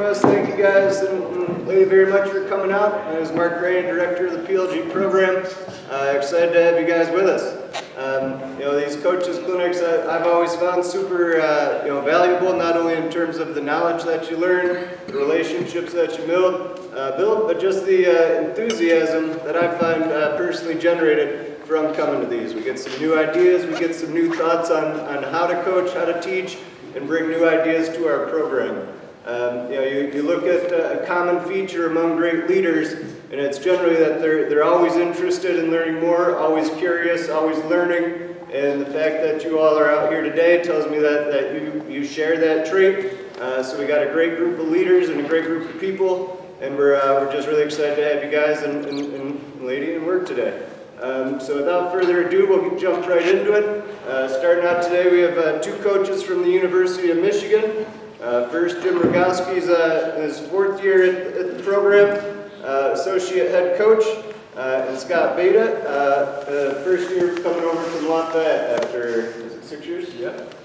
us. Thank you guys and lady very much for coming out. My name is Mark Greaney, Director of the PLG program. Excited to have you guys with us. These coaches clinics I've always found super valuable, not only in terms of the knowledge that you learn, the relationships that you build, but just the enthusiasm that I find personally generated from coming to these. We get some new ideas, we get some new thoughts on how to coach, how to teach, and bring new ideas to our program. You look at a common feature among great leaders, and it's generally that they're always interested in learning more, always curious, always learning. And the fact that you all are out here today tells me that you share that trait. So we got a great group of leaders and a great group of people, and we're just really excited to have you guys and lady in work today. So without further ado, we'll jump right into it. Starting out today, we have two coaches from the University of Michigan. First, Jim Rogalski is in his fourth year at the program, associate head coach, and Scott Bieda, first year coming over from Lafayette after, 6 years? Yep.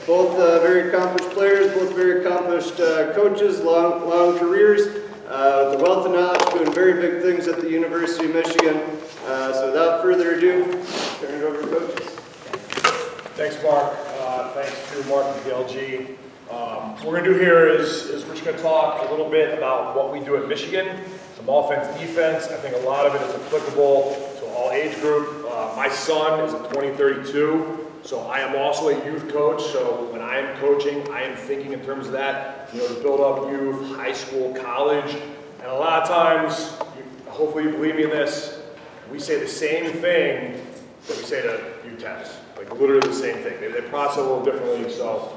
Both very accomplished players, both very accomplished coaches, long careers. With the wealth of knowledge, doing very big things at the University of Michigan. So without further ado, turn it over to coaches. Thanks, Mark. Thanks to Mark and PLG. What we're going to do here is we're just going to talk a little bit about what we do at Michigan, some offense, defense. I think a lot of it is applicable to all age group. My son is a 2032. So I am also a youth coach, so when I am coaching, I am thinking in terms of that, to build up youth, high school, college, and a lot of times, hopefully you believe me in this, we say the same thing that we say to U10s, like literally the same thing. They process a little differently, so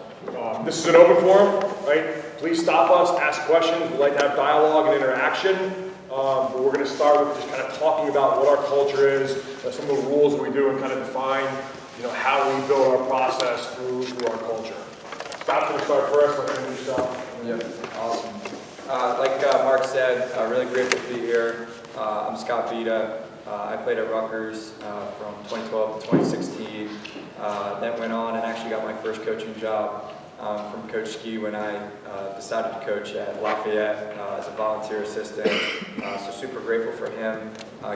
this is an open forum, right? Please stop us, ask questions. We like to have dialogue and interaction, but we're going to start with just kind of talking about what our culture is, some of the rules that we do, and kind of define how we build our process through our culture. Scott's going to start first. Let me introduce yourself. Yep, awesome. Like Mark said, really grateful to be here. I'm Scott Bieda. I played at Rutgers from 2012 to 2016. Then went on and actually got my first coaching job from Coach Ski when I decided to coach at Lafayette as a volunteer assistant. So super grateful for him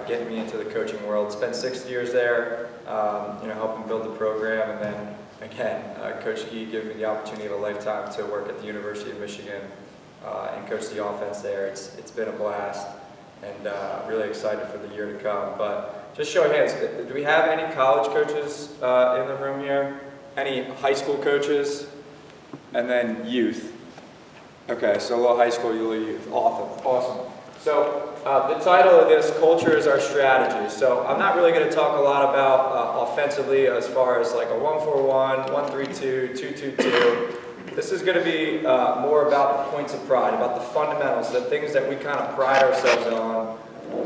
getting me into the coaching world. Spent 6 years there, helping build the program, and then again, Coach Ski gave me the opportunity of a lifetime to work at the University of Michigan and coach the offense there. It's been a blast, and really excited for the year to come. But just show of hands, do we have any college coaches in the room here? Any high school coaches? And then youth. Okay, so a little high school, a little youth. Awesome. So the title of this, Culture is Our Strategy. So I'm not really going to talk a lot about offensively as far as like a 1-4-1, 1-3-2, 2-2-2. This is going to be more about the points of pride, about the fundamentals, the things that we kind of pride ourselves on.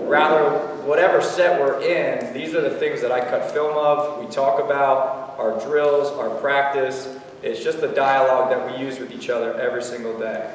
Rather, whatever set we're in, these are the things that I cut film of, we talk about, our drills, our practice. It's just the dialogue that we use with each other every single day.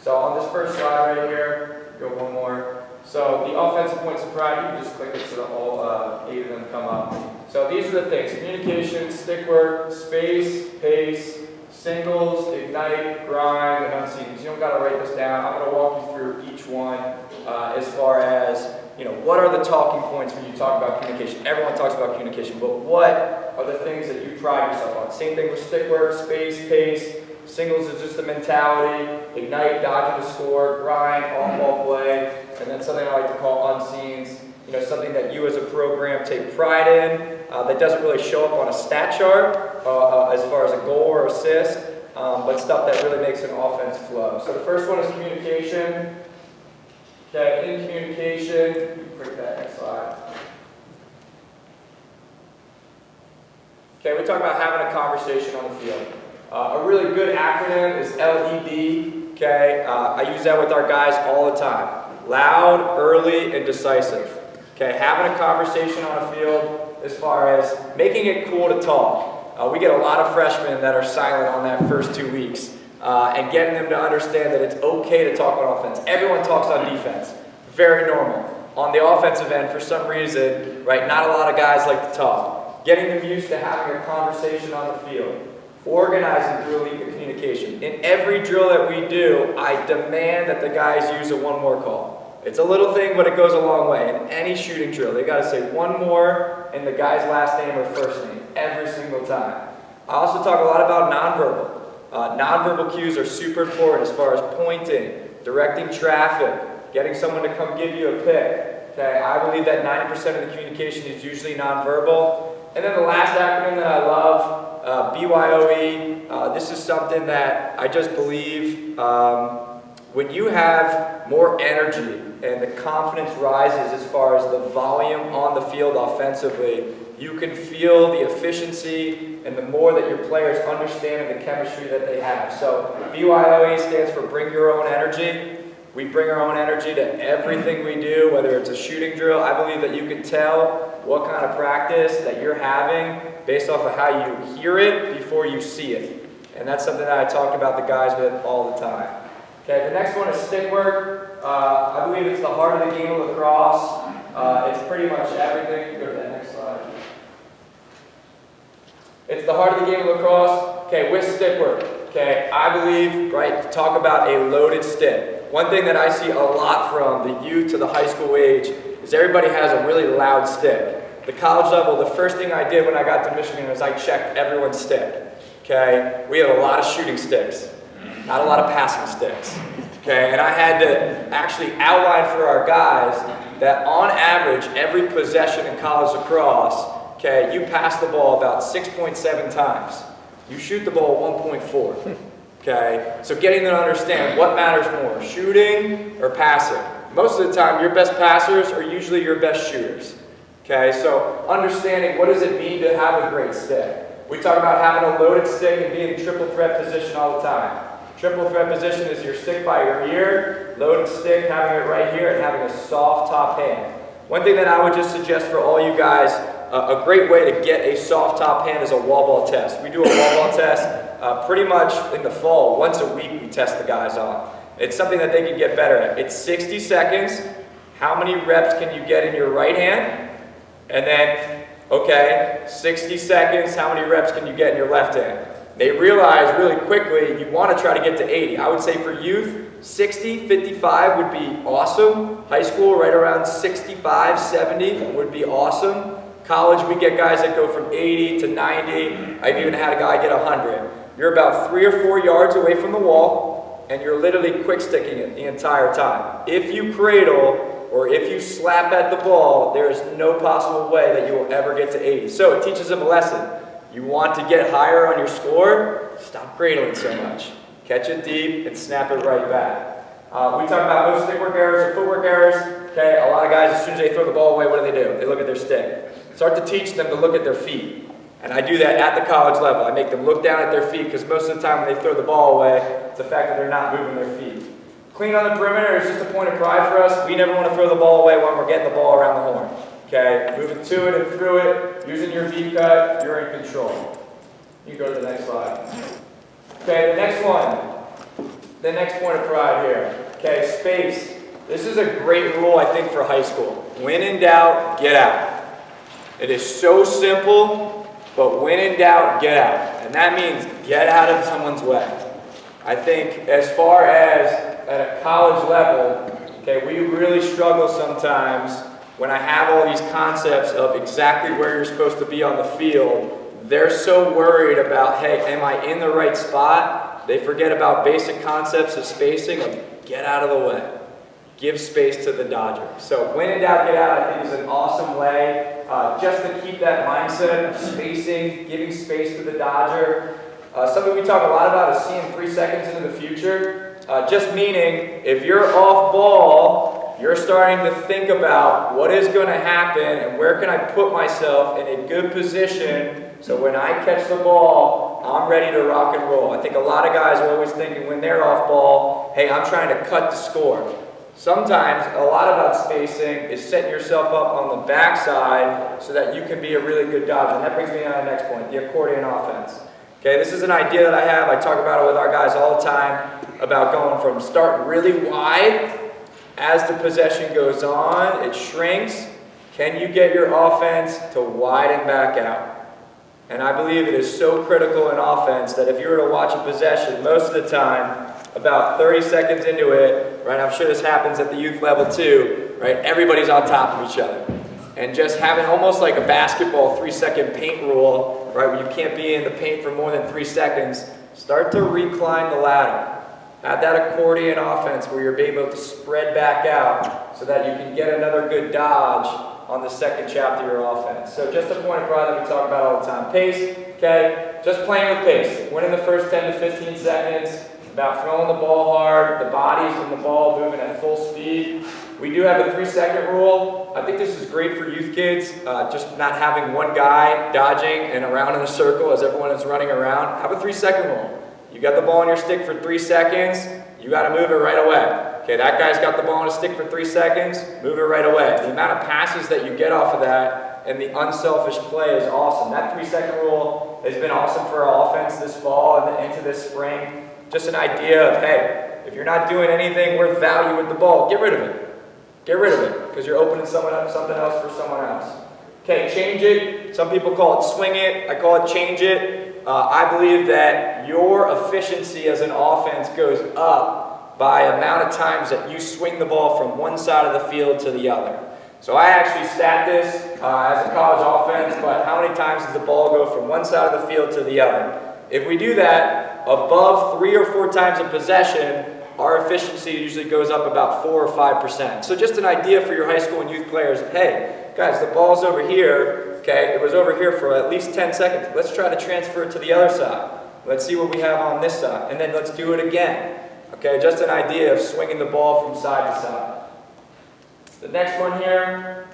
So on this first slide right here, go one more. So the offensive points of pride, you can just click it so that all 8 of them come up. So these are the things: communication, stick work, space, pace, singles, ignite, grind, and unseen. You don't got to write this down. I'm going to walk you through each one as far as what are the talking points when you talk about communication? Everyone talks about communication, but what are the things that you pride yourself on? Same thing with stick work, space, pace. Singles is just the mentality. Ignite, dodging the score. Grind, off-ball play. And then something I like to call unseens. Something that you as a program take pride in that doesn't really show up on a stat chart as far as a goal or assist, but stuff that really makes an offense flow. So the first one is communication. Okay, in communication, you can click that next slide. Okay, we talk about having a conversation on the field. A really good acronym is LED. Okay, I use that with our guys all the time. Loud, early, and decisive. Okay, having a conversation on a field as far as making it cool to talk. We get a lot of freshmen that are silent on that first 2 weeks. And getting them to understand that it's okay to talk on offense. Everyone talks on defense. Very normal. On the offensive end, for some reason, right, not a lot of guys like to talk. Getting them used to having a conversation on the field. Organizing through elite communication. in every drill that we do, I demand that the guys use a one more call. It's a little thing, but it goes a long way. In any shooting drill, they got to say one more and the guy's last name or first name every single time. I also talk a lot about nonverbal. Nonverbal cues are super important as far as pointing, directing traffic, getting someone to come give you a pick. Okay, I believe that 90% of the communication is usually nonverbal. And then the last acronym that I love, BYOE. This is something that I just believe when you have more energy and the confidence rises as far as the volume on the field offensively, you can feel the efficiency and the more that your players understand the chemistry that they have. So BYOE stands for bring your own energy. We bring our own energy to everything we do, whether it's a shooting drill. I believe that you can tell what kind of practice that you're having based off of how you hear it before you see it. And that's something that I talk about the guys with all the time. Okay, the next one is stick work. I believe it's the heart of the game of lacrosse. It's pretty much everything. Go to that next slide. It's the heart of the game of lacrosse. Okay, with stick work. Okay, I believe, right, to talk about a loaded stick. One thing that I see a lot from the youth to the high school age is everybody has a really loud stick. The college level, the first thing I did when I got to Michigan is I checked everyone's stick. Okay, we have a lot of shooting sticks, not a lot of passing sticks. Okay, and I had to actually outline for our guys that on average, every possession in college lacrosse, okay, you pass the ball about 6.7 times. You shoot the ball 1.4. Okay, so getting them to understand what matters more, shooting or passing. Most of the time, your best passers are usually your best shooters. Okay, so understanding what does it mean to have a great stick. We talk about having a loaded stick and being in triple threat position all the time. Triple threat position is your stick by your ear, loaded stick, having it right here, and having a soft top hand. One thing that I would just suggest for all you guys, a great way to get a soft top hand is a wall ball test. We do a wall ball test pretty much in the fall. Once a week we test the guys on. It's something that they can get better at. It's 60 seconds. How many reps can you get in your right hand? And then, okay, 60 seconds. How many reps can you get in your left hand? They realize really quickly you want to try to get to 80. I would say for youth, 60, 55 would be awesome. High school, right around 65, 70 would be awesome. College, we get guys that go from 80 to 90. I've even had a guy get 100. You're about 3 or 4 yards away from the wall, and you're literally quick sticking it the entire time. If you cradle or if you slap at the ball, there is no possible way that you will ever get to 80. So it teaches them a lesson. You want to get higher on your score? Stop cradling so much. Catch it deep and snap it right back. We talk about most stick work errors or footwork errors. Okay, a lot of guys, as soon as they throw the ball away, what do? They look at their stick. Start to teach them to look at their feet. And I do that at the college level. I make them look down at their feet because most of the time when they throw the ball away, it's the fact that they're not moving their feet. Clean on the perimeter is just a point of pride for us. We never want to throw the ball away when we're getting the ball around the horn. Okay, moving to it and through it, using your V-cut, you're in control. You can go to the next slide. Okay, the next one. The next point of pride here. Okay, space. This is a great rule, I think, for high school. When in doubt, get out. It is so simple, but when in doubt, get out. And that means get out of someone's way. I think as far as at a college level, okay, we really struggle sometimes when I have all these concepts of exactly where you're supposed to be on the field. They're so worried about, hey, am I in the right spot? They forget about basic concepts of spacing, of get out of the way. Give space to the dodger. So when in doubt, get out, I think is an awesome way just to keep that mindset of spacing, giving space to the dodger. Something we talk a lot about is seeing 3 seconds into the future. Just meaning, if you're off ball, you're starting to think about what is going to happen and where can I put myself in a good position so when I catch the ball, I'm ready to rock and roll. I think a lot of guys are always thinking when they're off ball, hey, I'm trying to cut the score. Sometimes a lot about spacing is setting yourself up on the backside so that you can be a really good dodger. And that brings me on to the next point, the accordion offense. Okay, this is an idea that I have. I talk about it with our guys all the time about going from starting really wide. As the possession goes on, it shrinks. Can you get your offense to widen back out? And I believe it is so critical in offense that if you were to watch a possession, most of the time, about 30 seconds into it, right, I'm sure this happens at the youth level too, right, everybody's on top of each other. And just having almost like a basketball 3-second paint rule, right, where you can't be in the paint for more than 3 seconds, start to recline the ladder. Add that accordion offense where you're able to spread back out so that you can get another good dodge on the second chapter of your offense. So just a point of pride that we talk about all the time. Pace, okay, just playing with pace. Winning the first 10 to 15 seconds, about throwing the ball hard, the bodies and the ball moving at full speed. We do have a 3-second rule. I think this is great for youth kids, just not having one guy dodging and around in a circle as everyone is running around. Have a 3-second rule. You got the ball on your stick for 3 seconds, you got to move it right away. Okay, that guy's got the ball on his stick for 3 seconds, move it right away. The amount of passes that you get off of that and the unselfish play is awesome. That 3-second rule has been awesome for our offense this fall and into this spring. Just an idea of, hey, if you're not doing anything worth value with the ball, get rid of it. Get rid of it, because you're opening something else for someone else. Okay, change it. Some people call it swing it. I call it change it. I believe that your efficiency as an offense goes up by amount of times that you swing the ball from one side of the field to the other. So I actually stat this as a college offense, but how many times does the ball go from one side of the field to the other? If we do that above 3 or 4 times a possession, our efficiency usually goes up about 4 or 5%. So just an idea for your high school and youth players, hey, guys, the ball's over here, okay? It was over here for at least 10 seconds. Let's try to transfer it to the other side. Let's see what we have on this side, and then let's do it again. Okay, just an idea of swinging the ball from side to side. The next one here,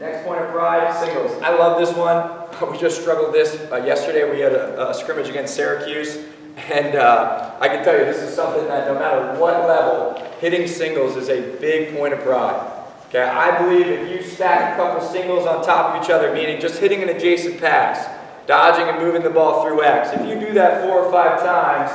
next point of pride, singles. I love this one. We just struggled this yesterday. We had a scrimmage against Syracuse. And I can tell you, this is something that no matter what level, hitting singles is a big point of pride. Okay, I believe if you stack a couple singles on top of each other, meaning just hitting an adjacent pass, dodging and moving the ball through X, if you do that 4 or 5 times,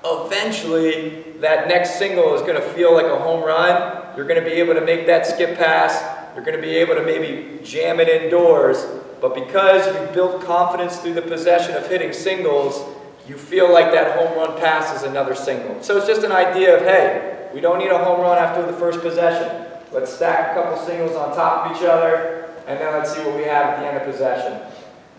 eventually that next single is going to feel like a home run. You're going to be able to make that skip pass. You're going to be able to maybe jam it indoors. But because you built confidence through the possession of hitting singles, you feel like that home run pass is another single. So it's just an idea of, hey, we don't need a home run after the first possession. Let's stack a couple singles on top of each other, and then let's see what we have at the end of possession.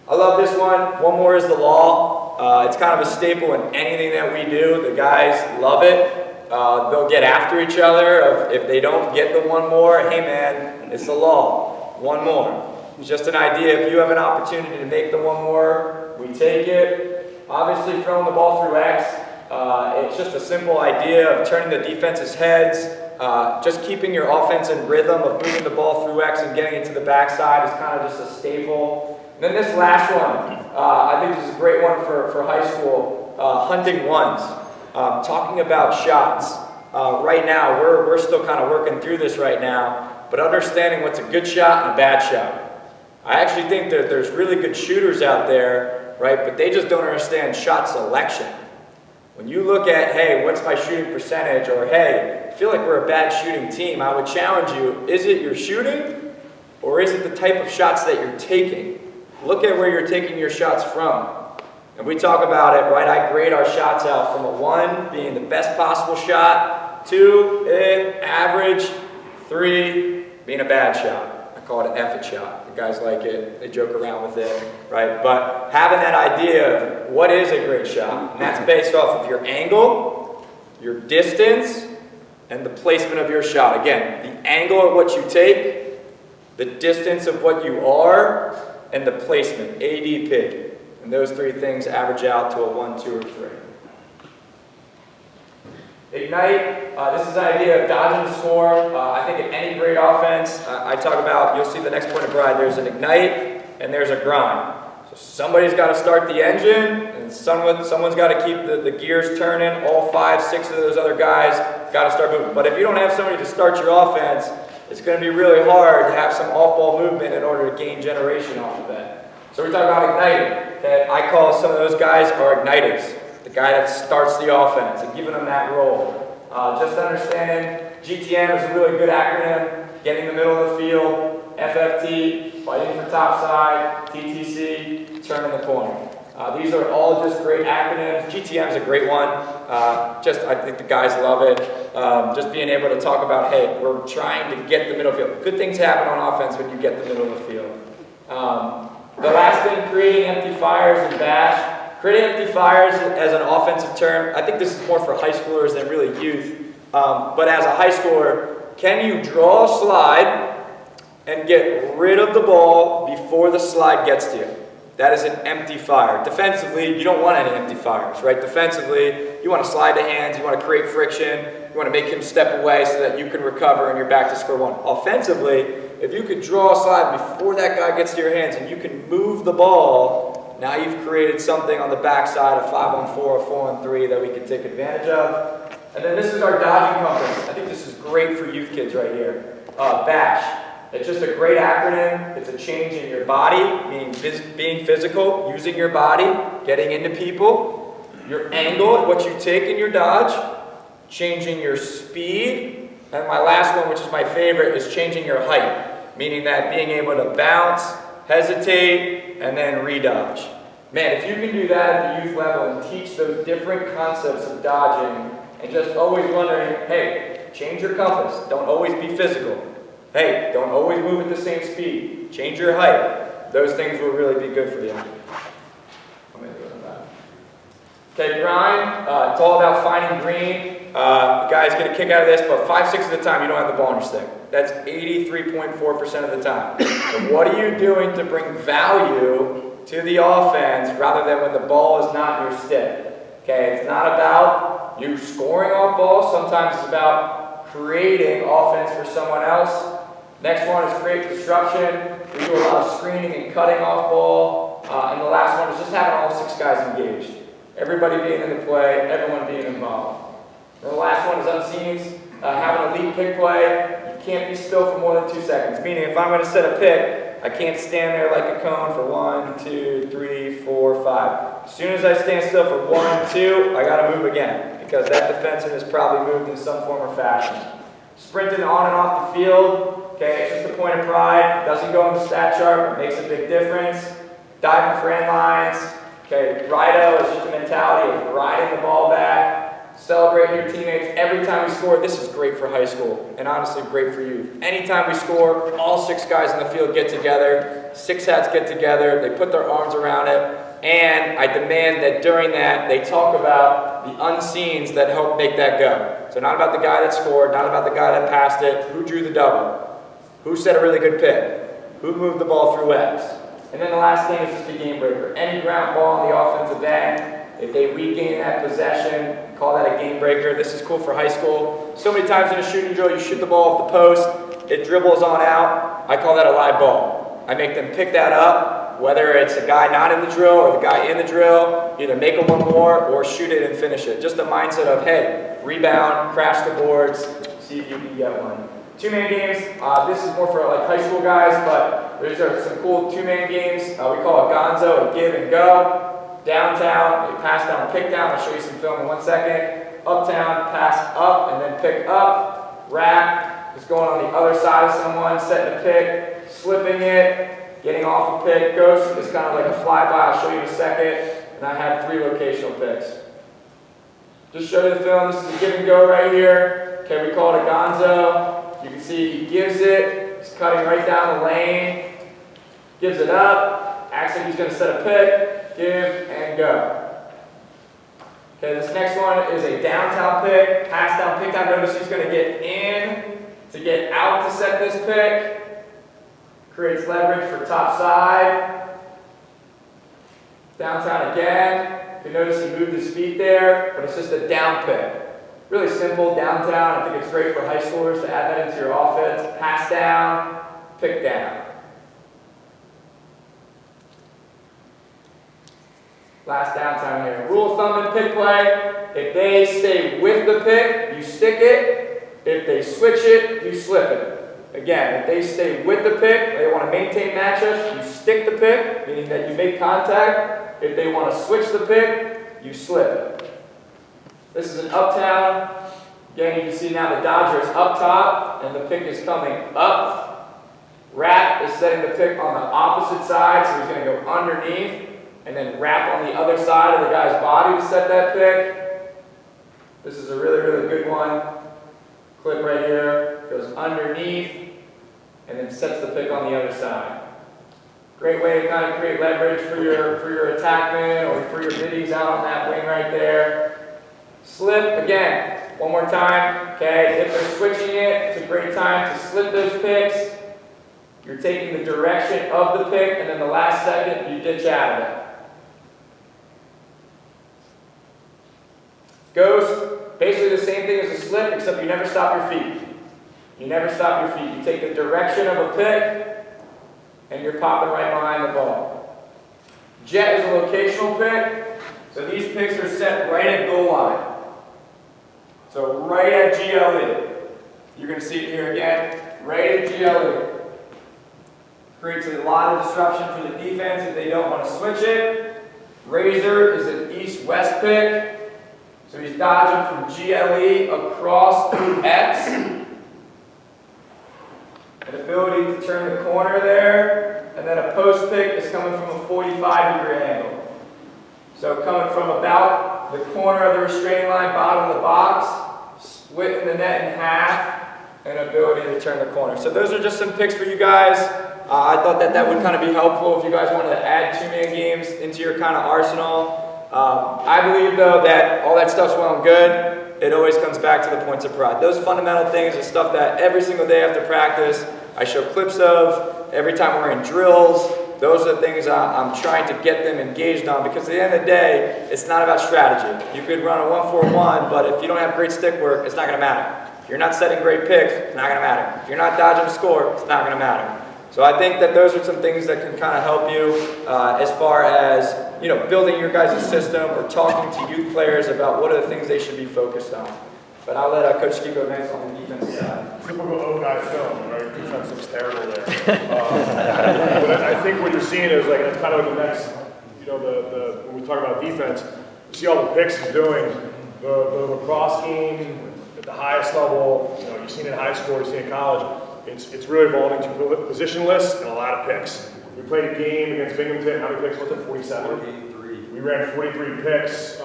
I love this one. One more is the law. It's kind of a staple in anything that we do. The guys love it. They'll get after each other. If they don't get the one more, hey man, it's the law. One more. It's just an idea. If you have an opportunity to make the one more, we take it. Obviously, throwing the ball through X, it's just a simple idea of turning the defense's heads, just keeping your offense in rhythm of moving the ball through X and getting it to the backside is kind of just a staple. And then this last one, I think this is a great one for high school, hunting ones. Talking about shots. Right now, we're still kind of working through this right now, but understanding what's a good shot and a bad shot. I actually think that there's really good shooters out there, right? But they just don't understand shot selection. When you look at, hey, what's my shooting percentage? Or, hey, I feel like we're a bad shooting team. I would challenge you, is it your shooting? Or is it the type of shots that you're taking? Look at where you're taking your shots from. And we talk about it, right? I grade our shots out from a 1 being the best possible shot, 2, average, 3 being a bad shot. I call it an effort shot. The guys like it. They joke around with it, right? But having that idea of what is a great shot, and that's based off of your angle, your distance, and the placement of your shot. Again, the angle of what you take, the distance of what you are, and the placement, ADP. And those 3 things average out to a 1, 2, or 3. Ignite, this is the idea of dodging the score. I think in any great offense, I talk about, you'll see the next point of pride, there's an ignite and there's a grind. So somebody's got to start the engine and someone's got to keep the gears turning. All 5, 6 of those other guys got to start moving. But if you don't have somebody to start your offense, it's going to be really hard to have some off-ball movement in order to gain generation off of that. So we're talking about igniting. Okay? I call some of those guys our igniters. The guy that starts the offense and giving them that role. Just understanding, GTM is a really good acronym. Getting the middle of the field, FFT, fighting for top side, TTC, turning the corner. These are all just great acronyms. GTM is a great one. I think the guys love it. Just being able to talk about, hey, we're trying to get the middle field. Good things happen on offense when you get the middle of the field. The last thing, creating empty fires and bash. Creating empty fires as an offensive term, I think this is more for high schoolers than really youth. But as a high schooler, can you draw a slide and get rid of the ball before the slide gets to you? That is an empty fire. Defensively, you don't want any empty fires, right? Defensively, you want to slide the hands, you want to create friction, you want to make him step away so that you can recover and you're back to square one. Offensively, if you could draw a slide before that guy gets to your hands and you can move the ball, now you've created something on the backside, a 5-on-4, a 4-on-3 that we can take advantage of. And then this is our dodging compass. I think this is great for youth kids right here. BASH. It's just a great acronym. It's a change in your body, meaning being physical, using your body, getting into people. Your angle, what you take in your dodge, changing your speed. And my last one, which is my favorite, is changing your height, meaning that being able to bounce, hesitate, and then redodge. Man, if you can do that at the youth level and teach those different concepts of dodging, and just always wondering, hey, change your compass. Don't always be physical. Hey, don't always move at the same speed. Change your height. Those things will really be good for you. Okay, grind. It's all about finding green. Guys get a kick out of this, but 5-6 of the time you don't have the ball on your stick. That's 83.4% of the time. So what are you doing to bring value to the offense rather than when the ball is not in your stick? Okay, it's not about you scoring off balls. Sometimes it's about creating offense for someone else. Next one is create disruption. We do a lot of screening and cutting off ball. And the last one is just having all 6 guys engaged. Everybody being in the play, everyone being involved. And the last one is unseens. Having a lead pick play. You can't be still for more than 2 seconds. Meaning if I'm going to set a pick, I can't stand there like a cone for 1, 2, 3, 4, 5. As soon as I stand still for 1, 2, I got to move again because that defenseman has probably moved in some form or fashion. Sprinting on and off the field. Okay, it's just a point of pride. Doesn't go in the stat chart, but makes a big difference. Diving for end lines. Okay, Rido is just a mentality of riding the ball back. Celebrating your teammates every time we score. This is great for high school and honestly great for you. Anytime we score, all 6 guys in the field get together. 6 hats get together. They put their arms around it. And I demand that during that, they talk about the unseens that help make that go. So not about the guy that scored, not about the guy that passed it. Who drew the double? Who set a really good pick? Who moved the ball through X? And then the last thing is just a game breaker. Any ground ball on the offensive end, if they regain that possession, call that a game breaker. This is cool for high school. So many times in a shooting drill, you shoot the ball off the post, it dribbles on out. I call that a live ball. I make them pick that up, whether it's a guy not in the drill or the guy in the drill, either make them one more or shoot it and finish it. Just a mindset of, hey, rebound, crash the boards, see if you can get one. 2-man games, this is more for like high school guys, but there's some cool 2-man games. We call it Gonzo, a give and go. Downtown, you pass down, pick down. I'll show you some film in 1 second. Uptown, pass up and then pick up. Wrap is going on the other side of someone, setting a pick, slipping it, getting off a pick. Ghost is kind of like a flyby. I'll show you in a second. And I have 3 locational picks. Just show you the film. This is a give and go right here. Okay, we call it a Gonzo. You can see he gives it. He's cutting right down the lane. Gives it up. Acts like he's going to set a pick. Give and go. Okay, this next one is a downtown pick. Pass down, pick down. Notice he's going to get in to get out to set this pick. Creates leverage for top side. Downtown again. You can notice he moved his feet there, but it's just a down pick. Really simple, downtown. I think it's great for high schoolers to add that into your offense. Pass down, pick down. Last downtown here. Rule of thumb in pick play, if they stay with the pick, you stick it. If they switch it, you slip it. Again, if they stay with the pick, they want to maintain matchups, you stick the pick, meaning that you make contact. If they want to switch the pick, you slip it. This is an uptown. Again, you can see now the Dodger is up top, and the pick is coming up. Rat is setting the pick on the opposite side, so he's going to go underneath. and then wrap on the other side of the guy's body to set that pick. This is a really, really good one. Clip right here, goes underneath, and then sets the pick on the other side. Great way to kind of create leverage for your attackman or for your biddies out on that wing right there. Slip, again, one more time, okay? If they're switching it, it's a great time to slip those picks. You're taking the direction of the pick, and then the last second, you ditch out of it. Ghost, basically the same thing as a slip, except you never stop your feet. You never stop your feet. You take the direction of a pick, and you're popping right behind the ball. Jet is a locational pick, so these picks are set right at goal line. So right at GLE. You're going to see it here again, right at GLE. Creates a lot of disruption for the defense if they don't want to switch it. Razor is an east-west pick, so he's dodging from GLE across through X. An ability to turn the corner there, and then a post pick is coming from a 45-degree angle. So coming from about the corner of the restraining line, bottom of the box, splitting the net in half, and ability to turn the corner. So those are just some picks for you guys. I thought that would kind of be helpful if you guys wanted to add 2-man games into your kind of arsenal. I believe though that all that stuff's well and good. It always comes back to the points of pride. Those fundamental things are stuff that every single day after practice I show clips of. Every time we're in drills, those are the things I'm trying to get them engaged on, because at the end of the day, it's not about strategy. You could run a 1-4-1, but if you don't have great stick work, it's not going to matter. If you're not setting great picks, it's not going to matter. If you're not dodging a score, it's not going to matter. So I think that those are some things that can kind of help you as far as building your guys' system or talking to youth players about what are the things they should be focused on. But I'll let Coach Ski go next on the defensive side. Typical O guy film, right? Defense looks terrible there. But I think what you're seeing is like it's kind of like the next, when we talk about defense, you see all the picks he's doing. The lacrosse game at the highest level, you've seen it in high school, you've seen it in college. It's really evolving to positionless and a lot of picks. We played a game against Binghamton. How many picks was it? 47? 43. We ran 43 picks.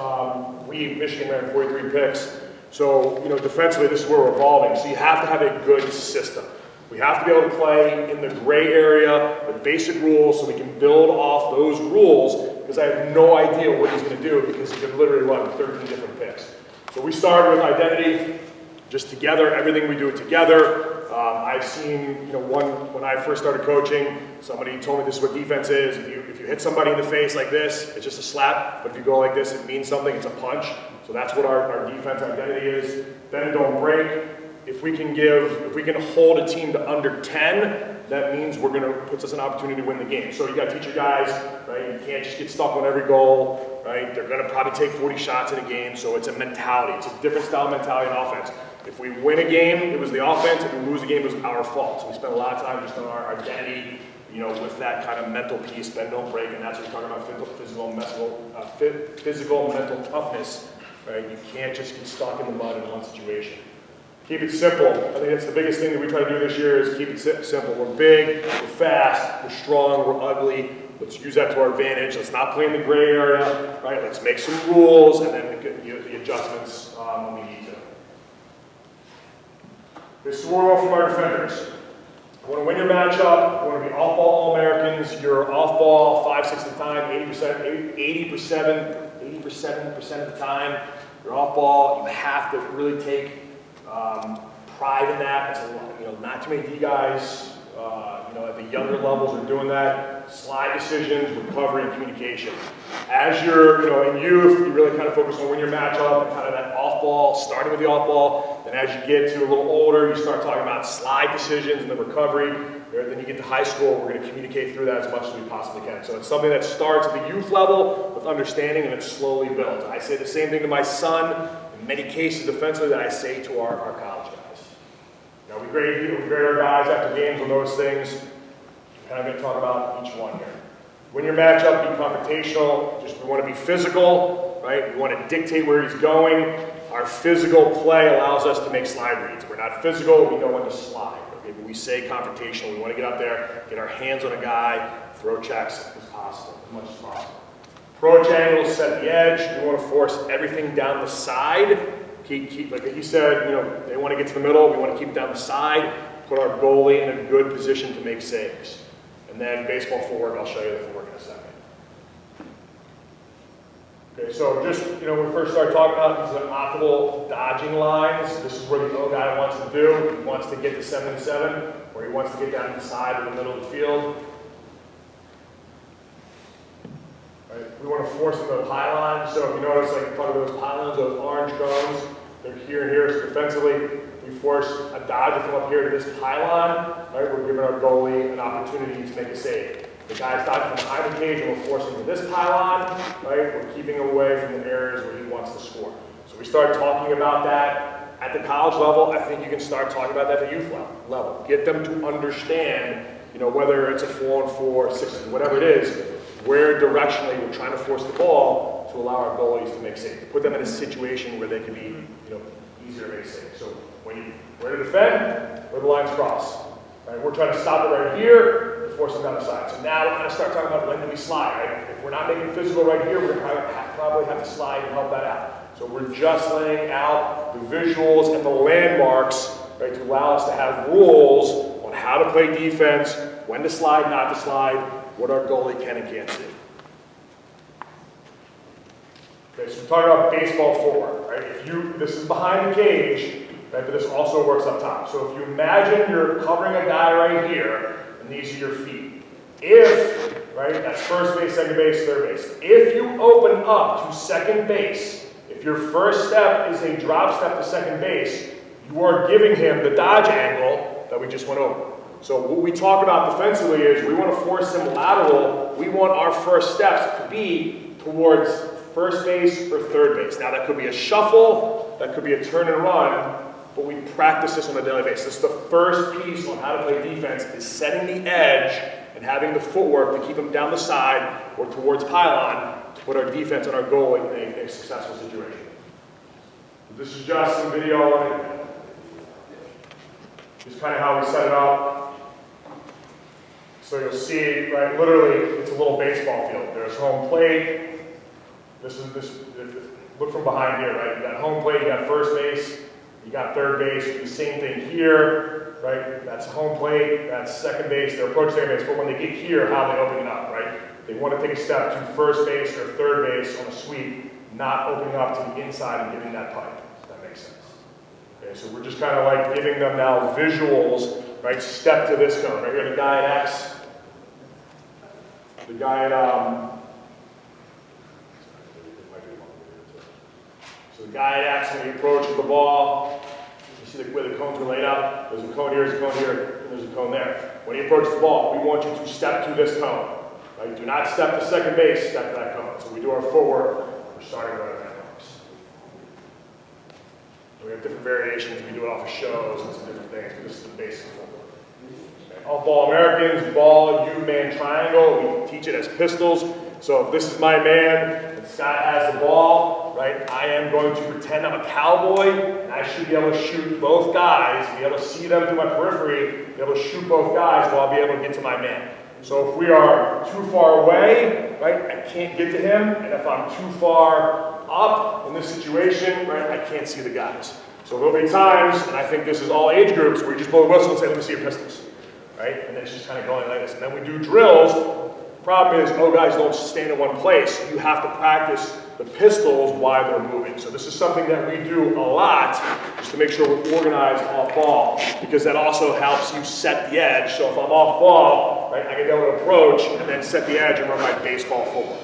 Michigan ran 43 picks. So, defensively, this is where we're evolving. So you have to have a good system. We have to be able to play in the gray area with basic rules so we can build off those rules, because I have no idea what he's going to do, because he could literally run 13 different picks. So we started with identity, just together, everything we do together. I've seen, when I first started coaching, somebody told me this is what defense is. If you hit somebody in the face like this, it's just a slap. But if you go like this, it means something. It's a punch. So that's what our defense identity is. Bend, don't break. If we can hold a team to under 10, that means puts us an opportunity to win the game. So you got to teach your guys, right? You can't just get stuck on every goal, right? They're going to probably take 40 shots in a game. So it's a mentality. It's a different style mentality in offense. If we win a game, it was the offense. If we lose a game, it was our fault. So we spent a lot of time just on our identity, with that kind of mental piece, bend, don't break, and that's what we're talking about, physical, mental toughness, right? You can't just get stuck in the mud in one situation. Keep it simple. I think that's the biggest thing that we try to do this year is keep it simple. We're big, we're fast, we're strong, we're ugly. Let's use that to our advantage. Let's not play in the gray area, right? Let's make some rules and then the adjustments when we need to. This is where we're from our defenders. You want to win your matchup, you want to be off-ball All-Americans, you're off-ball 5-6 of the time, 80% of the time, you're off-ball. You have to really take pride in that. It's a lot, not too many D guys, at the younger levels are doing that. Slide decisions, recovery, and communication. As you're, in youth, you really kind of focus on winning your matchup and kind of that off-ball, starting with the off-ball. Then as you get to a little older, you start talking about slide decisions and the recovery. Then you get to high school, we're going to communicate through that as much as we possibly can. So it's something that starts at the youth level with understanding, and it's slowly built. I say the same thing to my son, in many cases defensively, that I say to our college guys. We grade our guys after games on those things. And I'm going to talk about each one here. Win your matchup, be confrontational. We want to be physical, right? We want to dictate where he's going. Our physical play allows us to make slide reads. We're not physical, we know when to slide. Okay? When we say confrontational, we want to get up there, get our hands on a guy, throw checks as much as possible. Approach angle, set the edge. We want to force everything down the side. Keep, like he said, you know, they want to get to the middle. We want to keep it down the side. Put our goalie in a good position to make saves. And then baseball footwork, I'll show you the footwork in a second. Okay, so just, you know, when we first started talking about these are optimal dodging lines. This is where the O guy wants to do. He wants to get to 7-7, or he wants to get down to the side or the middle of the field. Right, we want to force them to the pylon. So if you notice, like part of those pylons, those orange cones, they're here and here. So defensively, we force a dodger from up here to this pylon. Right, we're giving our goalie an opportunity to make a save. The guy's dodging from behind the cage, and we're forcing to this pylon. Right, we're keeping him away from the areas where he wants to score. So we start talking about that at the college level. I think you can start talking about that at the youth level. Get them to understand, you know, whether it's a 4-on-4, 6, whatever it is, where directionally we're trying to force the ball to allow our goalies to make saves. To put them in a situation where they can be, you know, easier to make saves. So when we're to defend, where the lines cross. Right? We're trying to stop it right here and force them down the side. So now we're going to start talking about when do we slide. Right? If we're not making physical right here, we're going to probably have to slide and help that out. So we're just laying out the visuals and the landmarks, right, to allow us to have rules on how to play defense, when to slide, not to slide, what our goalie can and can't see. Okay, so we're talking about baseball footwork, right? This is behind the cage, right, but this also works up top. So if you imagine you're covering a guy right here, and these are your feet. Right, that's first base, second base, third base. If you open up to second base, if your first step is a drop step to second base, you are giving him the dodge angle that we just went over. So what we talk about defensively is we want to force him lateral. We want our first steps to be towards first base or third base. Now that could be a shuffle, that could be a turn and run, but we practice this on a daily basis. The first piece on how to play defense is setting the edge and having the footwork to keep him down the side or towards pylon to put our defense and our goal in a successful situation. This is just some video on it. Just kind of how we set it up. So you'll see, right, literally, it's a little baseball field. There's home plate. Look from behind here, right? You got home plate, you got first base, you got third base. You do the same thing here, right? That's home plate, that's second base. They're approaching second base, but when they get here, how are they opening up, right? They want to take a step to first base or third base on a sweep, not opening up to the inside and giving that pipe. If that makes sense. Okay, so we're just kind of like giving them now visuals, right? Step to this cone. Right here, the guy at X. The guy at, so the guy at X, when he approaches the ball, you see where the cones are laid out. There's a cone here, there's a cone here, and there's a cone there. When he approaches the ball, we want you to step to this cone. Right? Do not step to second base, step to that cone. So we do our footwork, we're starting right at that box. We have different variations, we do it off of shows and some different things, but this is the basic footwork. Off-ball Americans, ball, U-man triangle. We teach it as pistols. So if this is my man and Scott has the ball, right, I am going to pretend I'm a cowboy, and I should be able to shoot both guys, be able to see them through my periphery, be able to shoot both guys while I'll be able to get to my man. So if we are too far away, right, I can't get to him, and if I'm too far up in this situation, right, I can't see the guys. So there'll be times, and I think this is all age groups, where you just blow the whistle and say, let me see your pistols. Right? And it's just kind of going like this. And then we do drills. The problem is, guys don't stand in one place. You have to practice the pistols while they're moving. So this is something that we do a lot, just to make sure we're organized off ball, because that also helps you set the edge. So if I'm off ball, right, I can be able to approach and then set the edge and run my baseball forward.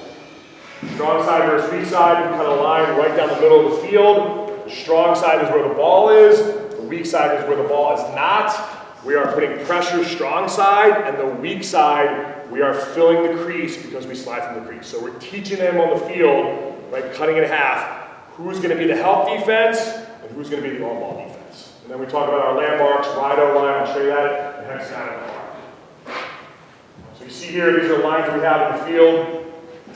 Strong side versus weak side, we cut a line right down the middle of the field. The strong side is where the ball is. The weak side is where the ball is not. We are putting pressure strong side, and the weak side, we are filling the crease because we slide from the crease. So we're teaching them on the field, right, cutting it in half, who's going to be the help defense and who's going to be the on-ball defense. And then we talk about our landmarks, wide-o line, I'll show you that, and hexagon line. So you see here, these are lines that we have in the field.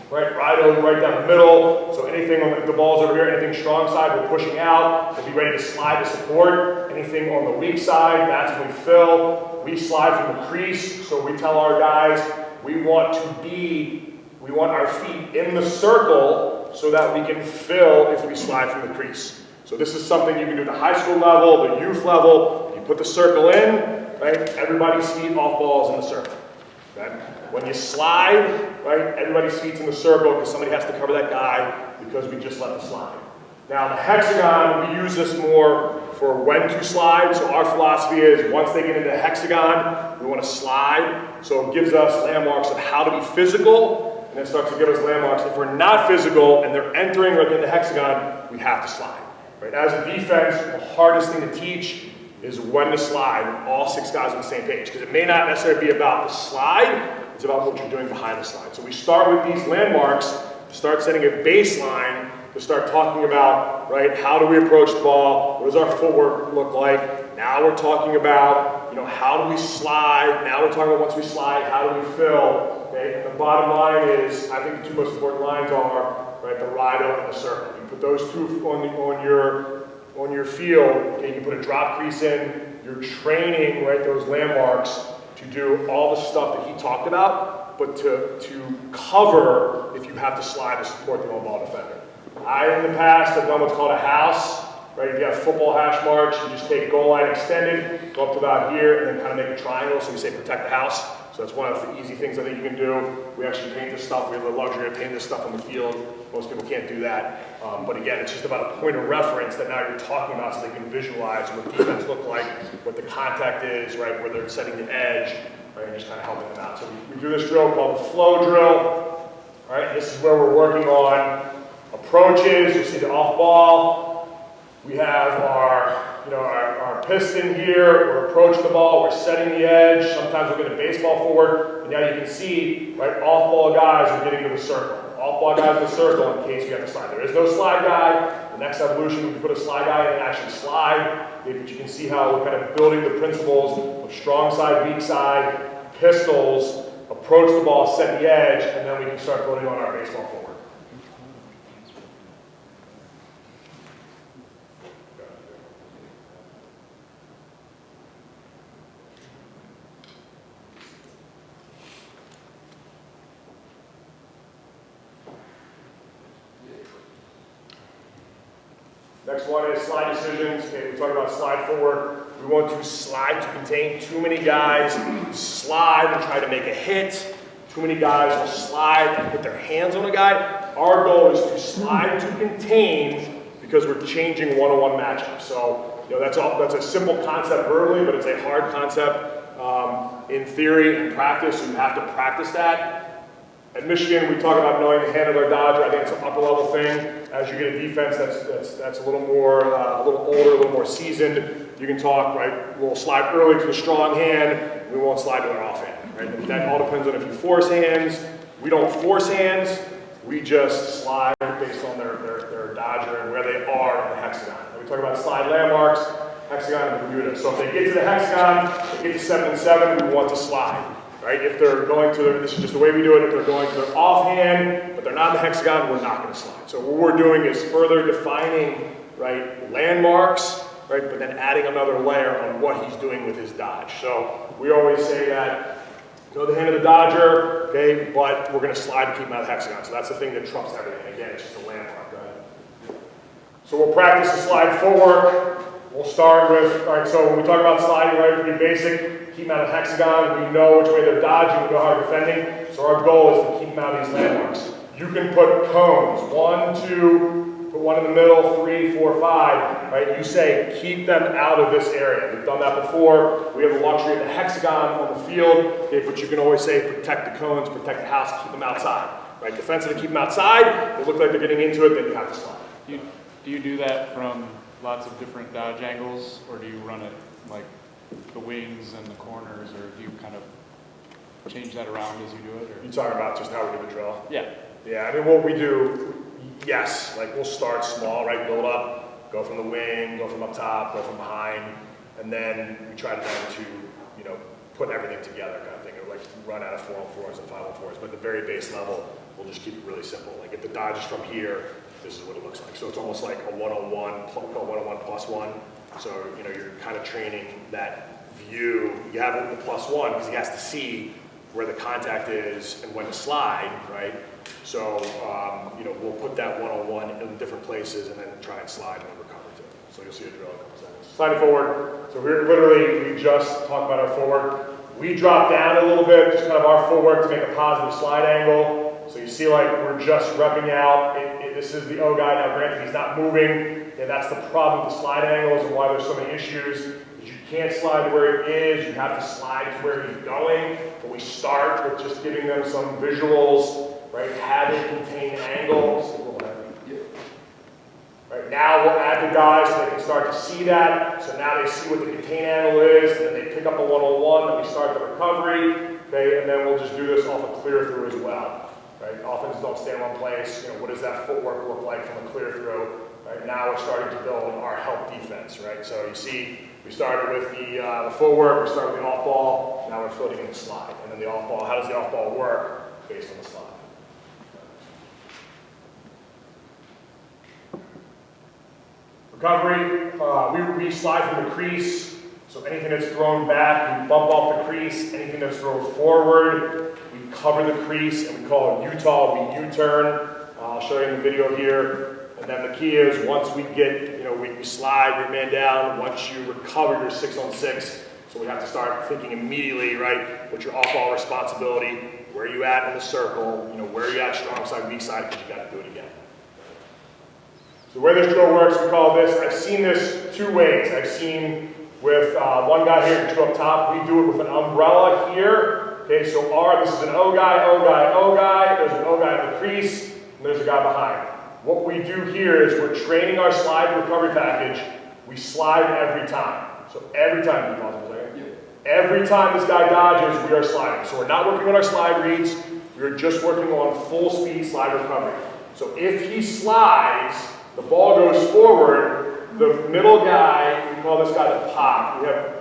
Right, right down the middle. So anything on the balls over here, anything strong side, we're pushing out. We'll be ready to slide to support. Anything on the weak side, that's when we fill. We slide from the crease. So we tell our guys, we want to be we want our feet in the circle so that we can fill if we slide from the crease. So this is something you can do at the high school level, the youth level. You put the circle in, right? Everybody's feet off balls in the circle. Okay? When you slide, right, everybody's feet's in the circle because somebody has to cover that guy because we just let the slide. Now the hexagon, we use this more for when to slide. So our philosophy is once they get into the hexagon, we want to slide. So it gives us landmarks of how to be physical, and it starts to give us landmarks. If we're not physical and they're entering right in the hexagon, we have to slide. Right? As a defense, the hardest thing to teach is when to slide, and all 6 guys on the same page. Because it may not necessarily be about the slide, it's about what you're doing behind the slide. So we start with these landmarks, to start setting a baseline, to start talking about, right, how do we approach the ball, what does our footwork look like. Now we're talking about, you know, how do we slide, now we're talking about once we slide, how do we fill, okay? And the bottom line is, I think the 2 most important lines are, right, the ride-out and the circle. You put those 2 on your field, okay, you put a drop crease in, you're training, right, those landmarks to do all the stuff that he talked about, but to cover if you have to slide to support the on-ball defender. I, in the past, have done what's called a house, right? If you have football hash marks, you just take goal line extended, go up to about here, and then kind of make a triangle, so we say protect the house. So that's one of the easy things I think you can do. We actually paint this stuff. We have the luxury of painting this stuff on the field. Most people can't do that. But again, it's just about a point of reference that now you're talking about so they can visualize what defense look like, what the contact is, right, where they're setting the edge, right, and just kind of helping them out. So we do this drill called the flow drill. All right, this is where we're working on approaches. You see the off ball. We have our piston here. We're approaching the ball. We're setting the edge. Sometimes we'll get a baseball forward. And now you can see, right, off ball guys are getting to the circle. Off ball guys in the circle in case we have to slide. There is no slide guy. The next evolution, we put a slide guy in and actually slide. But you can see how we're kind of building the principles of strong side, weak side, pistols, approach the ball, set the edge, and then we can start building on our baseball forward. Next one is slide decisions. Okay, we talk about slide forward. We want to slide to contain. Too many guys slide and try to make a hit. Too many guys will slide and put their hands on a guy. Our goal is to slide to contain because we're changing one-on-one matchups. So, you know, that's a simple concept verbally, but it's a hard concept in theory and practice. You have to practice that. At Michigan, we talk about knowing the handler dodger. I think it's an upper level thing. As you get a defense that's a little more, a little older, a little more seasoned, you can talk, right? We'll slide early to a strong hand. We won't slide to an off hand, right? And that all depends on if you force hands. We don't force hands. We just slide based on their dodger and where they are in the hexagon. And we talk about slide landmarks, hexagon and Bieda. So if they get to the hexagon, they get to 7 and 7, we want to slide. Right? If they're going to, this is just the way we do it, if they're going to their offhand, but they're not in the hexagon, we're not going to slide. So what we're doing is further defining, right, landmarks, right, but then adding another layer on what he's doing with his dodge. So we always say that, know the hand of the dodger, okay, but we're going to slide to keep him out of the hexagon. So that's the thing that trumps everything. Again, it's just a landmark, right? So we'll practice the slide forward. We'll start with, all right, so when we talk about sliding, right, pretty basic. Keep them out of the hexagon. We know which way they're dodging. We know how they're defending. So our goal is to keep them out of these landmarks. You can put cones. 1, 2, put one in the middle, 3, 4, 5. Right? You say keep them out of this area. We've done that before. We have the luxury of the hexagon on the field. Okay, but you can always say protect the cones, protect the house, keep them outside. Right? Defensively, keep them outside. They look like they're getting into it, then you have to slide. Do you do that from lots of different dodge angles, or do you run it like the wings and the corners, or do you kind of change that around as you do it? Or? You talking about just how we do the drill? Yeah. Yeah, I mean, what we do, yes, like we'll start small, right, build up, go from the wing, go from up top, go from behind, and then we try to you know, put everything together kind of thing, or like run out of 4-on-4s and 5-on-4s, but at the very base level, we'll just keep it really simple. Like if the dodge is from here, this is what it looks like. So it's almost like a 1-on-1, called 1-on-1 plus 1. So, you know, you're kind of training that view. You have the +1 because he has to see where the contact is and when to slide, right? So, you know, we'll put that one-on-one in different places and then try and slide and recover to it. So you'll see a drill in a couple seconds. Sliding forward. So we're literally, we just talked about our footwork. We drop down a little bit, just kind of our footwork to make a positive slide angle. So you see like we're just repping out. This is the O guy. Now granted, he's not moving. And that's the problem with the slide angles and why there's so many issues. You can't slide to where he is, you have to slide to where he's going. But we start with just giving them some visuals, right? Have it contain angles. Right, now we'll add the guys so they can start to see that. So now they see what the contain angle is, and then they pick up a one-on-one, then we start the recovery, okay? And then we'll just do this off a clear through as well. Right? Offenses don't stand in one place. You know, what does that footwork look like from a clear through? Right, now we're starting to build our help defense, right? So you see, we started with the footwork, we started with the off ball, now we're floating in the slide. And then the off ball, how does the off ball work based on the slide? Recovery, we slide from the crease. So anything that's thrown back, we bump off the crease. Anything that's thrown forward, we cover the crease, and we call it Utah, we U-turn. I'll show you in the video here. And then the key is once we get, you know, we slide your man down, once you recover your 6-on-6, so we have to start thinking immediately, right, what's your off-ball responsibility, where are you at in the circle, you know, where are you at strong side, weak side, because you got to do it again. So the way this drill works, we call this, I've seen this two ways. I've seen with one guy here and two up top. We do it with an umbrella here. Okay, so this is an O guy, O guy, O guy. There's an O guy in the crease, and there's a guy behind. What we do here is we're training our slide recovery package. We slide every time. So every time, every time this guy dodges, we are sliding. So we're not working on our slide reads. We're just working on full speed slide recovery. So if he slides, the ball goes forward, the middle guy, we call this guy the pop. We have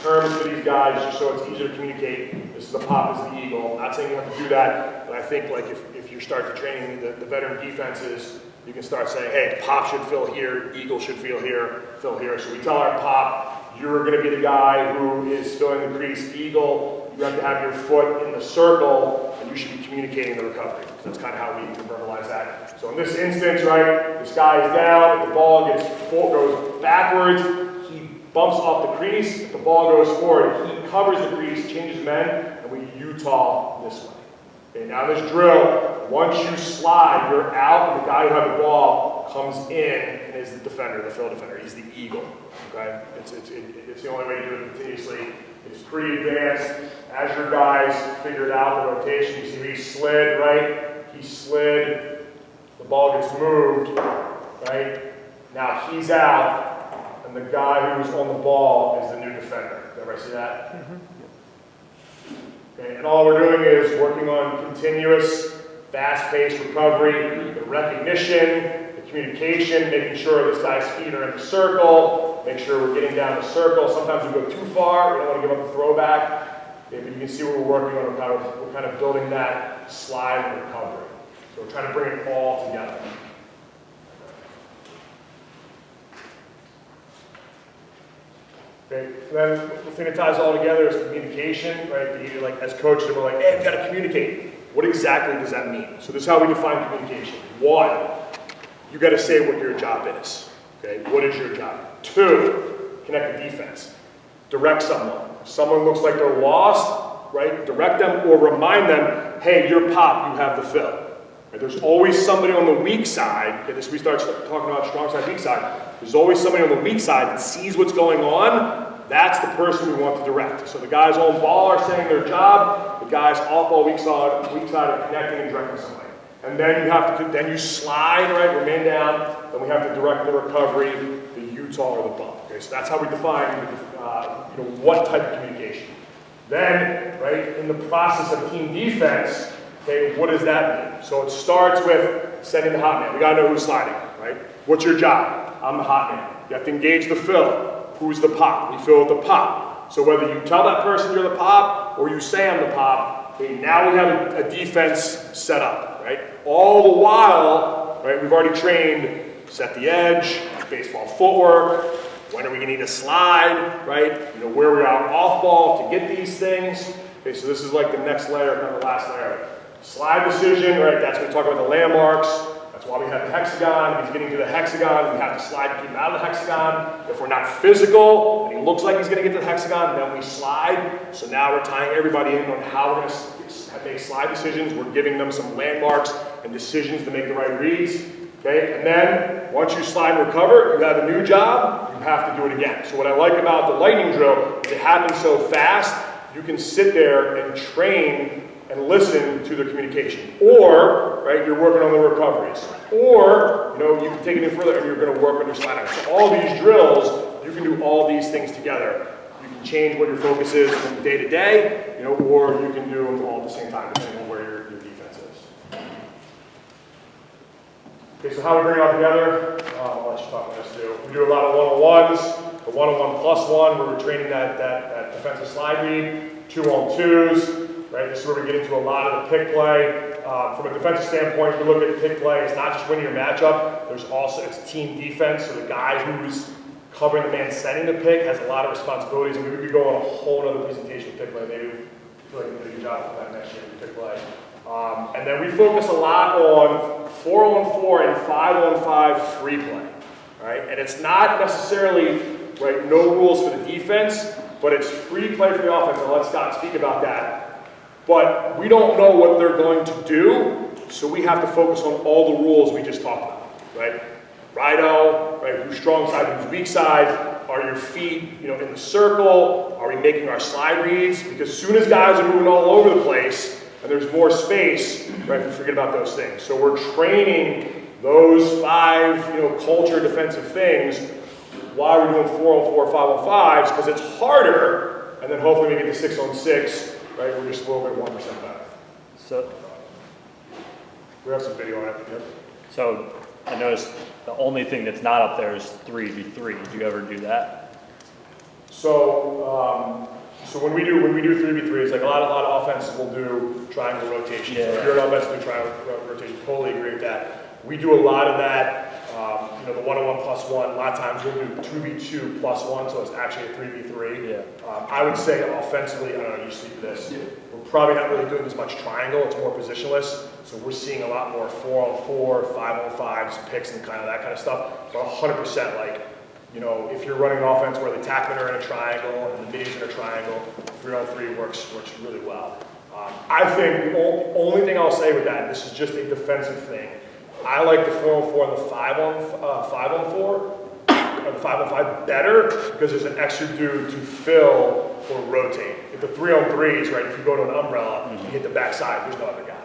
terms for these guys just so it's easier to communicate. This is the pop, this is the eagle. I'm not saying you have to do that, but I think like if you start to training the veteran defenses, you can start saying, hey, pop should fill here, eagle should fill here. So we tell our pop, you're going to be the guy who is filling the crease. Eagle, you have to have your foot in the circle, and you should be communicating the recovery. So that's kind of how we verbalize that. So in this instance, right, this guy is down, the ball goes backwards, he bumps off the crease, if the ball goes forward, he covers the crease, changes men, and we Utah this way. Okay, now this drill, once you slide, you're out, and the guy who had the ball comes in and is the defender, the field defender. He's the eagle. Okay, it's the only way to do it continuously. It's pretty advanced. As your guys figured out the rotation, you see he slid, right? He slid, the ball gets moved, right? Now he's out, and the guy who's on the ball is the new defender. Did everybody see that? Mm-hmm. Okay, and all we're doing is working on continuous, fast-paced recovery, the recognition, the communication, making sure this guy's feet are in the circle, make sure we're getting down the circle. Sometimes we go too far, we don't want to give up the throwback. Okay, but you can see what we're working on. We're kind of building that slide and recovery. So we're trying to bring it all together. Okay, then the thing that ties it all together is communication, right? Like as coaches, we're like, hey, we've got to communicate. What exactly does that mean? So this is how we define communication. 1, you got to say what your job is. Okay, what is your job? 2, connect the defense. Direct someone. If someone looks like they're lost, right? Direct them or remind them, hey, you're pop, you have the fill. Right? There's always somebody on the weak side. Okay, we start talking about strong side, weak side. There's always somebody on the weak side that sees what's going on. That's the person we want to direct. So the guys on ball are saying their job. The guys off ball, weak side are connecting and directing somebody. And then you have to, then you slide, right? Remain down. Then we have to direct the recovery, the Utah or the bump. Okay, so that's how we define, what type of communication. Then, right, in the process of team defense, okay, what does that mean? So it starts with setting the hot man. We gotta know who's sliding, right? What's your job? I'm the hot man. You have to engage the fill. Who's the pop? We fill with the pop. So whether you tell that person you're the pop or you say I'm the pop, okay, now we have a defense set up, right? All the while, right, we've already trained set the edge, baseball footwork, when are we gonna need to slide, right? You know, where we're out off ball to get these things. Okay, so this is like the next layer, kind of the last layer. Slide decision, right? That's going to talk about the landmarks. That's why we have the hexagon. If he's getting to the hexagon, we have to slide to keep him out of the hexagon. If we're not physical, and he looks like he's going to get to the hexagon, then we slide. So now we're tying everybody in on how we're going to make slide decisions. We're giving them some landmarks and decisions to make the right reads. Okay, and then once you slide and recover, you have a new job, you have to do it again. So what I like about the lightning drill is it happens so fast, you can sit there and train and listen to the communication. Or, right, you're working on the recoveries. Or, you know, you can take it in further and you're going to work on your slide. So all these drills, you can do all these things together. You can change what your focus is from day to day, you know, or you can do them all at the same time, depending on where your defense is. Okay, so how we bring it all together? I'll let you talk about this too. We do a lot of one-on-ones, the one-on-one plus one, where we're training that defensive slide read, 2-on-2s. Right, this is where we get into a lot of the pick play. From a defensive standpoint, we look at pick play. It's not just winning your matchup. There's also, it's team defense. So the guy who's covering the man setting the pick has a lot of responsibilities. And we could go on a whole other presentation of pick play. Maybe we feel like we did a good job of that next year with pick play. And then we focus a lot on 4-on-4 and 5-on-5 free play. Right, and it's not necessarily right no rules for the defense, but it's free play for the offense. I'll let Scott speak about that. But we don't know what they're going to do, so we have to focus on all the rules we just talked about, right? Righto, right? Who's strong side, who's weak side? Are your feet, you know, in the circle? Are we making our slide reads? Because as soon as guys are moving all over the place and there's more space, right? We forget about those things. So we're training those 5, you know, culture defensive things while we're doing 4-on-4, 5-on-5s, because it's harder, and then hopefully we get to 6-on-6. Right, we're just a little bit 1% better. So We have some video on it. Yep. So I noticed the only thing that's not up there is 3v3. Do you ever do that? So when we do 3v3, it's like a lot of offenses will do triangle rotation. Yeah. So if you're an offense, do triangle rotation. Totally agree with that. We do a lot of that. You know, the 1-on-1 plus 1. A lot of times we'll do 2v2 plus 1, so it's actually a 3v3. Yeah. I would say offensively, I don't know, you speak to this. Yeah. We're probably not really doing as much triangle. It's more positionless. So we're seeing a lot more 4-on-4, 5-on-5s, picks, and kind of that kind of stuff. But 100% like, you know, if you're running an offense where the tackmen are in a triangle and the minis in a triangle, 3-on-3 works really well. I think the only thing I'll say with that, and this is just a defensive thing, I like the 4-on-4 and the 5-on-4 or the 5-on-5 better because there's an extra dude to fill or rotate. If the 3-on-3s, right, if you go to an umbrella, you hit the backside, there's no other guy.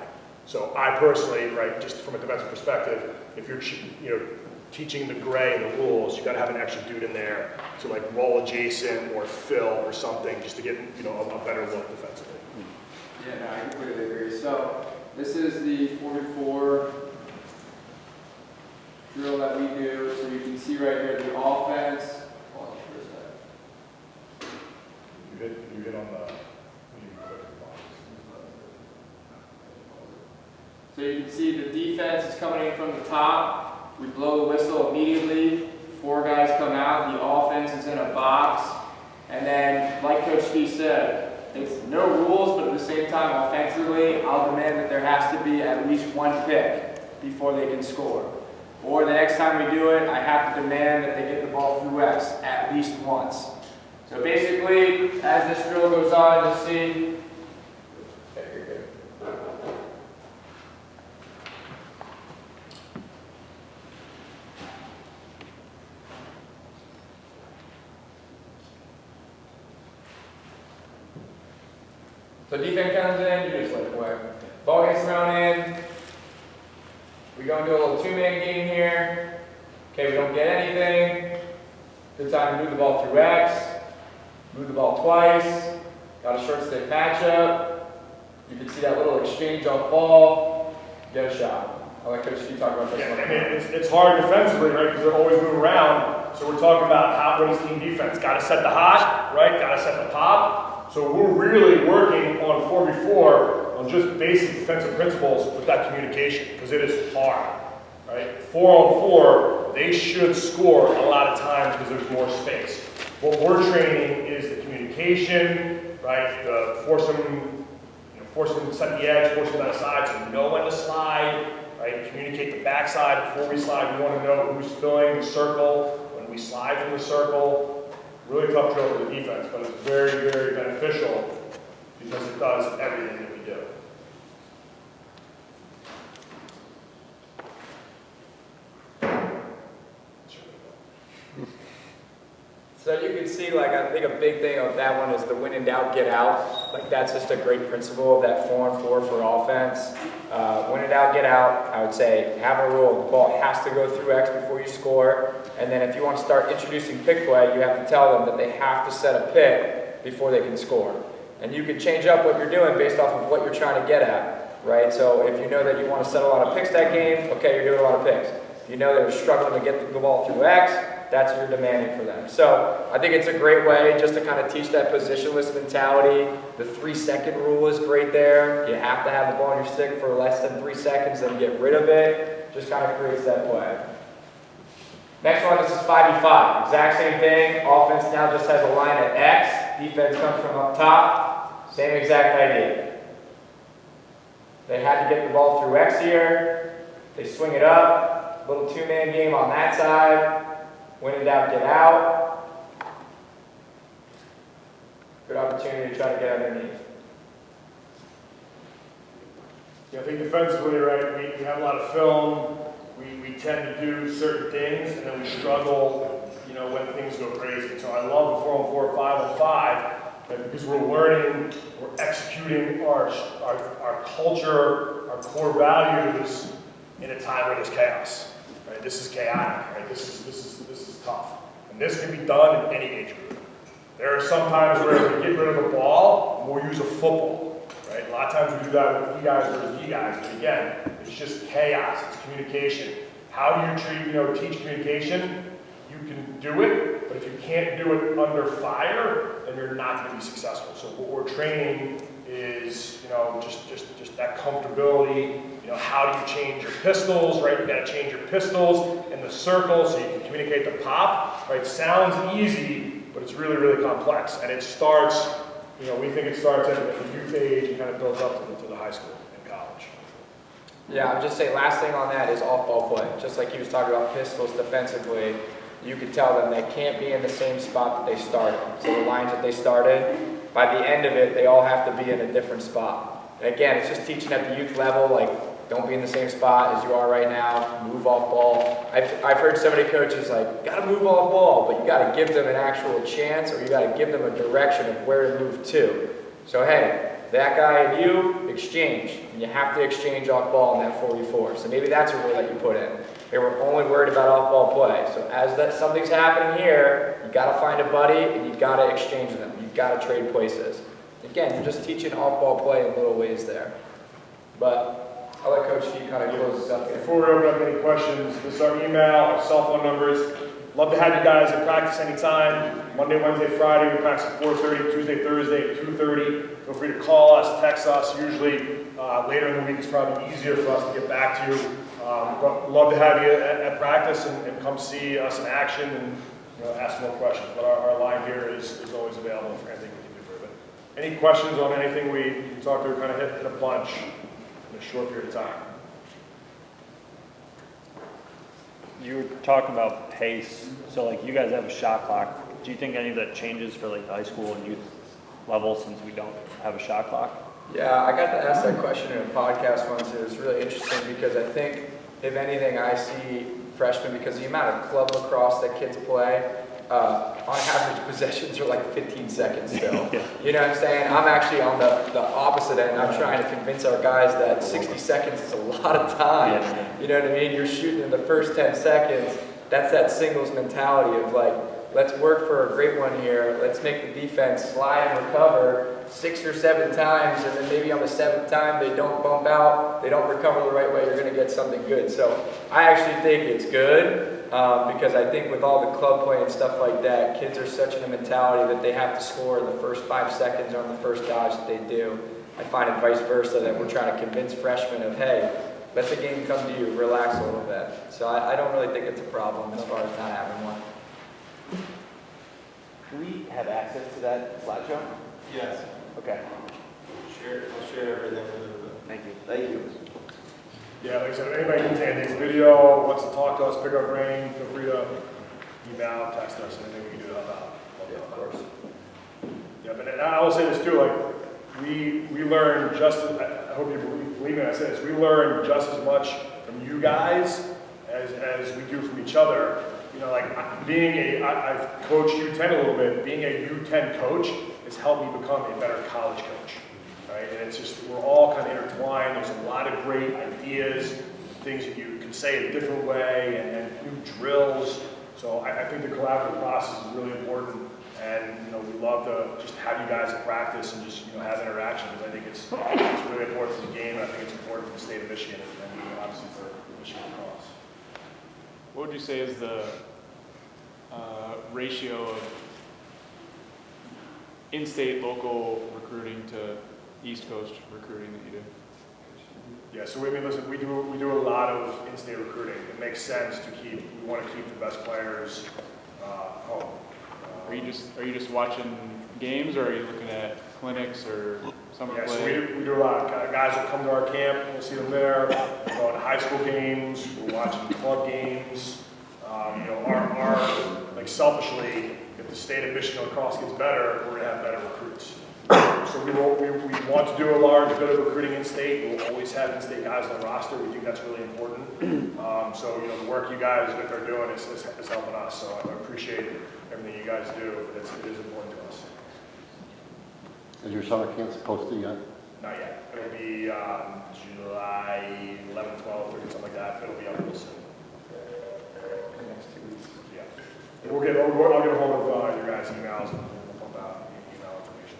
So I personally, right, just from a defensive perspective, if you're, you know, teaching the gray and the rules, you got to have an extra dude in there to like roll adjacent or fill or something just to get, you know, a better look defensively. Yeah, no, I completely agree. So this is the 4v4 drill that we do. So you can see right here the offense. Hold on for a second. You hit on the. So you can see the defense is coming in from the top. We blow the whistle immediately. 4 guys come out. The offense is in a box. And then, like Coach P said, it's no rules, but at the same time, offensively, I'll demand that there has to be at least 1 pick before they can score. Or the next time we do it, I have to demand that they get the ball through X at least once. So basically, as this drill goes on, you'll see. So defense comes in, you just let it away. Ball gets thrown in. We go into a little 2-man game here. Okay, we don't get anything. Good time to move the ball through X. Move the ball twice. Got a short stick matchup. You can see that little exchange off ball. Get a shot. I'll let Coach Ski talk about this one. I mean, it's hard defensively, right? Because they're always moving around. So we're talking about what is team defense. Got to set the hot, right? Got to set the pop. So we're really working on 4v4 on just basic defensive principles with that communication because it is hard, right? 4-on-4, they should score a lot of times because there's more space. What we're training is the communication, right? The force them forcing them to set the edge, forcing them outside, so we know when to slide, right? Communicate the backside before we slide. We want to know who's filling the circle when we slide from the circle. Really tough drill for the defense, but it's very, very beneficial because it does everything that we do. So you can see, like, I think a big thing of that one is the when in doubt, get out. Like, that's just a great principle of that 4-on-4 for offense. When in doubt, get out. I would say have a rule. The ball has to go through X before you score. And then if you want to start introducing pick play, you have to tell them that they have to set a pick before they can score. And you can change up what you're doing based off of what you're trying to get at, right? So if you know that you want to set a lot of picks that game, okay, you're doing a lot of picks. If you know that you're struggling to get the ball through X, that's what you're demanding for them. So I think it's a great way just to kind of teach that positionless mentality. The 3-second rule is great there. You have to have the ball on your stick for less than 3 seconds, then get rid of it. Just kind of creates that play. Next one, this is 5v5. Exact same thing. Offense now just has a line at X. Defense comes from up top. Same exact idea. They had to get the ball through X here. They swing it up. Little 2-man game on that side. When in doubt, get out. Good opportunity to try to get underneath. Yeah, I think defensively, right, we have a lot of film. We tend to do certain things, and then we struggle, you know, when things go crazy. So I love the 4-on-4, 5-on-5, because we're learning, we're executing our culture, our core values in a time where there's chaos. Right? This is chaotic. Right? This is tough, and this can be done in any age group. There are some times where we get rid of the ball, and we'll use a football. Right? A lot of times we do that with E guys versus E guys, but again, it's just chaos. It's communication. How do you teach communication? You can do it, but if you can't do it under fire, then you're not going to be successful. So what we're training is, just that comfortability. How do you change your pistols, right? You got to change your pistols in the circle so you can communicate the pop, right? Sounds easy, but it's really, really complex. And it starts, we think it starts at the youth age and kind of builds up to the high school and college. Yeah, I would just say last thing on that is off-ball play. Just like he was talking about pistols defensively, you could tell them they can't be in the same spot that they started. So the lines that they started, by the end of it, they all have to be in a different spot. And again, it's just teaching at the youth level, like, don't be in the same spot as you are right now, move off ball. I've heard so many coaches like, you gotta move off ball, but you gotta give them an actual chance, or you gotta give them a direction of where to move to. So hey, that guy and you, exchange. And you have to exchange off ball in that 4v4. So maybe that's a rule that you put in. They were only worried about off ball play. So as something's happening here, you gotta find a buddy and you gotta exchange them. You gotta trade places. Again, you're just teaching off ball play in little ways there. But I'll let Coach Steve kind of close this up here. Before we open up any questions, this is our email, our cell phone numbers. Love to have you guys at practice anytime. Monday, Wednesday, Friday, we practice at 4:30, Tuesday, Thursday at 2:30. Feel free to call us, text us. Usually later in the week is probably easier for us to get back to you. But love to have you at practice and come see us in action and ask more questions. But our line here is always available for anything we can do for it. Any questions on anything we can talk through, kind of hit a bunch in a short period of time. You were talking about pace, so like you guys have a shot clock. Do you think any of that changes for like the high school and youth level since we don't have a shot clock? Yeah, I got to ask that question in a podcast once. It was really interesting because I think, if anything, I see freshmen, because the amount of club lacrosse that kids play, on average, possessions are like 15 seconds still. Yeah. You know what I'm saying? I'm actually on the opposite end. I'm trying to convince our guys that 60 seconds is a lot of time. Yeah. You know what I mean? You're shooting in the first 10 seconds. That's that singles mentality of like, let's work for a great one here. Let's make the defense slide and recover 6 or 7 times, and then maybe on the 7th time they don't bump out, they don't recover the right way, you're going to get something good. So I actually think it's good because I think with all the club play and stuff like that, kids are such in a mentality that they have to score in the first 5 seconds on the first dodge that they do. I find it vice versa, that we're trying to convince freshmen of, hey, let the game come to you, relax a little bit. So I don't really think it's a problem as far as not having one. Do we have access to that slideshow? Yes. Okay. I'll share everything with them. Thank you. Thank you. Yeah, like I said, if anybody needs anything, video, wants to talk to us, pick our brain, feel free to email, text us, anything we can do to help out. Yeah, of course. Yeah, but I will say this too, like, we learn just, I hope you believe me when I say this, we learn just as much from you guys as we do from each other. You know, like, I've coached U10 a little bit, being a U10 coach has helped me become a better college coach, right? And it's just, we're all kind of intertwined, there's a lot of great ideas, things that you can say a different way, and new drills. So I think the collaborative process is really important. And, you know, we love to just have you guys at practice and just, you know, have interaction, because I think it's really important for the game, and I think it's important for the state of Michigan, and obviously for Michigan across. What would you say is the ratio of in-state local recruiting to East Coast recruiting that you do? Yeah, so I mean, listen, we do a lot of in-state recruiting. It makes sense to we want to keep the best players home. Are you just watching games, or are you looking at clinics or summer Yeah, play? so we do a lot. Guys will come to our camp, we'll see them there. We're going to high school games, we're watching club games. You know, our like selfishly, if the state of Michigan lacrosse gets better, we're going to have better recruits. So we want to do a large bit of recruiting in state. We'll always have in-state guys on the roster. We think that's really important. So, you know, the work you guys are doing is helping us. So I appreciate everything you guys do, but it is important to us. Is your summer camp posted yet? Not yet. It'll be July 11, 12, 13, something like that. It'll be up real soon. Next 2 weeks. Yeah. I'll get a hold of your guys' emails and we'll pump out email information.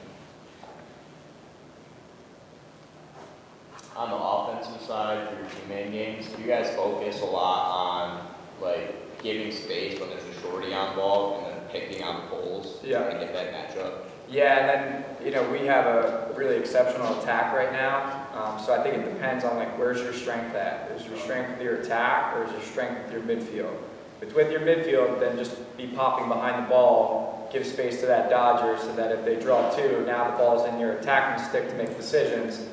On the offensive side for your two-man games, do you guys focus a lot on like giving space when there's a shorty on ball and then picking on poles to try to get that matchup? Yeah, and then, you know, we have a really exceptional attack right now. So I think it depends on, like, where's your strength at? Is your strength with your attack, or is your strength with your midfield? If it's with your midfield, then just be popping behind the ball, give space to that dodger so that if they draw two, now the ball's in your attacking stick to make decisions.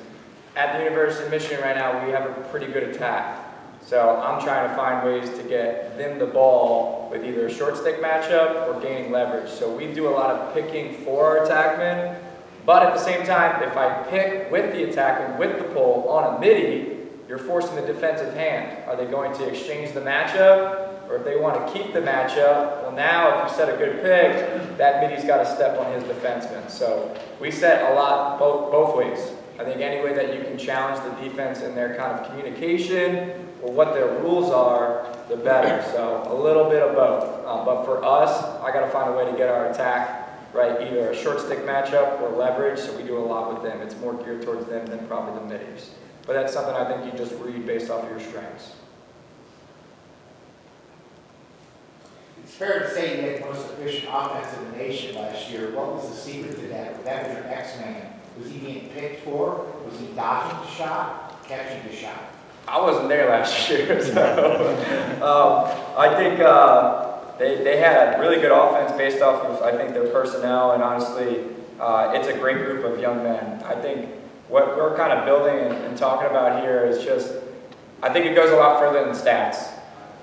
At the University of Michigan right now, we have a pretty good attack. So I'm trying to find ways to get them the ball with either a short stick matchup or gaining leverage. So we do a lot of picking for our attackmen, but at the same time, if I pick with the attackman, with the pole on a midi, you're forcing the defensive hand. Are they going to exchange the matchup? Or if they want to keep the matchup, well now if you set a good pick, that midi's got to step on his defenseman. So we set a lot both ways. I think any way that you can challenge the defense in their kind of communication or what their rules are, the better. So a little bit of both. But for us, I got to find a way to get our attack right, either a short stick matchup or leverage. So we do a lot with them. It's more geared towards them than probably the middies. But that's something I think you just read based off of your strengths. It's fair to say you had the most efficient offense in the nation last year. What was the secret to that? That was your X-Man. Was he being picked for? Was he dodging the shot, catching the shot? I wasn't there last year, so I think they had a really good offense based off of, I think, their personnel, and honestly, it's a great group of young men. I think what we're kind of building and talking about here is just, I think it goes a lot further than stats,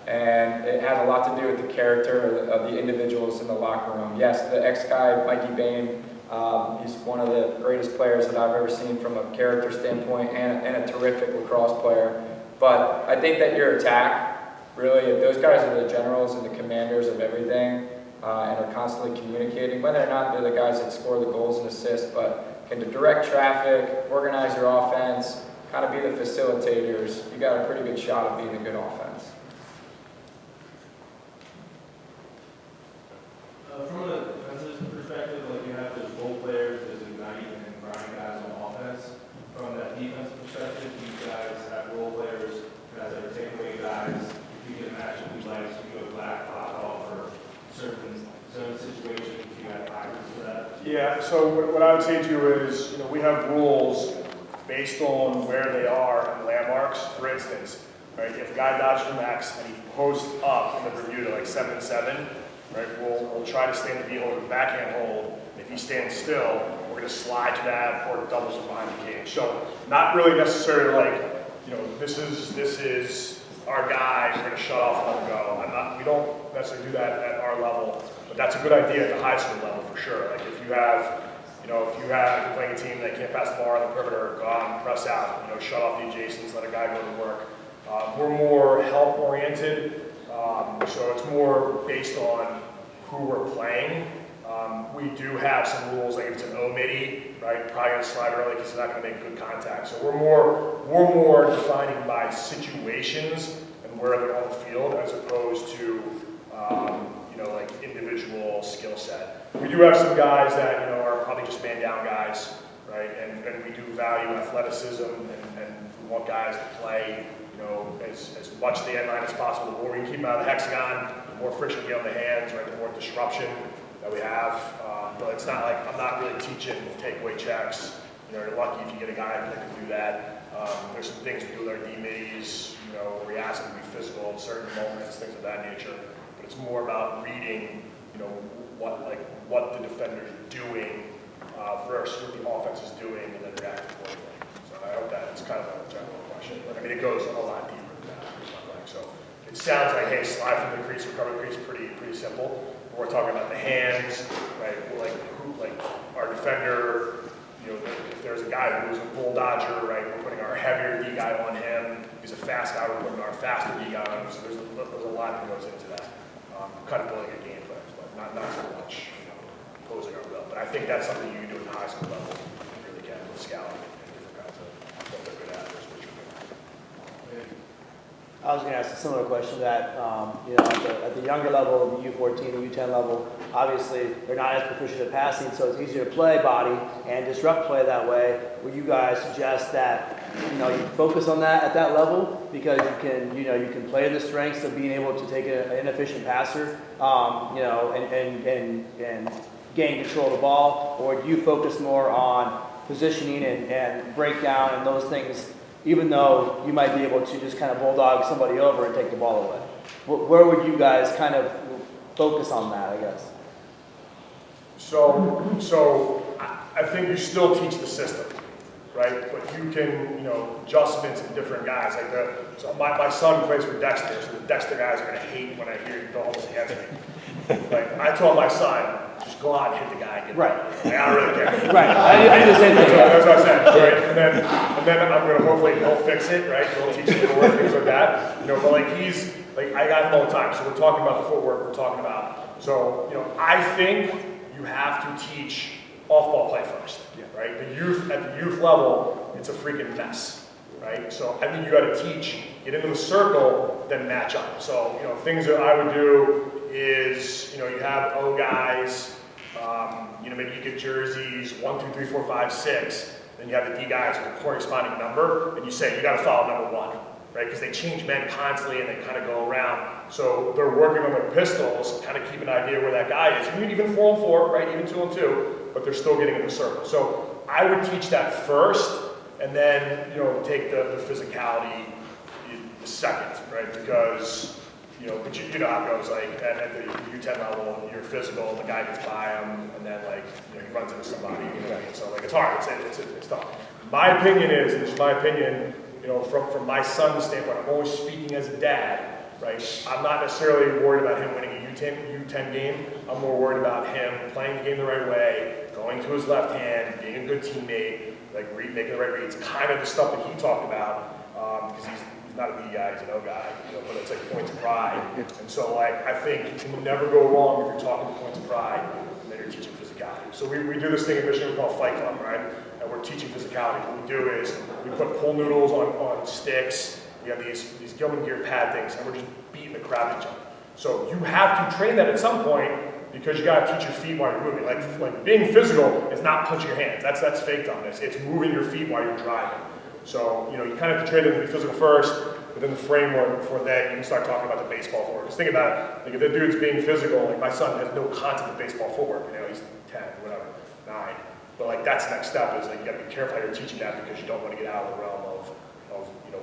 and it has a lot to do with the character of the individuals in the locker room. Yes, the ex-guy, Mikey Bain, he's one of the greatest players that I've ever seen from a character standpoint and a terrific lacrosse player. But I think that your attack, really, if those guys are the generals and the commanders of everything and are constantly communicating, whether or not they're the guys that score the goals and assists, but can direct traffic, organize your offense, kind of be the facilitators, you got a pretty good shot of being a good offense. From a defensive perspective, like you have those role players that ignite and grind guys on offense. From that defensive perspective, you guys have role players, guys that are takeaway guys. If you get a matchup you like, you go black, hot off, or certain zone situations, you have hybrids for that. Yeah, so what I would say to you is, you know, we have rules based on where they are and landmarks. For instance, right, if a guy dodges from X and he posts up in the Bermuda like 7-7, right? We'll try to stay in the V hold or the backhand hold. If he stands still, we're going to slide to that or doubles from behind the cage. So not really necessarily like, this is our guy, we're going to shut off and let him go. We don't necessarily do that at our level, but that's a good idea at the high school level for sure. Like if you're playing a team that can't pass the ball on the perimeter, go out and press out, shut off the adjacents, let a guy go to work. We're more help oriented, so it's more based on who we're playing. We do have some rules, like if it's an O-midi, right, probably gonna slide early because it's not gonna make good contact. So we're more defining by situations and where they're on the field as opposed to, like individual skill set. We do have some guys that, are probably just man down guys, right, and we do value athleticism and we want guys to play, as much the end line as possible. The more we can keep them out of the hexagon, the more friction we get on the hands, right, the more disruption that we have. But it's not like I'm not really teaching takeaway checks. You're lucky if you get a guy that can do that. There's some things we do with our D-middies, where we ask them to be physical at certain moments, things of that nature. But it's more about reading, what the defender's doing versus what the offense is doing and then react accordingly. So I hope that's kind of a general question. But I mean, it goes a lot deeper than that. So it sounds like, hey, slide from the crease, recover the crease, pretty simple. But we're talking about the hands, right? Like our defender, if there's a guy who's a bull dodger, right? We're putting our heavier D guy on him. If he's a fast guy, we're putting our faster D guy on him. So there's a lot that goes into that. Kind of building a game plan, but not so much, imposing our will. But I think that's something you can do at the high school level. You really can with scouting and different kinds of what they're good at. I was going to ask a similar question that, at the younger level, the U14, the U10 level, obviously they're not as proficient at passing, so it's easier to play body and disrupt play that way. Would you guys suggest that, you focus on that at that level because you can play the strengths of being able to take an inefficient passer, and gain control of the ball, or do you focus more on positioning and breakdown and those things? Even though you might be able to just kind of bulldog somebody over and take the ball away. Where would you guys kind of focus on that, I guess? So I think you still teach the system, right? But you can, adjustments in different guys. So my son plays for Dexter, so the Dexter guys are going to hate when I hear the almost against me. Like, I told my son, just go out and hit the guy and get right. I don't really care. Right. I do the same thing. That's what I said. Right? And then I'm going to hopefully he'll fix it, right? He'll teach him to work, things like that. But I got him all the time. So we're talking about the footwork we're talking about. So, I think you have to teach off-ball play first, right? At the youth level, it's a freaking mess, right? So I think you got to teach, get into the circle, then match up. So, things that I would do is, you have O guys, maybe you get jerseys 1, 2, 3, 4, 5, 6. Then you have the D guys with a corresponding number, and you say you got to follow number 1, right? Because they change men constantly and they kind of go around. So they're working on their pistols, kind of keep an idea where that guy is. Even 4 and 4, right? Even 2 and 2, but they're still getting in the circle. So I would teach that first, and then take the physicality second, right? Because but you know how it goes, like, at the U10 level, you're physical, the guy gets by him, and then, he runs into somebody, what I mean? So, it's hard, it's tough. My opinion is, and this is my opinion, from my son's standpoint, I'm always speaking as a dad, right? I'm not necessarily worried about him winning a U10 game. I'm more worried about him playing the game the right way, going to his left hand, being a good teammate, making the right reads, kind of the stuff that he talked about, because he's not a B guy, he's an O guy, but it's points of pride. And so I think you can never go wrong if you're talking points of pride and then you're teaching physicality. So we do this thing in Michigan we call Fight Club, right? And we're teaching physicality. What we do is we put pool noodles on sticks. We have these Gilman gear pad things, and we're just beating the crap out of each other. So you have to train that at some point because you got to teach your feet while you're moving. Like being physical is not punching your hands. That's fake dumbness. It's moving your feet while you're driving. So, you kind of have to train them to be physical first, within the framework before that, you can start talking about the baseball footwork. Just think about it, if the dude's being physical, my son has no concept of baseball footwork, he's 10, whatever, 9. But that's the next step is you gotta be careful how you're teaching that because you don't want to get out of the realm of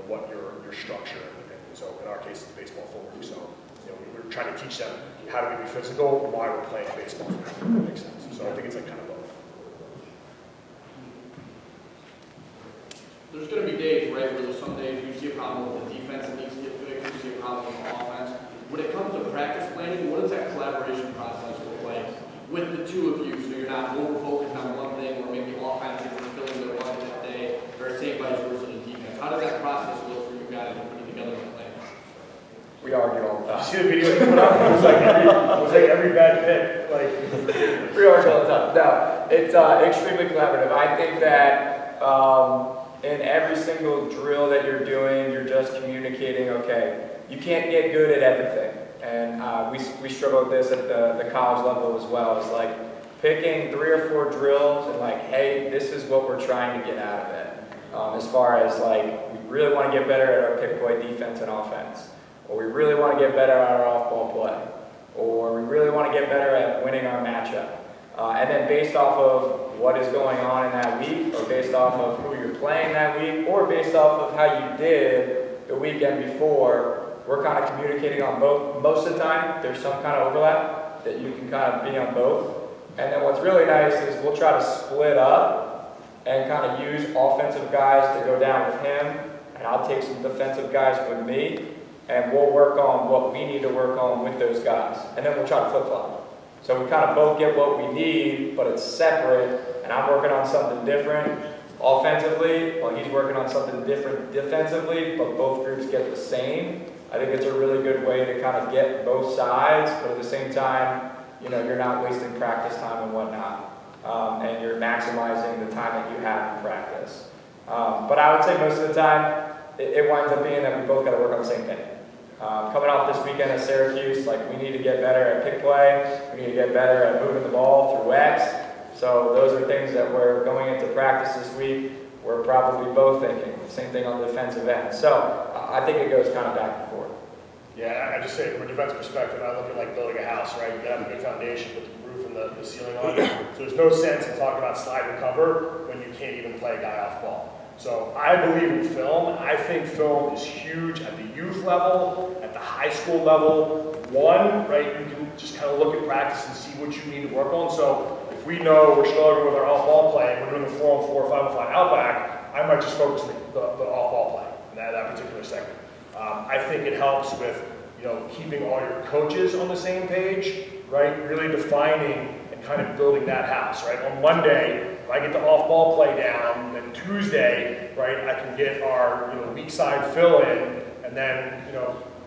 what your structure, and so in our case it's baseball footwork. So we're trying to teach them how to be physical while we're playing baseball. If that makes sense. So I think it's like kind of both. There's going to be days, right, where there's some days you see a problem with the defense that needs to get fixed, you see a problem with the offense. When it comes to practice planning, what does that collaboration process look like with the two of you, so you're not over-focused on one thing, or maybe offense is fulfilling their run that day, or same vice versa in defense? How does that process look for you guys when putting together a plan? We argue all the Did you time. see the video you put up? It was like every bad pick. Like, We argue all the time. No, it's extremely collaborative. I think that in every single drill that you're doing, you're just communicating, okay, you can't get good at everything. And we struggle with this at the college level as well. It's like picking 3 or 4 drills and like, hey, this is what we're trying to get out of it. As far as like, we really want to get better at our pick-play defense and offense. Or we really want to get better at our off-ball play. Or we really want to get better at winning our matchup. And then based off of what is going on in that week, or based off of who you're playing that week, or based off of how you did the weekend before, we're kind of communicating on both. Most of the time, there's some kind of overlap that you can kind of be on both. And then what's really nice is we'll try to split up and kind of use offensive guys to go down with him, and I'll take some defensive guys with me, and we'll work on what we need to work on with those guys. And then we'll try to flip-flop. So we kind of both get what we need, but it's separate, and I'm working on something different offensively, while he's working on something different defensively, but both groups get the same. I think it's a really good way to kind of get both sides, but at the same time, you're not wasting practice time and whatnot, and you're maximizing the time that you have in practice. But I would say most of the time, it winds up being that we both got to work on the same thing. Coming off this weekend at Syracuse, like we need to get better at pick play, we need to get better at moving the ball through X. So those are things that we're going into practice this week. We're probably both thinking. Same thing on the defensive end. So I think it goes kind of back and forth. yeah, I just say from a defensive perspective, I look at like building a house, right? You gotta have a good foundation, put the roof and the ceiling on. So there's no sense in talking about slide and cover when you can't even play a guy off ball. So I believe in film. I think film is huge at the youth level, at the high school level. One, right, you can just kind of look at practice and see what you need to work on. So if we know we're struggling with our off-ball play and we're doing the 4-on-4, 5-on-5 outback, I might just focus on the off-ball play in that particular segment. I think it helps with, keeping all your coaches on the same page, right? Really defining and kind of building that house, right? On Monday, if I get the off-ball play down, then Tuesday, right, I can get our weak side fill in, and then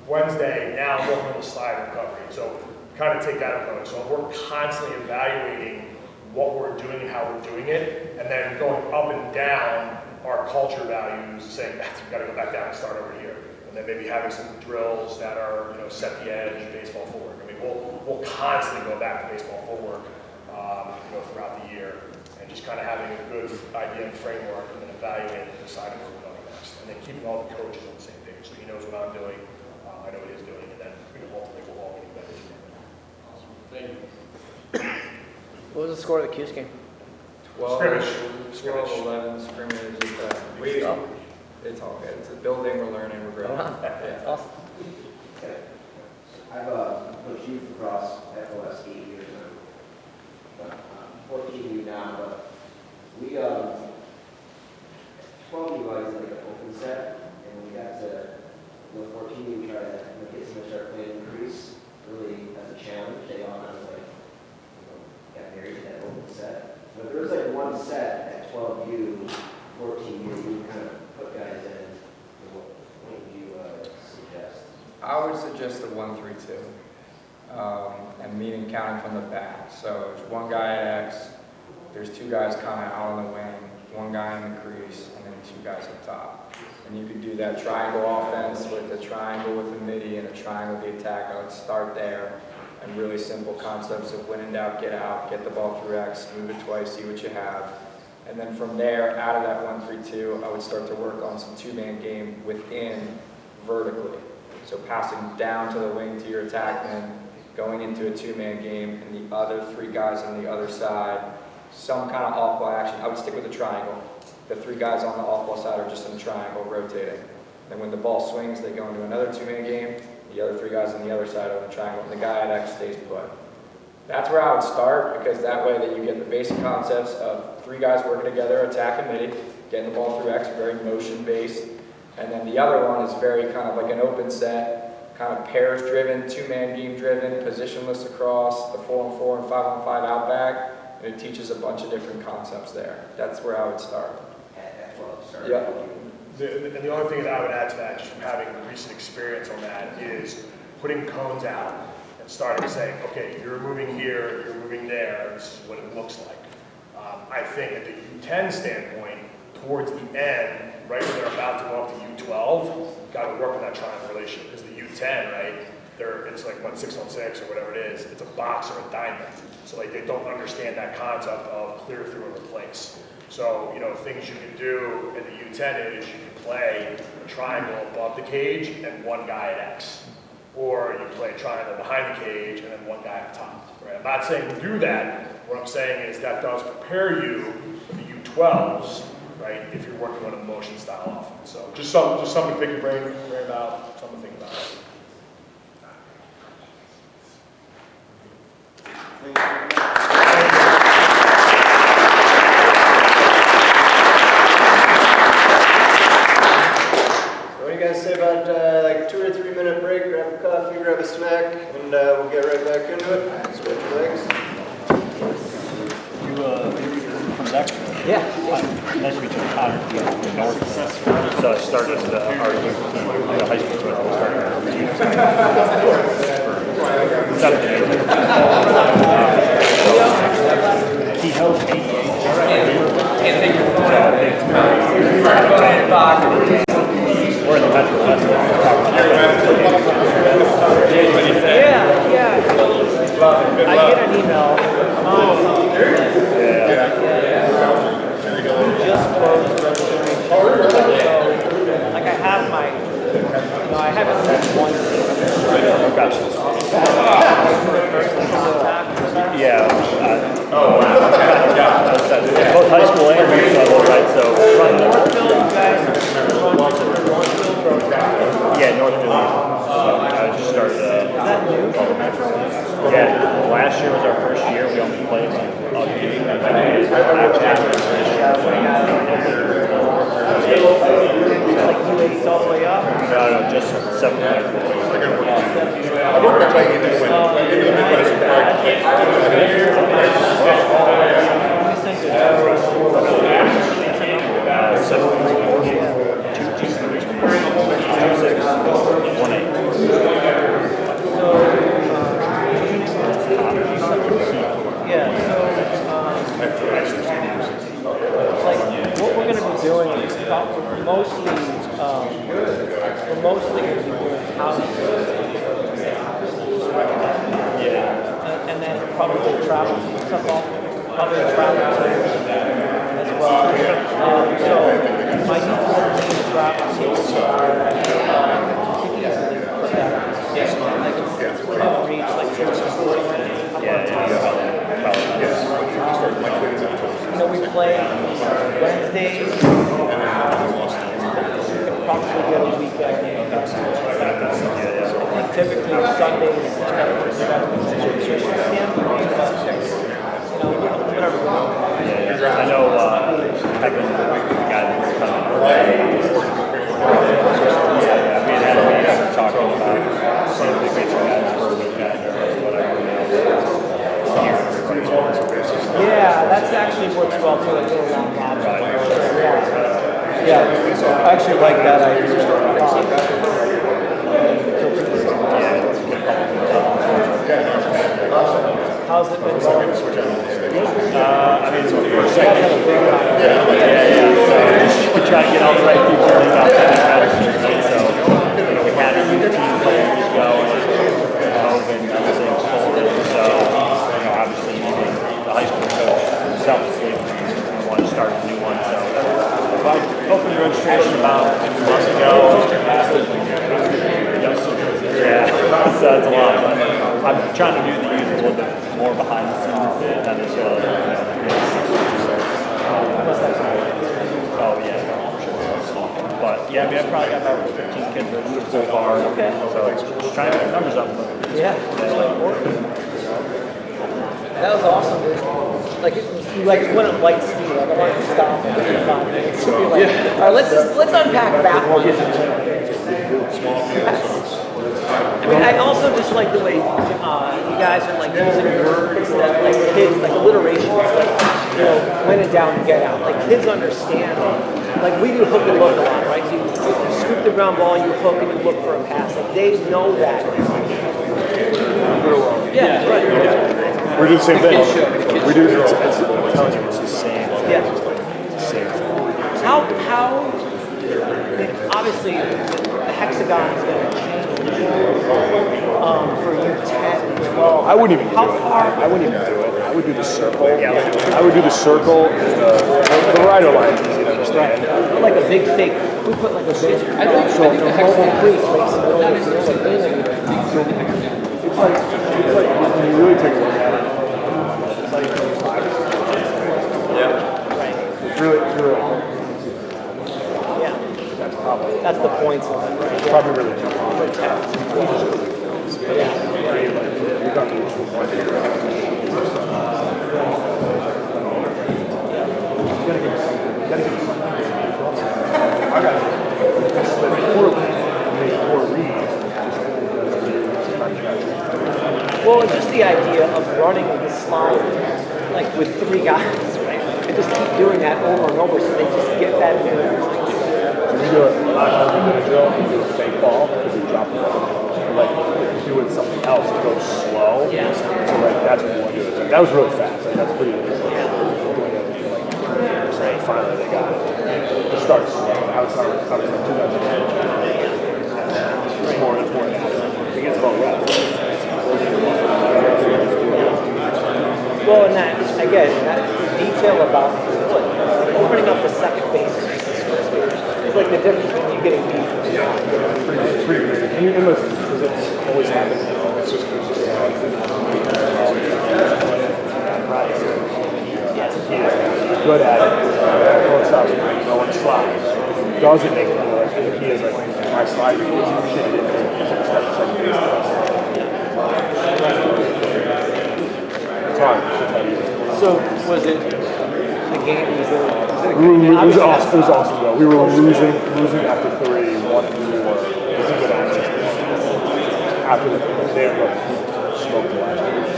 Wednesday, now I'm working on the slide recovery. So kind of take that approach. So we're constantly evaluating what we're doing and how we're doing it, and then going up and down our culture values, saying we've got to go back down and start over here, and then maybe having some drills that are set the edge, baseball forward. I mean, we'll constantly go back to baseball forward, throughout the year. Just kind of having a good idea and framework, and then evaluating and deciding where we're going next. And then keeping all the coaches on the same page, so he knows what I'm doing, I know what he's doing, and then ultimately we'll all get better. Awesome. Thank you. What was the score of the Cuse game? 12, Scrimmage. 11 scrimmage. It's all good. It's a building, we're learning, we're growing. Yeah. Awesome. I've coached youth across FOS 8 years now. 14 now, but we 12 you guys like an open set, and when we got to 14 we tried to get some of our play increase really as a challenge. They all kind of got married to that open set. But there was like one set at 12U, 14U, you kind of put guys in. What would you suggest? I would suggest the 1-3-2. And meaning counting from the back. So there's one guy at X, there's 2 guys kind of out on the wing, 1 guy in the crease, and then 2 guys up top. And you could do that triangle offense with a triangle with a midi and a triangle with the attack. I would start there. And really simple concepts of when in doubt, get the ball through X, move it twice, see what you have. And then from there, out of that 1-3-2, I would start to work on some 2-man game within vertically. So passing down to the wing to your attackman, going into a 2-man game, and the other 3 guys on the other side, some kind of off-ball action. I would stick with the triangle. The 3 guys on the off-ball side are just in a triangle, rotating. Then when the ball swings, they go into another 2-man game, the other 3 guys on the other side of the triangle, and the guy at X stays put. That's where I would start, because that way that you get the basic concepts of 3 guys working together, attack and midi, getting the ball through X, very motion-based. And then the other one is very kind of like an open set, kind of pairs-driven, 2-man game-driven, positionless across, the 4-on-4 and 5-on-5 outback, and it teaches a bunch of different concepts there. That's where I would start. That's where I'll start. Yeah. And the only thing that I would add to that, just from having recent experience on that, is putting cones out and starting saying, okay, you're moving here, you're moving there, this is what it looks like. I think at the U10 standpoint, towards the end, right when they're about to go up to U12, got to work on that triangle relation, because the U10, right, it's like 6-on-6 or whatever it is, it's a box or a diamond. So like they don't understand that concept of clear through and replace. So, you know, things you can do in the U10 is you can play a triangle above the cage and 1 guy at X. Or you play a triangle behind the cage and then 1 guy at the top. Right? I'm not saying do that. What I'm saying is that does prepare you for the U12s, right, if you're working on a motion style offense. So just something to pick your brain about, something to think about. What do you guys say about like 2 or 3 minute break, grab a coffee, grab a snack, and we'll get right back into it. Stretch your legs. From Dex? Yeah. Nice to meet you. Connor, North. So I started our youth team, the high school team. I started our youth for 7 years. He held 88. Can't take your phone out of it. Phone in the pocket. We're in the Metro West. Yeah. I get an email. Just closed registration. So, like I have my, I haven't missed one. Yeah. Oh, wow. Both high school and youth level, right? So, yeah, Northfield. I just started. Is that new? Yeah, last year was our first year. We only played like U8 all the way up? No, just 7 I worked my way into the Midwest. What we're going to be doing is mostly going to be doing housing. And then probably travel stuff off, probably travel as well. So my default team travel teams like reach like 40 minutes. We play Wednesdays, probably get a weekend. And typically Sundays, whatever. I know Kevin, the guy that's coming. We had a meeting talking about seeing if we get some guys for a weekend or whatever. Yeah, that's actually works well too. It's a little long lodge. Yeah, I actually like that idea. How's it been going? I mean, it's the first second. So just try to get all the right people out there. So, we had a youth team a couple years ago, and so, obviously, the high school coach selflessly wanted to start a new one. So, I opened the registration about a month ago. Yeah, so that's a lot. But I'm trying to do the youth a little bit more behind the scenes than this was. Oh, yeah. But, yeah, I mean, I probably got about 15 kids that need to pull hard. Okay. So trying to get numbers up. Yeah. That was awesome, dude. Like, you wouldn't like speed. Like, I wanted to stop and get 5 minutes. So like, all right, let's unpack that one. I mean, I also just like the way you guys are like using words that like kids, like alliteration, like, when in doubt, get out. Like kids understand. Like we do hook and look a lot, right? So you scoop the ground ball, you hook and you look for a pass. Like they know that. Yeah, right. We do the same thing. We do it's the same. Yeah. Same. How obviously the hexagon is going to change for you 10, 12. I wouldn't even How far? I wouldn't even do it. I would do the circle. Yeah. I would do the circle and the rider line is easy to understand. Like a big fake. We put like a big. I think the hexagon crease makes it really It's like when you really take a look at it. It's like 5. Yeah. Right. It's really Yeah. That's the points of it, right? it's probably really tough. Yeah. We got to do Well, it's just the idea of running the slide like with 3 guys, right? And just keep doing that over and over so they just get that in their mindset. We do it a lot of times in the drill, we do a fake ball because we drop it. Like if you do it something else, it goes slow. Yeah. So like that's what you want to do. Like, that was really fast. Like, that's pretty easy. Like, finally they got it. It starts slow. I was like 2010. It's more than that. It gets about reps. Well, and that, again, that detail about the foot, opening up the second base is like the difference between you getting beat. It's pretty great. And you can listen, because it's always happening. It's just Yes. He's good at it. Close up, no one slides. Doesn't make it work. He is like, my slide is shit in there. It's hard. So, was it the game? Was it It was awesome though. We were losing after 3, 1-4. It was a good action. After the they were smoked the last week.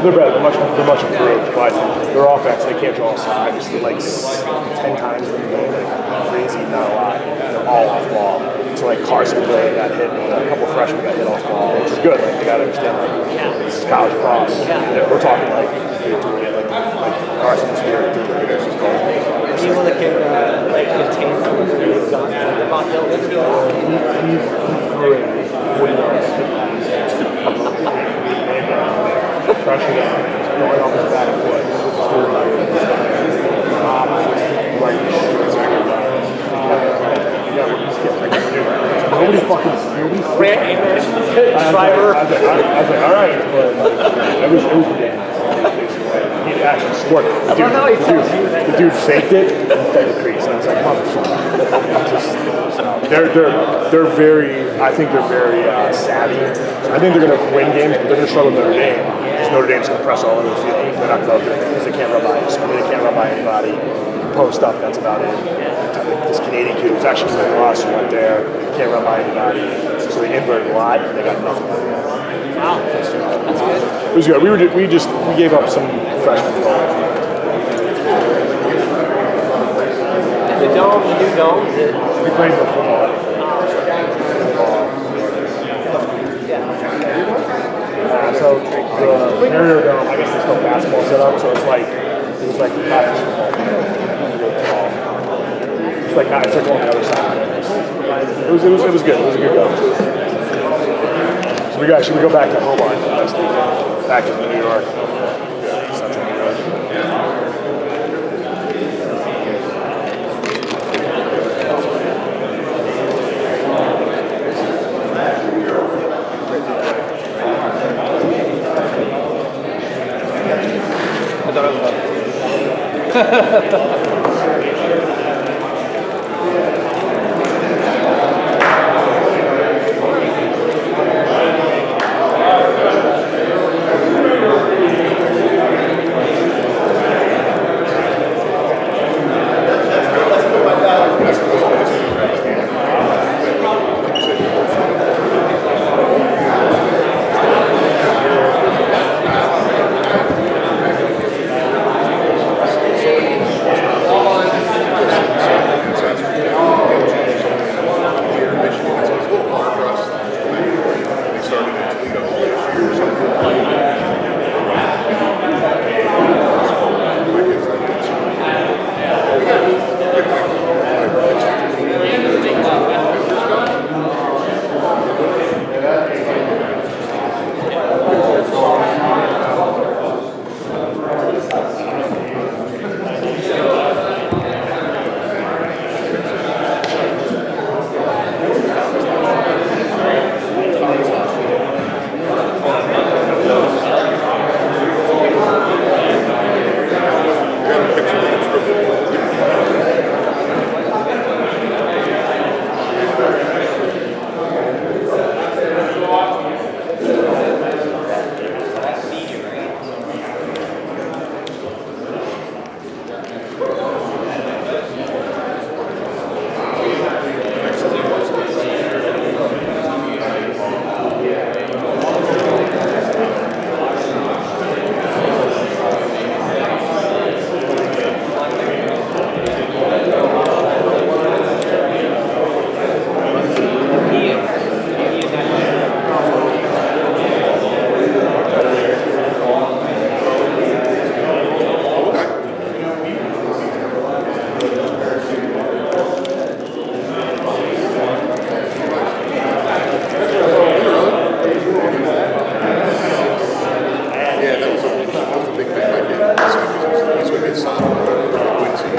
They're better. They're much improved, but their offense, they can't draw a slide. It's like 10 times in the game. Like crazy, not a lot. They're all off ball. So like Carson really got hit. A couple freshmen got hit off ball, which is good. Like they got to understand, like it's college cross. Yeah. We're talking like Carson's here. Anyone that can like contain some of the guns about Hill? He's great. 40 yards. Pressure going off his back foot. Nobody fucking driver. I was like, all right. It was the game. He actually scored. The dude faked it and fed the crease. And I was like, motherfucker. They're very, I think they're very savvy. I think they're going to win games, but they're going to struggle with Notre Dame. Because Notre Dame's going to press all over the field. They're not going to because they can't run by us. They can't run by anybody. Post up, that's about it. This Canadian kid was actually from us who went there. Can't run by anybody. So they inverted a lot, and they got nothing. Wow, that's good. It was good. We gave up some freshman goals. And the dome, the new dome, is it? We played the football. So the Mariner Dome, I guess there's no basketball set up, so it was like practice football. It's like on the other side. It was good. It was a good go. So should we go back to Hobart next week? Back to New York. Central New York. played softball at Redwoods. And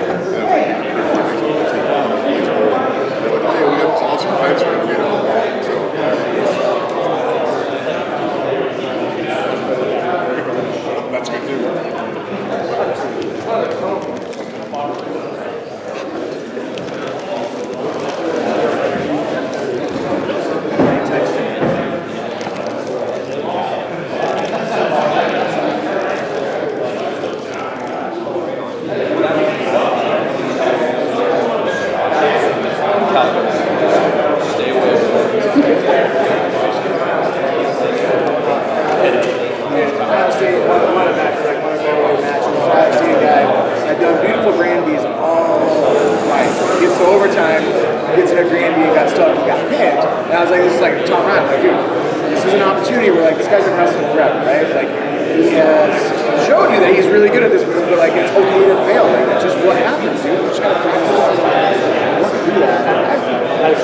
hey, we have this awesome fence for him to get on the ball. So, that's good too.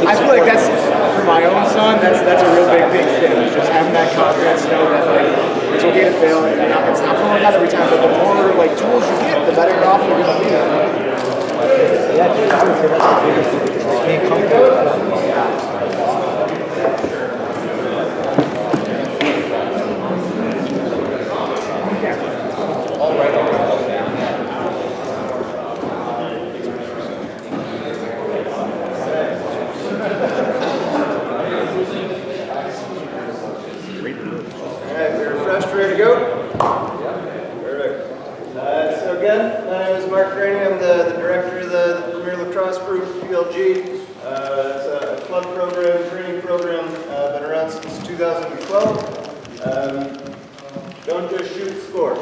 I feel like that's, for my own son, that's a real big thing for him. Just having that confidence, know that like it's okay to fail, and it's not going to work out every time, but the more like tools you get, the better off you're going to be. Yeah, dude, I would say that's the biggest thing, is just being comfortable. Ready to go? Perfect. So again, my name is Greaney. I'm the director of the Premier Lacrosse Group, PLG. It's a club program, training program, been around since 2012. Don't just shoot, score.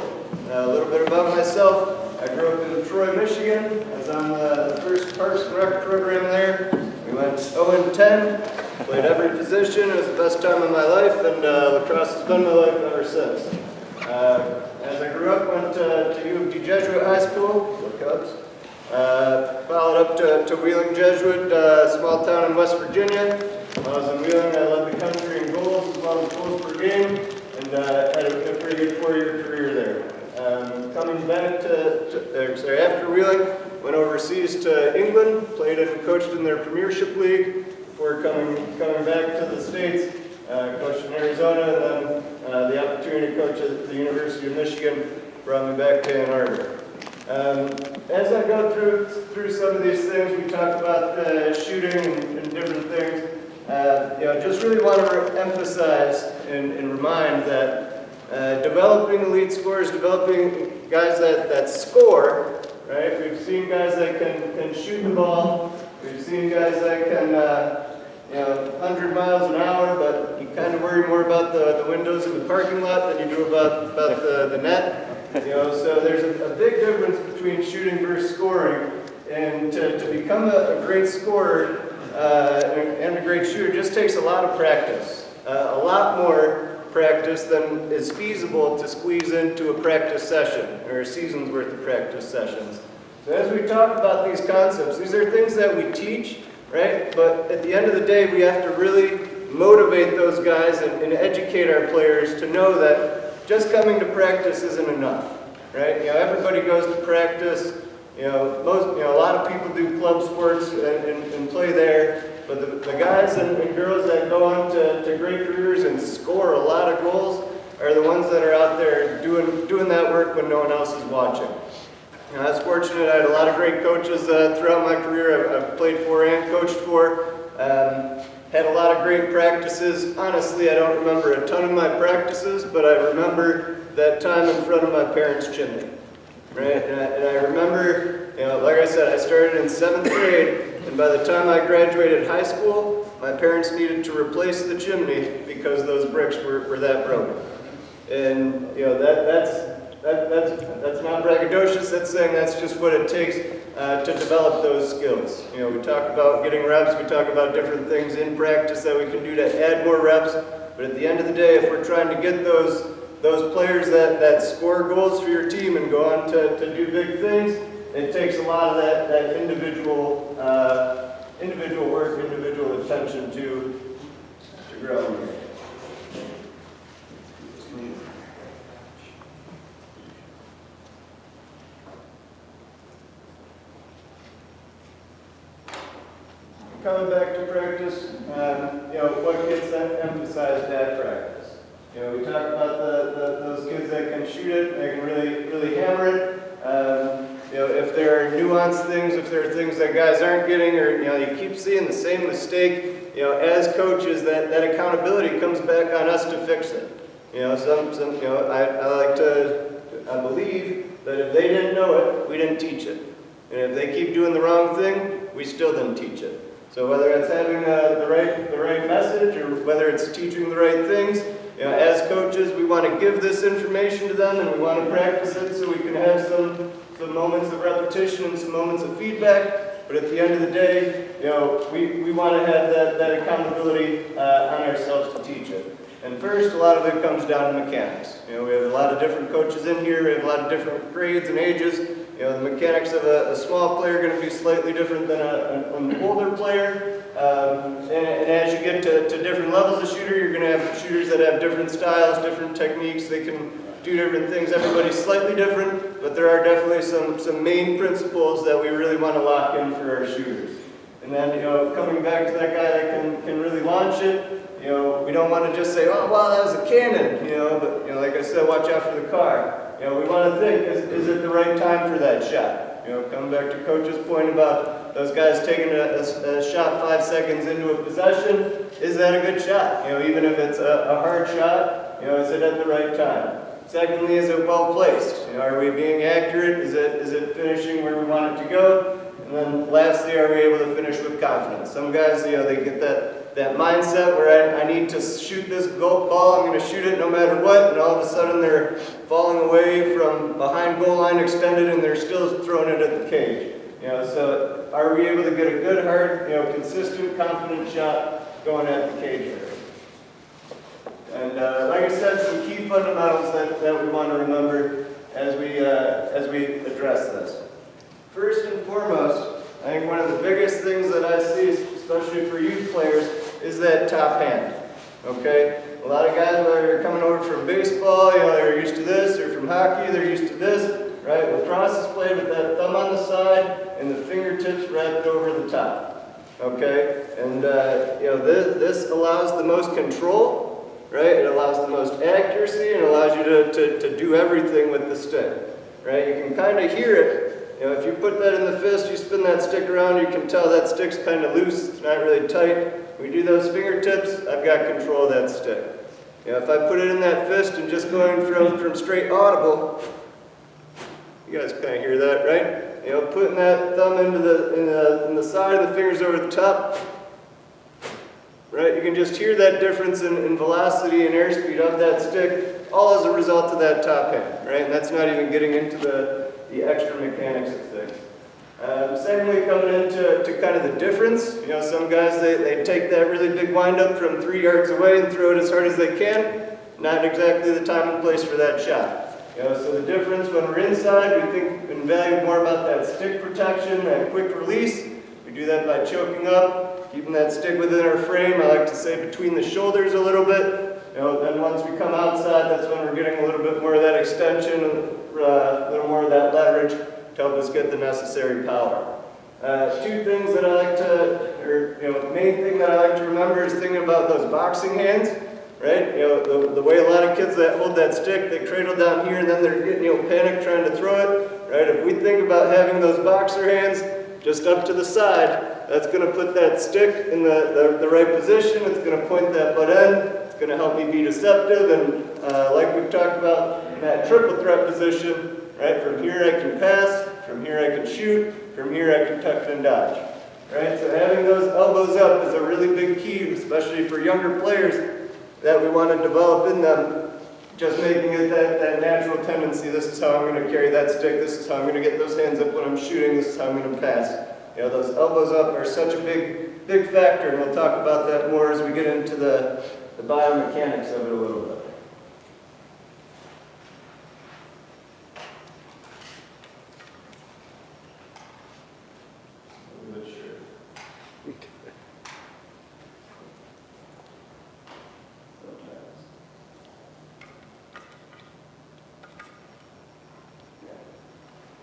A little bit about myself. I grew up in Troy, Michigan. I was on the first Parks and Rec program there. We went 0-10. Played every position. It was the best time of my life, and lacrosse has been my life ever since. As I grew up, went to U of D Jesuit High School, go Cubs. Followed up to Wheeling Jesuit, small town in West Virginia. When I was in Wheeling, I led the country in goals, as well as goals per game, and had a pretty good 4-year career there. Coming back after Wheeling, went overseas to England, played and coached in their Premiership League. Before coming back to the States, coached in Arizona, and then the opportunity to coach at the University of Michigan brought me back to Ann Arbor. As I go through some of these things, we talk about shooting and different things. Just really want to emphasize and remind that developing elite scorers, developing guys that score, right? We've seen guys that can shoot the ball. We've seen guys that can, 100 miles an hour, but you kind of worry more about the windows in the parking lot than you do about the net. So there's a big difference between shooting versus scoring. And to become a great scorer and a great shooter just takes a lot of practice. A lot more practice than is feasible to squeeze into a practice session or a season's worth of practice sessions. So as we talk about these concepts, these are things that we teach, right? But at the end of the day, we have to really motivate those guys and educate our players to know that just coming to practice isn't enough, right? Everybody goes to practice. A lot of people do club sports and play there. But the guys and girls that go on to great careers and score a lot of goals are the ones that are out there doing that work when no one else is watching. I was fortunate. I had a lot of great coaches throughout my career. I've played for and coached for. Had a lot of great practices. Honestly, I don't remember a ton of my practices, but I remember that time in front of my parents' chimney. Right? And I remember, like I said, I started in 7th grade, and by the time I graduated high school, my parents needed to replace the chimney because those bricks were that broken. And that's not braggadocious. That's saying that's just what it takes to develop those skills. We talk about getting reps. We talk about different things in practice that we can do to add more reps. But at the end of the day, if we're trying to get those players that score goals for your team and go on to do big things, it takes a lot of that individual work, individual attention to grow. coming back to practice, what gets emphasized at practice. We talk about those kids that can shoot it, they can really hammer it. If there are nuanced things, if there are things that guys aren't getting, or you keep seeing the same mistake, as coaches, that accountability comes back on us to fix it. I believe that if they didn't know it, we didn't teach it. And if they keep doing the wrong thing, we still didn't teach it. So whether it's having the right message or whether it's teaching the right things, as coaches, we want to give this information to them and we want to practice it so we can have some moments of repetition and some moments of feedback. But at the end of the day, we want to have that accountability on ourselves to teach it. And first, a lot of it comes down to mechanics. We have a lot of different coaches in here. We have a lot of different grades and ages. The mechanics of a small player are going to be slightly different than an older player. And as you get to different levels of shooter, you're going to have shooters that have different styles, different techniques. They can do different things. Everybody's slightly different, but there are definitely some main principles that we really want to lock in for our shooters. And then, coming back to that guy that can really launch it, we don't want to just say, oh, wow, that was a cannon, but, like I said, watch out for the car. We want to think, is it the right time for that shot? Coming back to Coach's point about those guys taking a shot 5 seconds into a possession, is that a good shot? Even if it's a hard shot, is it at the right time? Secondly, is it well placed? Are we being accurate? Is it finishing where we want it to go? And then lastly, are we able to finish with confidence? Some guys, they get that mindset where I need to shoot this ball, I'm going to shoot it no matter what, and all of a sudden they're falling away from behind goal line extended and they're still throwing it at the cage. So are we able to get a good, hard, consistent, confident shot going at the cage area? And like I said, some key fundamentals that we want to remember as we address this. First and foremost, I think one of the biggest things that I see, especially for youth players, is that top hand. Okay? A lot of guys, whether they're coming over from baseball, they're used to this, or from hockey, they're used to this, right? Lacrosse is played with that thumb on the side and the fingertips wrapped over the top. Okay? And this allows the most control, right? It allows the most accuracy and allows you to do everything with the stick. Right? You can kind of hear it. If you put that in the fist, you spin that stick around, you can tell that stick's kind of loose, it's not really tight. We do those fingertips, I've got control of that stick. If I put it in that fist and just going from straight audible, you guys kind of hear that, right? Putting that thumb into in the side of the fingers over the top, right? You can just hear that difference in velocity and airspeed of that stick, all as a result of that top hand, right? And that's not even getting into the extra mechanics of things. Secondly, coming into kind of the difference, some guys, they take that really big windup from 3 yards away and throw it as hard as they can. Not exactly the time and place for that shot. So the difference when we're inside, we think and value more about that stick protection, that quick release. We do that by choking up, keeping that stick within our frame. I like to say between the shoulders a little bit. Then once we come outside, that's when we're getting a little bit more of that extension and a little more of that leverage to help us get the necessary power. Two things that I like to, main thing that I like to remember is thinking about those boxing hands, right? The way a lot of kids that hold that stick, they cradle down here and then they're getting, panic trying to throw it, right? If we think about having those boxer hands just up to the side, that's going to put that stick in the right position. It's going to point that butt end. It's going to help me be deceptive. And like we've talked about in that triple threat position, right? From here I can pass. From here I can shoot. From here I can tuck and dodge. Right? So having those elbows up is a really big key, especially for younger players that we want to develop in them. Just making it that natural tendency. This is how I'm going to carry that stick. This is how I'm going to get those hands up when I'm shooting. This is how I'm going to pass. Those elbows up are such a big factor, and we'll talk about that more as we get into the biomechanics of it a little bit.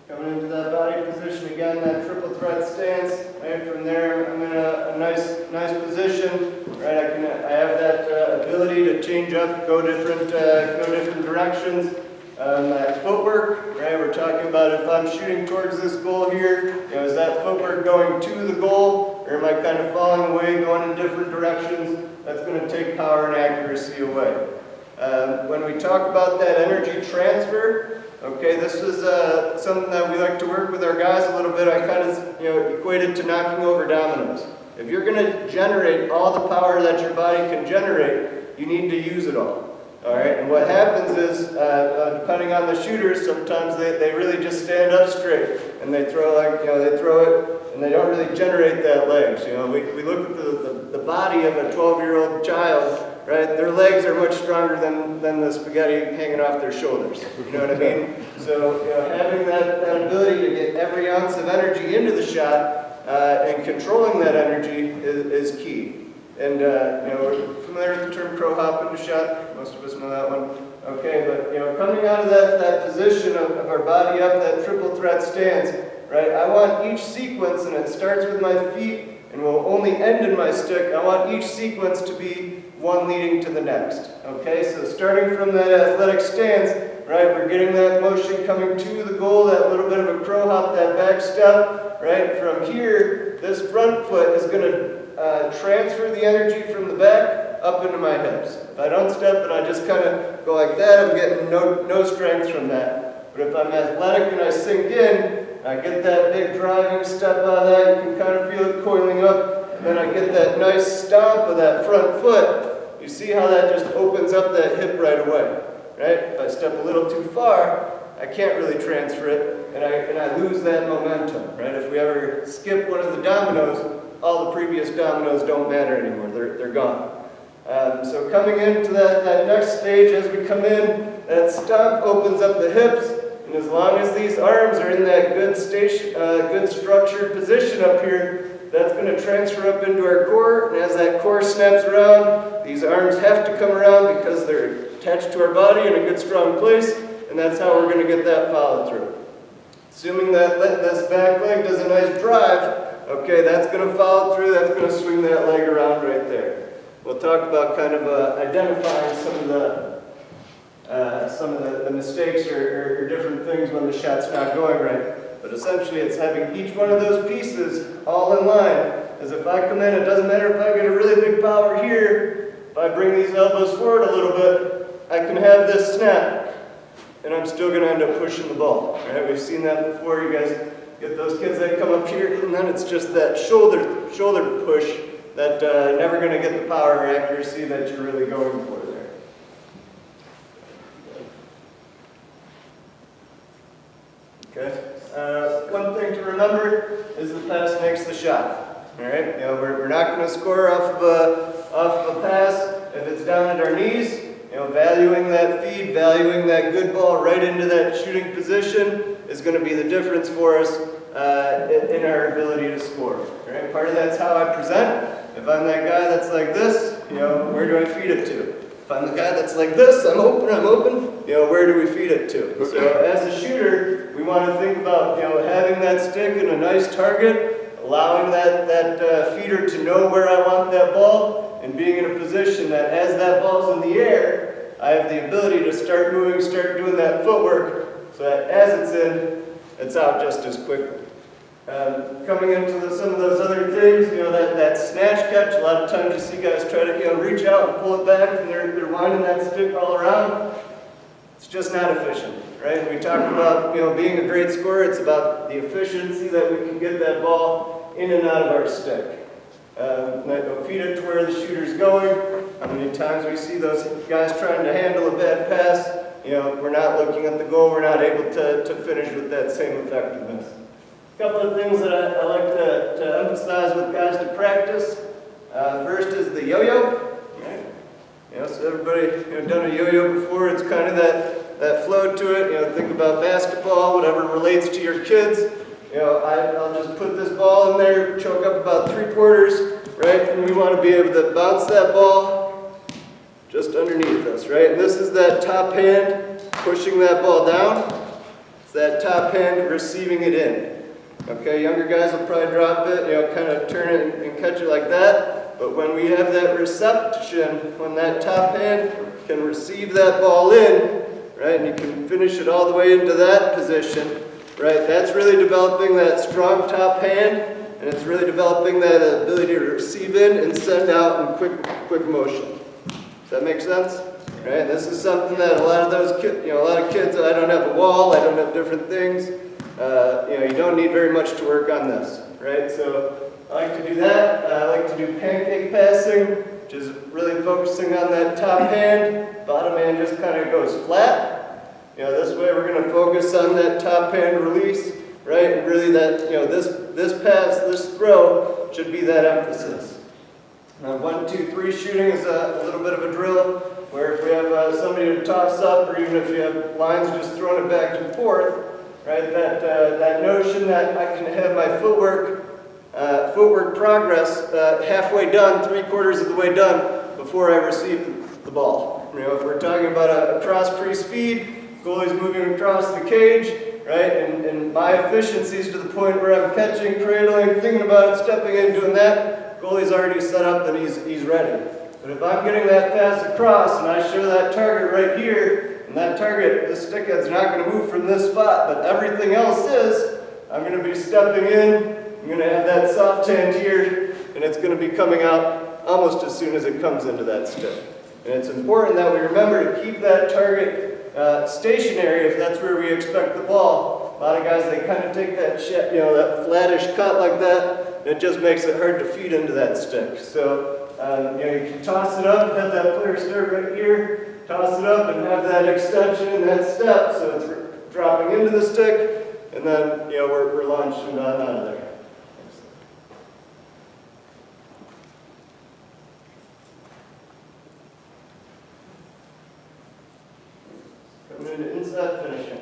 Coming into that body position. position again, that triple threat stance. Right from there, I'm in a nice position. Right, I have that ability to change up, go different directions. That footwork, right? We're talking about if I'm shooting towards this goal here, is that footwork going to the goal, or am I kind of falling away, going in different directions? That's going to take power and accuracy away. When we talk about that energy transfer, okay, this is something that we like to work with our guys a little bit. I kind of equate it to knocking over dominoes. If you're going to generate all the power that your body can generate, you need to use it all. All right, and what happens is, depending on the shooters, sometimes they really just stand up straight and they throw they throw it and they don't really generate that legs. We look at the body of a 12-year-old child, right? Their legs are much stronger than the spaghetti hanging off their shoulders. You know what I mean? So having that ability to get every ounce of energy into the shot and controlling that energy is key. And we're familiar with the term crow hop into shot. Most of us know that one. Okay, but coming out of that position of our body up, that triple threat stance, right? I want each sequence, and it starts with my feet and will only end in my stick. I want each sequence to be one leading to the next. Okay, so starting from that athletic stance, right? We're getting that motion coming to the goal, that little bit of a crow hop, that back step, right? From here, this front foot is going to transfer the energy from the back up into my hips. If I don't step and I just kind of go like that, I'm getting no strength from that. But if I'm athletic and I sink in, I get that big driving step out of that, you can kind of feel it coiling up, and then I get that nice stomp of that front foot. You see how that just opens up that hip right away, right? If I step a little too far, I can't really transfer it, and I lose that momentum, right? If we ever skip one of the dominoes, all the previous dominoes don't matter anymore. They're gone. So coming into that next stage, as we come in, that stomp opens up the hips, and as long as these arms are in that good structured position up here, that's going to transfer up into our core, and as that core snaps around, these arms have to come around because they're attached to our body in a good strong place, and that's how we're going to get that follow through. Assuming that this back leg does a nice drive, okay, that's going to follow through, that's going to swing that leg around right there. We'll talk about kind of identifying some of the mistakes or different things when the shot's not going right. But essentially it's having each one of those pieces all in line. As if I come in, it doesn't matter if I get a really big power here, if I bring these elbows forward a little bit, I can have this snap, and I'm still going to end up pushing the ball. Right? We've seen that before. You guys get those kids that come up here, and then it's just that shoulder push that never going to get the power or accuracy that you're really going for there. Okay. One thing to remember is the pass makes the shot. All right. We're not going to score off of a pass if it's down at our knees. Valuing that feed, valuing that good ball right into that shooting position is going to be the difference for us in our ability to score. Right? Part of that's how I present. If I'm that guy that's like this, where do I feed it to? If I'm the guy that's like this, I'm open, where do we feed it to? So as a shooter, we want to think about, having that stick in a nice target, allowing that feeder to know where I want that ball, and being in a position that as that ball's in the air, I have the ability to start moving, start doing that footwork, so that as it's in, it's out just as quickly. Coming into some of those other things, that snatch catch, a lot of times you see guys try to reach out and pull it back, and they're winding that stick all around. It's just not efficient, right? When we talk about being a great scorer, it's about the efficiency that we can get that ball in and out of our stick. Feed it to where the shooter's going. How many times we see those guys trying to handle a bad pass, we're not looking at the goal, we're not able to finish with that same effectiveness. A couple of things that I like to emphasize with guys to practice. First is the yo-yo. Right? So everybody done a yo-yo before. It's kind of that flow to it. Think about basketball, whatever relates to your kids. I'll just put this ball in there, choke up about 3/4, right? And we want to be able to bounce that ball just underneath us, right? And this is that top hand pushing that ball down. It's that top hand receiving it in. Okay, younger guys will probably drop it, kind of turn it and catch it like that. But when we have that reception, when that top hand can receive that ball in, right, and you can finish it all the way into that position, right, that's really developing that strong top hand, and it's really developing that ability to receive in and send out in quick motion. Does that make sense? Right, this is something that a lot of those kids, a lot of kids, I don't have a wall, I don't have different things. You don't need very much to work on this, right? So I like to do that. I like to do pancake passing, which is really focusing on that top hand. Bottom hand just kind of goes flat. This way we're going to focus on that top hand release, right? And really that, this pass, this throw should be that emphasis. Now 1, 2, 3 shooting is a little bit of a drill, where if we have somebody to toss up, or even if you have lines just throwing it back and forth, right, that notion that I can have my footwork progress halfway done, 3/4 of the way done before I receive the ball. If we're talking about a cross-crease feed, goalie's moving across the cage, right, and my efficiencies to the point where I'm catching, cradling, thinking about it, stepping in, doing that, goalie's already set up and he's ready. But if I'm getting that pass across and I show that target right here, and that target, the stickhead's not going to move from this spot, but everything else is, I'm going to be stepping in, I'm going to have that soft hand here, and it's going to be coming out almost as soon as it comes into that stick. And it's important that we remember to keep that target stationary if that's where we expect the ball. A lot of guys, they kind of take that that flattish cut like that, and it just makes it hard to feed into that stick. So, you can toss it up, have that player start right here, toss it up and have that extension and that step, so it's dropping into the stick, and then, we're launching on out of there. Coming into inside finishing.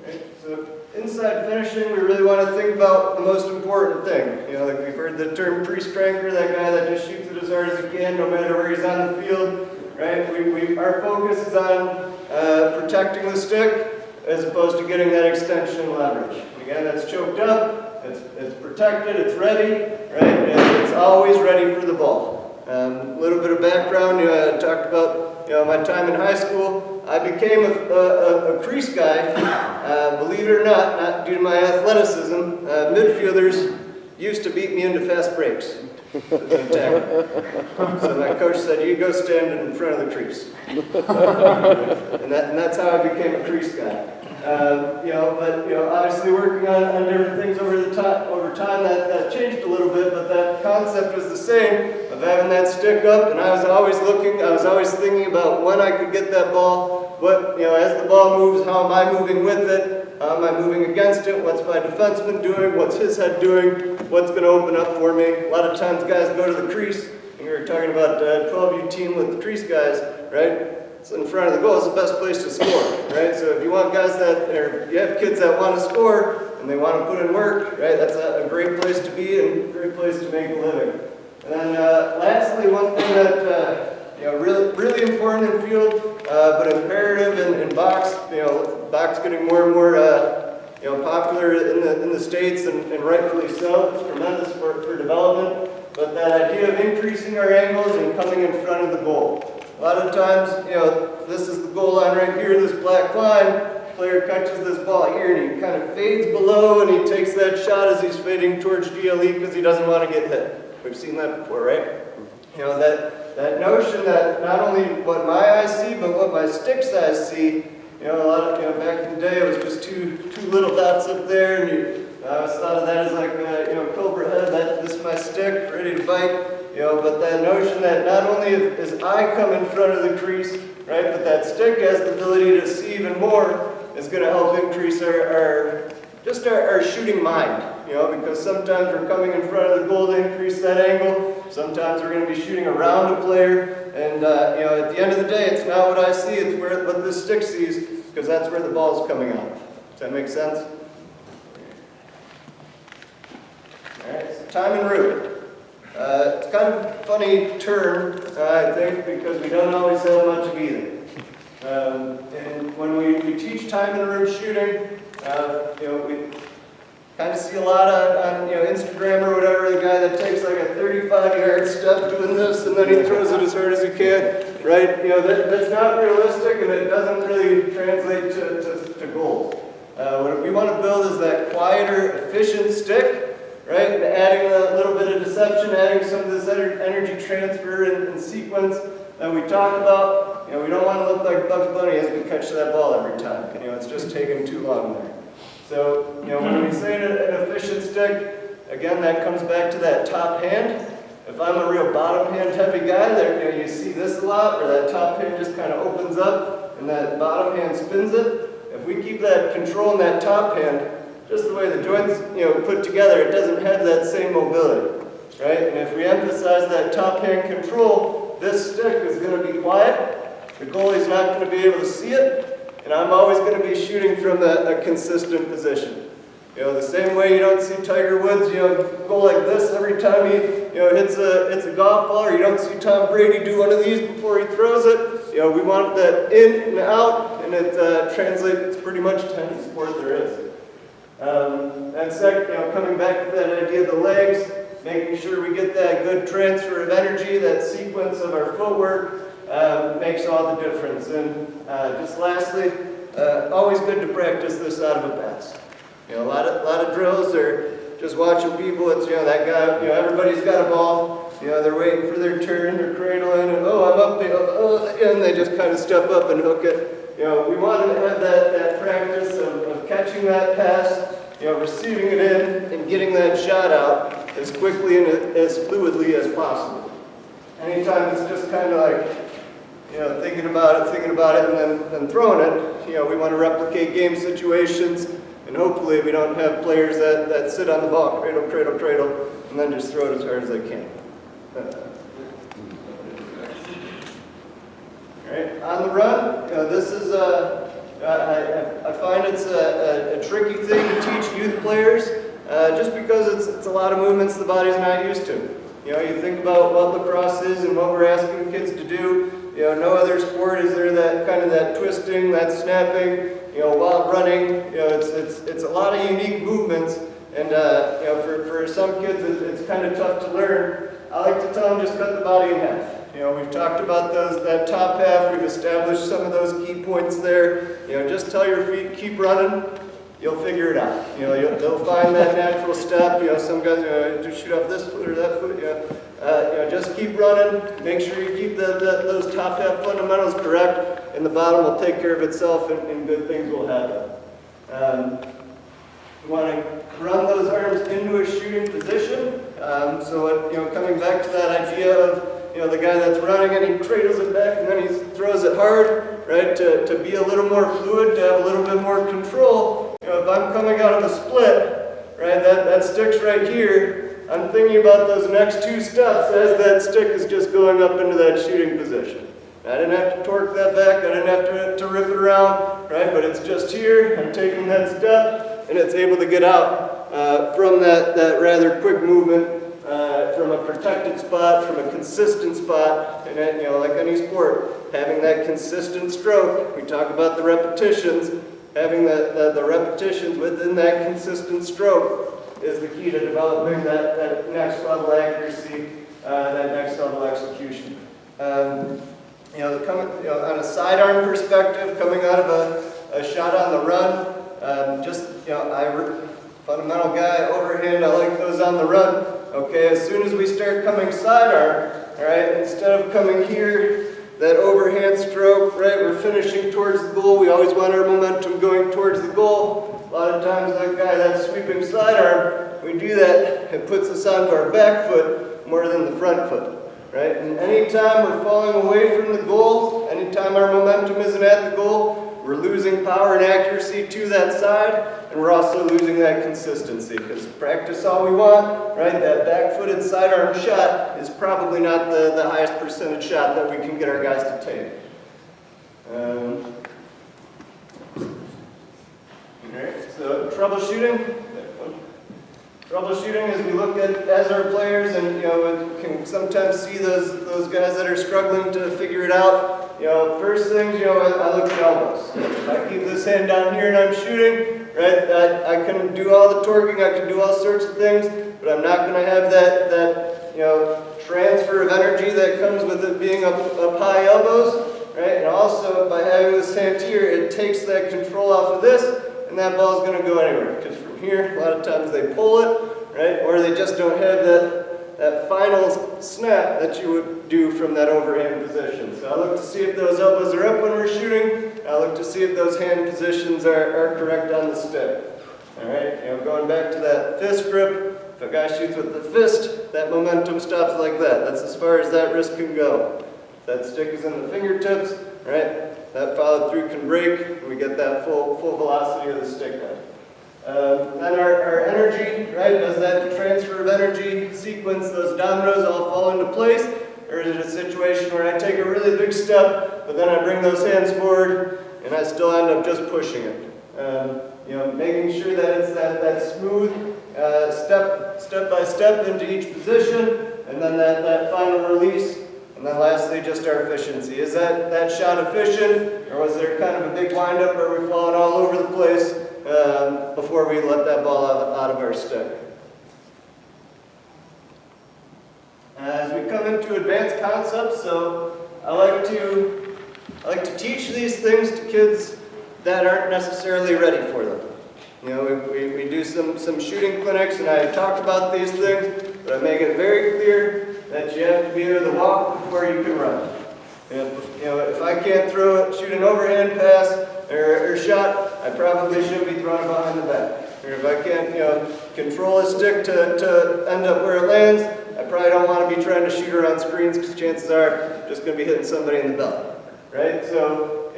Right, so inside finishing, we really want to think about the most important thing. Like we've heard the term pre-striker, that guy that just shoots it as hard as he can, no matter where he's on the field. Right? Our focus is on protecting the stick as opposed to getting that extension leverage. And again, that's choked up, it's protected, it's ready, right? And it's always ready for the ball. A little bit of background, I talked about my time in high school. I became a crease guy, believe it or not due to my athleticism. Midfielders used to beat me into fast breaks. So my coach said, you go stand in front of the crease. and that's how I became a crease guy. But obviously working on different things over time that changed a little bit, but that concept was the same of having that stick up, and I was always thinking about when I could get that ball, as the ball moves, how am I moving with it, how am I moving against it, what's my defenseman doing, what's his head doing, what's going to open up for me. A lot of times guys go to the crease, and we were talking about 12U team with the crease guys, right? So in front of the goal is the best place to score, right? So if you want guys you have kids that want to score and they want to put in work, right? That's a great place to be and a great place to make a living. And then lastly, one thing that really important in field, but imperative in box. Box getting more and more popular in the States, and rightfully so. It's tremendous for development. But that idea of increasing our angles and coming in front of the goal. A lot of times, this is the goal line right here, this black line. Player catches this ball here and he kind of fades below and he takes that shot as he's fading towards GLE because he doesn't want to get hit. We've seen that before, right? That notion that not only what my eyes see, but what my stick's eyes see. A lot of, back in the day, it was just two little dots up there, and I always thought of that as like, cobra head, this is my stick, ready to bite. But that notion that not only is I come in front of the crease, right, but that stick has the ability to see even more, is going to help increase our shooting mind, because sometimes we're coming in front of the goal to increase that angle, sometimes we're going to be shooting around a player, and at the end of the day, it's not what I see, it's what this stick sees, because that's where the ball's coming out. Does that make sense? All right, so time and route. It's kind of a funny term, I think, because we don't always have much of either. And when we teach time and route shooting, kind of see a lot on Instagram or whatever, the guy that takes like a 35-yard step doing this and then he throws it as hard as he can, right? That's not realistic and it doesn't really translate to goals. What we want to build is that quieter, efficient stick, right? And adding a little bit of deception, adding some of this energy transfer and sequence that we talk about. We don't want to look like Bugs Bunny as we catch that ball every time. It's just taking too long there. So, when we say an efficient stick, again, that comes back to that top hand. If I'm a real bottom hand heavy guy, there, you see this a lot, where that top hand just kind of opens up and that bottom hand spins it. If we keep that control in that top hand, just the way the joints, put together, it doesn't have that same mobility, right? And if we emphasize that top hand control, this stick is going to be quiet. The goalie's not going to be able to see it, and I'm always going to be shooting from a consistent position. The same way you don't see Tiger Woods, go like this every time he, hits a golf ball, or you don't see Tom Brady do one of these before he throws it. We want that in and out, and it translates pretty much to any sport there is. And second, coming back to that idea of the legs, making sure we get that good transfer of energy, that sequence of our footwork, makes all the difference. And just lastly, always good to practice this out of a pass. A lot of drills are just watching people. It's that guy. Everybody's got a ball. They're waiting for their turn. They're cradling, and I'm up. And they just kind of step up and hook it. We want to have that practice of catching that pass, receiving it in, and getting that shot out as quickly and as fluidly as possible. Anytime it's just kind of like thinking about it, and then throwing it. We want to replicate game situations. And hopefully we don't have players that sit on the ball, cradle, and then just throw it as hard as they can. All right, on the run, this is I find it's a tricky thing to teach youth players, just because it's a lot of movements the body's not used to. You think about what lacrosse is and what we're asking kids to do. No other sport is there that kind of that twisting, that snapping, while running. It's a lot of unique movements, and for some kids it's kind of tough to learn. I like to tell them just cut the body in half. We've talked about that top half. We've established some of those key points there. Just tell your feet keep running. You'll figure it out. They'll find that natural step. Some guys just shoot off this foot or that foot. Just keep running. Make sure you keep those top half fundamentals correct, and the bottom will take care of itself, and good things will happen. You want to run those arms into a shooting position. Coming back to that idea of the guy that's running and he cradles it back and then he throws it hard, right? To be a little more fluid, to have a little bit more control. If I'm coming out of a split, right, that stick's right here, I'm thinking about those next two steps as that stick is just going up into that shooting position. I didn't have to torque that back, I didn't have to rip it around, right, but it's just here, I'm taking that step, and it's able to get out from that rather quick movement, from a protected spot, from a consistent spot, and then, like any sport, having that consistent stroke. We talk about the repetitions. Having the repetitions within that consistent stroke is the key to developing that next level accuracy, that next level execution. On a sidearm perspective, coming out of a shot on the run, fundamental guy, overhand, I like those on the run. Okay, as soon as we start coming sidearm, all right, instead of coming here, that overhand stroke, right, we're finishing towards the goal. We always want our momentum going towards the goal. A lot of times that guy, that sweeping sidearm, we do that, it puts us onto our back foot more than the front foot, right? And anytime we're falling away from the goal, anytime our momentum isn't at the goal, we're losing power and accuracy to that side, and we're also losing that consistency, because practice all we want, right? That back-footed sidearm shot is probably not the highest percentage shot that we can get our guys to take. Okay, so troubleshooting. Troubleshooting as we look at as our players, and we can sometimes see those guys that are struggling to figure it out. First things, I look at elbows. If I keep this hand down here and I'm shooting, right? I can do all the torquing, I can do all sorts of things, but I'm not going to have that transfer of energy that comes with it being up high elbows, right? And also by having this hand here, it takes that control off of this, and that ball's going to go anywhere. Because from here, a lot of times they pull it, right? Or they just don't have that final snap that you would do from that overhand position. So I look to see if those elbows are up when we're shooting. I look to see if those hand positions are correct on the stick. All right, going back to that fist grip, if a guy shoots with the fist, that momentum stops like that. That's as far as that wrist can go. If that stick is in the fingertips, right, that follow through can break, and we get that full velocity of the stick out. Then our energy, right, does that transfer of energy sequence, those dominoes all fall into place? Or is it a situation where I take a really big step, but then I bring those hands forward, and I still end up just pushing it? Making sure that it's that smooth step by step into each position, and then that final release, and then lastly just our efficiency. Is that shot efficient, or was there kind of a big windup where we're falling all over the place before we let that ball out of our stick? As we come into advanced concepts, so I like to teach these things to kids that aren't necessarily ready for them. We do some shooting clinics, and I talk about these things, but I make it very clear that you have to be able to walk before you can run. If I can't shoot an overhand pass or shot, I probably should be throwing it behind the back. Or if I can't, control a stick to end up where it lands, I probably don't want to be trying to shoot around screens because chances are I'm just going to be hitting somebody in the belly, right? So,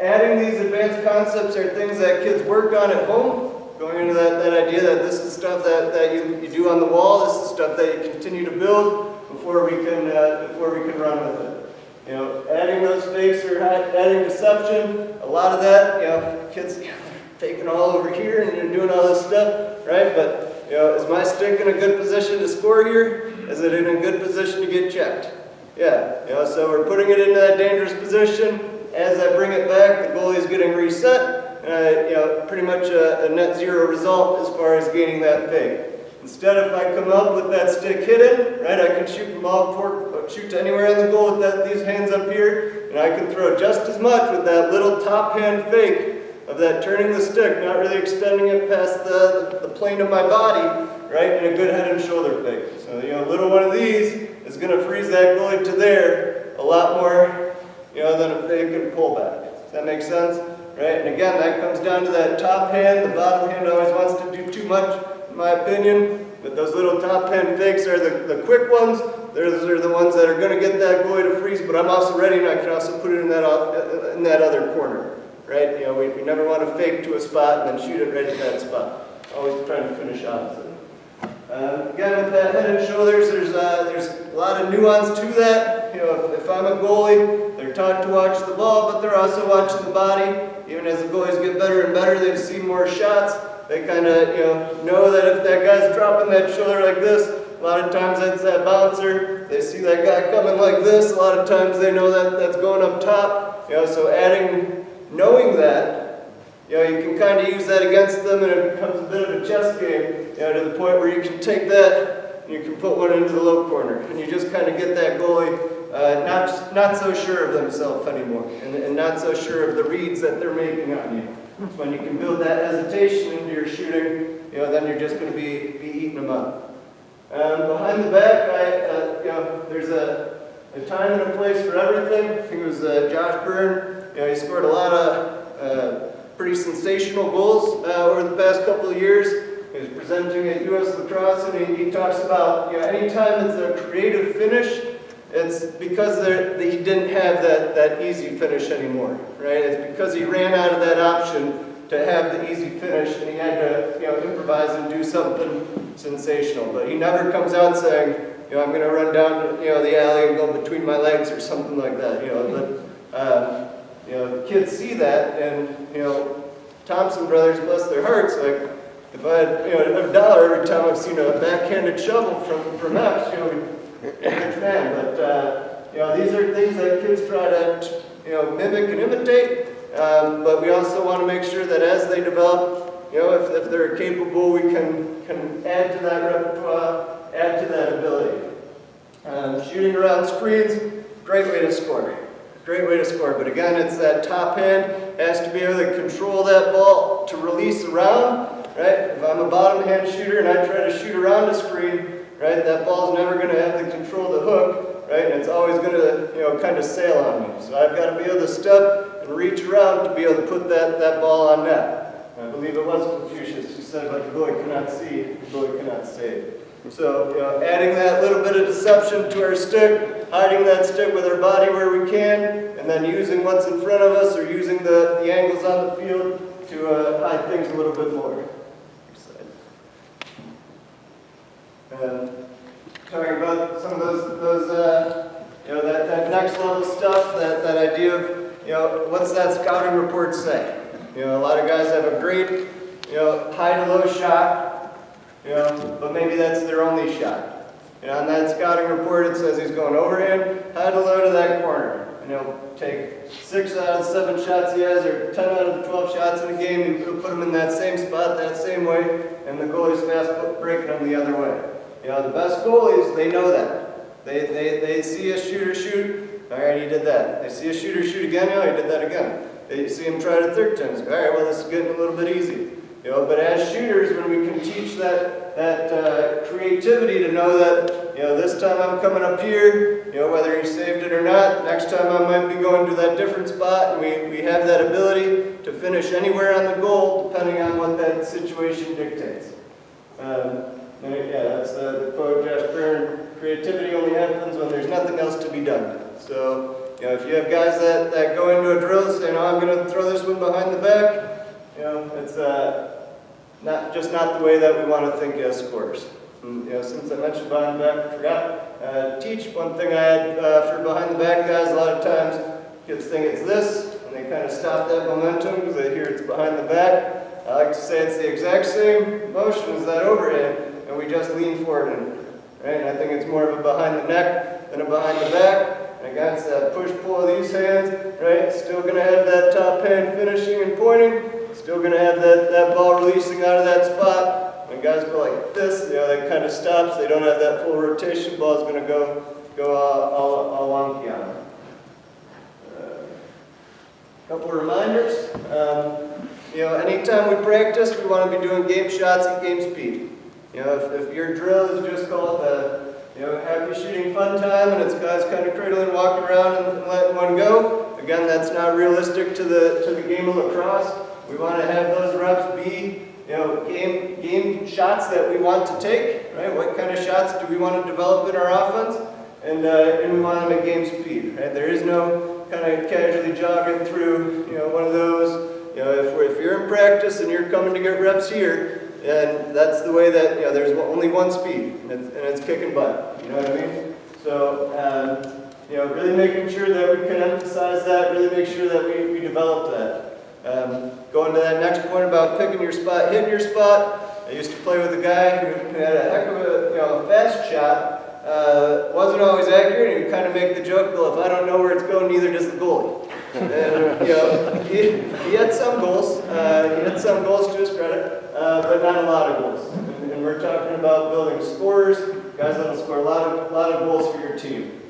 adding these advanced concepts are things that kids work on at home, going into that idea that this is stuff that you do on the wall, this is stuff that you continue to build before we can run with it. Adding those fakes or adding deception, a lot of that, kids faking all over here and they're doing all this stuff, right? But is my stick in a good position to score here? Is it in a good position to get checked? Yeah, so we're putting it into that dangerous position. As I bring it back, the goalie is getting reset, and pretty much a net zero result as far as gaining that fake. Instead, if I come up with that stick hidden, right, I can shoot shoot to anywhere in the goal with these hands up here, and I can throw just as much with that little top hand fake of that turning the stick, not really extending it past the plane of my body, right, and a good head and shoulder fake. So, a little one of these is going to freeze that goalie to there a lot more, than a fake and pull back. Does that make sense? Right? And again, that comes down to that top hand. The bottom hand always wants to do too much, in my opinion. But those little top hand fakes are the quick ones. Those are the ones that are going to get that goalie to freeze, but I'm also ready and I can also put it in that other corner. Right? We never want to fake to a spot and then shoot it right at that spot. Always trying to finish opposite. Again, with that head and shoulders, there's a lot of nuance to that. If I'm a goalie, they're taught to watch the ball, but they're also watching the body. Even as the goalies get better and better, they've seen more shots. They kind of, know that if that guy's dropping that shoulder like this, a lot of times that's that bouncer. They see that guy coming like this. A lot of times they know that that's going up top. So knowing that, you can kind of use that against them, and it becomes a bit of a chess game, to the point where you can take that and you can put one into the low corner, and you just kind of get that goalie not so sure of themselves anymore, and not so sure of the reads that they're making on you. So when you can build that hesitation into your shooting, then you're just going to be eating them up. Behind the back, there's a time and a place for everything. I think it was Josh Byrne. He scored a lot of pretty sensational goals over the past couple of years. He was presenting at U.S. Lacrosse, and he talks about, anytime it's a creative finish, it's because he didn't have that easy finish anymore, right? It's because he ran out of that option to have the easy finish, and he had to, improvise and do something sensational. But he never comes out saying, I'm going to run down, the alley and go between my legs or something like that, the kids see that, and, Thompson brothers, bless their hearts, like, if I had, $1 every time I've seen a backhanded shovel from X, rich man. But, these are things that kids try to, mimic and imitate. But we also want to make sure that as they develop, you know, if they're capable, we can add to that repertoire, add to that ability. Shooting around screens, great way to score. Great way to score, but again, it's that top hand has to be able to control that ball to release around, right? If I'm a bottom hand shooter and I try to shoot around a screen, right, that ball's never going to have the control of the hook, right, and it's always going to, you know, kind of sail on me. So I've got to be able to step and reach around to be able to put that ball on net. I believe it was Confucius who said, like, the goalie cannot see, the goalie cannot save. So, you know, adding that little bit of deception to our stick, hiding that stick with our body where we can, and then using what's in front of us or using the angles on the field to hide things a little bit more. Talking about some of those you know, that next level stuff, that idea of, you know, what's that scouting report say? You know, a lot of guys have a great, you know, high to low shot, you know, but maybe that's their only shot. You know, on that scouting report it says he's going overhand, high to low to that corner. And he'll take 6 out of the 7 shots he has, or 10 out of the 12 shots in a game, he'll put them in that same spot, that same way, and the goalie's fast breaking them the other way. You know, the best goalies, they know that. They see a shooter shoot, all right, he did that. They see a shooter shoot again, oh, he did that again. They see him try it a third time, all right, well, this is getting a little bit easy. You know, but as shooters, when we can teach that creativity to know that, you know, this time I'm coming up here, you know, whether he saved it or not, next time I might be going to that different spot, and we have that ability to finish anywhere on the goal, depending on what that situation dictates. Yeah, that's the quote, Josh Byrne, creativity only happens when there's nothing else to be done. So, you know, if you have guys that go into a drill saying, oh, I'm going to throw this one behind the back, you know, it's not the way that we want to think as scorers. And, you know, since I mentioned behind the back, I forgot teach. One thing I had for behind the back guys, a lot of times kids think it's this, and they kind of stop that momentum because they hear it's behind the back. I like to say it's the exact same motion as that overhand, and we just lean forward in it, right? And I think it's more of a behind the neck than a behind the back. And again, it's that push-pull of these hands, right? Still going to have that top hand finishing and pointing. Still going to have that ball releasing out of that spot. When guys go like this, you know, that kind of stops. They don't have that full rotation. Ball's going to go all wonky on them. Couple of reminders. You know, anytime we practice, we want to be doing game shots at game speed. You know, if your drill is just called you know, happy shooting fun time, and it's guys kind of cradling, walking around and letting one go, again, that's not realistic to the game of lacrosse. We want to have those reps be, you know, game shots that we want to take, right? What kind of shots do we want to develop in our offense? And we want them at game speed, right? There is no kind of casually jogging through, you know, one of those. You know, if you're in practice and you're coming to get reps here, and that's the way that, you know, there's only one speed, and it's kicking butt. You know what I mean? So, you know, really making sure that we can emphasize that, really make sure that we develop that. Going to that next point about picking your spot, hitting your spot. I used to play with a guy who had a heck of a fast shot. Wasn't always accurate, and he'd kind of make the joke, well, if I don't know where it's going, neither does the goalie. And, you know, he had some goals. He had some goals to his credit, but not a lot of goals. And we're talking about building scorers, guys that'll score a lot of goals for your team.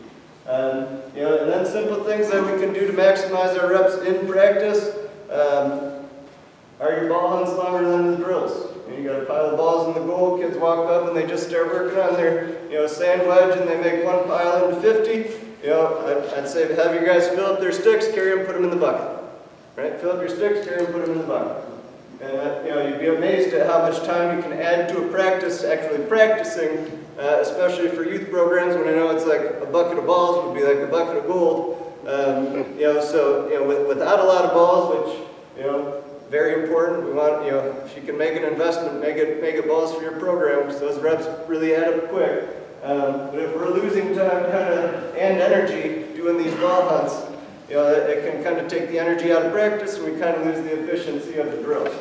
You know, and then simple things that we can do to maximize our reps in practice. Are your ball hunts longer than the drills? You got a pile of balls in the goal, kids walk up and they just start working on their, you know, sand wedge, and they make one pile into 50. You know, I'd say have your guys fill up their sticks, carry them, put them in the bucket. Right? Fill up your sticks, carry them, put them in the bucket. And you know, you'd be amazed at how much time you can add to a practice, actually practicing, especially for youth programs, when I know it's like a bucket of balls would be like a bucket of gold. You know, so, you know, without a lot of balls, which, you know, very important. We want, you know, if you can make an investment, make it balls for your program, because those reps really add up quick. But if we're losing time and energy doing these ball hunts, you know, it can kind of take the energy out of practice, and we kind of lose the efficiency of the drills.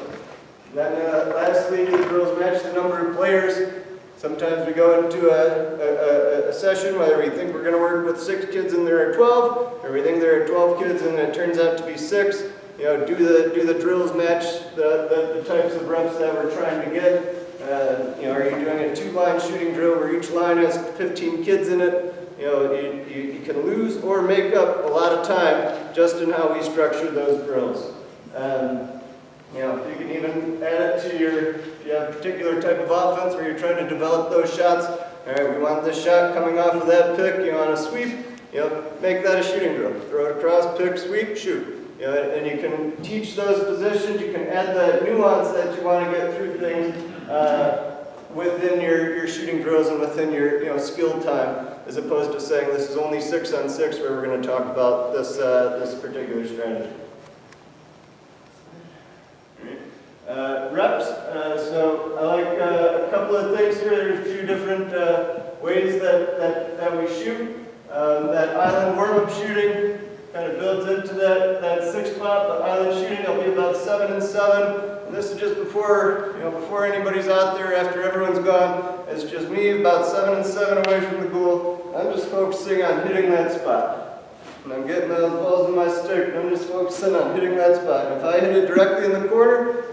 And then lastly, the drills match the number of players. Sometimes we go into a session, whether we think we're going to work with 6 kids and there are 12, or we think there are 12 kids and it turns out to be 6. do the drills match the types of reps that we're trying to get? Are you doing a 2-line shooting drill where each line has 15 kids in it? You can lose or make up a lot of time just in how we structure those drills. You can even add it to if you have a particular type of offense where you're trying to develop those shots. All right, we want this shot coming off of that pick, on a sweep, make that a shooting drill. Throw it across, pick, sweep, shoot. And you can teach those positions, you can add that nuance that you want to get through things within your shooting drills and within your skill time, as opposed to saying this is only 6-on-6 where we're going to talk about this particular strategy. Reps. So I like a couple of things here. There's a few different ways that we shoot. That island warm-up shooting kind of builds into that 6 spot. But island shooting, I'll be about 7-and-7. And this is just before anybody's out there, after everyone's gone. It's just me about 7-and-7 away from the goal. I'm just focusing on hitting that spot. And I'm getting those balls in my stick, and I'm just focusing on hitting that spot. And if I hit it directly in the corner,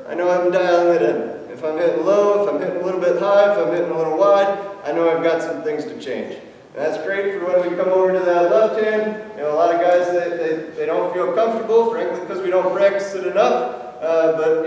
I know I'm dialing it in. If I'm hitting low, if I'm hitting a little bit high, if I'm hitting a little wide, I know I've got some things to change. And that's great for when we come over to that left hand. A lot of guys, they don't feel comfortable, frankly, because we don't practice it enough. But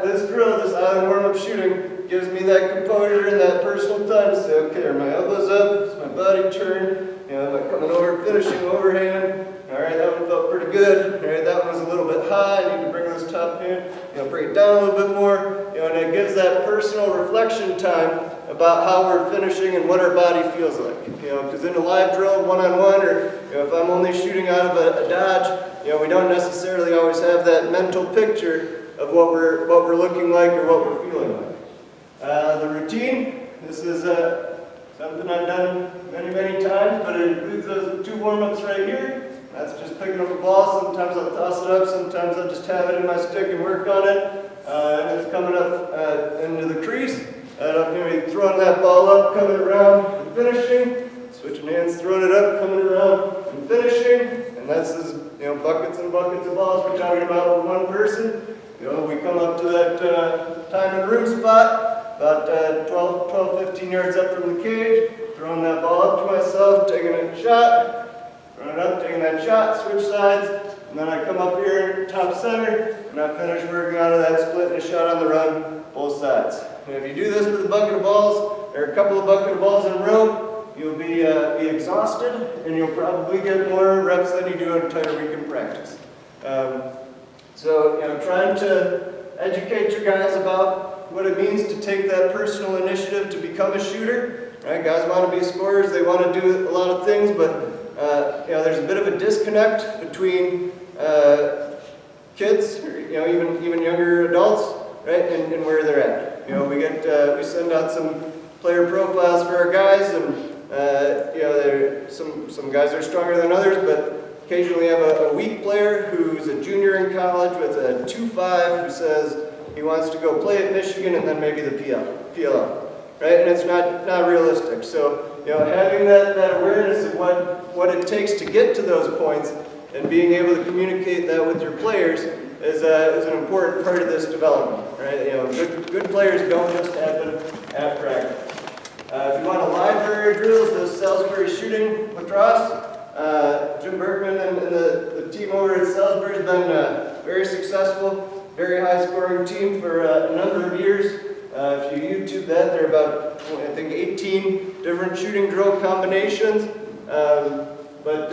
this drill, this island warm-up shooting, gives me that composure and that personal time to say, okay, are my elbows up? Is my body turned? Am I coming over, finishing overhand? All right, that one felt pretty good. All right, that one was a little bit high. I need to bring this top hand, bring it down a little bit more. And it gives that personal reflection time about how we're finishing and what our body feels like. Because in a live drill, one-on-one, or if I'm only shooting out of a dodge, we don't necessarily always have that mental picture of what we're looking like or what we're feeling like. The routine, this is something I've done many times, but it includes those 2 warm-ups right here. That's just picking up a ball. Sometimes I'll toss it up, sometimes I'll just have it in my stick and work on it. And it's coming up into the crease. I'm going to be throwing that ball up, coming around and finishing. Switching hands, throwing it up, coming around and finishing. And that's buckets and buckets of balls we're talking about with one person. We come up to that time and room spot, about 12, 15 yards up from the cage, throwing that ball up to myself, taking a shot, throwing it up, taking that shot, switch sides, and then I come up here, top center, and I finish working out of that split and a shot on the run, both sides. And if you do this with a bucket of balls, or a couple of bucket of balls in a row, you'll be exhausted, and you'll probably get more reps than you do an entire week in practice. So, trying to educate your guys about what it means to take that personal initiative to become a shooter. Right? Guys want to be scorers, they want to do a lot of things, but there's a bit of a disconnect between kids, or, even younger adults, right, and where they're at. We send out some player profiles for our guys, and some guys are stronger than others, but occasionally have a weak player who's a junior in college with a 2.5 who says he wants to go play at Michigan and then maybe the PLL, right? And it's not realistic. So, having that awareness of what it takes to get to those points and being able to communicate that with your players is an important part of this development, right? Good players don't just happen at practice. If you want a library drills, the Salisbury shooting lacrosse, Jim Bergman and the team over at Salisbury has been very successful, very high-scoring team for a number of years. If you YouTube that, there are about, I think, 18 different shooting drill combinations. But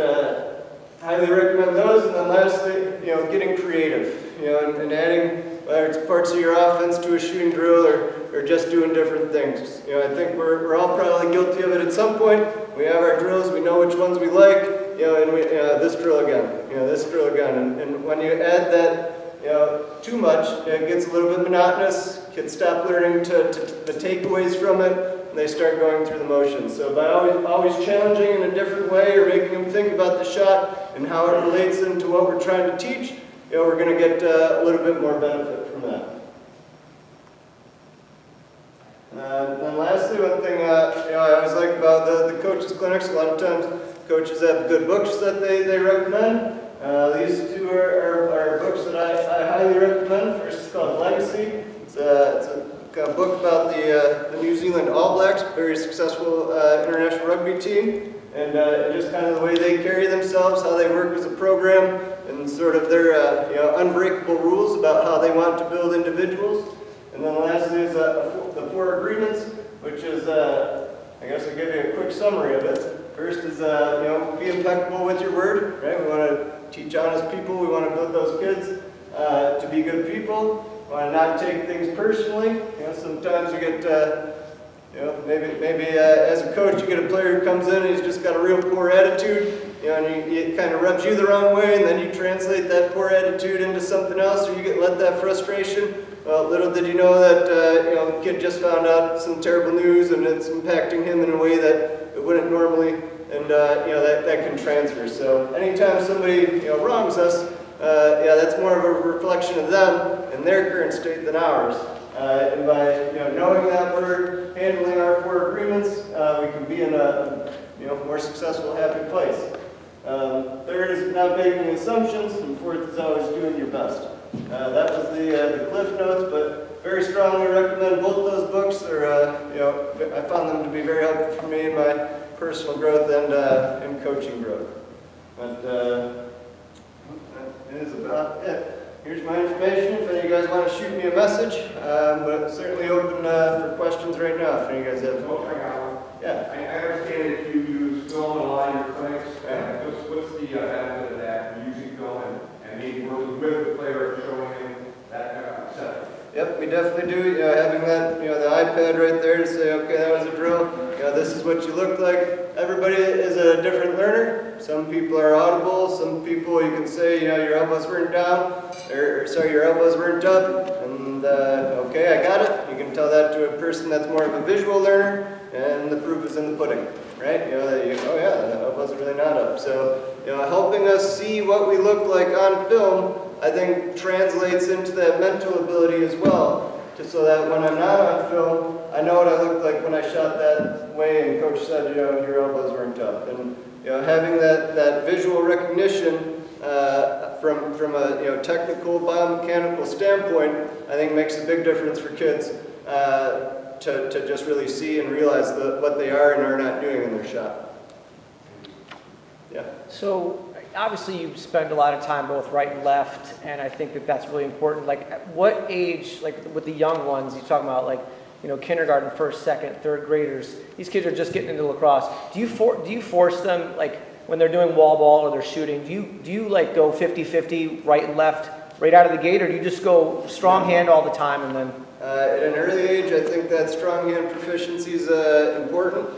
highly recommend those. And then lastly, getting creative, and adding whether it's parts of your offense to a shooting drill or just doing different things. I think we're all probably guilty of it at some point. We have our drills, we know which ones we like, and this drill again. And when you add that, too much, it gets a little bit monotonous. Kids stop learning the takeaways from it, and they start going through the motions. So by always challenging in a different way or making them think about the shot and how it relates into what we're trying to teach, we're going to get a little bit more benefit from that. And lastly, one thing I always like about the coaches clinics, a lot of times coaches have good books that they recommend. These two are books that I highly recommend. First is called Legacy. It's a book about the New Zealand All Blacks, very successful international rugby team, and just kind of the way they carry themselves, how they work as a program, and sort of their unbreakable rules about how they want to build individuals. And then lastly is the 4 agreements, which is, I guess I'll give you a quick summary of it. First is, be impeccable with your word, right? We want to teach honest people. We want to build those kids to be good people. We want to not take things personally. Sometimes you get, maybe as a coach, you get a player who comes in and he's just got a real poor attitude, and it kind of rubs you the wrong way, and then you translate that poor attitude into something else, or you let that frustration. Well, little did you know that the kid just found out some terrible news, and it's impacting him in a way that it wouldn't normally, and that can transfer. So anytime somebody wrongs us, that's more of a reflection of them and their current state than ours. And by knowing that we're handling our 4 agreements, we can be in a more successful, happy place. Third is not making assumptions, and fourth is always doing your best. That was the Cliff Notes, but very strongly recommend both those books. I found them to be very helpful for me in my personal growth and coaching growth. But that is about it. Here's my information if any of you guys want to shoot me a message, but certainly open for questions right now if any of you guys have. I got one. Yeah. I understand that you use film in a lot of your clinics. What's the benefit of that, using film and maybe working with the player, showing him that setup? Yep, we definitely do. Having that, the iPad right there to say, okay, that was a drill. This is what you look like. Everybody is a different learner. Some people are audible. Some people you can say, your elbows weren't down, or sorry, your elbows weren't up. And okay, I got it. You can tell that to a person that's more of a visual learner, and the proof is in the pudding, right? Oh yeah, the elbows are really not up. So, helping us see what we look like on film, I think translates into that mental ability as well, so that when I'm not on film, I know what I looked like when I shot that way, and Coach said, your elbows weren't up. And having that visual recognition from a technical biomechanical standpoint, I think makes a big difference for kids to just really see and realize what they are and are not doing in their shot. Yeah. So obviously you spend a lot of time both right and left, and I think that's really important. Like at what age, like with the young ones, you're talking about like, kindergarten, first, second, third graders, these kids are just getting into lacrosse. Do you force them, like when they're doing wall ball or they're shooting, do you like go 50-50 right and left right out of the gate, or do you just go strong hand all the time and then? At an early age, I think that strong hand proficiency is important.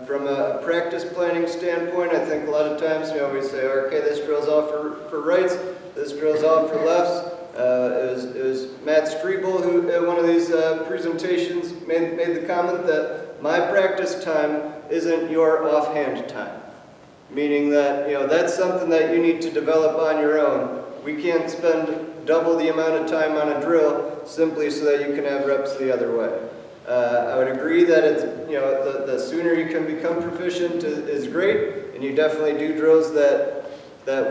From a practice planning standpoint, I think a lot of times, we say, okay, this drill's off for rights, this drill's off for lefts. It was Matt Strebel who, at one of these presentations, made the comment that my practice time isn't your offhand time. Meaning that, that's something that you need to develop on your own. We can't spend double the amount of time on a drill simply so that you can have reps the other way. I would agree that it's, the sooner you can become proficient is great, and you definitely do drills that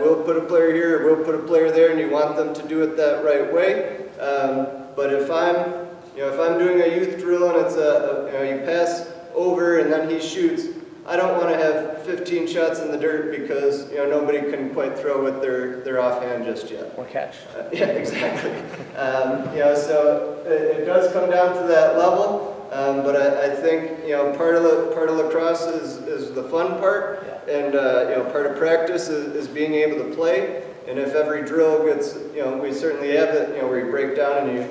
will put a player here or will put a player there, and you want them to do it that right way. But if I'm doing a youth drill and it's you pass over and then he shoots, I don't want to have 15 shots in the dirt because nobody can quite throw with their offhand just yet. Or catch. Yeah, exactly. So it does come down to that level, but I think part of lacrosse is the fun part, and part of practice is being able to play. And if every drill gets, we certainly have it, where you break down and you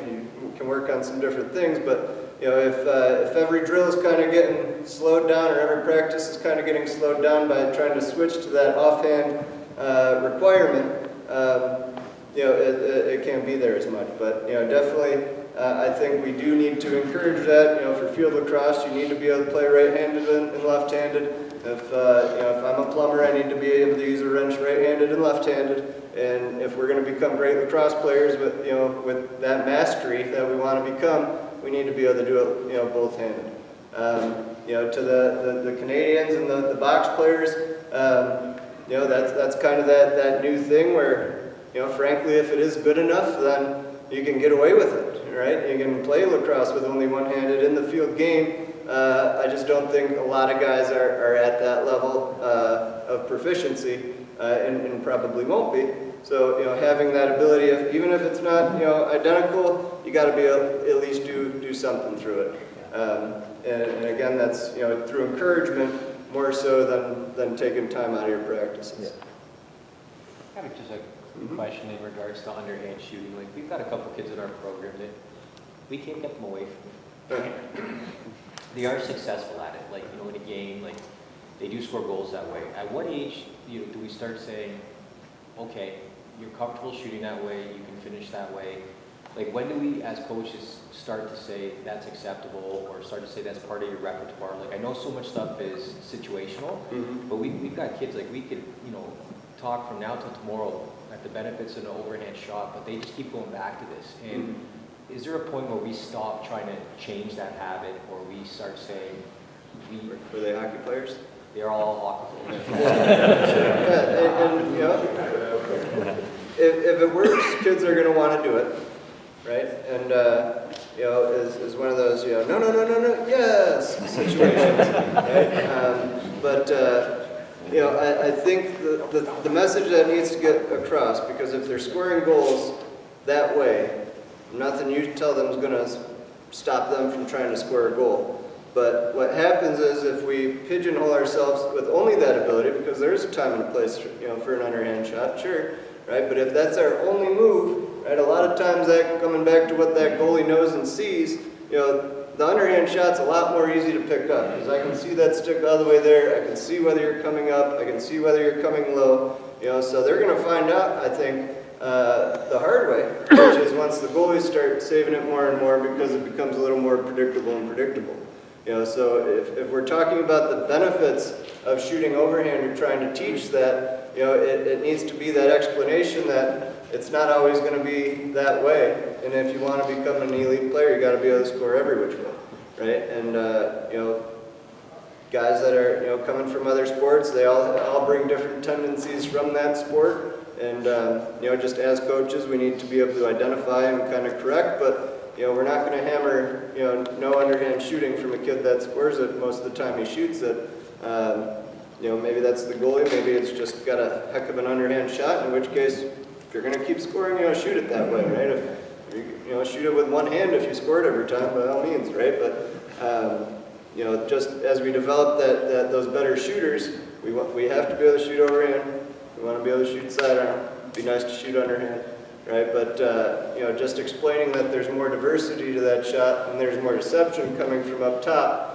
can work on some different things, but. If every drill is kind of getting slowed down, or every practice is kind of getting slowed down by trying to switch to that offhand requirement, it can't be there as much. But definitely, I think we do need to encourage that. For field lacrosse, you need to be able to play right-handed and left-handed. If I'm a plumber, I need to be able to use a wrench right-handed and left-handed. And if we're going to become great lacrosse players with that mastery that we want to become, we need to be able to do it, both-handed. To the Canadians and the box players, you know, that's kind of that new thing where, you know, frankly, if it is good enough, then you can get away with it, right? You can play lacrosse with only one-handed in the field game. I just don't think a lot of guys are at that level of proficiency, and probably won't be. So, you know, having that ability, even if it's not, you know, identical, you got to be able to at least do something through it. And again, that's, you know, through encouragement more so than taking time out of your practices. I have just a question in regards to underhand shooting. Like, we've got a couple kids in our program that we can't get them away from it. They are successful at it. Like, you know, in a game, like, they do score goals that way. At what age, you know, do we start saying, okay, you're comfortable shooting that way, you can finish that way? Like, when do we, as coaches, start to say that's acceptable, or start to say that's part of your repertoire? Like, I know so much stuff is situational, but we've got kids, like, we could, you know, talk from now till tomorrow at the benefits of an overhand shot, but they just keep going back to this. And is there a point where we stop trying to change that habit, or we start saying, Were they hockey players? They're all hockey players. And you know, if it works, kids are going to want to do it, right? And you know, is one of those, you know, no, yes situations, right? But you know, I think the message that needs to get across, because if they're scoring goals that way, nothing you tell them is going to stop them from trying to score a goal. But what happens is if we pigeonhole ourselves with only that ability, because there is a time and a place, you know, for an underhand shot, sure, right? But if that's our only move, right, a lot of times that, coming back to what that goalie knows and sees, you know, the underhand shot's a lot more easy to pick up, because I can see that stick all the way there, I can see whether you're coming up, I can see whether you're coming low, you know, so they're going to find out, I think, the hard way, which is once the goalies start saving it more and more, because it becomes a little more predictable and predictable. You know, so if we're talking about the benefits of shooting overhand, you're trying to teach that, you know, it needs to be that explanation that it's not always going to be that way. And if you want to become an elite player, you got to be able to score every which way, right? And you know, guys that are, you know, coming from other sports, they all bring different tendencies from that sport. And you know, just as coaches, we need to be able to identify and kind of correct, but you know, we're not going to hammer, you know, no underhand shooting from a kid that scores it most of the time he shoots it. You know, maybe that's the goalie, maybe it's just got a heck of an underhand shot, in which case, if you're going to keep scoring, you know, shoot it that way, right? If you know, shoot it with one hand if you score it every time, by all means, right? But you know, just as we develop those better shooters, we have to be able to shoot overhand. We want to be able to shoot sidearm. It'd be nice to shoot underhand. Right, but you know, just explaining that there's more diversity to that shot and there's more deception coming from up top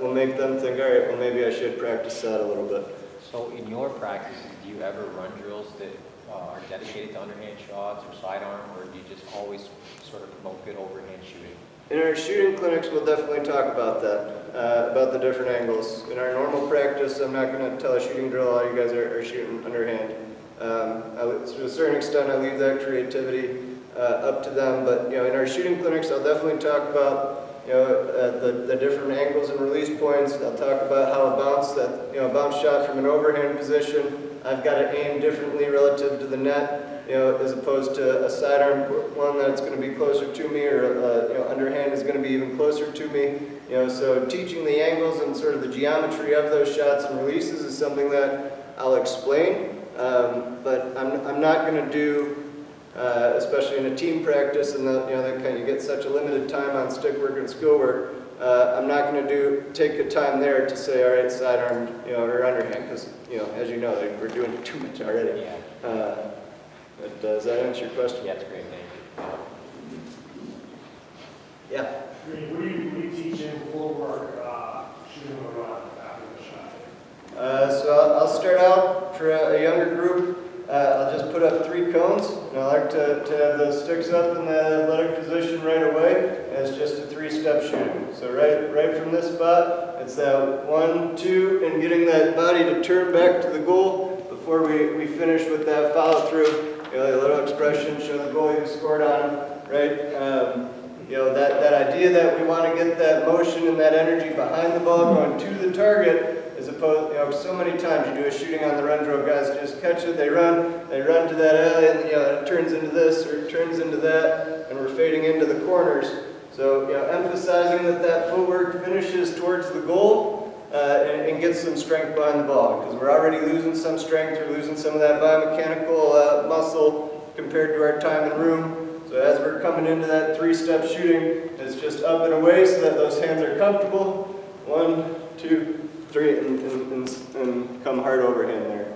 will make them think, all right, well, maybe I should practice that a little bit. So in your practices, do you ever run drills that are dedicated to underhand shots or sidearm, or do you just always sort of promote good overhand shooting? In our shooting clinics, we'll definitely talk about that, about the different angles. In our normal practice, I'm not going to tell a shooting drill, all you guys are shooting underhand. To a certain extent, I leave that creativity up to them. But you know, in our shooting clinics, I'll definitely talk about, you know, the different angles and release points. I'll talk about how a bounce shot from an overhand position, I've got to aim differently relative to the net, you know, as opposed to a sidearm one that's going to be closer to me, or you know, underhand is going to be even closer to me. You know, so teaching the angles and sort of the geometry of those shots and releases is something that I'll explain. But I'm not going to do, especially in a team practice, and you know, that kind of, you get such a limited time on stick work and skill work. I'm not going to take the time there to say, all right, sidearm, you know, or underhand, because you know, as you know, we're doing too much already. Yeah. But does that answer your question? Yeah, that's great. Thank you. Yeah. Greaney, what do you teach in full work shooting a run after the shot? So I'll start out for a younger group. I'll just put up 3 cones, and I like to have those sticks up in that athletic position right away. And it's just a 3-step shooting. So right from this spot, it's that 1, 2, and getting that body to turn back to the goal before we finish with that follow through. You know, a little expression, show the goalie who scored on him, right? You know, that idea that we want to get that motion and that energy behind the ball going to the target as opposed, so many times you do a shooting on the run drill, guys just catch it, they run to that alley, and it turns into this or it turns into that, and we're fading into the corners. So, emphasizing that footwork finishes towards the goal and gets some strength behind the ball, because we're already losing some strength, we're losing some of that biomechanical muscle compared to our time and room. So as we're coming into that three-step shooting, it's just up and away so that those hands are comfortable. 1, 2, 3, and come hard overhand there.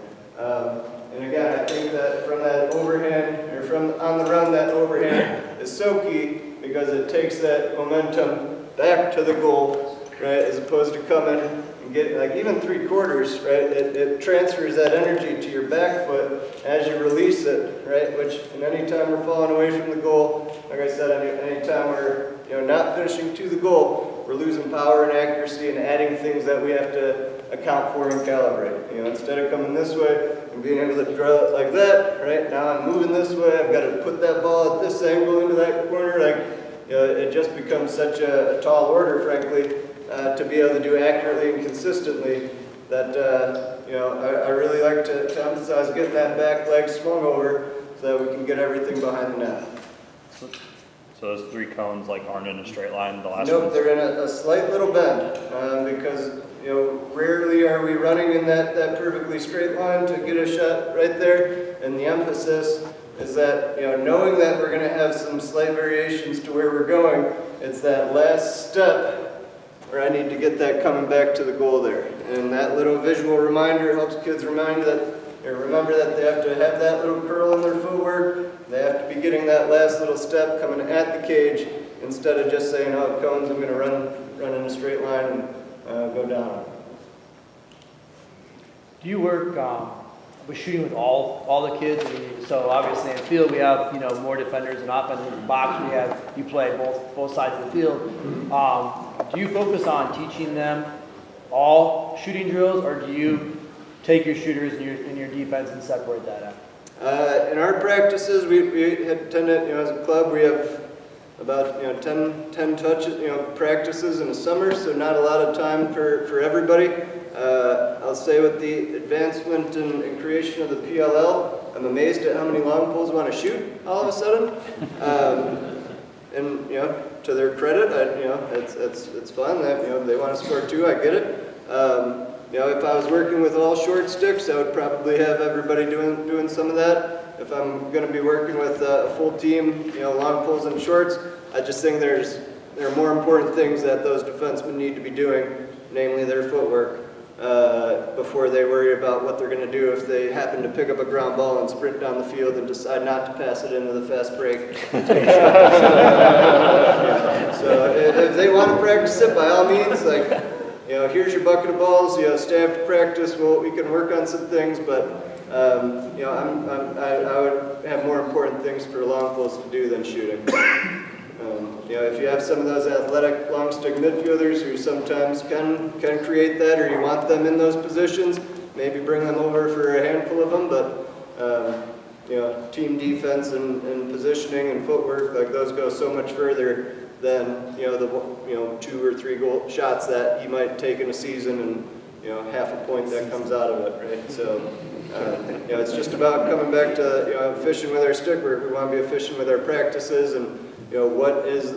And again, I think that from that overhand, or from on the run, that overhand is so key because it takes that momentum back to the goal, right? As opposed to coming and get, like even 3/4, right? It transfers that energy to your back foot as you release it, right? Which, and any time we're falling away from the goal, like I said, any time we're not finishing to the goal, we're losing power and accuracy and adding things that we have to account for and calibrate. Instead of coming this way and being able to draw it like that, right? Now I'm moving this way, I've got to put that ball at this angle into that corner. It just becomes such a tall order, frankly, to be able to do accurately and consistently that, I really like to emphasize getting that back leg swung over so that we can get everything behind the net. So those 3 cones aren't in a straight line, the last Nope, ones? they're in a slight little bend because rarely are we running in that perfectly straight line to get a shot right there. And the emphasis is that knowing that we're going to have some slight variations to where we're going, it's that last step where I need to get that coming back to the goal there. And that little visual reminder helps kids remember that they have to have that little curl in their footwork. They have to be getting that last little step coming at the cage instead of just saying, oh, cones, I'm going to run in a straight line and go down. Do you work with shooting with all the kids? So obviously in the field we have more defenders and offense. In the box you play both sides of the field. Do you focus on teaching them all shooting drills, or do you take your shooters and your defense and separate that out? In our practices, we tend to, as a club, we have about 10 touches, practices in the summer, so not a lot of time for everybody. I'll say with the advancement and creation of the PLL, I'm amazed at how many long poles want to shoot all of a sudden. And to their credit, it's fun. They want to score 2. I get it. If I was working with all short sticks, I would probably have everybody doing some of that. If I'm going to be working with a full team, long poles and shorts, I just think there are more important things that those defensemen need to be doing, namely their footwork, before they worry about what they're going to do if they happen to pick up a ground ball and sprint down the field and decide not to pass it into the fast break. So if they want to practice it, by all means, here's your bucket of balls, stay after practice, we can work on some things, but I would have more important things for long poles to do than shooting. If you have some of those athletic long stick midfielders who sometimes can create that, or you want them in those positions, maybe bring them over for a handful of them, but team defense and positioning and footwork, those go so much further than the 2 or 3 goal shots that you might take in a season and half a point that comes out of it, right? So it's just about coming back to efficient with our stick work. We want to be efficient with our practices and what is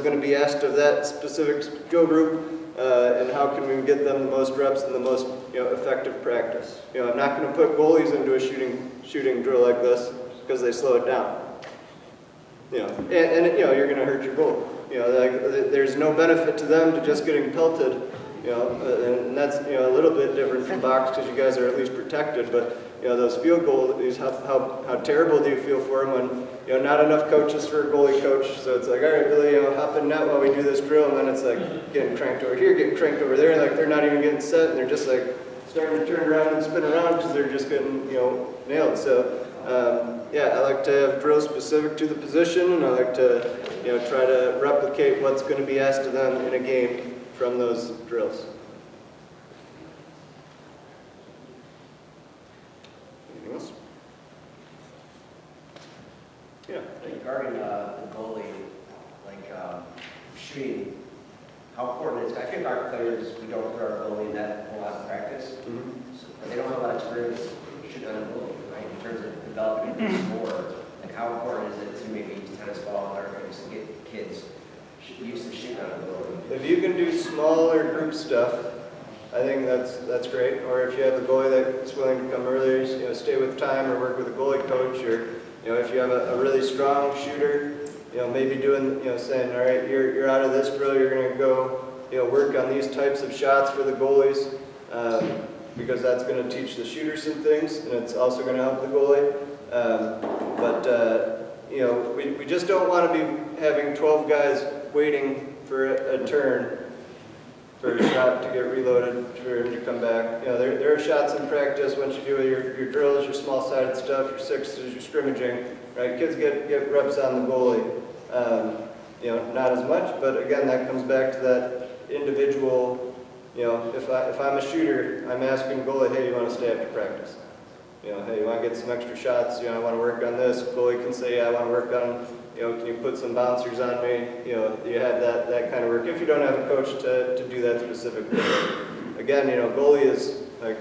going to be asked of that specific skill group, and how can we get them the most reps and the most effective practice. I'm not going to put goalies into a shooting drill like this because they slow it down. And you're going to hurt your goal. There's no benefit to them to just getting pelted. And that's a little bit different from box because you guys are at least protected. But those field goalies, how terrible do you feel for them when not enough coaches for a goalie coach? So it's all right, Billy, hop in net while we do this drill, and then it's getting cranked over here, getting cranked over there, and they're not even getting set, and they're just starting to turn around and spin around because they're just getting nailed. So I like to have drills specific to the position, and I like to try to replicate what's going to be asked of them in a game from those drills. Anything else? Yeah. Regarding the goalie, shooting, how important it is. I think our players, we don't put our goalie in that a lot of practice. But they don't have a lot of experience shooting on a goalie, right? In terms of developing the score, like how important is it to maybe use tennis ball or just to get kids used to shooting on a goalie? If you can do smaller group stuff, I think that's great. Or if you have a goalie that's willing to come earlier, stay with time or work with a goalie coach, or if you have a really strong shooter, maybe doing, saying, all right, you're out of this drill, you're going to go, work on these types of shots for the goalies, because that's going to teach the shooter some things, and it's also going to help the goalie. We just don't want to be having 12 guys waiting for a turn for a shot to get reloaded for him to come back. There are shots in practice once you do your drills, your small-sided stuff, your sixes, your scrimmaging, right? Kids get reps on the goalie. Not as much, but again, that comes back to that individual, if I'm a shooter, I'm asking the goalie, hey, you want to stay after practice? Hey, you want to get some extra shots? I want to work on this. Goalie can say, yeah, I want to work on, can you put some bouncers on me? You have that kind of work. If you don't have a coach to do that specifically. Again, goalie is like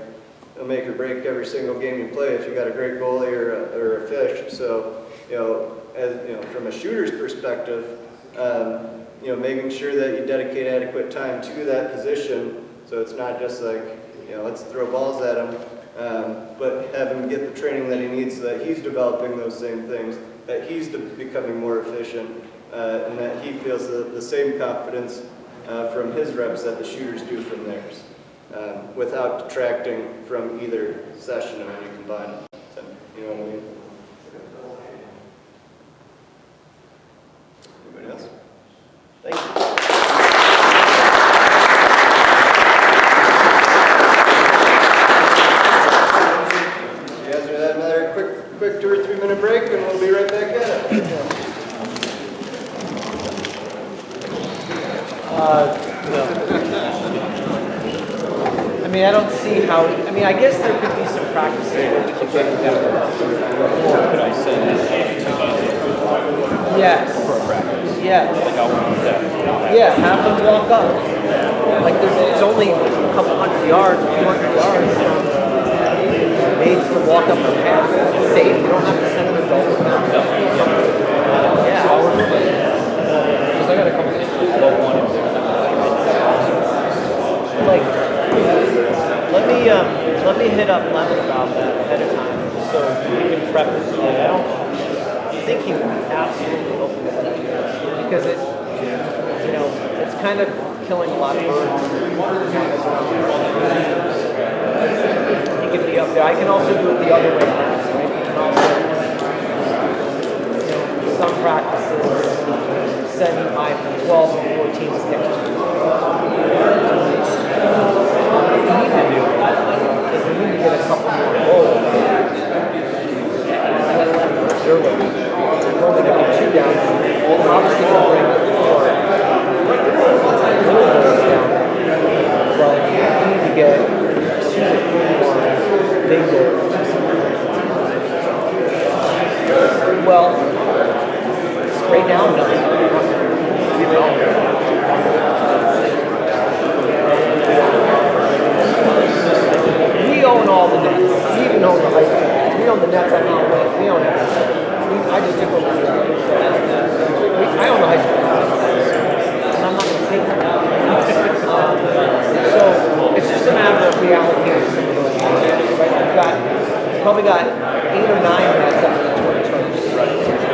a make or break every single game you play if you got a great goalie or a fish. So, from a shooter's perspective, making sure that you dedicate adequate time to that position, so it's not just like, let's throw balls at him, but have him get the training that he needs so that he's developing those same things, that he's becoming more efficient, and that he feels the same confidence from his reps that the shooters do from theirs, without detracting from either session when you combine it. So, you know what I mean? Anybody else? Thank you. You guys are another quick 2 or 3 minute break, and we'll be right back at it. I don't see how, I guess there could be some practices where we could get better. Or could I send this Yes. for a practice? Yeah. Like I'll run with that. Yeah, have them walk up. Like it's only a couple hundred yards, 200 yards. Made to walk up the path. It's safe. You don't have to send them to goals. Yeah. Because I got a couple things I don't want to do. Like, let me hit up Lemon about that ahead of time, so we can prep it. I don't think he would be absolutely open to that, because it's kind of killing a lot of birds. He can be up there. I can also do it the other way around. So maybe you can also, some practices send my 12 and 14s next to you. We need to get a couple more goals. We're only going to get 2 down. Obviously, we'll bring 4 goals down. But we need to get 2 or 3 more big goals. Well, right now, no. We own all the nets. We even own the high school. We own the nets on our way. We own everything. I just took over the I own the high school. And I'm not going to take it. So it's just a matter of reallocating some of those nets. We've probably got 8 or 9 nets up in the 20 turns.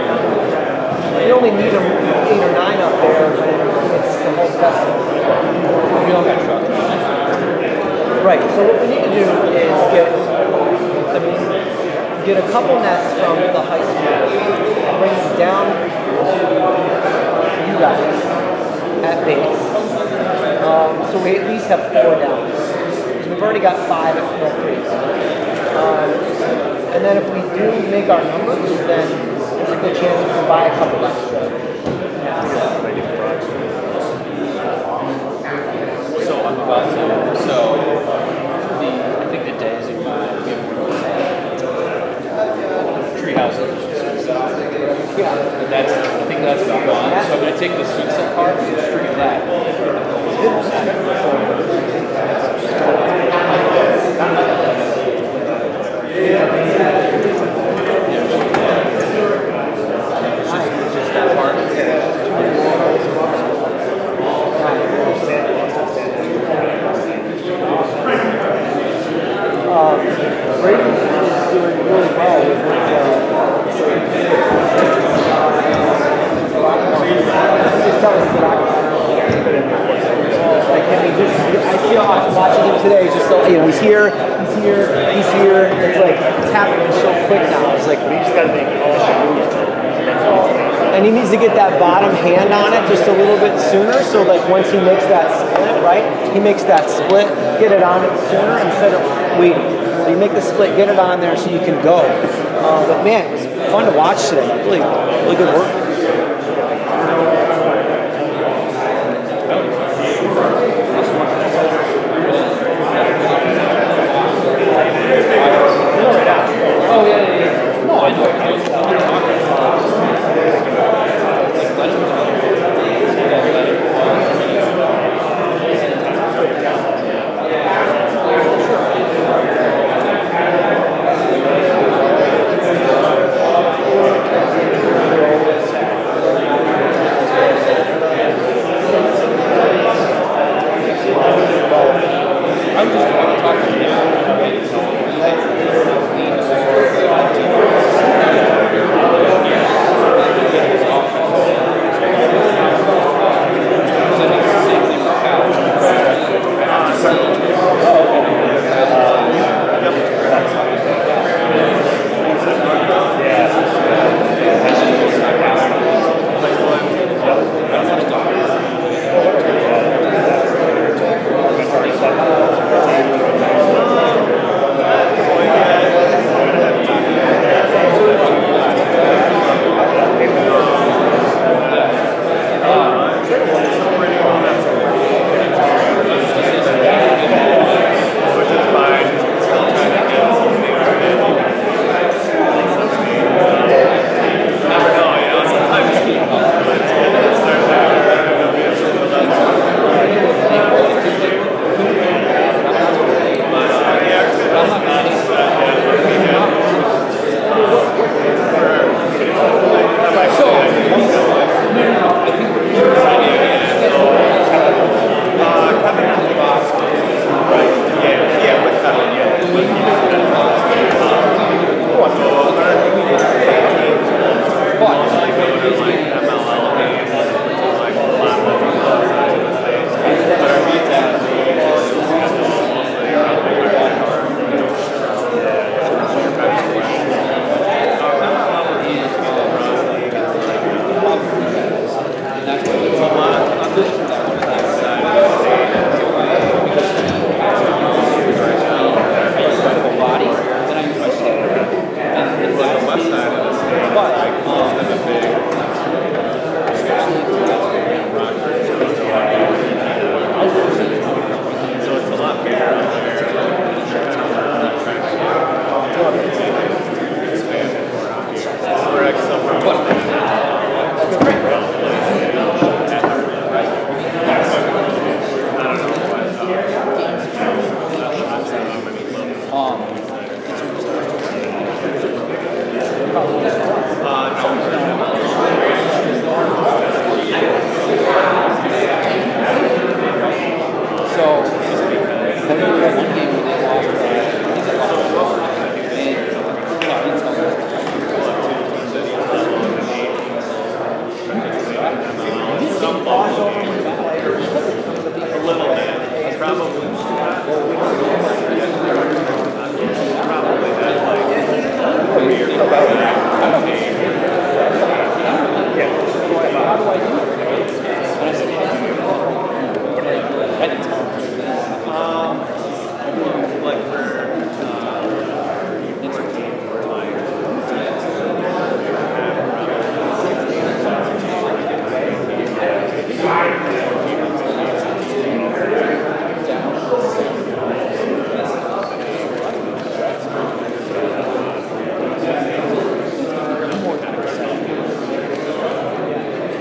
We only need them 8 or 9 up there, and it's the whole festival. You don't got trucks. Right, so what we need to do is get a couple nets from the high school, bring them down to you guys at base. So we at least have 4 down. So we've already got 5 at Mill Creek. And then if we do make our numbers, then there's a good chance we can buy a couple extra. So I'm about to, I think the days in my tree houses. Yeah. I think that's gone. So I'm going to take the sunset part and stream that. Greaney is doing really well with I feel watching him today, just so, he's here. It's like, it's happening so quick now. It's like, we just gotta make and he needs to get that bottom hand on it just a little bit sooner, so like once he makes that split, right? He makes that split, get it on it sooner instead of waiting. So you make the split, get it on there so you can go. But man, it's fun to watch today. Really, really good work. Oh, yeah. No, I know.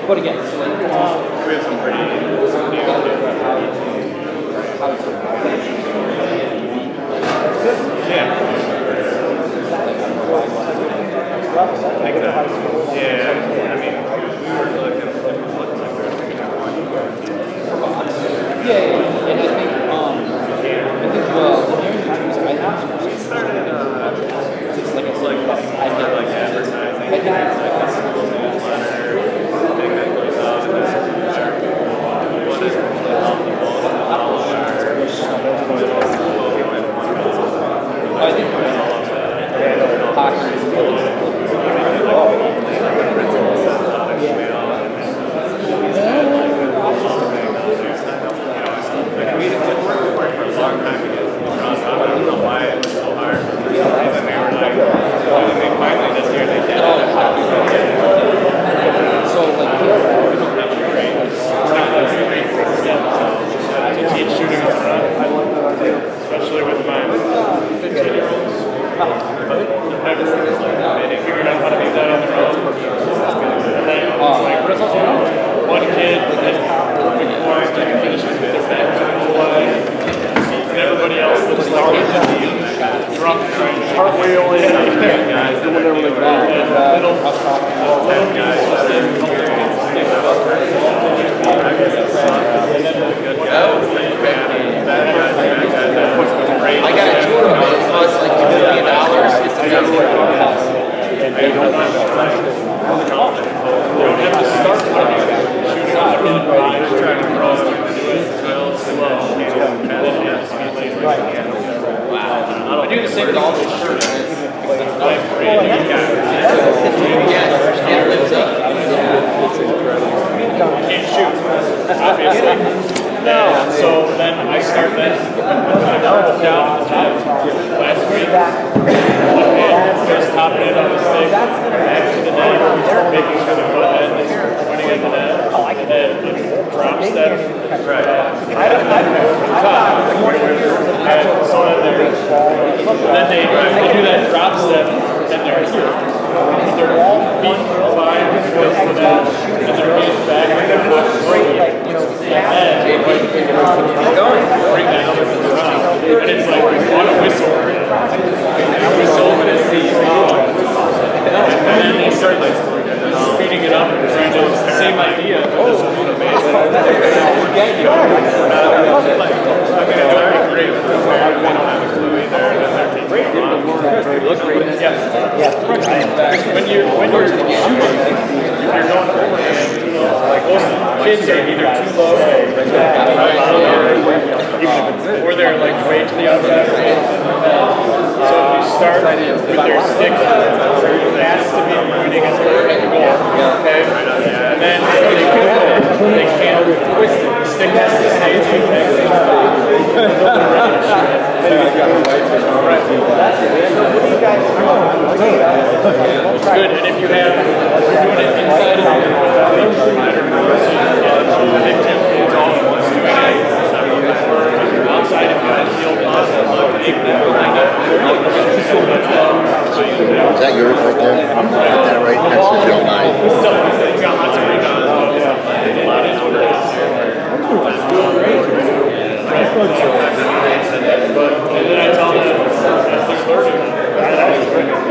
But again, we have some pretty how to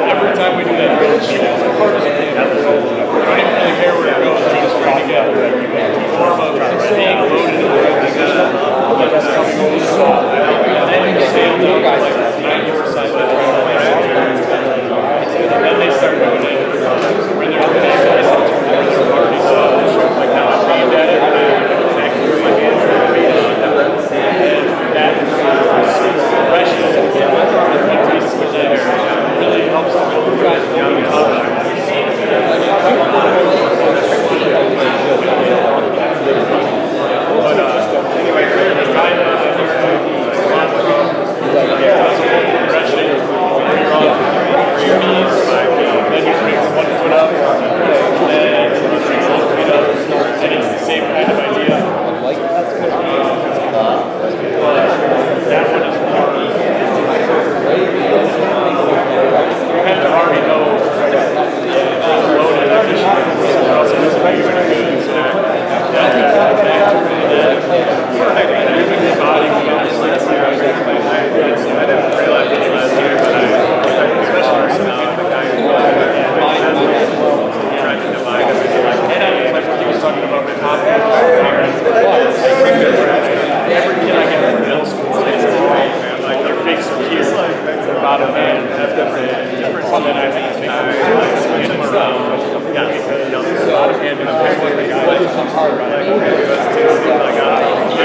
Every time we do that,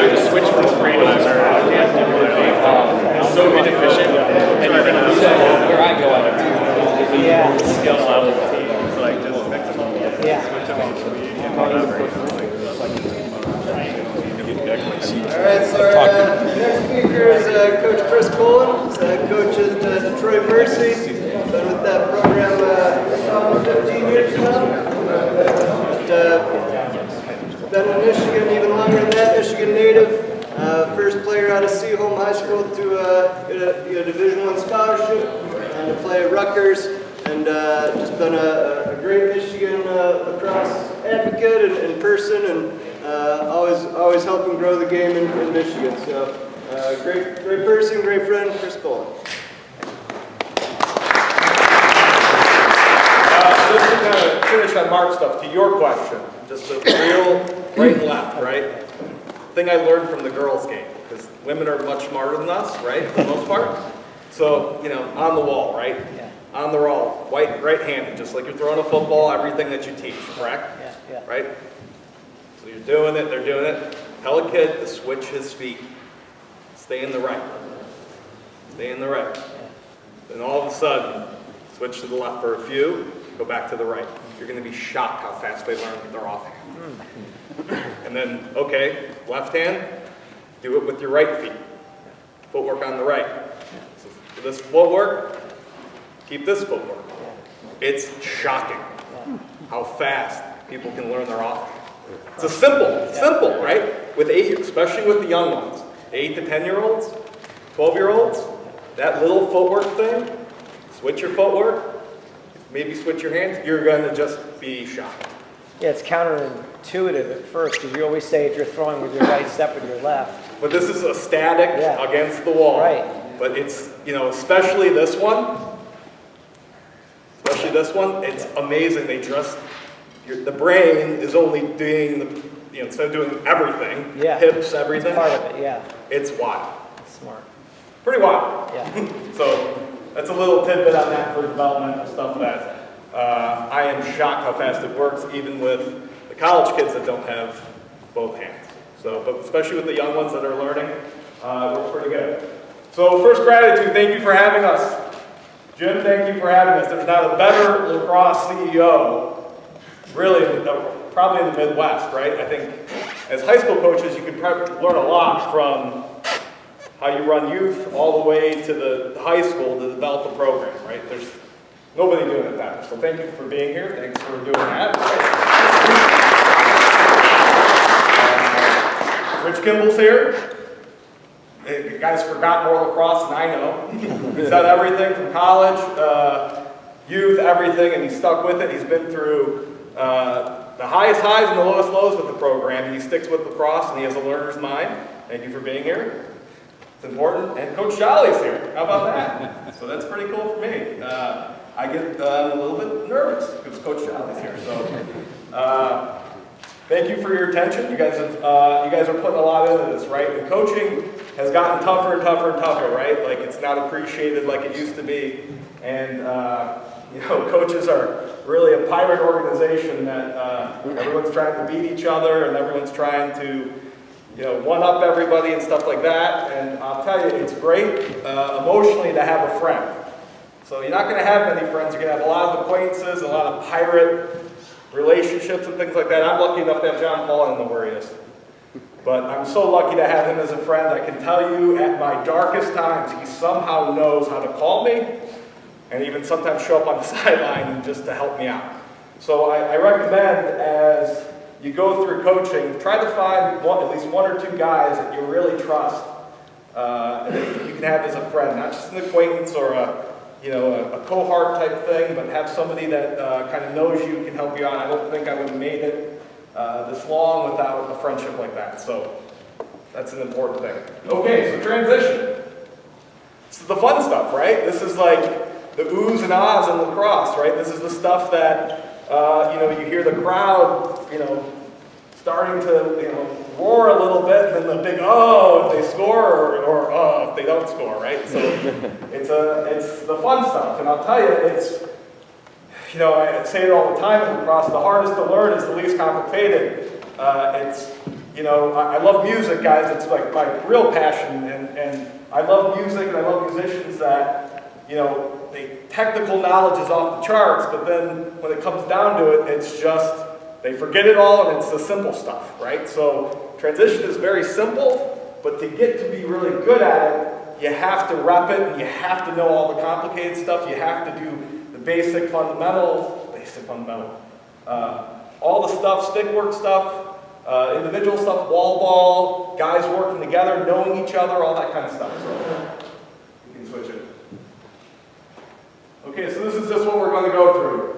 to switch from free to it's so inefficient, and you're going to where I go at it. Yeah. Skill level teams, like just mix them up. Yeah. Switch them up. Whatever. All right, so our next speaker is Coach Chris Kolon. He's coach at Detroit Mercy. Been with that program almost 15 years now. Been in Michigan even longer than that, Michigan native. First player out of Seaholm High School to get a Division I scholarship and to play at Rutgers. And just been a great Michigan lacrosse advocate in person, and always helping grow the game in Michigan. So great person, great friend, Chris Kolon. Just to kind of finish on Mark's stuff, to your question, just a real right and left, right? Thing I learned from the girls' game, because women are much smarter than us, right, for the most part. So, on the wall, right? Yeah. On the wall, right-handed, just like you're throwing a football, everything that you teach, correct? Yeah. Right? So you're doing it, they're doing it. Tell a kid to switch his feet. Stay in the right. Stay in the right. Then all of a sudden, switch to the left for a few, go back to the right. You're going to be shocked how fast they learn with their offhand. And then, okay, left hand, do it with your right feet. Footwork on the right. So this footwork, keep this footwork. It's shocking how fast people can learn their offhand. It's a simple, right? Especially with the young ones, 8 to 10-year-olds, 12-year-olds, that little footwork thing, switch your footwork, maybe switch your hands, you're going to just be shocked. Yeah, it's counterintuitive at first, because you always say if you're throwing with your right, step with your left. But this is a static against the wall. Right. But it's, especially this one, it's amazing. They just, the brain is only doing instead of doing everything, hips, everything. It's part of it, yeah. It's wild. It's smart. Pretty wild. Yeah. So that's a little tidbit on that for development and stuff that I am shocked how fast it works, even with the college kids that don't have both hands. So, but especially with the young ones that are learning, it works pretty good. So first gratitude, thank you for having us. Jim, thank you for having us. There's not a better lacrosse CEO, really, probably in the Midwest, right? I think as high school coaches, you could probably learn a lot from how you run youth all the way to the high school to develop a program, right? There's nobody doing it better. So thank you for being here. Thanks for doing that. Rich Kimball's here. You guys forgot more lacrosse than I know. He's done everything from college, youth, everything, and he's stuck with it. He's been through the highest highs and the lowest lows with the program, and he sticks with lacrosse, and he has a learner's mind. Thank you for being here. It's important. And Coach Jolly's here. How about that? So that's pretty cool for me. I get a little bit nervous because Coach Jolly's here. So thank you for your attention. You guys are putting a lot into this, right? And coaching has gotten tougher and tougher and tougher, right? Like it's not appreciated like it used to be. And coaches are really a pirate organization that everyone's trying to beat each other and everyone's trying to one-up everybody and stuff like that. And I'll tell you, it's great emotionally to have a friend. So you're not going to have many friends. You're going to have a lot of acquaintances, a lot of pirate relationships and things like that. I'm lucky enough to have John Paul. I don't know where he is. But I'm so lucky to have him as a friend. I can tell you at my darkest times, he somehow knows how to call me and even sometimes show up on the sideline and just to help me out. So I recommend as you go through coaching, try to find at least one or two guys that you really trust and that you can have as a friend, not just an acquaintance or a cohort type thing, but have somebody that kind of knows you, can help you out. I don't think I would have made it this long without a friendship like that. So that's an important thing. Okay, so transition. This is the fun stuff, right? This is like the oohs and ahs in lacrosse, right? This is the stuff that you hear the crowd, starting to, roar a little bit, and then the big oh if they score or oh if they don't score, right? So it's the fun stuff, and I'll tell you, you know, I say it all the time in lacrosse, the hardest to learn is the least complicated. It's, you know, I love music, guys. It's like my real passion, and I love music, and I love musicians that, you know, the technical knowledge is off the charts, but then when it comes down to it, it's just, they forget it all, and it's the simple stuff, right? So transition is very simple, but to get to be really good at it, you have to rep it, and you have to know all the complicated stuff. You have to do the basic fundamentals, all the stuff, stick work stuff, individual stuff, wall ball, guys working together, knowing each other, all that kind of stuff. So you can switch it. Okay, so this is just what we're going to go through.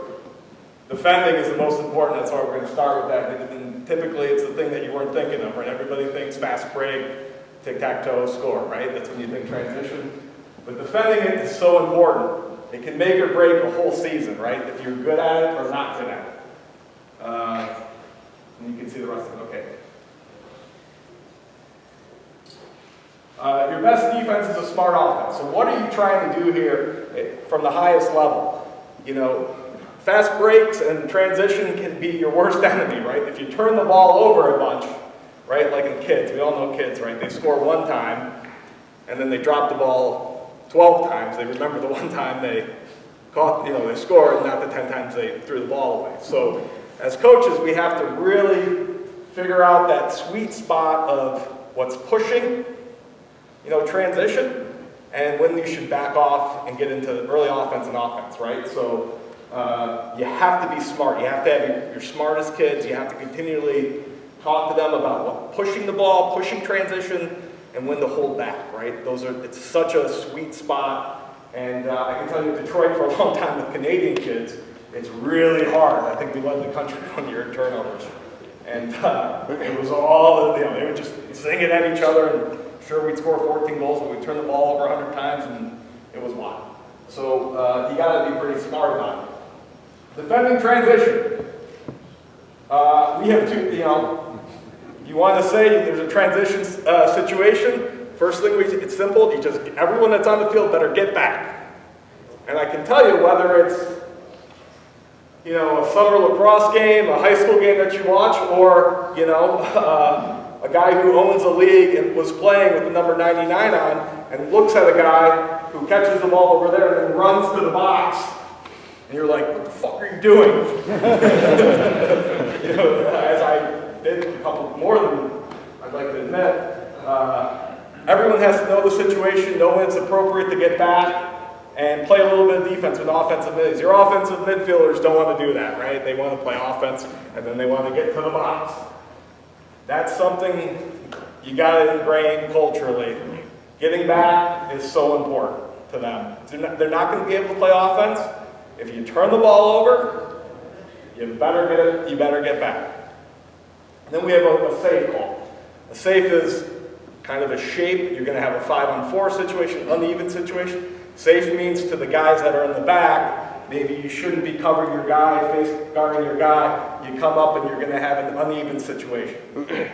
Defending is the most important, that's why we're going to start with that. And typically it's the thing that you weren't thinking of, right? Everybody thinks fast break, tic-tac-toe, score, right? That's when you think transition. But defending it is so important. It can make or break a whole season, right? If you're good at it or not good at it. And you can see the rest of it, okay. Your best defense is a smart offense. So what are you trying to do here from the highest level? You know, fast breaks and transition can be your worst enemy, right? If you turn the ball over a bunch, right, like in kids, we all know kids, right? They score one time, and then they drop the ball 12 times. They remember the one time they caught, you know, they scored, and not the 10 times they threw the ball away. So as coaches, we have to really figure out that sweet spot of what's pushing, you know, transition, and when you should back off and get into early offense and offense, right? So you have to be smart. You have to have your smartest kids. You have to continually talk to them about what, pushing the ball, pushing transition, and when to hold back, right? It's such a sweet spot. And I can tell you, Detroit for a long time with Canadian kids, it's really hard. I think we led the country 1 year in turnovers. And it was all, you know, they would just zing it at each other, and sure, we'd score 14 goals, but we'd turn the ball over 100 times, and it was wild. So you got to be pretty smart about it. Defending transition. We have two, you know, you want to say there's a transition situation, first thing it's simple, everyone that's on the field better get back. And I can tell you whether it's, you know, a summer lacrosse game, a high school game that you watch, or, you know, a guy who owns a league and was playing with the number 99 on and looks at a guy who catches the ball over there and then runs to the box, and you're like, what the fuck are you doing? You know, as I did a couple more than I'd like to admit, everyone has to know the situation, know when it's appropriate to get back, and play a little bit of defense with offensive mids. Your offensive midfielders don't want to do that, right? They want to play offense, and then they want to get to the box. That's something you got to ingrain culturally. Getting back is so important to them. They're not going to be able to play offense. If you turn the ball over, you better get back. And then we have a safe call. A safe is kind of a shape. You're going to have a 5-on-4 situation, uneven situation. Safe means to the guys that are in the back, maybe you shouldn't be covering your guy, guarding your guy. You come up and you're going to have an uneven situation. You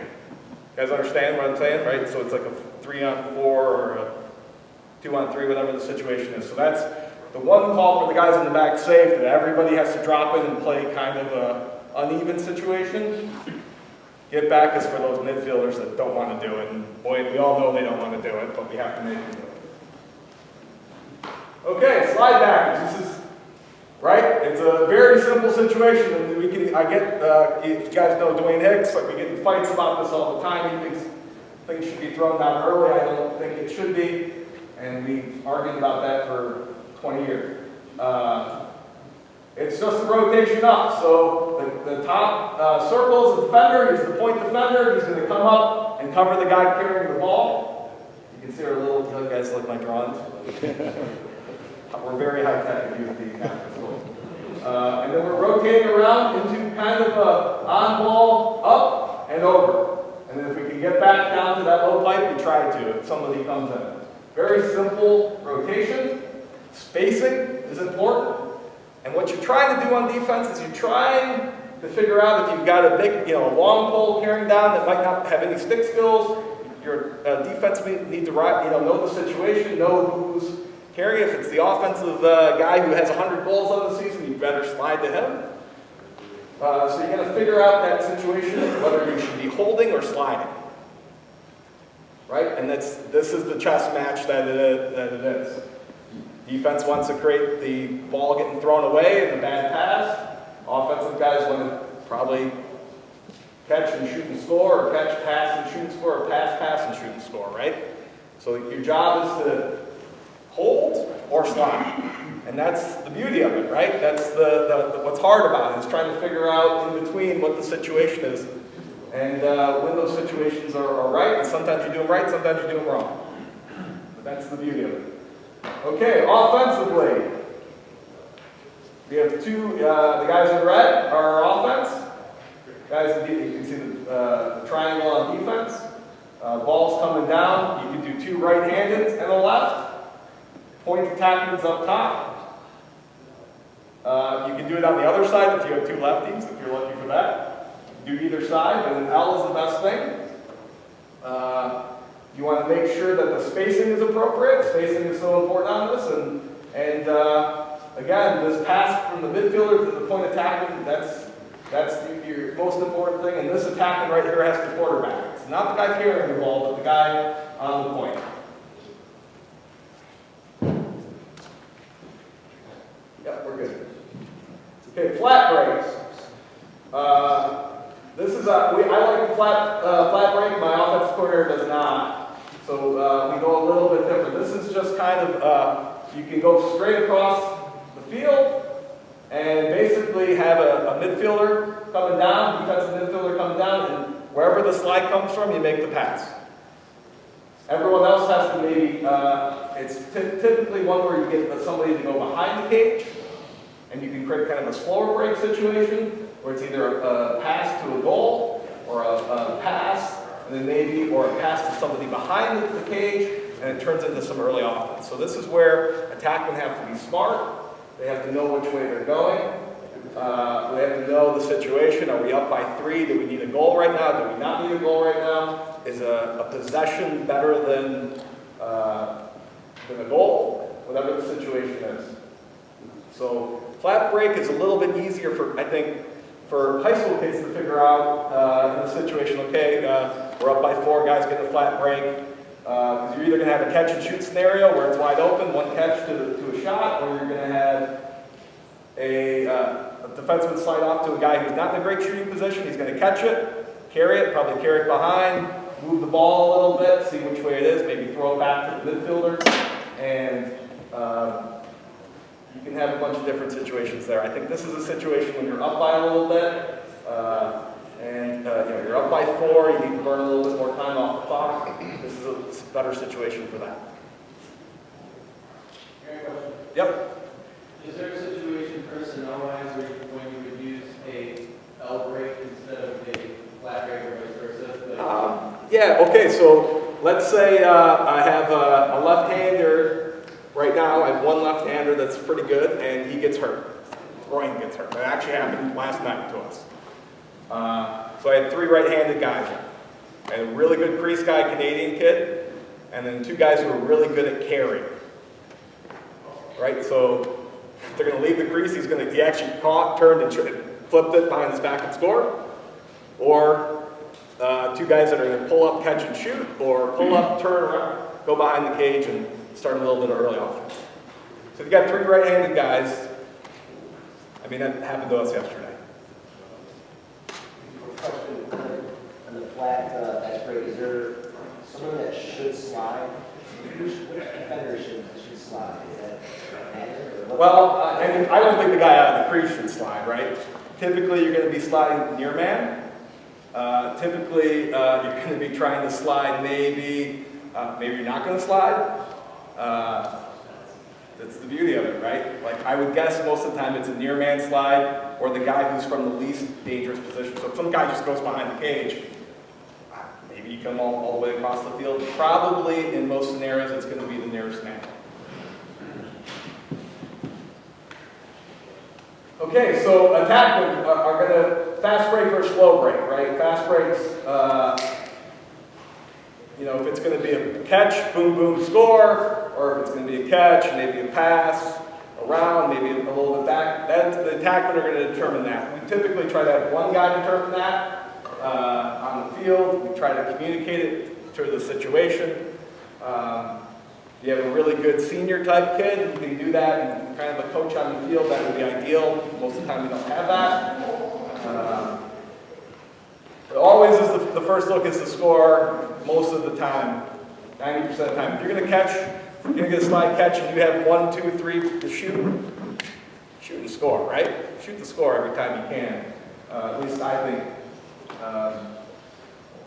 guys understand what I'm saying, right? So it's like a 3-on-4 or a 2-on-3, whatever the situation is. So that's the one call for the guys in the back safe, that everybody has to drop in and play kind of an uneven situation. Get back is for those midfielders that don't want to do it. And boy, we all know they don't want to do it, but we have to make them do it. Okay, slide backwards. This is, right? It's a very simple situation, and if you guys know Dwayne Hicks, like we get in fights about this all the time. He thinks things should be thrown down early. I don't think it should be, and we've argued about that for 20 years. It's just a rotation up. So the top circle is the defender. He's the point defender. He's going to come up and cover the guy carrying the ball. You can see our little, you guys look like drawings. We're very high tech at UP. And then we're rotating around into kind of a on ball, up and over. And then if we can get back down to that low pipe, we try to if somebody comes in. Very simple rotation. Spacing is important. And what you're trying to do on defense is you're trying to figure out if you've got a big, you know, a long pole carrying down that might not have any stick skills. Your defense need to know the situation, know who's carry. If it's the offensive guy who has 100 goals on the season, you better slide to him. So you're going to figure out that situation, whether you should be holding or sliding. Right? And this is the chess match that it is. Defense wants to create the ball getting thrown away and a bad pass. Offensive guys want to probably catch and shoot and score, or catch, pass and shoot and score, or pass and shoot and score, right? So your job is to hold or slide. And that's the beauty of it, right? That's what's hard about it, is trying to figure out in between what the situation is. And when those situations are right, and sometimes you do them right, sometimes you do them wrong. But that's the beauty of it. Okay, offensively. We have two, the guys in red are our offense. Guys, you can see the triangle on defense. Ball's coming down. You can do two right-handed and a left. Point attackers up top. You can do it on the other side if you have two lefties, if you're lucky for that. Do either side, and L is the best thing. You want to make sure that the spacing is appropriate. Spacing is so important on this, and again, this pass from the midfielder to the point attacking, that's your most important thing, and this attacking right here has to quarterback. It's not the guy carrying the ball, but the guy on the point. Yep, we're good. Okay, flat breaks. This is I like the flat break. My offensive coordinator does not. So we go a little bit different. This is just kind of you can go straight across the field and basically have a midfielder coming down, defensive midfielder coming down, and wherever the slide comes from, you make the pass. Everyone else has to maybe, it's typically one where you get somebody to go behind the cage, and you can create kind of a slower break situation, where it's either a pass to a goal, or a pass, and then maybe, or a pass to somebody behind the cage, and it turns into some early offense. So this is where attackmen have to be smart. They have to know which way they're going. They have to know the situation. Are we up by 3? Do we need a goal right now? Do we not need a goal right now? Is a possession better than a goal? Whatever the situation is. So flat break is a little bit easier for, I think, for high school kids to figure out in the situation. Okay, we're up by 4, guys get a flat break. Because you're either going to have a catch and shoot scenario where it's wide open, one catch to a shot, or you're going to have a defenseman slide off to a guy who's not in a great shooting position. He's going to catch it, carry it, probably carry it behind, move the ball a little bit, see which way it is, maybe throw it back to the midfielder, and you can have a bunch of different situations there. I think this is a situation when you're up by a little bit, and you're up by 4, you need to burn a little bit more time off the clock. This is a better situation for that. Yep. Is there a situation personnel-wise when you would use a L break instead of a flat break or vice versa? Yeah, okay, so let's say I have a left-hander right now. I have one left-hander that's pretty good, and he gets hurt. Groin gets hurt. That actually happened last night to us. So I had 3 right-handed guys. I had a really good crease guy, Canadian kid, and then 2 guys who were really good at carrying. Right, so if they're going to leave the crease, he actually caught, turned, and flipped it behind his back and scored. Or 2 guys that are going to pull up, catch and shoot, or pull up, turn around, go behind the cage, and start a little bit of early offense. So if you got 3 right-handed guys, I mean, that happened to us yesterday. On the flat break, is there someone that should slide? Which defender should slide? Is that well, I don't think the guy out of the crease should slide, right? Typically, you're going to be sliding near man. Typically, you're going to be trying to slide maybe you're not going to slide. That's the beauty of it, right? Like, I would guess most of the time it's a near man slide or the guy who's from the least dangerous position. So if some guy just goes behind the cage, maybe you come all the way across the field. Probably, in most scenarios, it's going to be the nearest man. Okay, so attackmen are going to fast break or slow break, right? Fast breaks, you know, if it's going to be a catch, boom, boom, score, or if it's going to be a catch, maybe a pass, around, maybe a little bit back, then the attackmen are going to determine that. We typically try to have one guy determine that on the field. We try to communicate it to the situation. If you have a really good senior type kid who can do that and kind of a coach on the field, that would be ideal. Most of the time we don't have that. But always is the first look is the score, most of the time, 90% of the time. If you're going to catch, if you're going to get a slide catch and you have 1, 2, 3 to shoot and score, right? Shoot the score every time you can. At least I think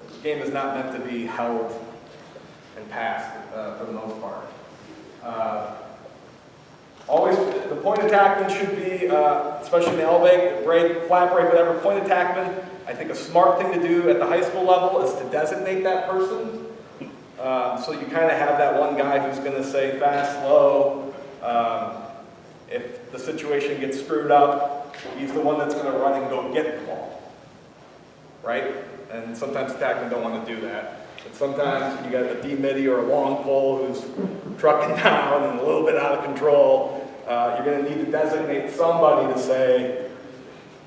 the game is not meant to be held and passed for the most part. Always, the point attackman should be, especially in the L break, flat break, whatever, point attackman. I think a smart thing to do at the high school level is to designate that person. So you kind of have that one guy who's going to say fast, slow. If the situation gets screwed up, he's the one that's going to run and go get the ball. Right? And sometimes attackmen don't want to do that. But sometimes you got a D-midi or a long pole who's trucking down and a little bit out of control. You're going to need to designate somebody to say,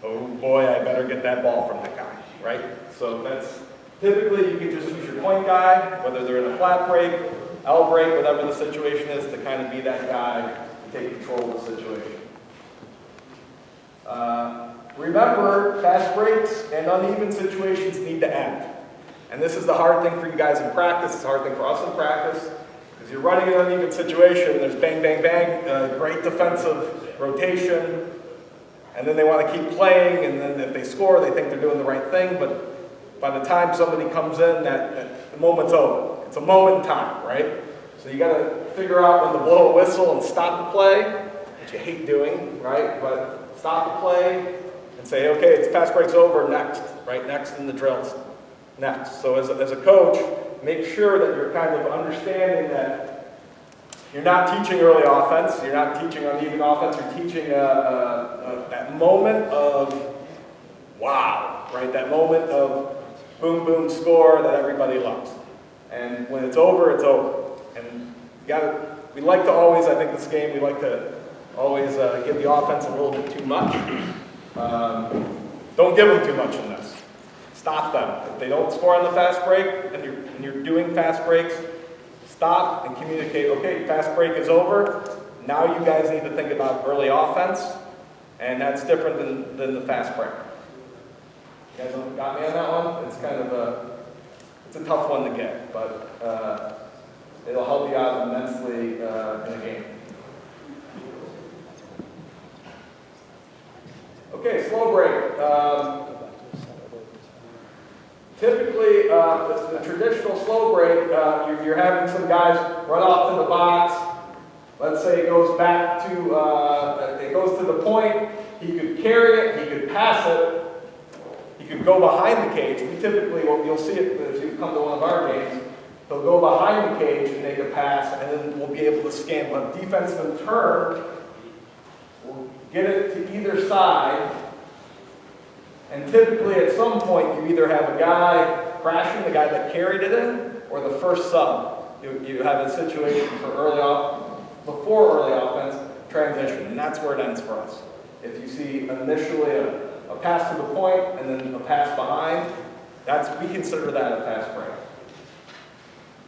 oh boy, I better get that ball from that guy, right? So that's, typically you can just use your point guy, whether they're in a flat break, L break, whatever the situation is, to kind of be that guy to take control of the situation. Remember, fast breaks and uneven situations need to end. And this is the hard thing for you guys in practice, it's a hard thing for us in practice, because you're running an uneven situation, there's bang, bang, bang, great defensive rotation, and then they want to keep playing, and then if they score, they think they're doing the right thing, but by the time somebody comes in, the moment's over. It's a moment in time, right? So you got to figure out when to blow a whistle and stop the play, which you hate doing, right? But stop the play and say, okay, it's fast break's over, next, right? Next in the drills, next. So as a coach, make sure that you're kind of understanding that you're not teaching early offense, you're not teaching uneven offense, you're teaching that moment of wow, right? That moment of boom, boom, score that everybody loves. And when it's over, it's over. And we like to always, I think this game, we like to always give the offense a little bit too much. Don't give them too much in this. Stop them. If they don't score on the fast break, and you're doing fast breaks, stop and communicate, okay, fast break is over. Now you guys need to think about early offense, and that's different than the fast break. You guys got me on that one? It's kind of it's a tough one to get, but it'll help you out immensely in a game. Okay, slow break. Typically, the traditional slow break, you're having some guys run off to the box. Let's say it goes back to, it goes to the point. He could carry it, he could pass it, he could go behind the cage. We typically, you'll see it if you come to one of our games, they'll go behind the cage and make a pass, and then we'll be able to scan. But defenseman turn, we'll get it to either side, and typically at some point you either have a guy crashing, the guy that carried it in, or the first sub. You have a situation for before early offense, transition, and that's where it ends for us. If you see initially a pass to the point and then a pass behind, we consider that a fast break.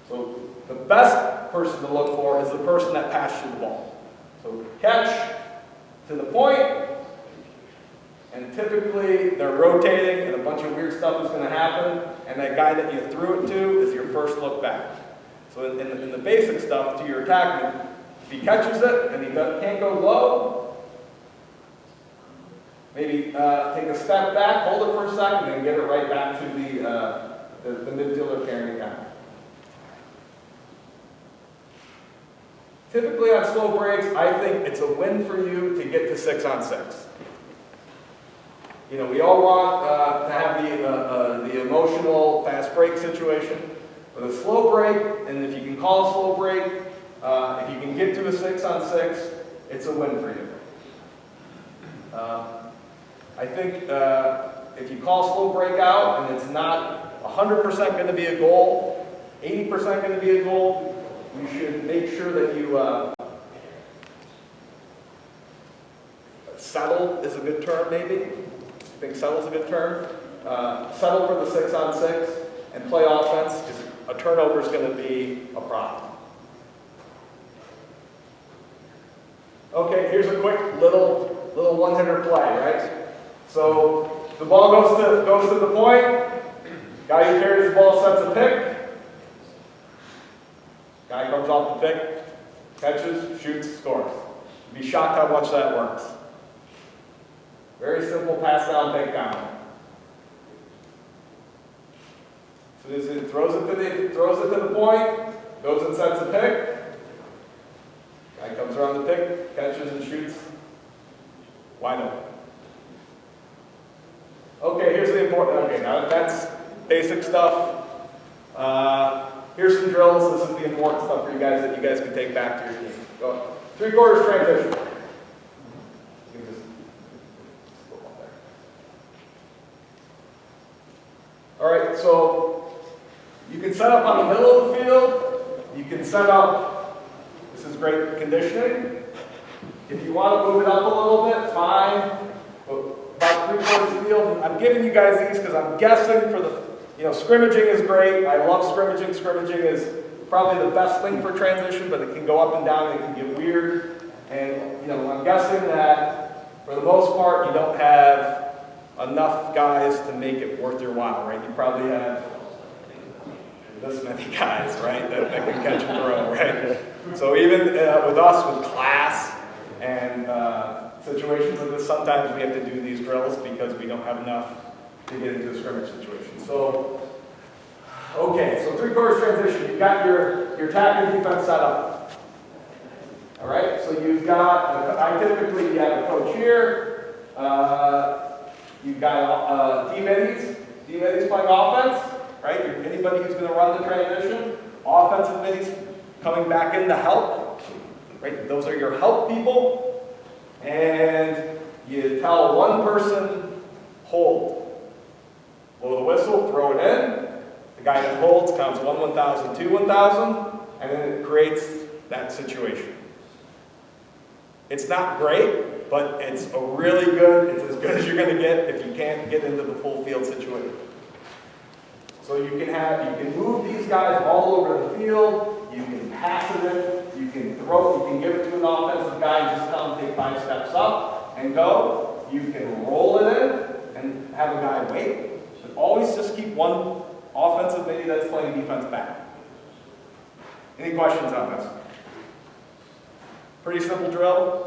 So the best person to look for is the person that passed you the ball. So catch to the point, and typically they're rotating and a bunch of weird stuff is going to happen, and that guy that you threw it to is your first look back. So in the basic stuff, to your attackman, if he catches it and he can't go low, maybe take a step back, hold it for a second, and get it right back to the midfielder carrying it down. Typically on slow breaks, I think it's a win for you to get to 6-on-6. You know, we all want to have the emotional fast break situation. But a slow break, and if you can call a slow break, if you can get to a 6-on-6, it's a win for you. I think if you call slow break out and it's not 100% going to be a goal, 80% going to be a goal. You should make sure that you settle is a good term, maybe. I think settle is a good term. Settle for the 6-on-6 and play offense, because a turnover is going to be a problem. Okay, here's a quick little one-hitter play, right? So the ball goes to the point. Guy who carries the ball sets a pick. Guy comes off the pick, catches, shoots, scores. You'd be shocked how much that works. Very simple pass down, take down. So it throws it to the point, goes and sets a pick. Guy comes around the pick, catches and shoots. Wide open. Okay, here's the important. Okay, now that's basic stuff. Here's some drills. This is the important stuff for you guys that you guys can take back to your team. Go. 3/4 transition. You can just go up there. All right, so you can set up on the middle of the field. You can set up. This is great conditioning. If you want to move it up a little bit, fine. About 3/4 of the field. I'm giving you guys these because I'm guessing for the, scrimmaging is great. I love scrimmaging. Scrimmaging is probably the best thing for transition, but it can go up and down. It can get weird. And, I'm guessing that for the most part, you don't have enough guys to make it worth your while, right? You probably have this many guys, right, that can catch and throw, right? So even with us, with class and situations like this, sometimes we have to do these drills because we don't have enough to get into a scrimmage situation. So, okay, so 3/4 transition. You've got your tackle defense set up. All right, so you've got, I typically have a coach here. You've got D-middies playing offense, right? Anybody who's going to run the transition. Offensive middies coming back in to help, right? Those are your help people. And you tell one person, hold. Blow the whistle, throw it in. The guy that holds counts 1, 1,000, 2, 1,000, and then it creates that situation. It's not great, but it's it's as good as you're going to get if you can't get into the full field situation. So you can move these guys all over the field, you can pass it in, you can throw, you can give it to an offensive guy and just tell him to take 5 steps up and go. You can roll it in and have a guy wait. But always just keep one offensive midi that's playing defense back. Any questions on this? Pretty simple drill.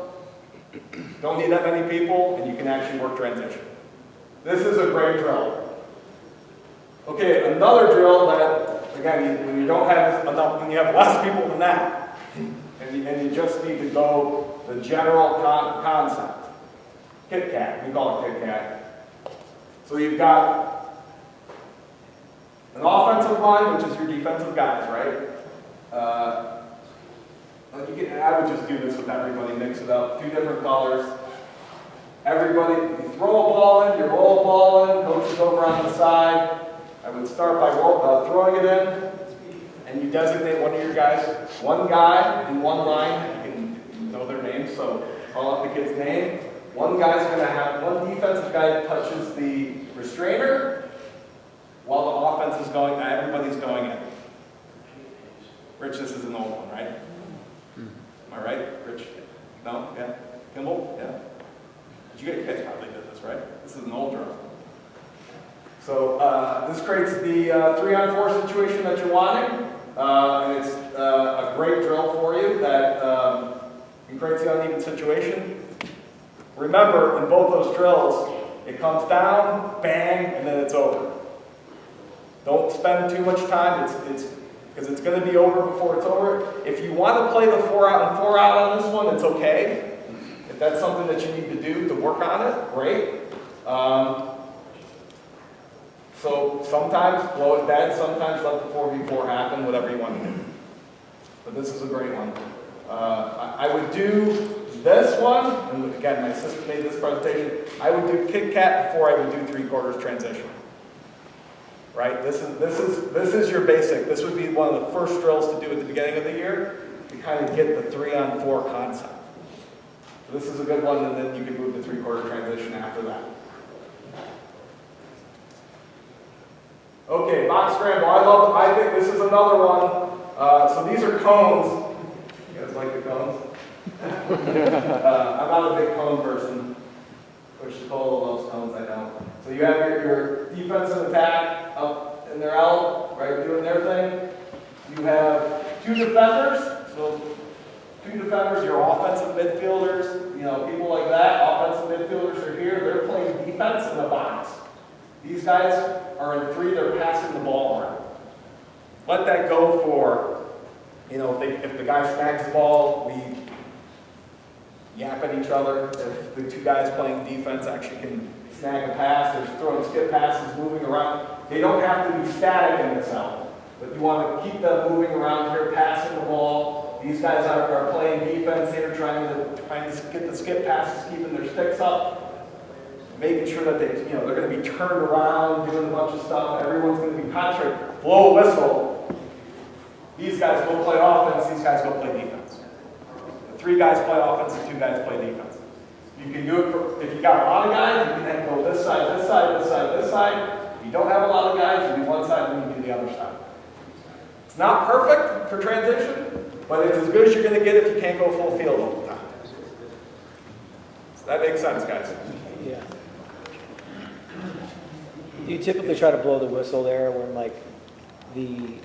Don't need that many people, and you can actually work transition. This is a great drill. Okay, another drill that, again, when you don't have enough, when you have less people than that, and you just need to go the general concept. Kit Kat, we call it Kit Kat. So you've got an offensive line, which is your defensive guys, right? I would just do this with everybody, mix it up, 2 different colors. Everybody, you throw a ball in, you roll a ball in, coach is over on the side. I would start by throwing it in, and you designate one of your guys, one guy in one line. You can know their name, so call out the kid's name. One defensive guy touches the restrainer while the offense is going, everybody's going in. Rich, this is an old one, right? Am I right, Rich? No? Yeah? Kimball? Yeah? You guys probably did this, right? This is an old drill. So this creates the 3-on-4 situation that you're wanting. And it's a great drill for you that can create the uneven situation. Remember, in both those drills, it comes down, bang, and then it's over. Don't spend too much time. Because it's going to be over before it's over. If you want to play the 4-out and 4-out on this one, it's okay. If that's something that you need to do to work on it, great. So sometimes blow it dead, sometimes let the 4v4 happen, whatever you want to do. But this is a great one. I would do this one, and again, my assistant made this presentation. I would do Kit Kat before I would do 3/4 transition. right? This is your basic. This would be one of the first drills to do at the beginning of the year to kind of get the 3-on-4 concept. So this is a good one, and then you can move to 3/4 transition after that. Okay, box scramble. I think this is another one. So these are cones. You guys like the cones? I'm not a big cone person. Coach Nicole loves cones, I don't. So you have your defensive attack up and they're out, right, doing their thing. You have 2 defenders. So 2 defenders, your offensive midfielders, people like that. Offensive midfielders are here. They're playing defense in the box. These guys are in 3, they're passing the ball around. Let that go for, if the guy snags the ball, we yap at each other. If the 2 guys playing defense actually can snag a pass, they're throwing skip passes, moving around. They don't have to be static in this element, but you want to keep them moving around here, passing the ball. These guys are playing defense here, trying to get the skip passes, keeping their sticks up, making sure that they're going to be turned around, doing a bunch of stuff. Everyone's going to be concentrated. Blow a whistle. These guys go play offense. These guys go play defense. The 3 guys play offense. The 2 guys play defense. You can do it if you got a lot of guys. You can then go this side, this side, this side, this side. If you don't have a lot of guys, you do one side and you do the other side. It's not perfect for transition, but it's as good as you're going to get if you can't go full field all the time. So that makes sense, guys. Yeah. Do you typically try to blow the whistle there when like the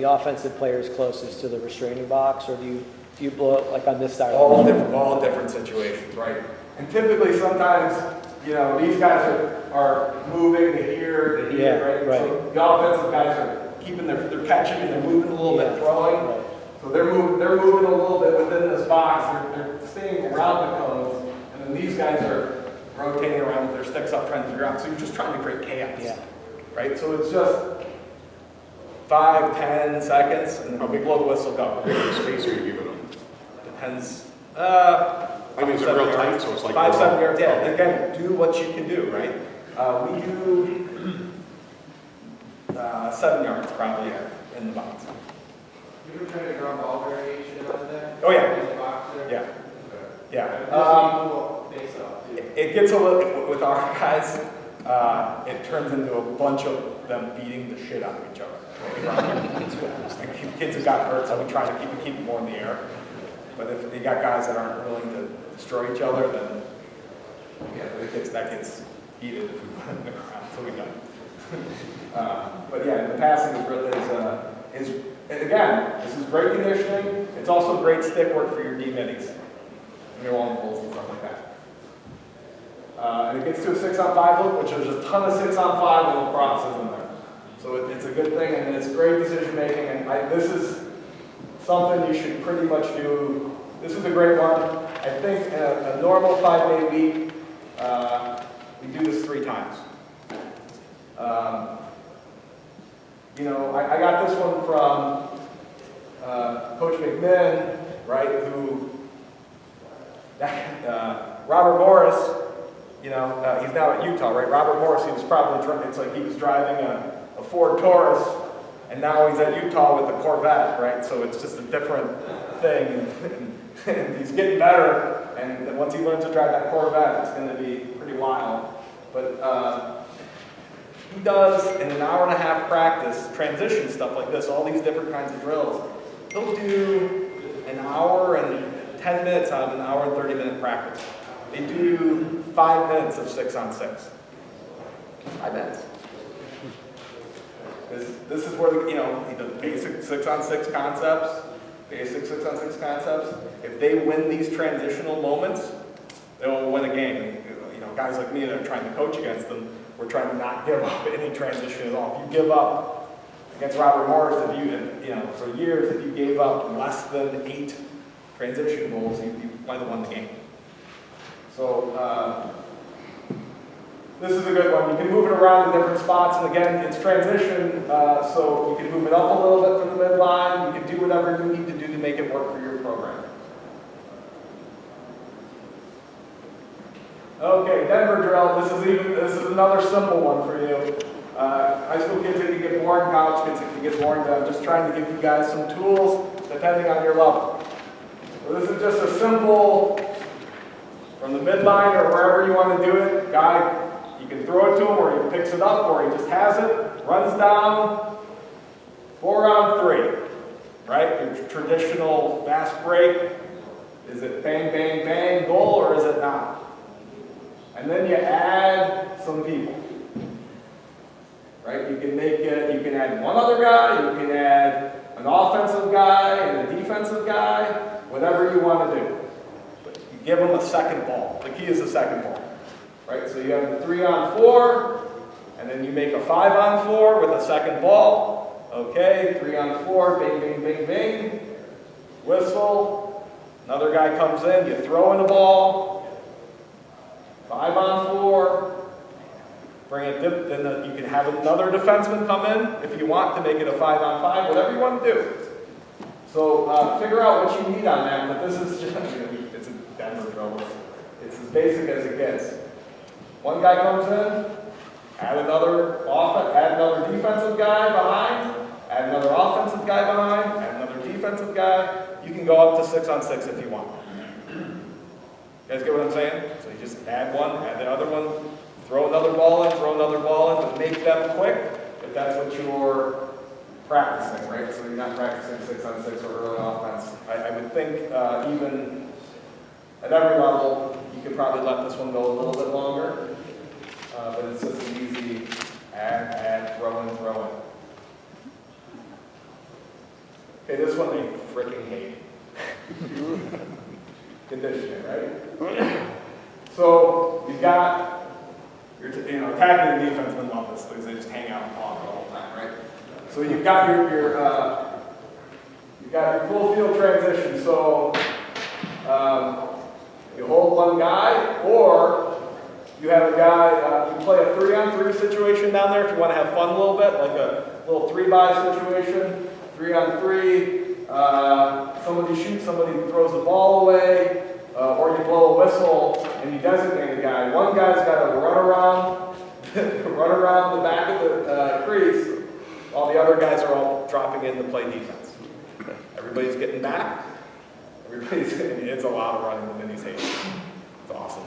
offensive player is closest to the restraining box, or do you blow it like on this side? All different situations, right? And typically, sometimes these guys are moving to here, right? So the offensive guys are keeping they're catching and they're moving a little bit, throwing. Right. So they're moving a little bit within this box. They're staying around the cones, and then these guys are rotating around with their sticks up, trying to figure out. So you're just trying to create chaos, right? So it's just 5, 10 seconds, and then we blow the whistle, go. How much space are you giving them? Depends. I mean, is it real tight, so it's like 5, 7 yards. Yeah, again, do what you can do, right? We do 7 yards probably in the box. You ever try to ground ball variation on that? Oh yeah. In the box there? Yeah. Yeah. It gets a little, with our guys, it turns into a bunch of them beating the shit out of each other. Like, kids have got hurt, so we try to keep it more in the air. But if you got guys that aren't willing to destroy each other, then that gets heated if we put it in the ground, so we don't. But yeah, the passing is and again, this is great conditioning. It's also great stick work for your D-middies and your long poles and stuff like that. And it gets to a 6-on-5 look, which there's a ton of 6-on-5 little crosses in there. So it's a good thing, and it's great decision making. And this is something you should pretty much do. This is a great one. I think in a normal 5-day week, we do this 3 times. I got this one from Coach McMinn, right, who, Robert Morris, he's now at Utah, right? Robert Morris, he was probably, it's like he was driving a Ford Taurus, and now he's at Utah with the Corvette, right? So it's just a different thing, and he's getting better, and once he learns to drive that Corvette, it's going to be pretty wild. But he does, in an hour-and-a-half practice, transition stuff like this, all these different kinds of drills. He'll do an hour and 10 minutes out of an hour and 30-minute practice. They do 5 minutes of 6-on-6. 5 minutes. This is where the basic 6-on-6 concepts, if they win these transitional moments, they'll win a game. And, guys like me that are trying to coach against them, we're trying to not give up any transition at all. If you give up against Robert Morris, for years, if you gave up less than 8 transition goals, you might have won the game. So this is a good one. You can move it around in different spots, and again, it's transition, so you can move it up a little bit from the midline. You can do whatever you need to do to make it work for your program. Okay, Denver drill. This is another simple one for you. high school kids, it can get boring, college kids, it can get boring, but I'm just trying to give you guys some tools depending on your level. So this is just a simple, from the midline or wherever you want to do it, guy, you can throw it to him or he picks it up or he just has it, runs down, 4 on 3, right? Your traditional fast break. Is it bang, bang, bang, goal, or is it not? And then you add some people, right? You can make it, you can add one other guy, you can add an offensive guy and a defensive guy, whatever you want to do. But you give them a second ball. The key is the second ball, right? So you have the 3 on 4, and then you make a 5 on 4 with a second ball. Okay, 3 on 4, bing, bing, bing, bing. Whistle. Another guy comes in, you throw in the ball. 5 on 4. Bring it, then you can have another defenseman come in if you want to make it a 5 on 5, whatever you want to do. So figure out what you need on that, but this is just, it's a Denver drill. It's as basic as it gets. One guy comes in, add another defensive guy behind, add another offensive guy behind, add another defensive guy. You can go up to 6 on 6 if you want. You guys get what I'm saying? So you just add one, add the other one, throw another ball in, but make them quick if that's what you're practicing, right? So you're not practicing 6 on 6 or early offense. I would think even at every level, you could probably let this one go a little bit longer, but it's just an easy add, throw in. Okay, this one they freaking hate. Conditioning, right? So you've got your attacking and defensemen love this because they just hang out and talk the whole time, right? So you've got your full field transition. So you hold one guy, or you have a guy. You play a 3 on 3 situation down there if you want to have fun a little bit, like a little 3-by situation. 3 on 3, somebody shoots, somebody throws the ball away, or you blow a whistle and you designate a guy. One guy's got to run around the back of the crease, while the other guys are all dropping in to play defense. Everybody's getting back. It's a lot of running the minis hate. It's awesome.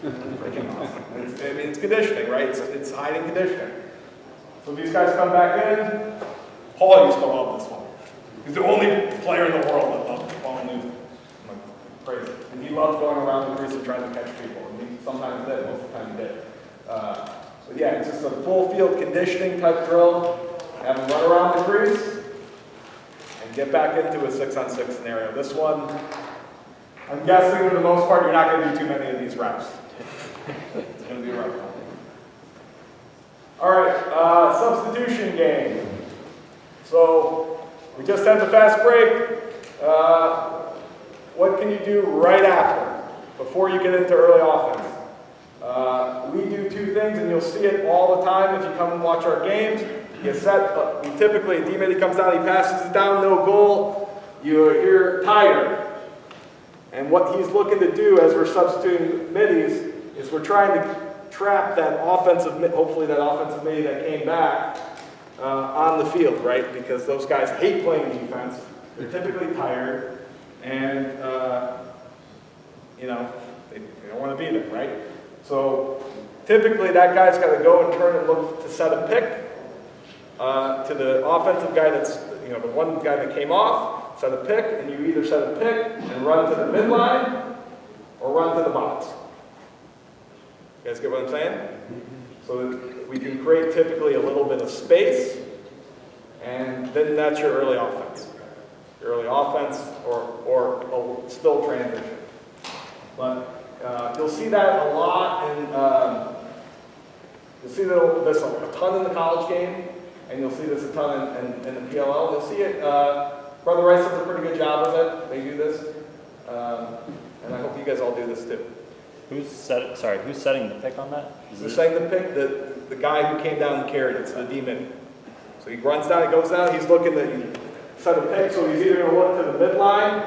Freaking awesome. It's conditioning, right? It's hiding conditioning. So these guys come back in. Paul used to love this one. He's the only player in the world that loves ball music. Like, crazy. And he loves going around the crease and trying to catch people. And he sometimes did, most of the time he did. So yeah, it's just a full field conditioning type drill. Have him run around the crease and get back into a 6 on 6 scenario. This one, I'm guessing for the most part, you're not going to do too many of these reps. It's going to be a rough one. All right, substitution game. So we just had the fast break. What can you do right after, before you get into early offense? We do 2 things, and you'll see it all the time if you come and watch our games. You set, we typically, D-Midi comes down, he passes it down, no goal. You hear tired. And what he's looking to do as we're substituting middies is we're trying to trap that offensive, hopefully that offensive midi that came back on the field, right? Because those guys hate playing defense. They're typically tired, and they don't want to be there, right? So typically that guy's got to go and turn and look to set a pick to the offensive guy that's, the one guy that came off, set a pick, and you either set a pick and run to the midline or run to the box. You guys get what I'm saying? So that we can create typically a little bit of space, and then that's your early offense. Your early offense or still transition. But you'll see that a lot in, you'll see this a ton in the college game, and you'll see this a ton in the PLL. You'll see it, Brother Rice does a pretty good job of it. They do this, and I hope you guys all do this too. Who's setting the pick on that? Who's setting the pick? The guy who came down and carried it, so the D-Midi. So he runs down, he goes down, he's looking to set a pick, so he's either going to look to the midline,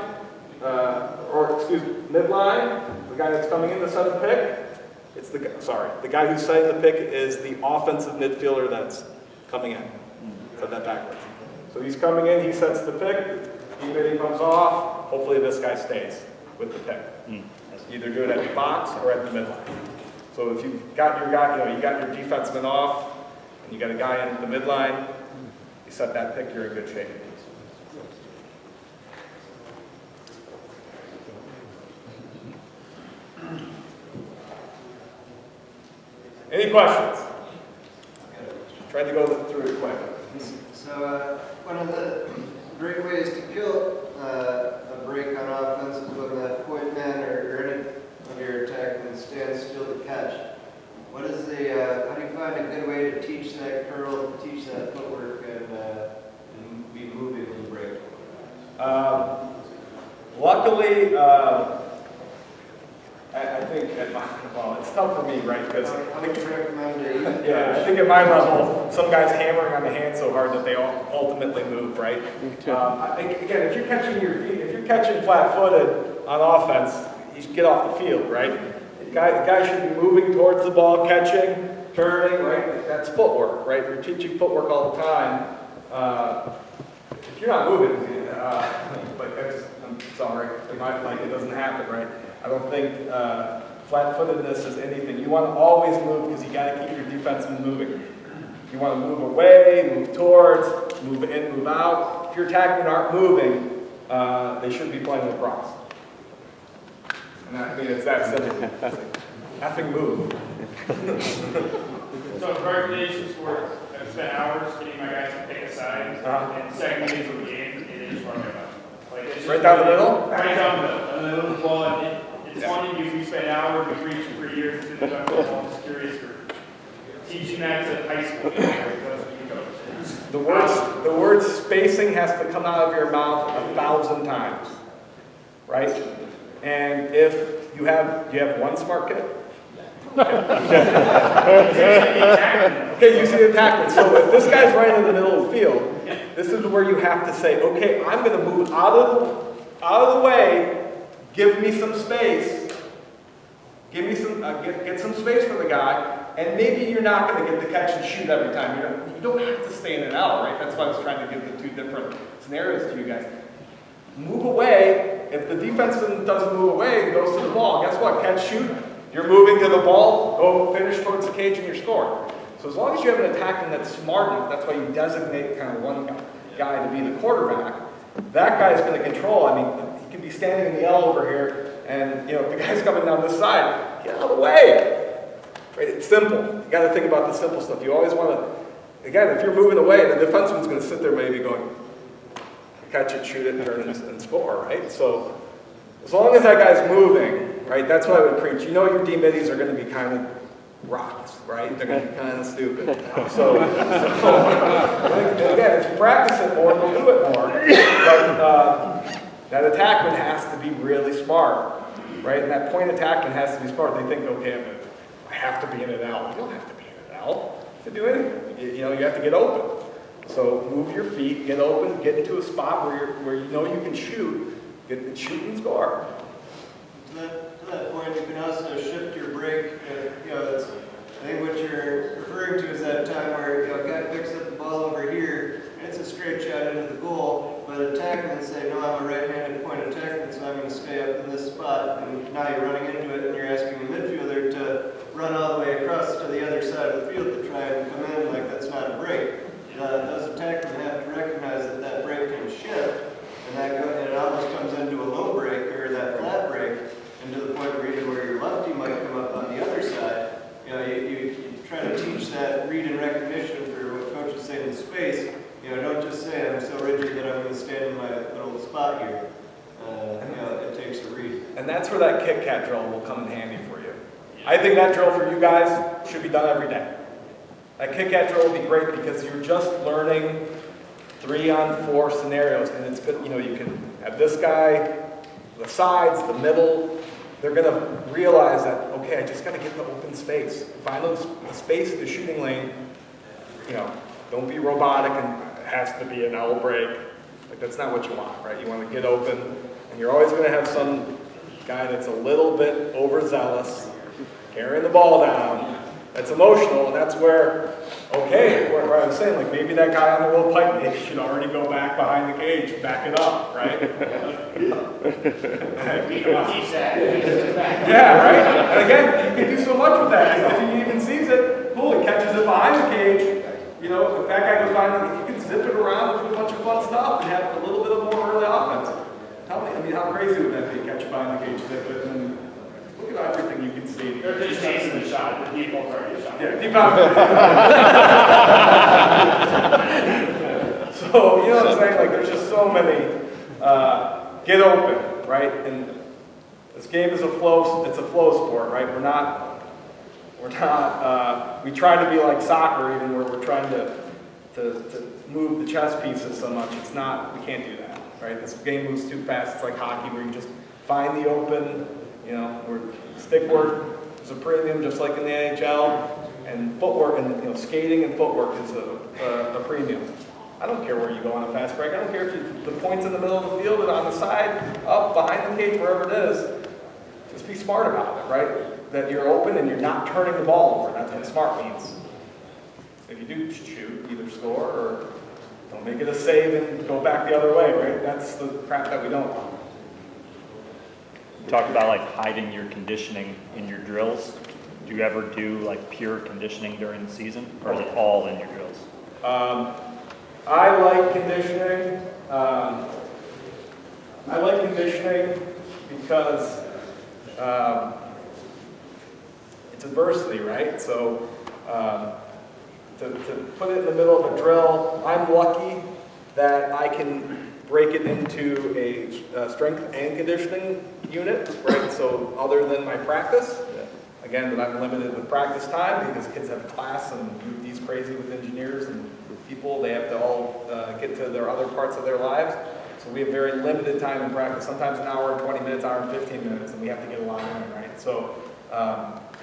midline, the guy that's coming in to set a pick. The guy who's setting the pick is the offensive midfielder that's coming in. Said that backwards. So he's coming in, he sets the pick, D-midi comes off, hopefully this guy stays with the pick. Either do it at the box or at the midline. So if you've got your guy, you got your defenseman off, and you got a guy in at the midline, you set that pick, you're in good shape. Any questions? Tried to go through it quick. So one of the great ways to kill a break on offense is when that point man or any of your attackmen stands still to catch. What is the, how do you find a good way to teach that curl, to teach that footwork, and be moving in the break? Luckily, I think well, it's tough for me, right? Because I think at my level, some guys hammering on the hand so hard that they ultimately move, right? Again, if you're catching your feet, if you're catching flat-footed on offense, you should get off the field, right? The guy should be moving towards the ball, catching, turning, right? That's footwork, right? We're teaching footwork all the time. If you're not moving, I'm sorry, it doesn't happen, right? I don't think flat-footedness is anything. You want to always move because you got to keep your defenseman moving. You want to move away, move towards, move in, move out. If your attackmen aren't moving, they should be playing lacrosse. And I mean, it's that simple. Effing move. So recommendations for I've spent hours getting my guys to pick a side, and second days of the game, it is running about. Like, it's just right down the middle? Right down the middle. And then the little ball, and it's funny because we spent hours, we preached for years into the jungle. I'm just curious for teaching that to high school. The word spacing has to come out of your mouth 1,000 times, right? And if you have, do you have one smart kid? Okay, you see the attackman. So if this guy's right in the middle of the field, this is where you have to say, okay, I'm going to move out of the way. Give me some space. Give me some, get some space for the guy. And maybe you're not going to get the catch and shoot every time. You don't have to stay in and out, right? That's why I was trying to give the two different scenarios to you guys. Move away. If the defenseman doesn't move away, he goes to the ball. Guess what? Catch, shoot. You're moving to the ball. Go finish towards the cage and you're scoring. So as long as you have an attackman that's smart enough, that's why you designate kind of one guy to be the quarterback. That guy is going to control. I mean, he can be standing in the L over here, and if the guy's coming down this side, get out of the way. Right? It's simple. You got to think about the simple stuff. You always want to, again, if you're moving away, the defenseman's going to sit there maybe going, catch it, shoot it, turn it, and score, right? So as long as that guy's moving, right, that's what I would preach. Your D-middies are going to be kind of rocks, right? They're going to be kind of stupid. So again, if you practice it more, you'll do it more. But that attackman has to be really smart, right? And that point attackman has to be smart. They think, okay, I have to be in an L. You don't have to be in an L to do anything. You have to get open. So move your feet, get open, get into a spot where you can shoot, shoot and score. To that point, you can also shift your break. I think what you're referring to is that time where a guy picks up the ball over here, and it's a straight shot into the goal, but attackmen say, no, I'm a right-handed point attackman, so I'm going to stay up in this spot. And now you're running into it, and you're asking the midfielder to run all the way across to the other side of the field to try and come in like that's not a break. Those attackmen have to recognize that break can shift, and it almost comes into a low break or that flat break, and to the point where your lefty might come up on the other side. You try to teach that read and recognition for what coaches say in space. Don't just say I'm so rigid that I'm going to stand in my little spot here. It takes a read. And that's where that kick-cat drill will come in handy for you. I think that drill for you guys should be done every day. That kick-cat drill will be great because you're just learning 3-on-4 scenarios, and it's good. You can have this guy, the sides, the middle. They're going to realize that, okay, I just got to get the open space. Find the space in the shooting lane. Don't be robotic and it has to be an L break. Like, that's not what you want, right? You want to get open, and you're always going to have some guy that's a little bit overzealous, carrying the ball down. That's emotional, and that's where okay, where I was saying, like, maybe that guy on the little pipe, maybe should already go back behind the cage, back it up, right? Yeah, right? And again, you can do so much with that. If he even sees it, cool, he catches it behind the cage. You know, if that guy goes behind the cage, you can zip it around and do a bunch of fun stuff and have a little bit of more early offense. Tell me, I mean, how crazy would that be? Catch it behind the cage, zip it, and then look at everything you can see. They're just chasing the shot, the deep ball's already a shot. Yeah, deep out. So, you know what I'm saying? Like, there's just so many, get open, right? And this game is it's a flow sport, right? We try to be like soccer, even where we're trying to move the chess pieces so much. It's not, we can't do that, right? This game moves too fast. It's like hockey where you just find the open, you know, where stick work is a premium just like in the NHL, and footwork and, you know, skating and footwork is a premium. I don't care where you go on a fast break. I don't care if the point's in the middle of the field or on the side, up, behind the cage, wherever it is. Just be smart about it, right? That you're open and you're not turning the ball over. That's what smart means. If you do shoot, either score or don't make it a save and go back the other way, right? That's the crap that we don't want. You talked about like hiding your conditioning in your drills. Do you ever do like pure conditioning during the season, or is it all in your drills? I like conditioning. Because it's adversity, right? So to put it in the middle of a drill, I'm lucky that I can break it into a strength and conditioning unit, right? So other than my practice, again, that I'm limited with practice time because kids have class and these crazy with engineers and people, they have to all get to their other parts of their lives. So we have very limited time in practice, sometimes an hour and 20 minutes, hour and 15 minutes, and we have to get a lot in, right? So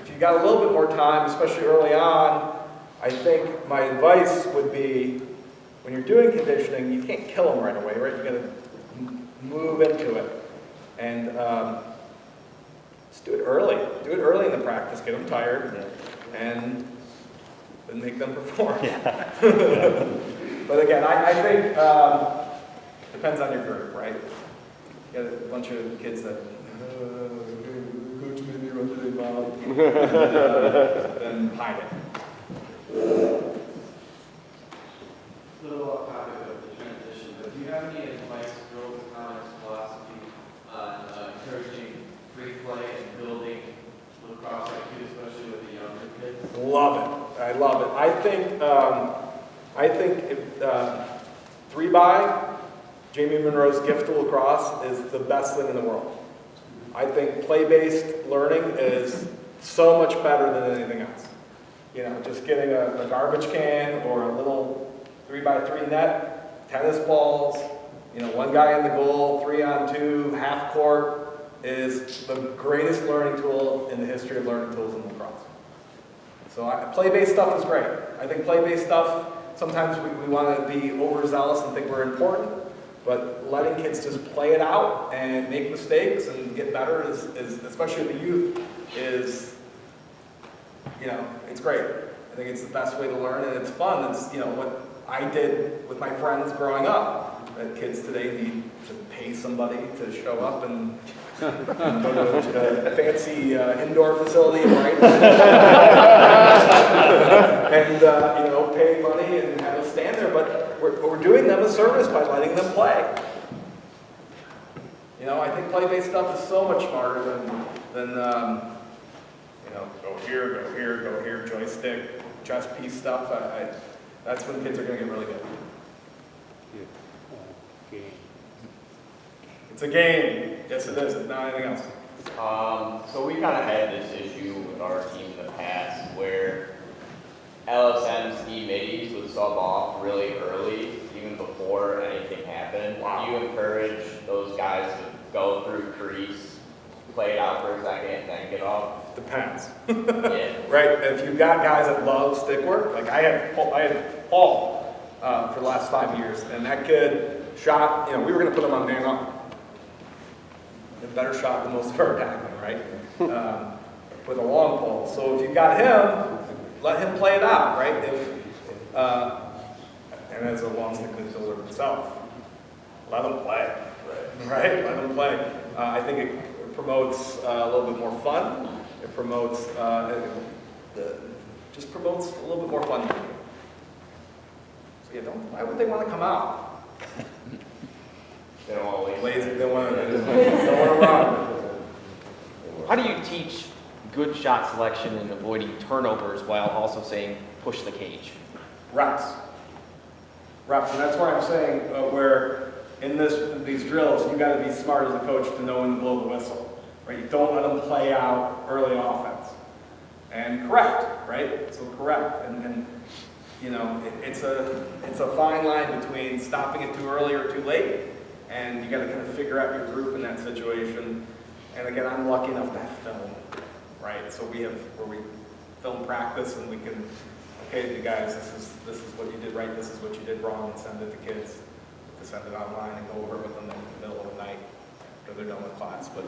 if you've got a little bit more time, especially early on, I think my advice would be, when you're doing conditioning, you can't kill them right away, right? You gotta move into it. And just do it early. Do it early in the practice, get them tired, and then make them perform. Yeah. But again, I think, depends on your group, right? You got a bunch of kids that, coach made me run today, Bob. Then hide it. Little off topic of the transition, but do you have any advice, growth economics philosophy on encouraging free play and building lacrosse IQ, especially with the younger kids? Love it. I love it. I think if, 3x, Jamie Monroe's gift to lacrosse is the best thing in the world. I think play-based learning is so much better than anything else. You know, just getting a garbage can or a little 3x3 net, tennis balls, you know, one guy in the goal, 3-on-2, half court is the greatest learning tool in the history of learning tools in lacrosse. So play-based stuff is great. I think play-based stuff, sometimes we want to be overzealous and think we're important, but letting kids just play it out and make mistakes and get better is especially the youth, is, you know, it's great. I think it's the best way to learn, and it's fun. It's, you know, what I did with my friends growing up. That kids today need to pay somebody to show up and go to a fancy indoor facility, right? And you know, pay money and have us stand there. But we're doing them a service by letting them play. You know, I think play-based stuff is so much smarter than you know, go here, joystick, chess piece stuff. That's when kids are going to get really good. It's a game. Yes, it is. It's not anything else. So we kind of had this issue with our team in the past where LSM's E-middies would sub off really early, even before anything happened. Wow. You encourage those guys to go through crease, play it out for a second, and then get off? Depends. Yeah. Right? If you've got guys that love stick work, like I had Paul for the last 5 years, and that kid shot, you know, we were going to put him on man up. A better shot than most of our attackmen, right? With a long pole. So if you've got him, let him play it out, right? If And as a long stick midfielder himself, let them play, right? Let them play. I think it promotes a little bit more fun. It promotes, just promotes a little bit more fun. So yeah, why would they want to come out? They don't want to leave. Lazy, they want to run. How do you teach good shot selection and avoiding turnovers while also saying push the cage? Reps. Reps, and that's why I'm saying where in these drills, you got to be smart as a coach to know when to blow the whistle, right? You don't let them play out early offense. And correct, right? So correct, and you know, it's a fine line between stopping it too early or too late, and you got to kind of figure out your group in that situation. And again, I'm lucky enough to have film, right? So we have where we film practice, and we can, okay, you guys, this is what you did right, this is what you did wrong, and send it to kids to send it online and go over it with them in the middle of the night after they're done with class. But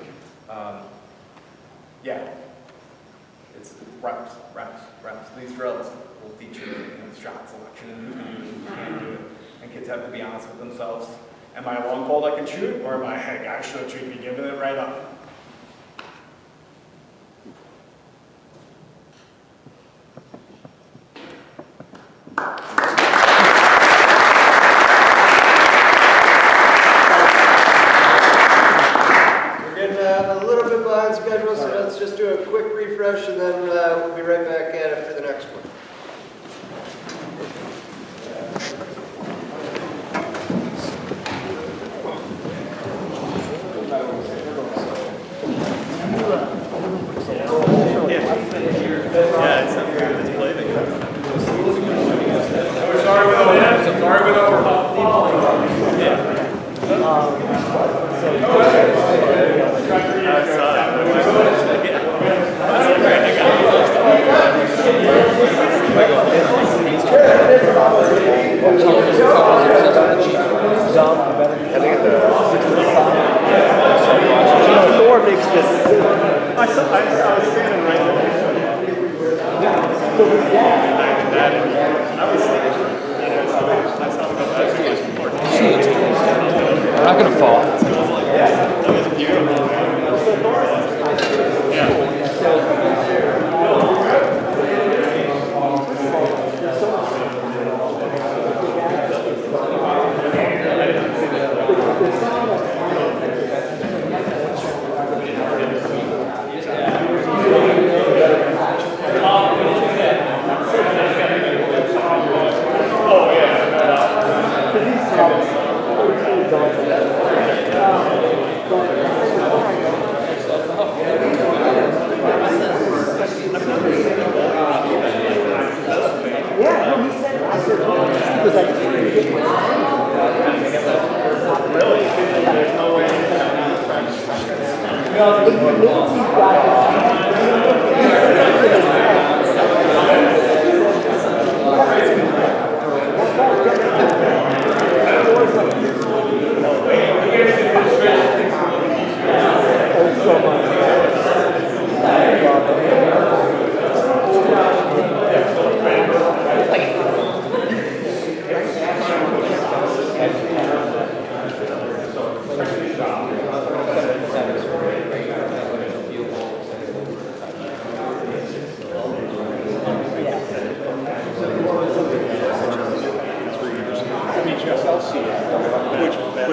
yeah, it's reps. These drills will teach you, shot selection and who can do it and who can't do it. And kids have to be honest with themselves. Am I a long pole that can shoot, or am I a guy should be giving it right up? We're getting a little bit behind schedule, so let's just do a quick refresh, and then we'll be right back at it for the next one. We're not going to fall.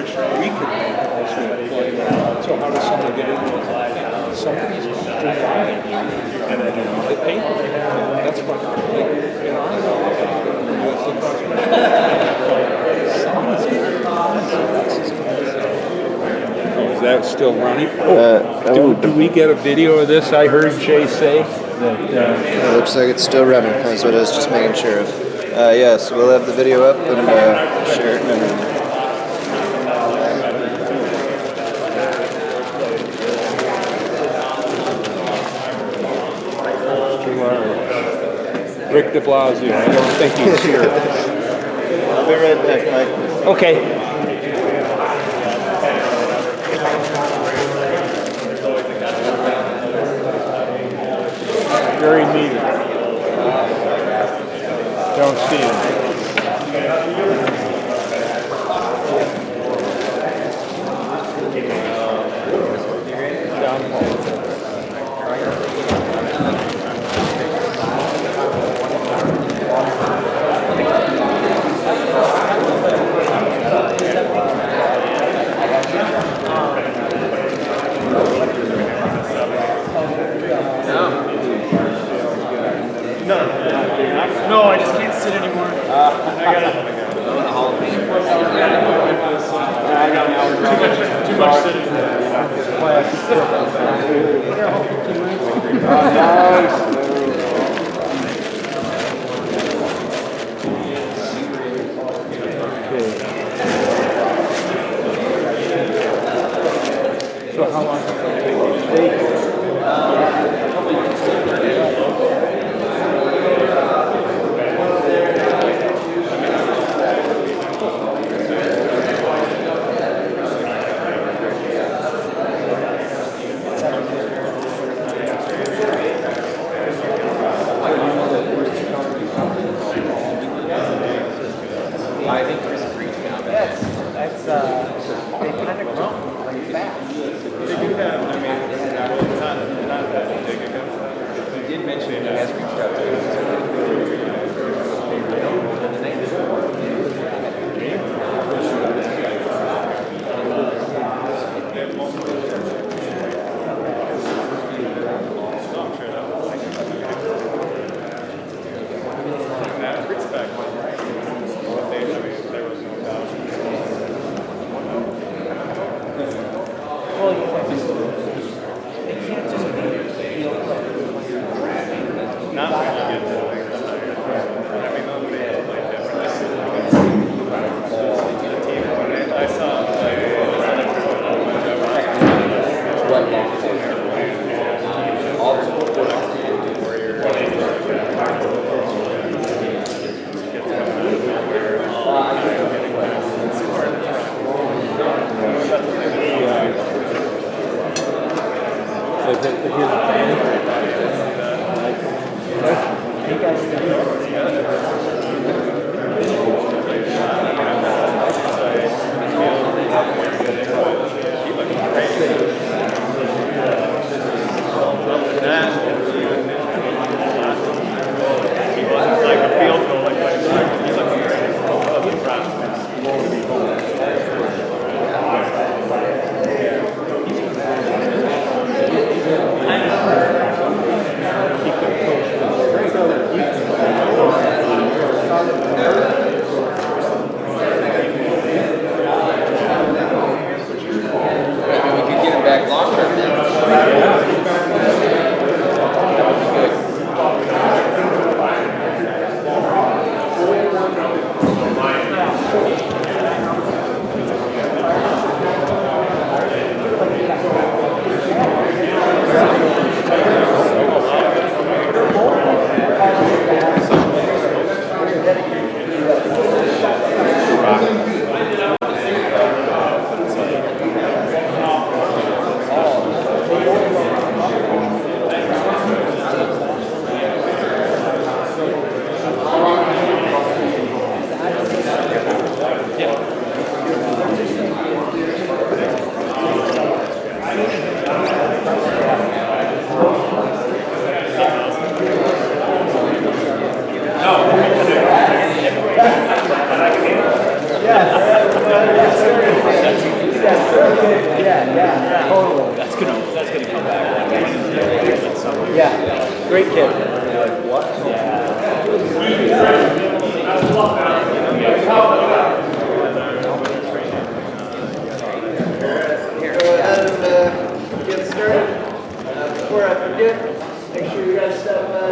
which we could make also play. So how does someone get into it? Somebody's denying you, and then they pay for it. That's what, you know, I know. Is that still running? Do we get a video of this? I heard Jay say that. It looks like it's still running. That's what I was just making sure of. Yeah, so we'll have the video up and share it and everything. Rick de Blasio, I don't think he's here. I'll be right back, Mike. Okay. Very neat. Don't see him. Too much sitting there. So how long did it take? I think Chris agrees now. That's they kind of grow pretty fast. They do have, I mean, it's not that big ago. He did mention he has reached out to Yeah, great kid. Go ahead and get started. Before I forget, make sure you guys stop by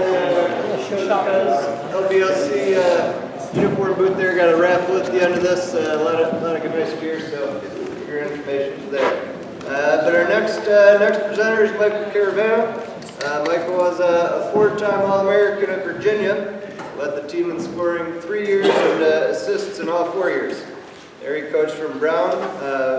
LBLC uniform booth there. Got a raffle at the end of this. A lot of good nice gear, so get your information there. But our next presenter is Michael Carvana. Michael was a four-time All-American at Virginia. Led the team in scoring 3 years and assists in all 4 years. There he coached from Brown,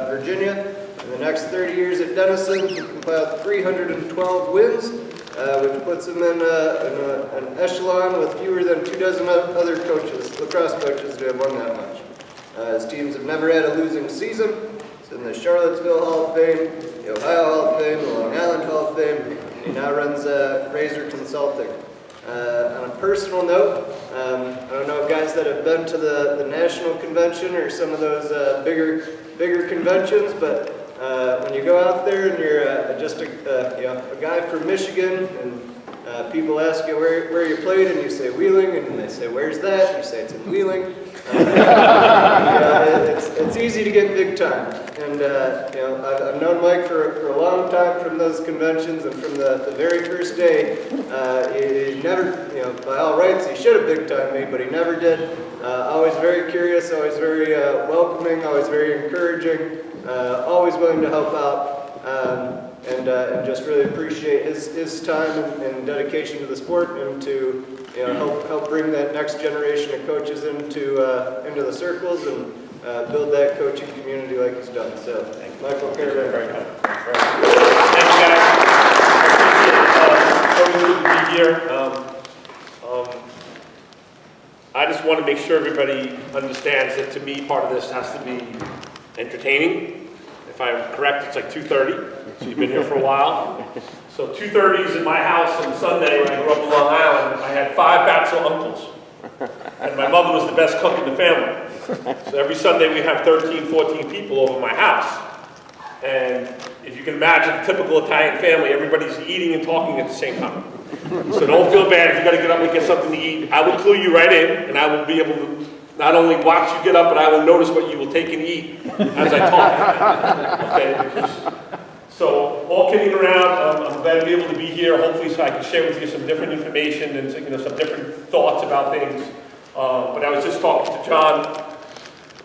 Virginia. In the next 30 years at Denison, he compiled 312 wins, which puts him in an echelon with fewer than 24 other coaches, lacrosse coaches, who have won that much. His teams have never had a losing season. He's in the Charlottesville Hall of Fame, the Ohio Hall of Fame, the Long Island Hall of Fame. He now runs Razor Consulting. On a personal note, I don't know guys that have been to the national convention or some of those bigger conventions, but when you go out there and you're just a guy from Michigan, and people ask you where you played, and you say Wheeling, and they say where's that? And you say it's in Wheeling. It's easy to get big time, and I've known Mike for a long time from those conventions and from the very first day. He never, by all rights, he should have big timed me, but he never did. Always very curious, always very welcoming, always very encouraging, always willing to help out, and just really appreciate his time and dedication to the sport and to help bring that next generation of coaches into the circles and build that coaching community like he's done. So, Michael Carvana. Thanks, guys. Always good to be here. I just want to make sure everybody understands that to me, part of this has to be entertaining. If I'm correct, it's like 2:30, so you've been here for a while. So 2:30s in my house on Sunday when I grew up in Long Island, I had 5 bachelor uncles. And my mother was the best cook in the family. So every Sunday we have 13, 14 people over my house. And if you can imagine a typical Italian family, everybody's eating and talking at the same time. So don't feel bad if you got to get up and get something to eat. I will clue you right in, and I will be able to not only watch you get up, but I will notice what you will take and eat as I talk. Okay? So all kidding around, I'm glad to be able to be here. Hopefully, so I can share with you some different information and some different thoughts about things. But I was just talking to John,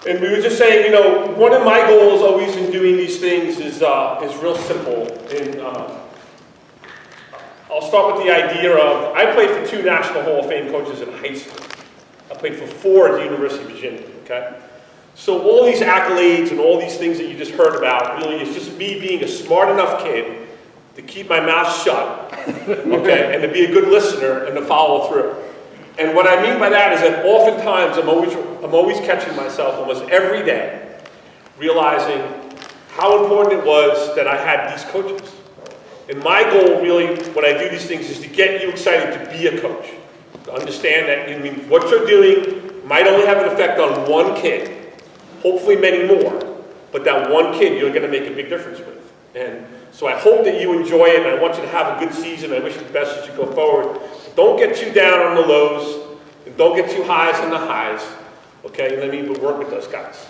and we were just saying, one of my goals always in doing these things is real simple. And I'll start with the idea of I played for 2 National Hall of Fame coaches in high school. I played for 4 at the University of Virginia. Okay. So all these accolades and all these things that you just heard about really is just me being a smart enough kid to keep my mouth shut, okay, and to be a good listener and to follow through. And what I mean by that is that oftentimes I'm always catching myself almost every day realizing how important it was that I had these coaches. And my goal really when I do these things is to get you excited to be a coach. To understand that what you're doing might only have an effect on one kid. Hopefully many more, but that one kid you're going to make a big difference with. And so I hope that you enjoy it, and I want you to have a good season. I wish you the best as you go forward. Don't get too down on the lows, and don't get too highs on the highs, okay? But work with those guys.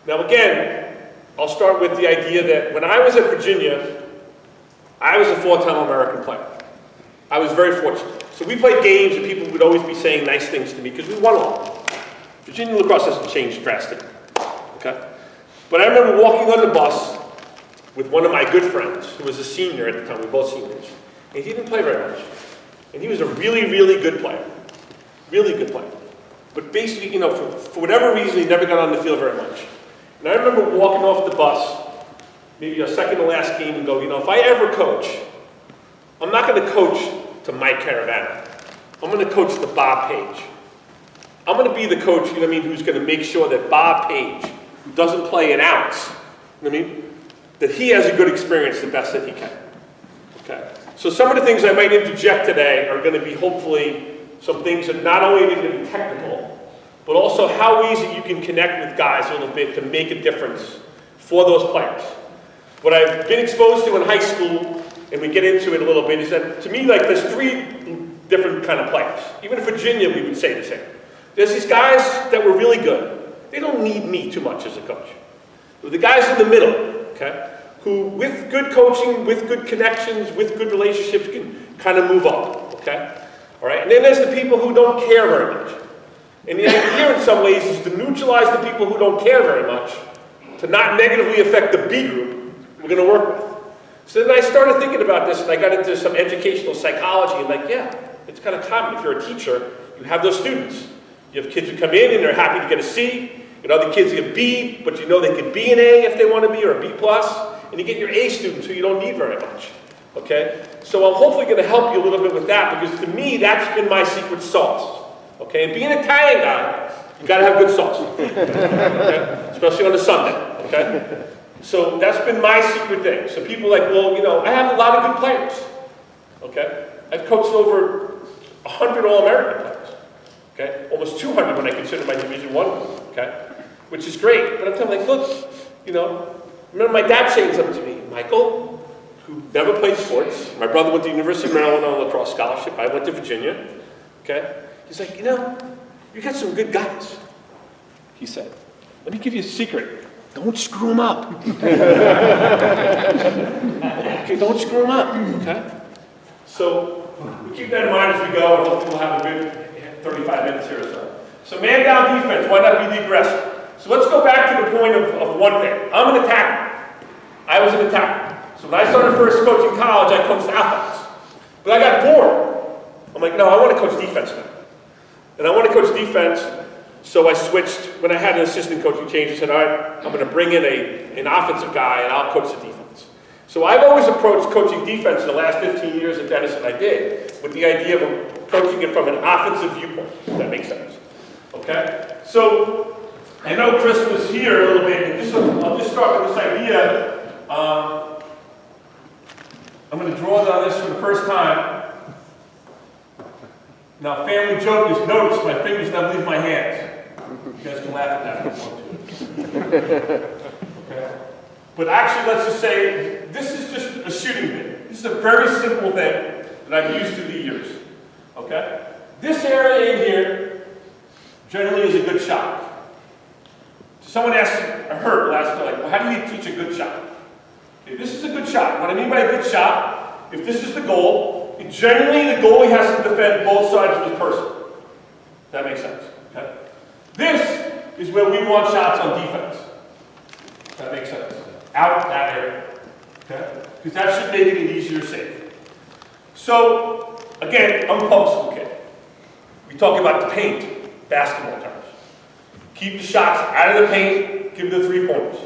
Now again, I'll start with the idea that when I was at Virginia, I was a 4-time American player. I was very fortunate. So we played games, and people would always be saying nice things to me because we won all. Virginia lacrosse hasn't changed drastically. Okay? But I remember walking on the bus with one of my good friends, who was a senior at the time, we were both seniors, and he didn't play very much. And he was a really, really good player. Really good player. But basically, for whatever reason, he never got on the field very much. And I remember walking off the bus, maybe a second to last game, and go, if I ever coach, I'm not going to coach to Mike Carvana. I'm going to coach to Bob Page. I'm going to be the coach, who's going to make sure that Bob Page, who doesn't play an ounce, that he has a good experience the best that he can. Okay. So some of the things I might interject today are going to be hopefully some things that not only are going to be technical, but also how easy you can connect with guys a little bit to make a difference for those players. What I've been exposed to in high school, and we get into it a little bit, is that to me, there's 3 different kind of players. Even in Virginia, we would say the same. There's these guys that were really good. They don't need me too much as a coach. But the guys in the middle, okay, who with good coaching, with good connections, with good relationships can kind of move up, okay? All right, and then there's the people who don't care very much. And the idea in some ways is to neutralize the people who don't care very much to not negatively affect the B group we're going to work with. So then I started thinking about this, and I got into some educational psychology, and it's kind of common. If you're a teacher, you have those students. You have kids who come in and they're happy to get a C, and other kids get a B, but they could be an A if they want to be, or a B+, and you get your A students who you don't need very much, okay? So I'm hopefully going to help you a little bit with that, because to me, that's been my secret sauce, okay? And being an Italian guy, you got to have good sauce, okay? Especially on a Sunday, okay? So that's been my secret thing. So people are like, I have a lot of good players, okay? I've coached over 100 All-American players. Okay, almost 200 when I consider my Division I, okay, which is great. But I'm telling them, look, remember my dad saying something to me, Michael, who never played sports. My brother went to the University of Maryland on a lacrosse scholarship. I went to Virginia, okay. He's like, you got some good guys. He said, let me give you a secret. Don't screw them up. Okay, don't screw them up, okay? So we keep that in mind as we go, and hopefully we'll have a good 35 minutes here or so. So man down defense, why not be the aggressor? So let's go back to the point of one thing. I'm an attacker. I was an attacker. So when I started first coaching college, I coached offense. But I got bored. I'm like, no, I want to coach defense now. And I want to coach defense, so I switched. When I had an assistant coaching change, I said, all right, I'm going to bring in an offensive guy, and I'll coach the defense. So I've always approached coaching defense in the last 15 years at Denison I did, with the idea of approaching it from an offensive viewpoint, if that makes sense. Okay? So I know Chris was here a little bit, and I'll just start with this idea. I'm going to draw on this for the first time. Now, family joke is, notice my fingers never leave my hands. You guys can laugh at that if you want to. Okay? But actually, let's just say, this is just a shooting thing. This is a very simple thing that I've used through the years. Okay? This area in here generally is a good shot. Someone asked, I heard last night, like, well, how do you teach a good shot? Okay, this is a good shot. What I mean by a good shot, if this is the goal, generally the goalie has to defend both sides of his person. That makes sense. Okay? This is where we want shots on defense. That makes sense. Out that area. Okay? Because that should make it an easier save. So, again, I'm a public school kid. We talk about the paint, basketball terms. Keep the shots out of the paint, give them the 3-pointers.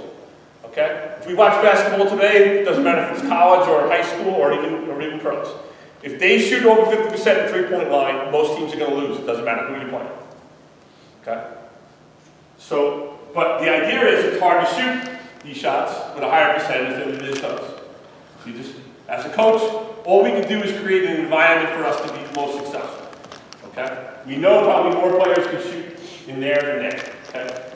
Okay? If we watch basketball today, it doesn't matter if it's college or high school or even pros. If they shoot over 50% at the 3-point line, most teams are going to lose. It doesn't matter who you play. Okay? So, but the idea is it's hard to shoot these shots with a higher percentage than it is those. So you just, as a coach, all we can do is create an environment for us to be most successful. Okay? We know probably more players can shoot in there than there. Okay?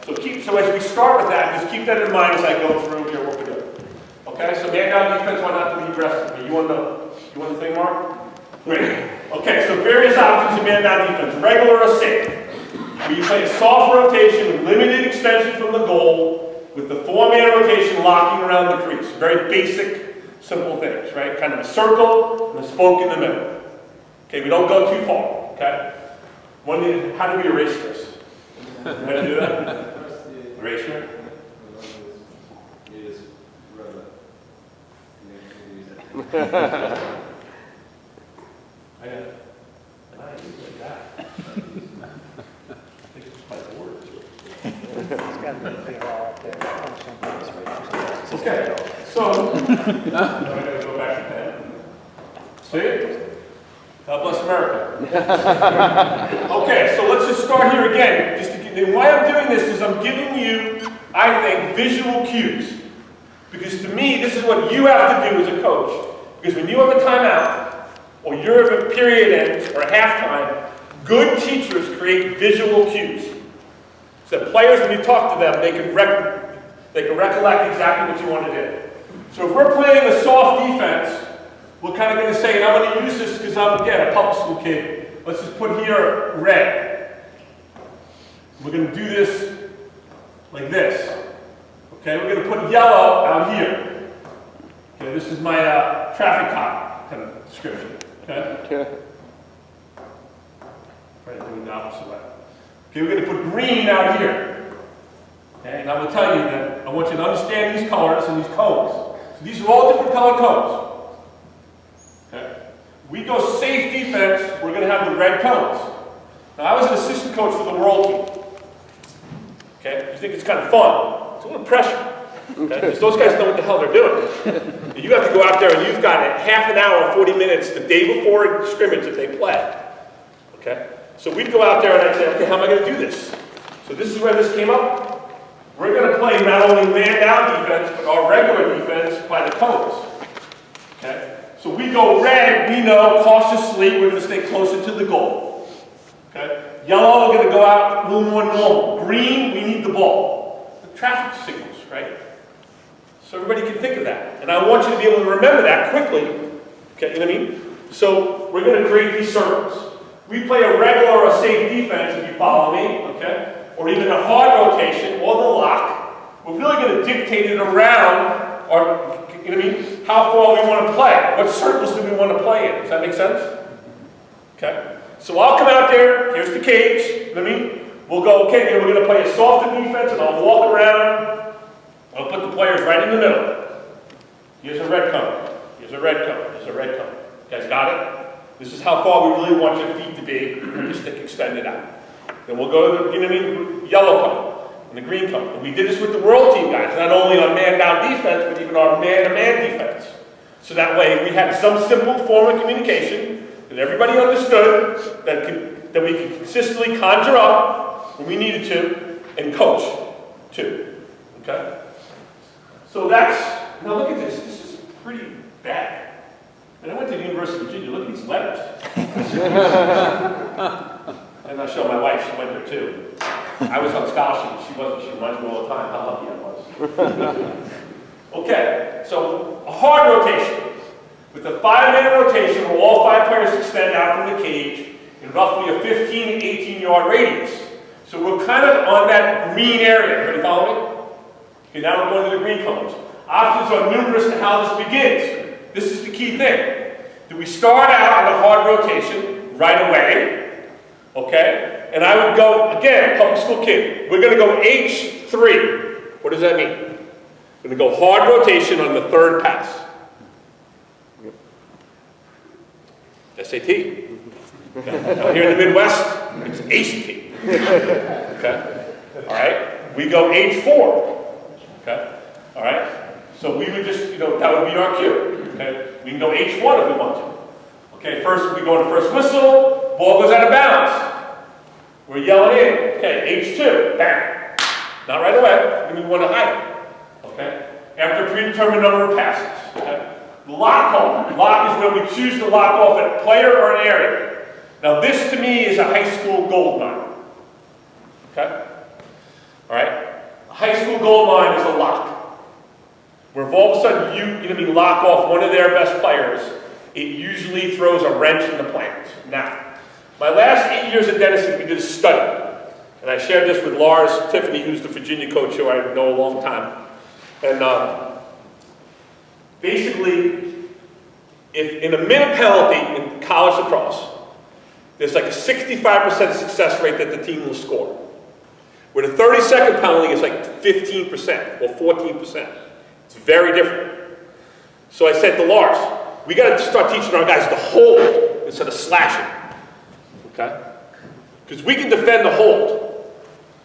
So as we start with that, just keep that in mind as I go through here what we're doing. Okay? So man down defense, why not to be aggressive? You want the thing, Mark? Great. Okay, so various options in man down defense. Regular or safe. Where you play a soft rotation with limited extension from the goal, with the 4-man rotation locking around the crease. Very basic, simple things, right? Kind of a circle and a spoke in the middle. Okay, we don't go too far, okay? How do we erase this? How do you do that? Erasure? I got it. Nice, like that. I think it's my board. Okay, so, now I gotta go back to pen. See? God bless America. Okay, so let's just start here again. And why I'm doing this is I'm giving you, I think, visual cues. Because to me, this is what you have to do as a coach. Because when you have a timeout, or your period ends, or halftime, good teachers create visual cues. So that players, when you talk to them, they can recollect exactly what you want to do. So if we're playing a soft defense, we're kind of going to say, and I'm going to use this because I'm, again, a public school kid. Let's just put here red. We're going to do this like this. Okay, we're going to put yellow out here. Okay, this is my traffic cop kind of description. Okay? Right, doing the opposite way. Okay, we're going to put green out here. Okay, and I will tell you that I want you to understand these colors and these cones. So these are all different color cones. Okay? We go safe defense, we're going to have the red cones. Now, I was an assistant coach for the world team. Okay? You think it's kind of fun. It's a little pressure. Okay? Because those guys know what the hell they're doing. You have to go out there and you've got half an hour, 40 minutes the day before scrimmage that they play. Okay? So we'd go out there and I'd say, okay, how am I going to do this? So this is where this came up. We're going to play not only man down defense, but our regular defense by the cones. Okay? So we go red, we know, cautiously, we're going to stay closer to the goal. Okay? Yellow, we're going to go out a little more normal. Green, we need the ball. The traffic signals, right? So everybody can think of that. And I want you to be able to remember that quickly. Okay, you know what I mean? So we're going to create these circles. We play a regular or a safe defense, if you follow me, okay? Or even a hard rotation. we're really going to dictate it around our, you know what I mean, how far we want to play. What circles do we want to play in? Does that make sense? Okay. So I'll come out there, here's the cage, you know what I mean? We'll go, okay, then we're going to play a softer defense, and I'll walk around. I'll put the players right in the middle. Here's a red cone. Here's a red cone. Here's a red cone. You guys got it? This is how far we really want your feet to be, and your stick extended out. Then we'll go to the, you know what I mean, yellow cone and the green cone. And we did this with the world team guys, not only on man-down defense, but even our man-to-man defense. So that way we had some simple form of communication that everybody understood that we could consistently conjure up when we needed to and coach too. Okay? So that's, now look at this. This is pretty bad. And I went to the University of Virginia. Look at these letters. And I showed my wife. She went there too. I was on scholarship. She wasn't. She reminds me all the time how lucky I was. Okay, so a hard rotation. With a 5-man rotation where all 5 players extend out from the cage in roughly a 15 to 18-yard radius. So we're kind of on that green area. Everybody follow me? Okay, now we're going to the green cones. Options are numerous to how this begins. This is the key thing. Do we start out in a hard rotation right away? Okay? And I would go, again, public school kid, we're going to go H3. What does that mean? We're going to go hard rotation on the 3rd pass. SAT. Okay. Now here in the Midwest, it's ACT. Okay? All right? We go H4. Okay? All right? So we would just, you know, that would be our cue. Okay? We can go H1 if we want to. Okay, first we go to first whistle, ball goes out of bounds. We're yelling in. Okay, H2, bang. Not right away, we want to hide it. Okay? After a predetermined number of passes. Okay? Lock off. Lock is when we choose to lock off a player or an area. Now this to me is a high school gold mine. Okay? Alright? A high school gold mine is a lock. Where if all of a sudden you know, lock off one of their best players, it usually throws a wrench in the plans. Now, my last 8 years at Denison, we did a study. And I shared this with Lars Tiffany, who's the Virginia coach who I know a long time. And basically, if in a minute penalty in college lacrosse, there's like a 65% success rate that the team will score. Where the 30-second penalty is like 15% or 14%. It's very different. So I said to Lars, we got to start teaching our guys to hold instead of slashing. Okay? Because we can defend the hold,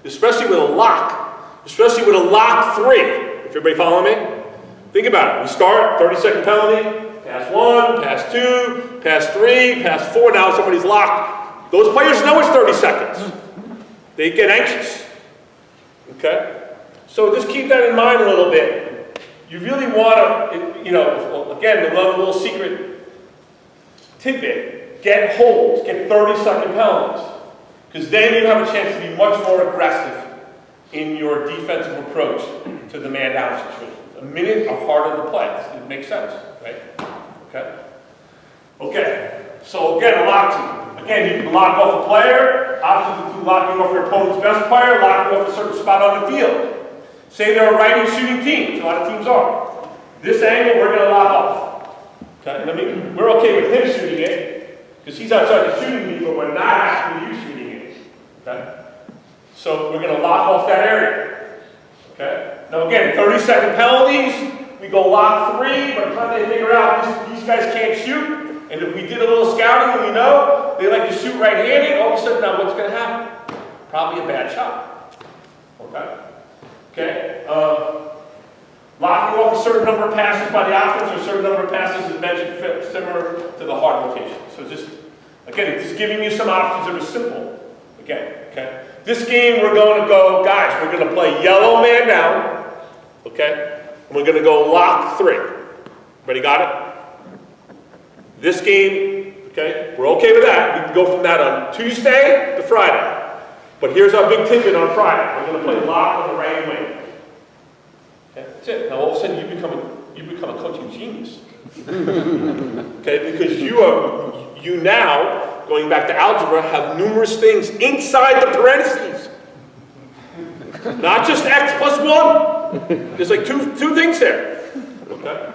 especially with a lock, especially with a lock 3. If everybody follow me? Think about it. We start, 30-second penalty, pass 1, pass 2, pass 3, pass 4. Now somebody's locked. Those players know it's 30 seconds. They get anxious. Okay? So just keep that in mind a little bit. You really want to, you know, again, the little secret tidbit, get holds, get 30-second penalties. Because then you have a chance to be much more aggressive in your defensive approach to the man-down situation. A minute are harder to play. It makes sense, right? Okay? Okay. So again, a lock team. Again, you can lock off a player. Options include locking off your opponent's best player, locking off a certain spot on the field. Say they're a righty shooting team, which a lot of teams are. This angle, we're going to lock off. Okay? I mean, we're okay with him shooting it, because he's outside the shooting me, but we're not actually you shooting it. Okay? So we're going to lock off that area. Okay? Now again, 30-second penalties. We go lock 3, by the time they figure out these guys can't shoot, and if we did a little scouting and we know they like to shoot right-handed, all of a sudden now what's going to happen? Probably a bad shot. Okay? Okay? Locking off a certain number of passes by the offense or a certain number of passes is mentioned similar to the hard rotation. So just, again, it's just giving you some options that are simple. Again, okay? This game we're going to go, guys, we're going to play yellow man down, okay? And we're going to go lock 3. Everybody got it? This game, okay, we're okay with that. We can go from that on Tuesday to Friday. But here's our big tidbit on Friday. We're going to play lock on the right wing. Okay, that's it. Now all of a sudden you become a coaching genius. Okay, because you now, going back to algebra, have numerous things inside the parentheses. Not just x plus 1. There's like two things there. Okay?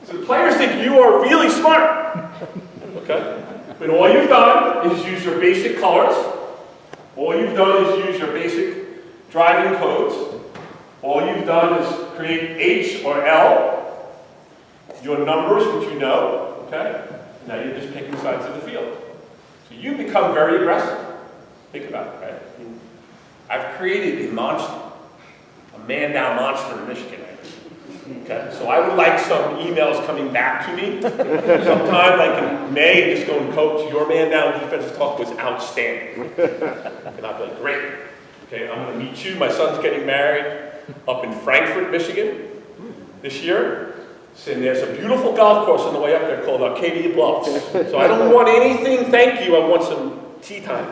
So the players think you are really smart. Okay? But all you've done is use your basic colors. All you've done is use your basic driving codes. All you've done is create H or L, your numbers, which you know, okay? Now you're just picking sides of the field. So you become very aggressive. Think about it, right? I've created a monster, a man-down monster in Michigan. Okay, so I would like some emails coming back to me sometime, like in May, just going, Coach, your man-down defensive talk was outstanding. And I'll be like, great. Okay, I'm going to meet you. My son's getting married up in Frankfort, Michigan this year. And there's a beautiful golf course on the way up there called Arcadia Bluffs. So I don't want anything, thank you, I want some tea time.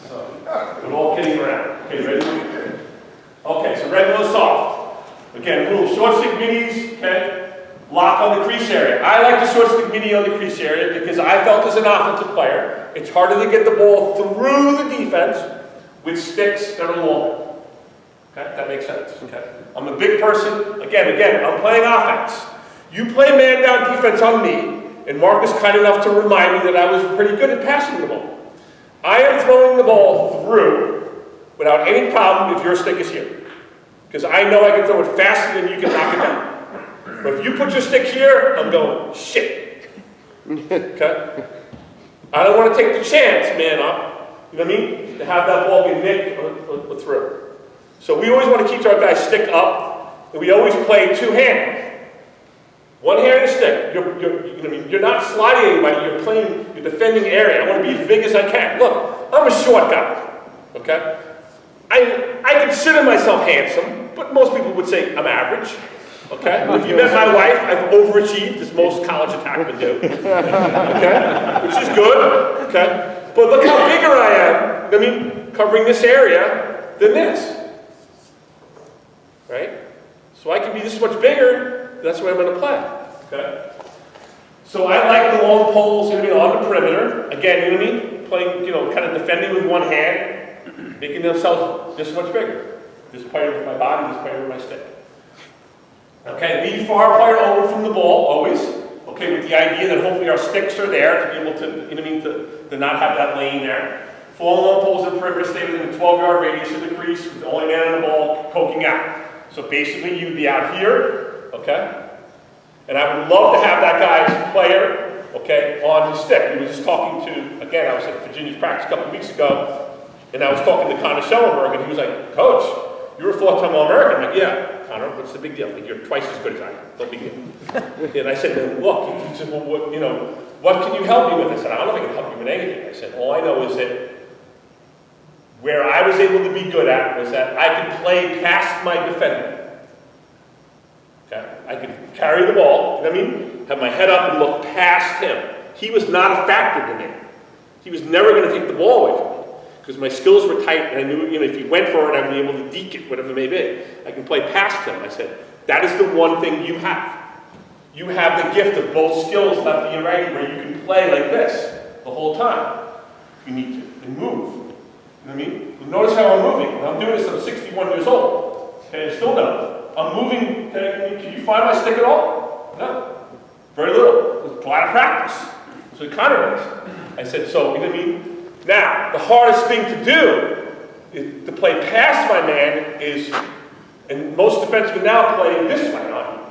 So, we're all kidding around. Okay, ready? Okay, so red, low, soft. Again, rules, short stick middies, okay? Lock on the crease area. I like the short stick midi on the crease area because I felt as an offensive player, it's harder to get the ball through the defense with sticks that are longer. Okay, that makes sense, okay? I'm a big person. Again, I'm playing offense. You play man-down defense on me, and Mark was kind enough to remind me that I was pretty good at passing the ball. I am throwing the ball through without any problem if your stick is here. Because I know I can throw it faster than you can knock it down. But if you put your stick here, I'm going, shit. Okay? I don't want to take the chance, man up, you know what I mean? To have that ball be nicked or through. So we always want to keep our guys stick up, and we always play two-handed. One hand and a stick. You know what I mean? You're not sliding anybody, you're playing, you're defending area. I want to be as big as I can. Look, I'm a short guy, okay? I consider myself handsome, but most people would say I'm average. Okay? If you met my wife, I've overachieved as most college attackmen do. Okay? Which is good. Okay? But look how bigger I am, I mean, covering this area than this. Right? So I can be this much bigger, that's where I'm going to play. Okay? So I like the long poles on the perimeter. Again, you know what I mean? Playing, kind of defending with one hand. Making themselves this much bigger. This player with my body, this player with my stick. Okay, lead far player over from the ball, always. Okay, with the idea that hopefully our sticks are there to be able to, to not have that lane there. Full long poles in the perimeter, stay within the 12-yard radius of the crease with the only man on the ball poking out. So basically you'd be out here, okay? And I would love to have that guy's player, okay, on his stick. We were just talking to, again, I was at Virginia's practice a couple of weeks ago, and I was talking to Connor Schellenberg, and he was like, Coach, you're a fourth-time All-American. I'm like, yeah, Connor, what's the big deal? Like, you're twice as good as I am. No big deal. And I said, look, he said, well, what can you help me with? I said, I don't know if I can help you with anything. I said, all I know is that where I was able to be good at was that I could play past my defender. Okay? I could carry the ball, you know what I mean? Have my head up and look past him. He was not a factor to me. He was never going to take the ball away from me. Because my skills were tight, and I knew, if he went for it, I'd be able to deke it, whatever it may be. I can play past him. I said, that is the one thing you have. You have the gift of both skills, lefty and righty, where you can play like this the whole time, if you need to, and move. You know what I mean? Notice how I'm moving. When I'm doing this, I'm 61 years old. Okay, still no. I'm moving. Okay, can you find my stick at all? No. Very little. There's a lot of practice. So it kind of is. I said, so, you know what I mean? Now, the hardest thing to do is to play past my man is, and most defensemen now play this way on you.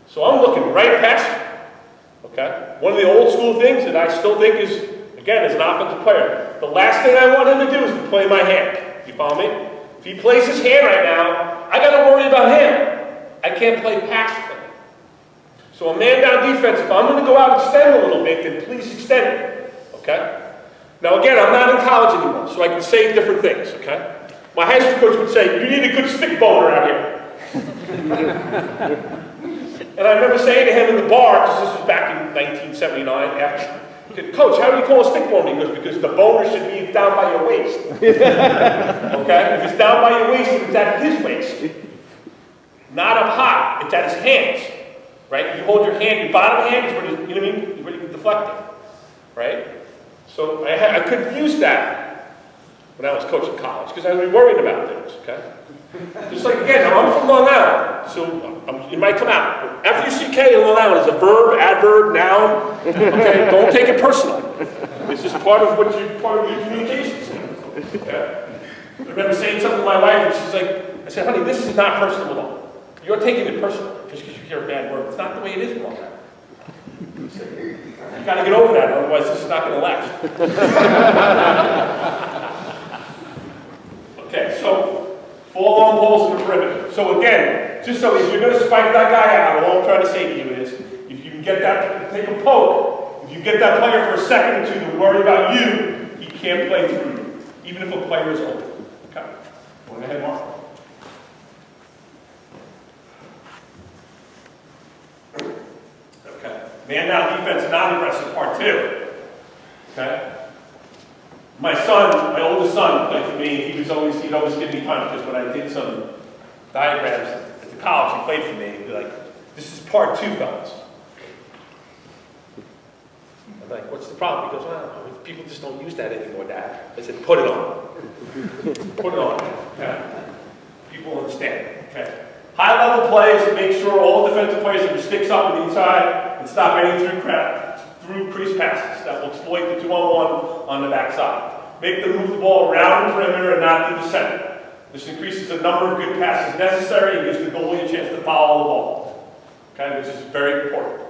So I'm looking right past you. Okay? One of the old school things that I still think is, again, as an offensive player, the last thing I want him to do is to play my hand. You follow me? If he plays his hand right now, I got to worry about him. I can't play past him. So a man-down defense, if I'm going to go out and extend a little bit, then please extend it. Okay? Now again, I'm not in college anymore, so I can say different things, okay? My high school coach would say, you need a good stick boner out here. And I remember saying to him in the bar, because this was back in 1979, after, he said, Coach, how do you call a stick boner? He goes, because the boner should be down by your waist. Okay? If it's down by your waist, it's at his waist. Not up high, it's at his hands. Right? You hold your hand, your bottom hand is where you know what I mean? Where you can deflect it. Right? So I couldn't use that. when I was coaching college, because I would be worried about things, okay? Just like, again, I'm from Long Island, so it might come out. F-U-C-K in Long Island is a verb, adverb, noun, okay? Don't take it personally. It's just part of your communication skills, okay? I remember saying something to my wife, and she's like, I said, honey, this is not personal at all. You're taking it personally, just because you hear a bad word. It's not the way it is in Long Island. You gotta get over that, otherwise this is not gonna last. Okay, so 4 long poles in the perimeter. So again, just so if you're gonna spike that guy out, all I'm trying to say to you is, if you can get that, take a poke, if you get that player for a second or two to worry about you, he can't play through you, even if a player is open. Okay, go ahead, Mark. Okay, man down defense, non-aggressive part 2. Okay. My son, my oldest son, played for me. He'd always give me time because when I did some diagrams at the college, he played for me. He'd be like, "This is part 2, fellas." I'm like, "What's the problem?" He goes, "Well, people just don't use that anymore, Dad." I said, "Put it on. Put it on." Okay. People understand. Okay. High-level plays to make sure all defensive players have their sticks up on the inside and stop any through crease passes that will exploit the 2-on-1 on the backside. Make them move the ball around the perimeter and not through the center. This increases the number of good passes necessary and gives the goalie a chance to follow the ball. Okay, which is very important.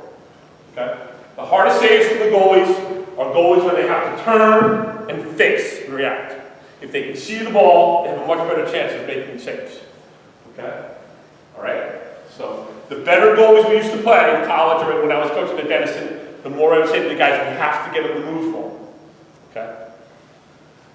Okay? The hardest saves for the goalies are goalies when they have to turn and face and react. If they can see the ball, they have a much better chance of making saves. Okay? All right? So the better goalies we used to play in college or when I was coaching at Denison, the more I would say to the guys, we have to get them to move more. Okay?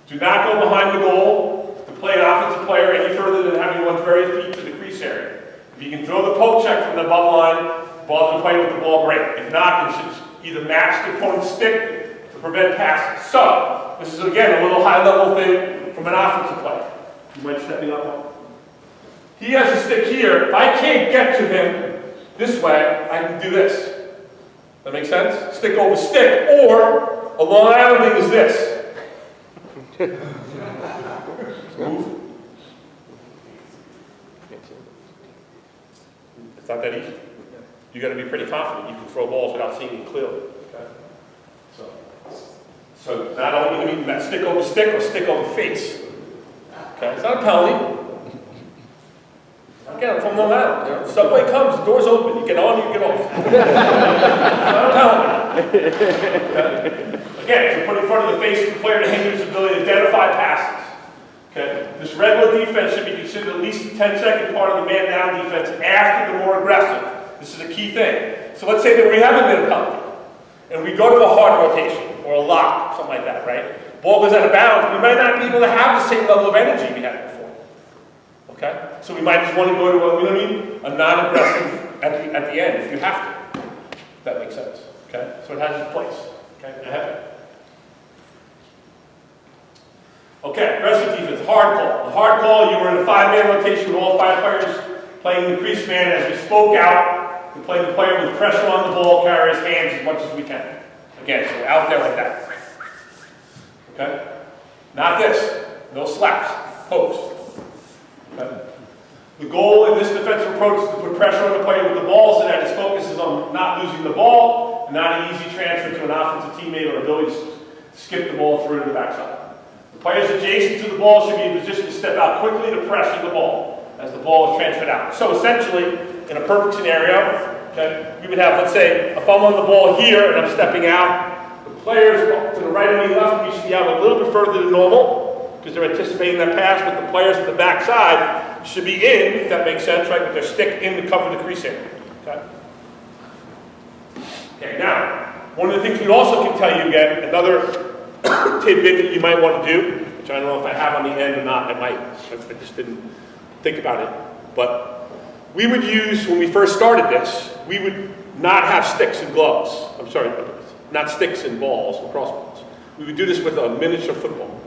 Do not go behind the goal to play an offensive player any further than having one's very feet to the crease area. If you can throw the poke check from the above line, ball to play with the ball, great. If not, you should either match the opponent's stick to prevent passes. So, this is again a little high-level thing from an offensive player. You mind stepping up? He has a stick here. If I can't get to him this way, I can do this. That makes sense? Stick over stick, or a Long Island thing is this. Move. It's not that easy. You got to be pretty confident you can throw balls without seeing it clearly. Okay? So not only do you mean stick over stick or stick over face. Okay, it's not a penalty. Again, I'm from Long Island. You know, subway comes, the door's open. You get on, you get off. I'm telling you. Okay? Again, to put in front of the face of the player to hinder his ability to identify passes. Okay? This Redwood defense should be considered at least a 10-second part of the man-down defense after the more aggressive. This is a key thing. So let's say that we haven't been a penalty, and we go to a hard rotation or a lock, something like that, right? Ball goes out of bounds. We might not be able to have the same level of energy we had before. Okay? So we might just want to go to a, you know what I mean? A non-aggressive at the end if you have to. If that makes sense. Okay? So it has its place. Okay? Go ahead. Okay, aggressive defense, hard call. The hard call, you were in a 5-man rotation with all 5 players playing the crease man as we spoke out to play the player with pressure on the ball, carry his hands as much as we can. Again, so out there like that. Okay? Not this. No slaps. Post. Okay. The goal in this defensive approach is to put pressure on the player with the ball so that his focus is on not losing the ball and not an easy transfer to an offensive teammate or ability to skip the ball through to the backside. The players adjacent to the ball should be in position to step out quickly to pressure the ball as the ball is transferred out. So essentially, in a perfect scenario, okay, we would have, let's say, if I'm on the ball here and I'm stepping out, the players to the right and the left of me should be out a little bit further than normal because they're anticipating that pass, but the players at the backside should be in, if that makes sense, right, with their stick in to cover the crease area. Okay? Okay, now, one of the things we also can tell you again, another tidbit that you might want to do, which I don't know if I have on the end or not, I might, I just didn't think about it, but we would use, when we first started this, we would not have sticks and gloves. I'm sorry, not sticks and balls, lacrosse balls. We would do this with a miniature football.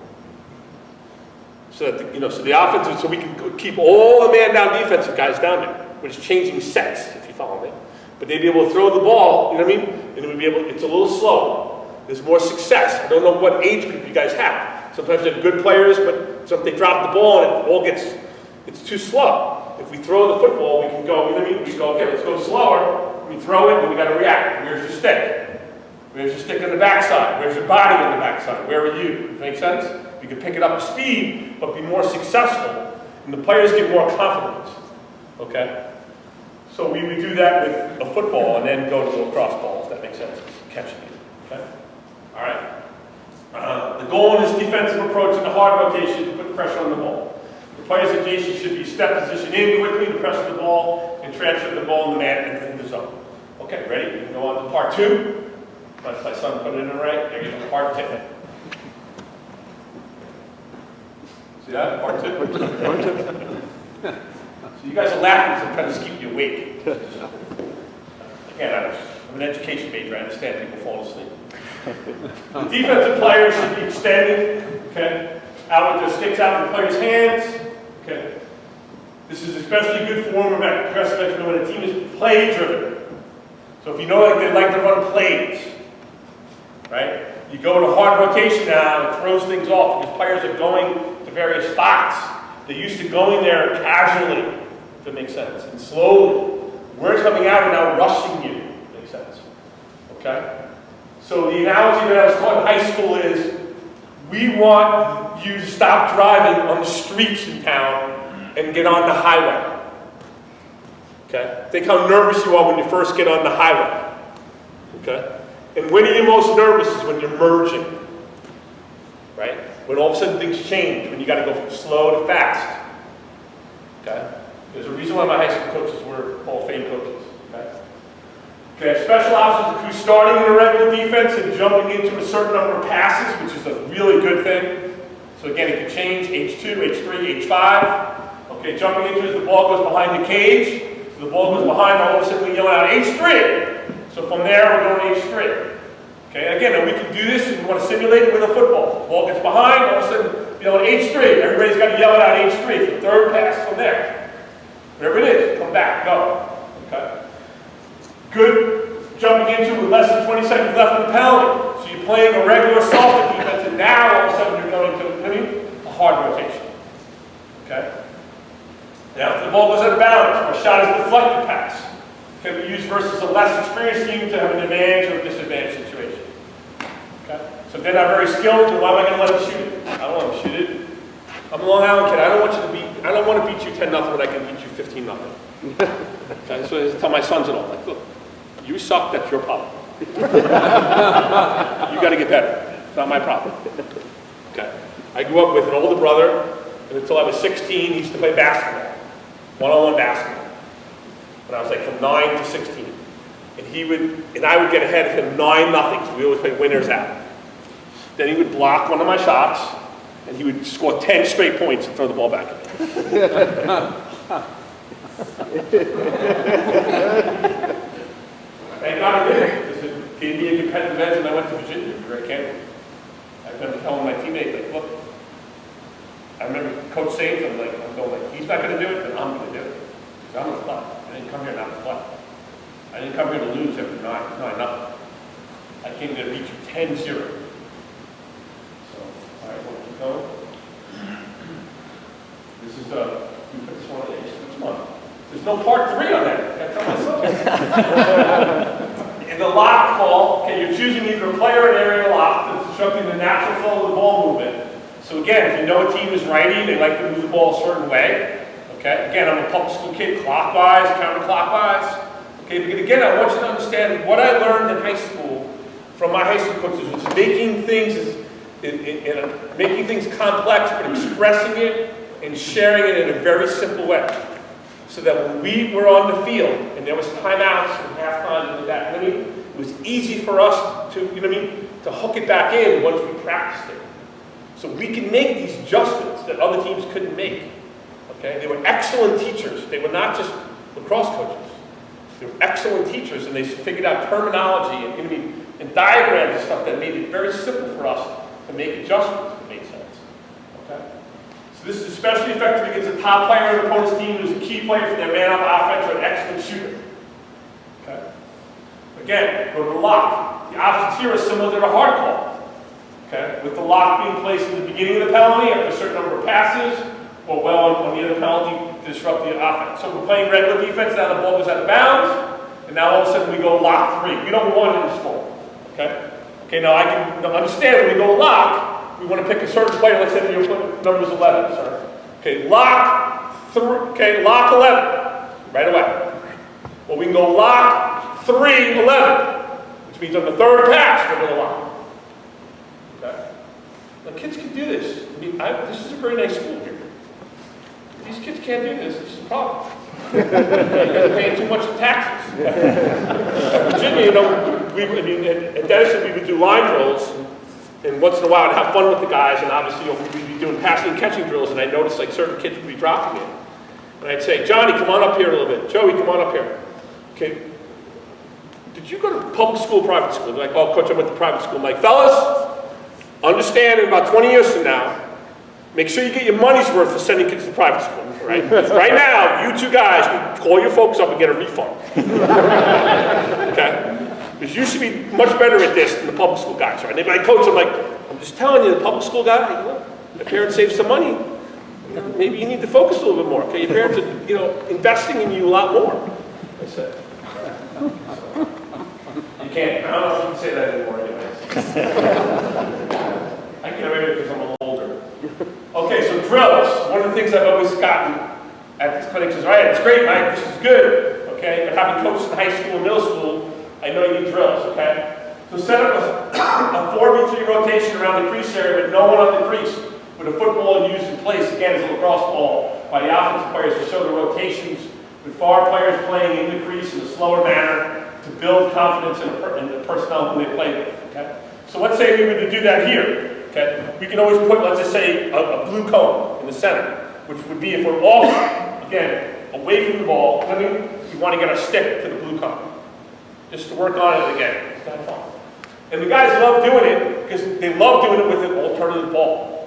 So that, so the offensive, so we can keep all the man-down defensive guys down there, which is changing sets, if you follow me. But they'd be able to throw the ball, you know what I mean? And it would be able, it's a little slower. There's more success. I don't know what age group you guys have. Sometimes they have good players, but sometimes they drop the ball and it all it's too slow. If we throw the football, we can go, you know what I mean? We go, okay, let's go slower. We throw it and we got to react. Where's your stick? Where's your stick on the backside? Where's your body on the backside? Where are you? Make sense? We can pick it up to speed, but be more successful. And the players get more confidence. Okay? So we would do that with a football and then go to a cross ball, if that makes sense. It's catching it. Okay? All right. The goal in this defensive approach in the hard rotation is to put pressure on the ball. The players adjacent should be step position in quickly to pressure the ball and transfer the ball in the man and in the zone. Okay, ready? We can go on to part 2. My son put it in the right. There you go, part 2. See that? Part 2? So you guys are laughing, so I'm trying to keep you awake. Again, I'm an education major. I understand people fall asleep. The defensive players should be extended, okay, out with their sticks out in the player's hands. Okay. This is especially good form of aggressive action when a team is play-driven. So if you know they like to run plays, right? You go to hard rotation now, it throws things off because players are going to various spots. They're used to going there casually, if it makes sense, and slowly. We're coming out and now rushing you, makes sense. Okay? So the analogy that I was taught in high school is, we want you to stop driving on the streets in town and get on the highway. Okay? Think how nervous you are when you first get on the highway. Okay? And when are you most nervous is when you're merging. Right? When all of a sudden things change, when you got to go from slow to fast. Okay? There's a reason why my high school coaches were Hall of Fame coaches. Okay? Okay, special options include starting in a regular defense and jumping into a certain number of passes, which is a really good thing. So again, it can change, H2, H3, H5. Okay, jumping into as the ball goes behind the cage. So the ball goes behind, all of a sudden we yell out H3. So from there, we're going H3. Okay, again, and we can do this if we want to simulate it with a football. The ball gets behind, all of a sudden, yell at H3. Everybody's got to yell it out H3 for the third pass from there. Whatever it is, come back, go. Okay. Good jumping into with less than 20 seconds left in the penalty. So you're playing a regular softer defense, and now all of a sudden you're going to a hard rotation. Okay? Now, if the ball goes out of bounds, or shot is deflected pass, can be used versus a less experienced team to have an advantage or a disadvantage situation. Okay? So if they're not very skilled, then why am I going to let them shoot it? I don't want them to shoot it. I'm a Long Island kid. I don't want to beat you 10-0 when I can beat you 15-0. Okay? So I tell my sons-in-law, like, look, you suck, that's your problem. You got to get better. It's not my problem. Okay. I grew up with an older brother, and until I was 16, he used to play basketball, one-on-one basketball. When I was like from 9 to 16. And I would get ahead of him 9-0, so we always played winners out. Then he would block one of my shots, and he would score 10 straight points and throw the ball back at me. Thank God I did it, because it gave me a competitive edge when I went to Virginia, Greg Campbell. I remember telling my teammates, like, look, I remember Coach saying something like, he's not going to do it, then I'm going to do it. Because I'm going to play. I didn't come here not to play. I didn't come here to lose after 9-0. I came here to beat you 10-0. So, all right, we'll keep going. This is, you put this one on, which one? There's no part 3 on that. I tell myself. In the lock call, okay, you're choosing either a player or an area lock that's instructing the natural flow of the ball movement. So again, if you know a team is righty, they like to move the ball a certain way. Okay, again, I'm a public school kid, clockwise, counterclockwise. Okay, but again, I want you to understand what I learned in high school from my high school coaches was making things making things complex, but expressing it and sharing it in a very simple way. So that when we were on the field and there was timeouts and halftime and that, it was easy for us to, to hook it back in once we practiced it. So we can make these adjustments that other teams couldn't make. Okay? They were excellent teachers. They were not just lacrosse coaches. They were excellent teachers, and they figured out terminology and diagrams and stuff that made it very simple for us to make adjustments that made sense. Okay? So this is especially effective against a top player on an opponent's team who's a key player for their man-up offense or an excellent shooter. Okay? Again, go to the lock. The options here are similar to the hard call. Okay? With the lock being placed at the beginning of the penalty after a certain number of passes, or well on the other penalty to disrupt the offense. So we're playing Redwood defense, now the ball goes out of bounds, and now all of a sudden we go lock 3. We don't want it to score. Okay? Okay, now I can understand when we go lock, we want to pick a certain player. Let's say you put numbers 11, sorry. Okay, lock 3, okay, lock 11, right away. Well, we can go lock 3, 11, which means on the third pass, we're going to lock. Okay? Now kids can do this. I mean, this is a very nice school here. If these kids can't do this, this is a problem. They're paying too much in taxes. Virginia, you know, at Denison we would do line drills, and once in a while I'd have fun with the guys, and obviously we'd be doing passing and catching drills, and I noticed like certain kids would be dropping it. And I'd say, Johnny, come on up here a little bit. Joey, come on up here. Okay. Did you go to public school or private school? They're like, oh, coach, I went to private school. I'm like, fellas, understand in about 20 years from now, make sure you get your money's worth for sending kids to private school, right? Right now, you two guys can call your folks up and get a refund. Okay? Because you should be much better at this than the public school guys, right? And my coach, I'm like, I'm just telling you, the public school guy, you know, the parents save some money. You know, maybe you need to focus a little bit more, okay? Your parents are, you know, investing in you a lot more. I said. You can't, I don't know if you can say that anymore anyways. I can't remember because I'm older. Okay, so drills. One of the things I've always gotten at this clinic is, all right, it's great, Mike, this is good, okay? But having coached in high school and middle school, I know you need drills, okay? So set up a 4v3 rotation around the crease area with no one on the crease, with a football used in place, again, as a lacrosse ball, by the offensive players to show the rotations, with forward players playing in the crease in a slower manner to build confidence in the personnel who they play with, okay? So let's say we were to do that here, okay? We can always put, let's just say, a blue cone in the center, which would be if we're off, again, away from the ball, I mean, we want to get our stick to the blue cone. Just to work on it again. It's kind of fun. And the guys love doing it because they love doing it with an alternative ball.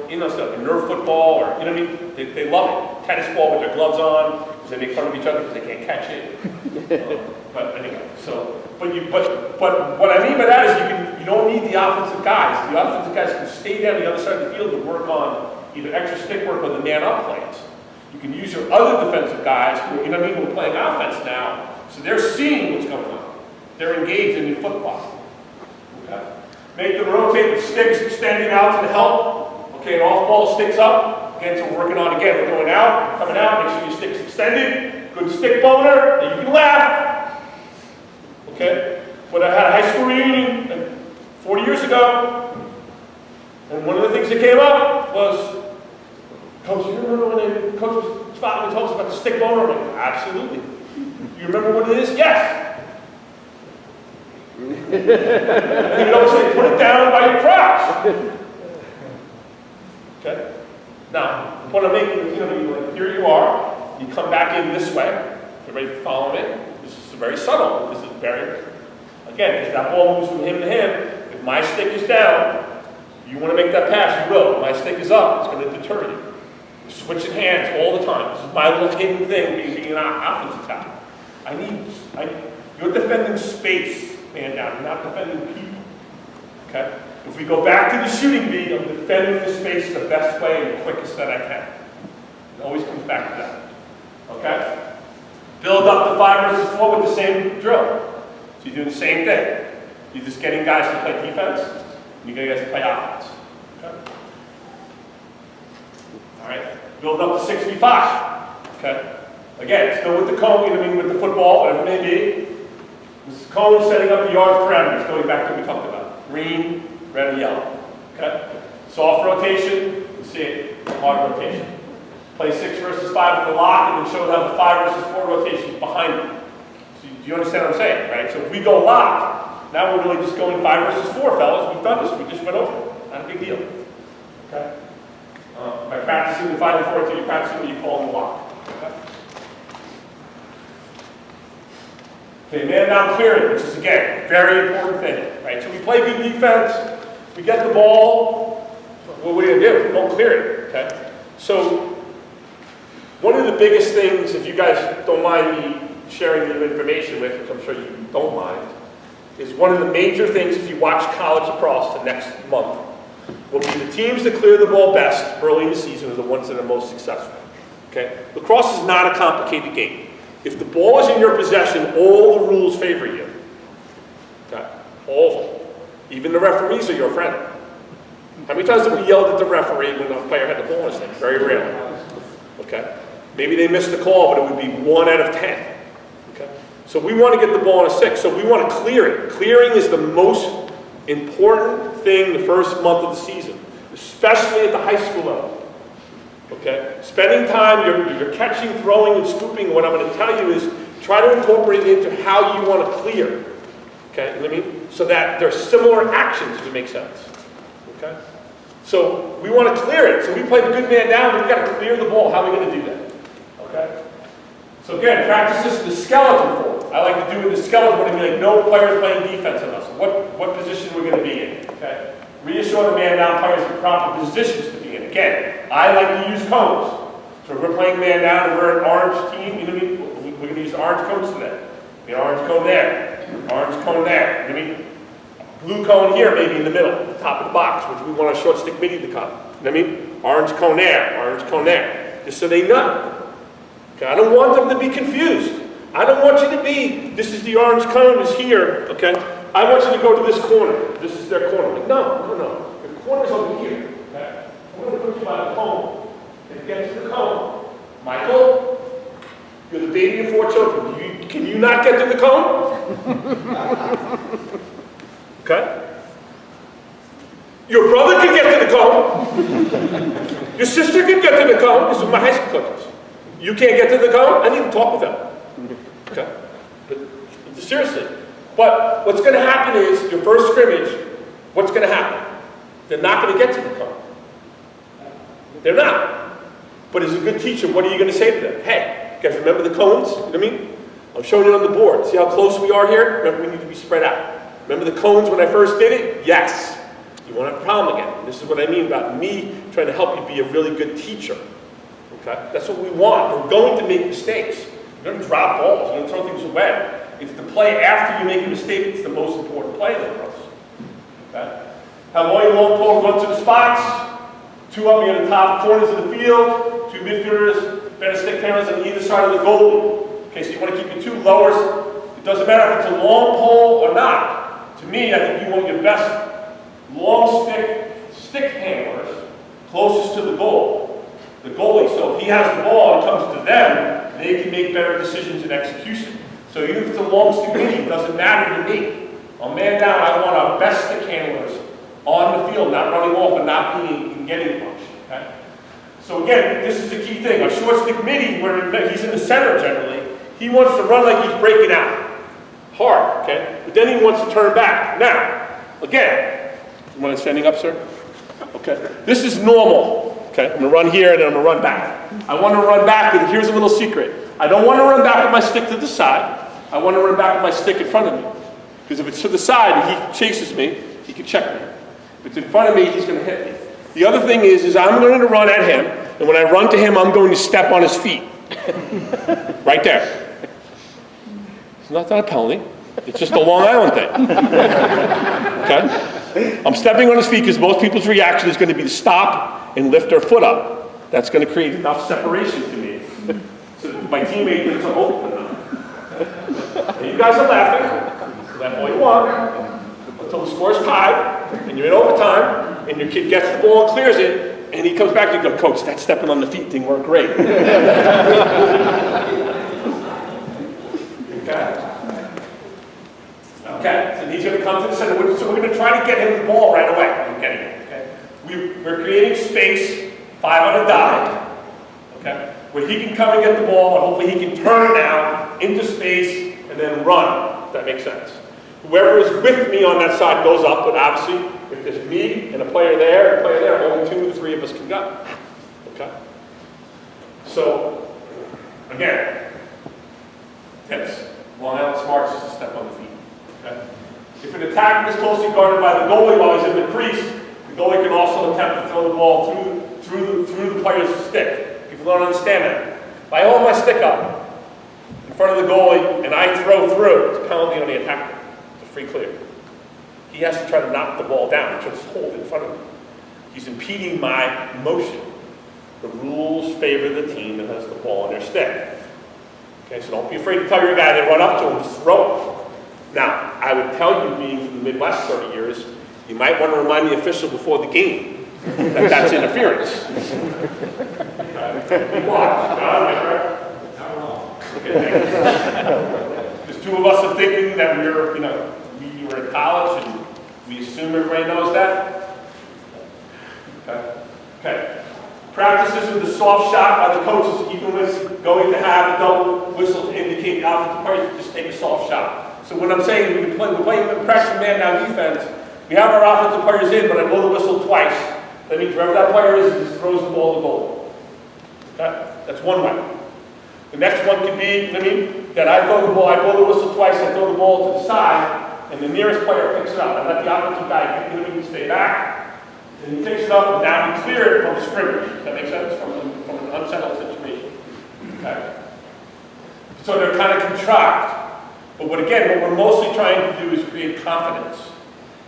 You know stuff, Nerf football, or, you know what I mean? They love it. Tennis ball with their gloves on, because they make fun of each other because they can't catch it. But anyway, so, but what I mean by that is you don't need the offensive guys. The offensive guys can stay down the other side of the field and work on either extra stick work or the man-up plays. You can use your other defensive guys, who, you know what I mean, who are playing offense now, so they're seeing what's going on. They're engaged in your foot block. Okay? Make them rotate with sticks extending out to the help. Okay, and off ball sticks up. Again, so we're working on, again, we're going out, coming out, make sure your stick's extended. Good stick boner, and you can laugh. Okay? When I had a high school reunion 40 years ago, and one of the things that came up was, Coach, you remember when Coach was talking to us about the stick boner? I'm like, absolutely. You remember what it is? Yes. You don't say, put it down by your crotch. Okay? Now, the point I'm making is, you know, like, here you are, you come back in this way. Everybody follow me? This is very subtle. This is very, again, because that ball moves from him to him. If my stick is down, you want to make that pass, you will. If my stick is up, it's going to deter you. We're switching hands all the time. This is my little hidden thing, being an offensive guy. You're defending space, man down. You're not defending people. Okay? If we go back to the shooting beat, I'm defending the space the best way and the quickest that I can. It always comes back to that. Okay? Build up the 5 versus 4 with the same drill. So you're doing the same thing. You're just getting guys to play defense, and you're getting guys to play offense. Okay? All right? Build up to 6v5. Okay? Again, still with the cone, you know what I mean, with the football, whatever it may be. This is cone setting up the yard parameters, going back to what we talked about. Green, red, and yellow. Okay? Soft rotation, you see it, hard rotation. Play 6 versus 5 with the lock, and then show how the 5 versus 4 rotation is behind it. So do you understand what I'm saying, right? So if we go lock, now we're really just going 5 versus 4, fellas. We've done this. We just went over it. Not a big deal. Okay? By practicing the 5 and 4, until you're practicing what you call the lock. Okay, man down clearing, which is, again, very important thing, right? So we play good defense, we get the ball, what are we going to do? We don't clear it, okay? So one of the biggest things, if you guys don't mind me sharing the information with, which I'm sure you don't mind, is one of the major things if you watch college lacrosse the next month, will be the teams that clear the ball best early in the season are the ones that are most successful. Okay? Lacrosse is not a complicated game. If the ball is in your possession, all the rules favor you. Okay? All of them. Even the referees are your friend. How many times have we yelled at the referee when the player had the ball in his hand? Very rarely. Okay? Maybe they missed the call, but it would be 1 out of 10. Okay? So we want to get the ball in a 6. So we want to clear it. Clearing is the most important thing the first month of the season, especially at the high school level. Okay? Spending time, you're catching, throwing, and scooping. What I'm going to tell you is try to incorporate it into how you want to clear. Okay? You know what I mean? So that there's similar actions, if it makes sense. Okay? So we want to clear it. So we play the good man down, but we've got to clear the ball. How are we going to do that? Okay? So again, practice this in the skeleton form. I like to do it in the skeleton when I mean like no players playing defense on us. What position we're going to be in. Okay? Reassure the man down players in proper positions to be in. Again, I like to use cones. So if we're playing man down and we're an orange team, you know what I mean? We're going to use orange cones today. An orange cone there, orange cone there. You know what I mean? Blue cone here, maybe in the middle, at the top of the box, which we want a short stick midi to come. You know what I mean? Orange cone there, just so they know. Okay, I don't want them to be confused. I don't want you to be, this is the orange cone is here, okay? I want you to go to this corner. This is their corner. Like, no. The corner's over here, okay? I'm going to put you by the cone and get to the cone. Michael, you're the baby of 4 children. Can you not get to the cone? Okay? Your brother can get to the cone. Your sister can get to the cone. This is my high school coaches. You can't get to the cone? I need to talk with them. Okay? But seriously. But what's going to happen is, your first scrimmage, what's going to happen? They're not going to get to the cone. They're not. But as a good teacher, what are you going to say to them? Hey, you guys remember the cones? You know what I mean? I'm showing it on the board. See how close we are here? Remember, we need to be spread out. Remember the cones when I first did it? Yes. You won't have a problem again. This is what I mean about me trying to help you be a really good teacher. Okay? That's what we want. We're going to make mistakes. You're going to drop balls. You're going to throw things away. It's the play after you make a mistake that's the most important play in the process. Okay? Have all your long poles run to the spots. 2 up near the top corners of the field. 2 midfielders, better stick handlers on either side of the goal. Okay, so you want to keep your 2 lowers. It doesn't matter if it's a long pole or not. To me, I think you want your best long stick handlers closest to the goal. The goalie, so if he has the ball and it comes to them, they can make better decisions in execution. So even if it's a long stick midi, it doesn't matter to me. On man down, I want our best stick handlers on the field, not running off and not being getting punched. Okay? So again, this is the key thing. A short stick midi, where he's in the center generally, he wants to run like he's breaking out. Hard, okay? But then he wants to turn back. Now, again, you want it standing up, sir? Okay. This is normal, okay? I'm going to run here and then I'm going to run back. I want to run back, but here's a little secret. I don't want to run back with my stick to the side. I want to run back with my stick in front of me. Because if it's to the side and he chases me, he can check me. If it's in front of me, he's going to hit me. The other thing is I'm going to run at him, and when I run to him, I'm going to step on his feet. Right there. It's not a penalty. It's just a Long Island thing. Okay? I'm stepping on his feet because most people's reaction is going to be to stop and lift their foot up. That's going to create enough separation to me so that my teammate thinks I'm open enough. And you guys are laughing. Laugh all you want. Until the score's tied, and you're in overtime, and your kid gets the ball and clears it, and he comes back and you go, Coach, that stepping on the feet thing worked great. Okay, so he's going to come to the center. So we're going to try to get him the ball right away. I'm getting it, okay? We're creating space, 5 on a dime, okay? Where he can come and get the ball, and hopefully he can turn now into space and then run, if that makes sense. Whoever is with me on that side goes up, but obviously, if there's me and a player there, only 2 or 3 of us can go, okay? So, again, tips. Long Island Smarts is to step on the feet. Okay? If an attacker is closely guarded by the goalie while he's in the crease, the goalie can also attempt to throw the ball through the player's stick. People don't understand that. If I hold my stick up in front of the goalie and I throw through, it's a penalty on the attacker. It's a free clear. He has to try to knock the ball down, which is hold in front of him. He's impeding my motion. The rules favor the team that has the ball in their stick. Okay, so don't be afraid to tell your guy to run up to him, just throw it. Now, I would tell you, being from the Midwest 30 years, you might want to remind the official before the game that that's interference. Watch. Not wrong. Okay, thank you. There's two of us are thinking that we were in college and we assume everybody knows that. Okay. Practices with the soft shot by the coaches, even when going to have a double whistle to indicate the offensive player, just take a soft shot. So what I'm saying is we're playing pressure man down defense. We have our offensive players in, but I blow the whistle twice. That means wherever that player is, he just throws the ball to goal. Okay? That's one way. The next one could be, that I throw the ball, I blow the whistle twice, I throw the ball to the side, and the nearest player picks it up. I let the offensive guy stay back, and he picks it up, and now he clears it from scrimmage. Does that make sense? From an unsettled situation. Okay? So they're kind of contract. But what we're mostly trying to do is create confidence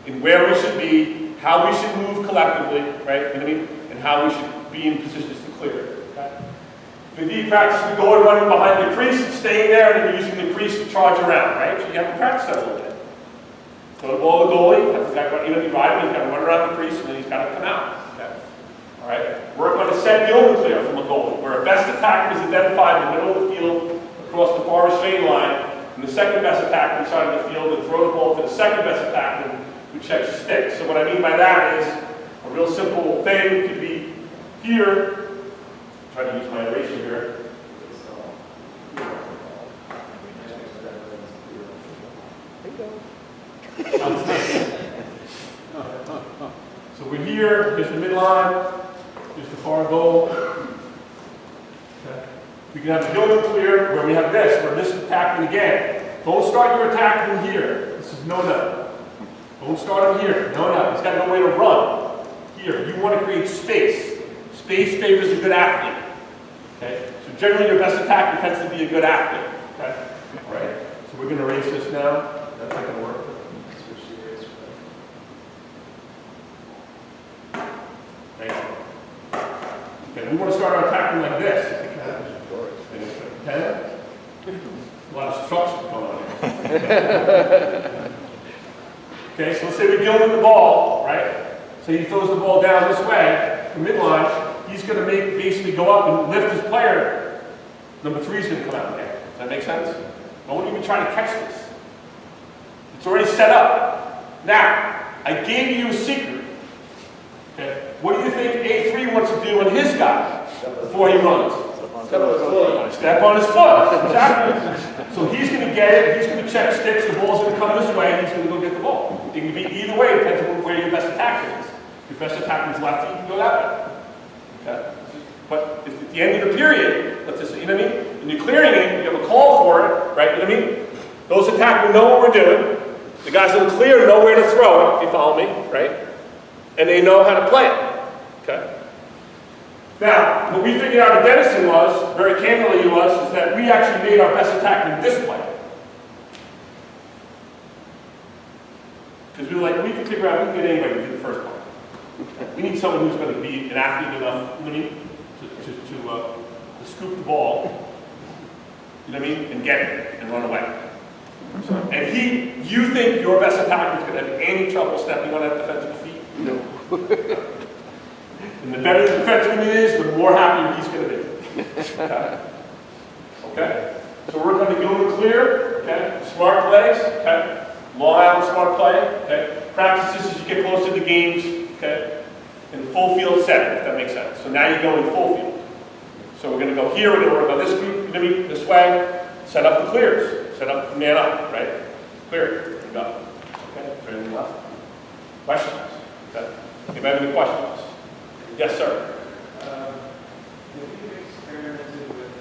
in where we should be, how we should move collectively, right? And how we should be in positions to clear it. Okay? If indeed practice the goal running behind the crease and staying there and then using the crease to charge around, right? So you have to practice that a little bit. Throw the ball to the goalie, he's got to run around the crease and then he's got to come out. Okay? All right? Work on a set the open clear from a goalie, where a best attacker is identified in the middle of the field across the far straight line, and the second best attacker inside of the field and throw the ball to the second best attacker who checks the stick. So what I mean by that is a real simple thing could be here. Try to use my eraser here. So we're here, here's the midline, here's the far goal. Okay. We can have the building clear where we have this, where this is attacking again. Don't start your attack in here. This is no. Don't start him here. No. He's got no way to run. Here, you want to create space. Space favors a good athlete. Okay? So generally your best attacker tends to be a good athlete. Okay? All right. So we're going to erase this now. That's not going to work. Okay, we want to start our attacking like this. Okay? A lot of structure going on here. Okay, so let's say we give him the ball, right? So he throws the ball down this way, the midline. He's going to basically go up and lift his player. Number 3 is going to come out there. Does that make sense? Don't even try to catch this. It's already set up. Now, I gave you a secret. Okay. What do you think A3 wants to do on his guy before he runs? Step on his foot. Exactly. So he's going to get it. He's going to check sticks. The ball's going to come this way, and he's going to go get the ball. It can be either way, depends on where your best attacker is. If your best attacker is lefty, you can go that way. Okay. But if at the end of the period, let's just say, you know what I mean? When you're clearing it, you have a call for it, right? You know what I mean? Those attackers know what we're doing. The guys that are clear know where to throw it, if you follow me, right? And they know how to play it. Okay? Now, what we figured out at Denison was, very candidly is that we actually made our best attacker this play. Because we were like, we can figure out, we can get anybody to do the first play. We need someone who's going to be an athlete enough, you know what I mean, to scoop the ball, you know what I mean, and get it, and run away. So, and you think your best attacker is going to have any trouble stepping on that defensive feet? No. And the better the defenseman is, the more happy he's going to be. Okay? So we're going to go to clear, okay? Smart plays, okay? Long Island smart play, okay? Practice this as you get closer to games, okay? In full field setting, if that makes sense. So now you're going full field. So we're going to go here, we're going to work on this group, this way, set up the clears, set up the man up, right? Clear, there you go. Okay, turn left. Questions? Okay. Anybody have any questions? Yes, sir. Have you experimented with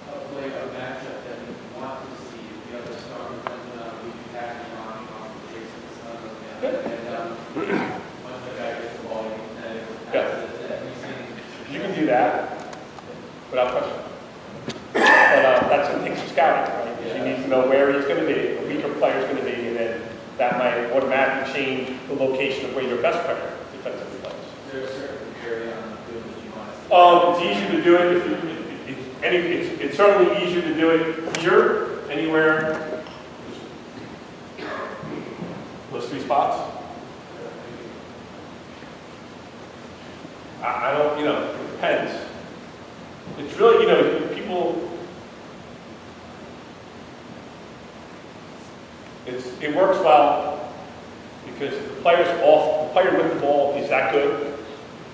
a play, a matchup that you want to see the other star defenseman on weak attacking on the Jason and once the guy gets the ball, you can pass it. You can do that without question. But that's going to take some scouting, right? Yeah. You need to know where he's going to be, the weaker player's going to be, and then that might automatically change the location of where your best player defensively plays. Is there a certain area on the field that you want to see? It's easier to do it if you, it's certainly easier to do it here, anywhere. Those 3 spots. I don't, it depends. It's really, people, it works well because the player with the ball, if he's that good,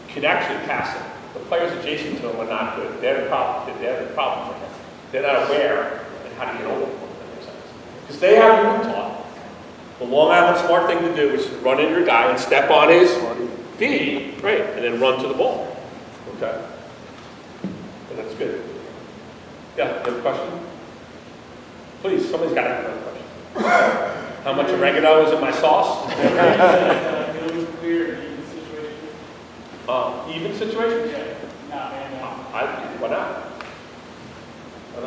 can actually pass it. The players adjacent to him are not good. They're the problem. They're the problem for him. They're not aware of how to get over the ball, if that makes sense. Because they haven't been taught. The Long Island smart thing to do is run into your guy and step on his feet, right, and then run to the ball. Okay? So that's good. Yeah, you have a question? Please, somebody's got to have another question. How much oregano is in my sauce? Even situation? Yeah. Why not?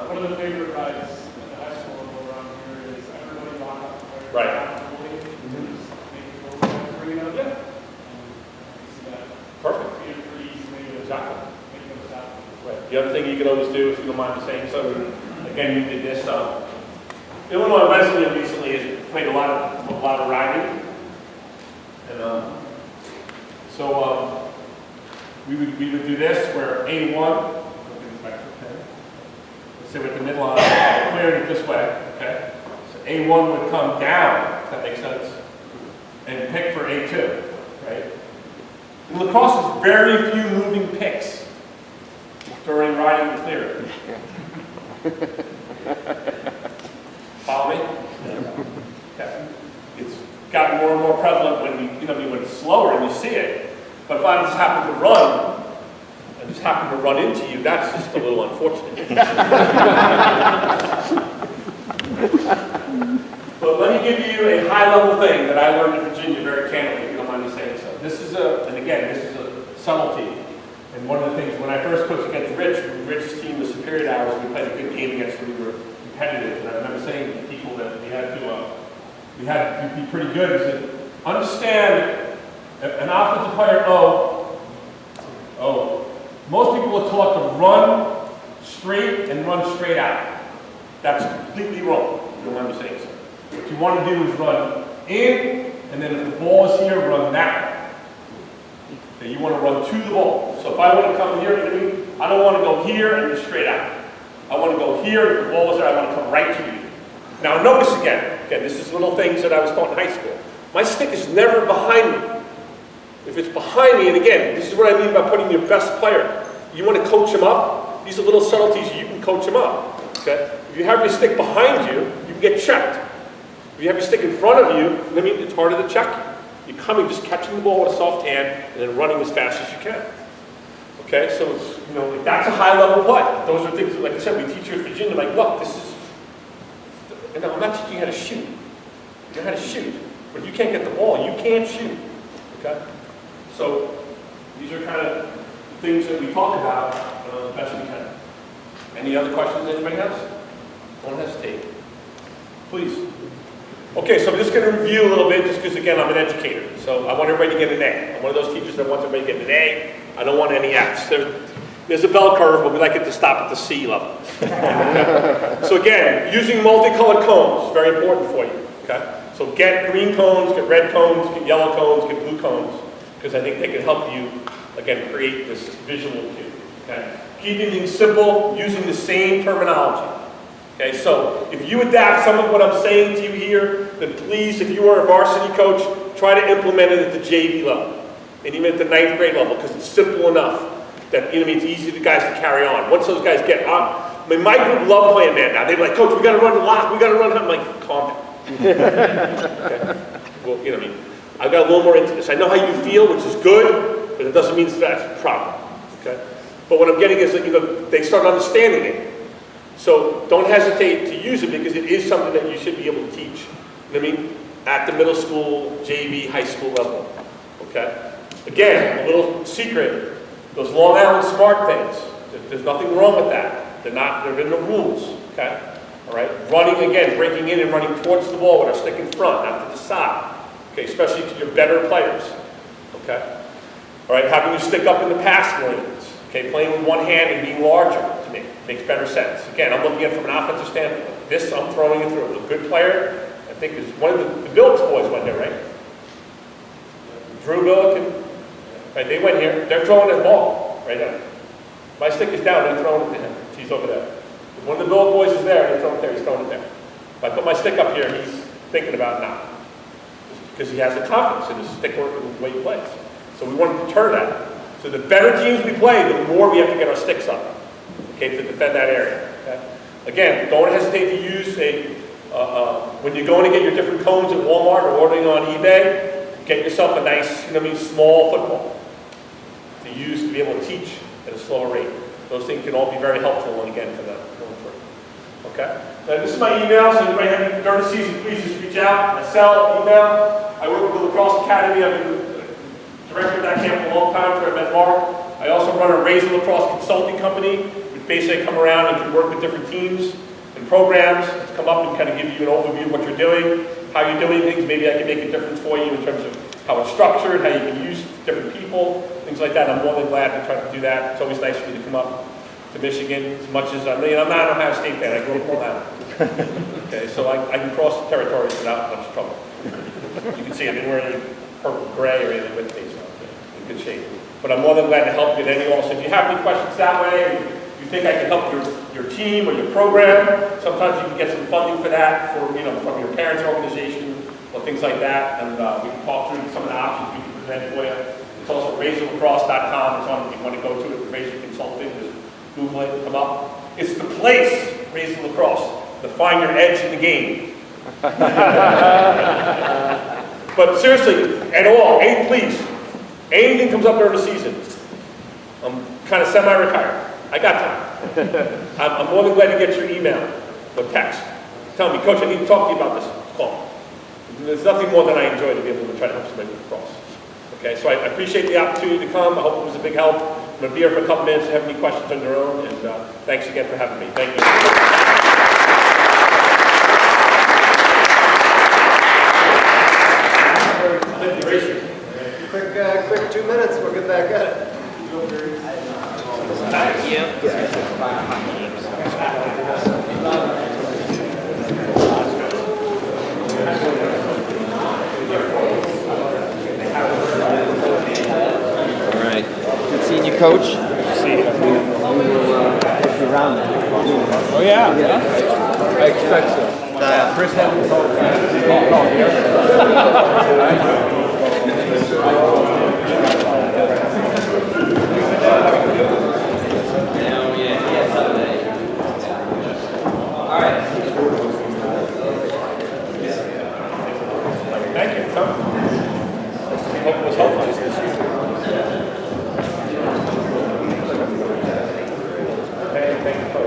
One of the favorite rides at the high school level around here is everybody lock up the player. Right. Yeah. Perfect. Pretty easily. Exactly. Make them stop. Right. The other thing you can always do, if you don't mind me saying so, again, you did this. Illinois Wesleyan recently has played a lot of riding, and so we would do this where A1. Let's say with the midline, clearing it this way. Okay. So A1 would come down. If that makes sense, and pick for A2. Right. In lacrosse, there's very few moving picks during riding and clearing. Follow me? Okay. It's gotten more and more prevalent when it's slower and you see it. But if I just happen to run, and just happen to run into you, that's just a little unfortunate. But let me give you a high-level thing that I learned in Virginia very candidly, if you don't mind me saying so. This is a subtlety. And one of the things, when I first coached against Rich's team was superior to ours, we played a good game against them, we were competitive. And I remember saying to people that we had to be pretty good, is that understand an offensive player, most people are taught to run straight and run straight out. That's completely wrong, if you don't mind me saying so. What you want to do is run in, and then if the ball is here, run that way. Okay, you want to run to the ball. So if I want to come here, I don't want to go here and then straight out. I want to go here, if the ball is there, I want to come right to you. Now notice again, this is little things that I was taught in high school. My stick is never behind me. If it's behind me, and again, this is what I mean by putting your best player. You want to coach him up, these are little subtleties you can coach him up. Okay? If you have your stick behind you, you can get checked. If you have your stick in front of you, it's harder to check you. You're coming, just catching the ball with a soft hand, and then running as fast as you can. Okay, so that's a high-level play. Those are things that, like I said, we teach you at Virginia. Like, look, this is. I'm not teaching you how to shoot. You know how to shoot, but if you can't get the ball, you can't shoot. Okay, so these are kind of things that we talk about the best we can. Any other questions? Anybody else? Don't hesitate. Please. Okay, so I'm just going to review a little bit, just because, again, I'm an educator. So I want everybody to get an A. I'm one of those teachers that wants everybody to get an A. I don't want any Fs. There's a bell curve, but we like it to stop at the C level. Okay? So again, using multicolored cones, very important for you. Okay? So get green cones, get red cones, get yellow cones, get blue cones, because I think they can help you, again, create this visual cue. Okay? Keeping things simple, using the same terminology. Okay, so if you adapt some of what I'm saying to you here, then please, if you are a varsity coach, try to implement it at the JV level, and even at the 9th grade level, because it's simple enough that it's easy for guys to carry on. Once those guys get on, my group love playing man now. They're like, Coach, we got to run the lock, we got to run. I'm like, calm down. Okay. Well, I got a little more into this. I know how you feel, which is good, but it doesn't mean that's a problem. Okay. But what I'm getting is that they start understanding it. So don't hesitate to use it, because it is something that you should be able to teach. At the middle school, JV, high school level. Okay? Again, a little secret, those Long Island smart things, there's nothing wrong with that. They're in the rules. Okay? All right, running again, breaking in and running towards the ball with our stick in front, not to the side. Okay, especially to your better players. Okay. All right, having you stick up in the passing lanes. Okay, playing with one hand and being larger to me makes better sense. Again, I'm looking at it from an offensive standpoint. This, I'm throwing it through. A good player, I think, is one of the Billick boys went there, right? Drew Billick and right, they went here. They're throwing the ball right now. My stick is down. They're throwing it to him. He's over there. If one of the Billick boys is there, they're throwing it there. He's throwing it there. If I put my stick up here, he's thinking about it now because he has the confidence in his stick work and the way he plays. So we want to deter that. So the better teams we play, the more we have to get our sticks up, okay, to defend that area. Okay? Again, don't hesitate to use when you're going to get your different cones at Walmart or ordering on eBay, get yourself a nice, small football to use to be able to teach at a slower rate. Those things can all be very helpful, and again, for them going forward. Okay? Now, this is my email, so anybody have any during the season, please just reach out. My cell, email. I work with the Lacrosse Academy. I've been director of that camp for a long time before I met Mark. I also run a Raise the Lacrosse consulting company, which basically come around and can work with different teams and programs to come up and kind of give you an overview of what you're doing, how you're doing things. Maybe I can make a difference for you in terms of how it's structured, how you can use different people, things like that. I'm more than glad to try to do that. It's always nice for me to come up to Michigan as much as I'm not an Ohio State fan. I grew up in Ohio. Okay, so I can cross the territories without much trouble. You can see I've been wearing purple gray or anything with me, so I'm in good shape. But I'm more than glad to help you at any also. If you have any questions that way, you think I can help your team or your program, sometimes you can get some funding for that from your parents' organization or things like that, and we can talk through some of the options we can present for you. It's also RaiserLacrosse.com. It's on if you want to go to it, Raiser Consulting, just Google it, come up. It's the place, Raiser Lacrosse, to find your edge in the game. But seriously, at all, please, anything comes up during the season, I'm kind of semi-retired. I got time. I'm more than glad to get your email or text. Tell me, Coach, I need to talk to you about this. Call. There's nothing more than I enjoy to be able to try to help somebody across. Okay, so I appreciate the opportunity to come. I hope it was a big help. I'm going to be here for a couple minutes if you have any questions on your own, and thanks again for having me. Thank you. Quick 2 minutes, we'll get back at it. All right. Good seeing you, Coach. See you. Oh, yeah. I expect so. Chris had me call here. Thank you for coming. I hope it was helpful this year. Thank you for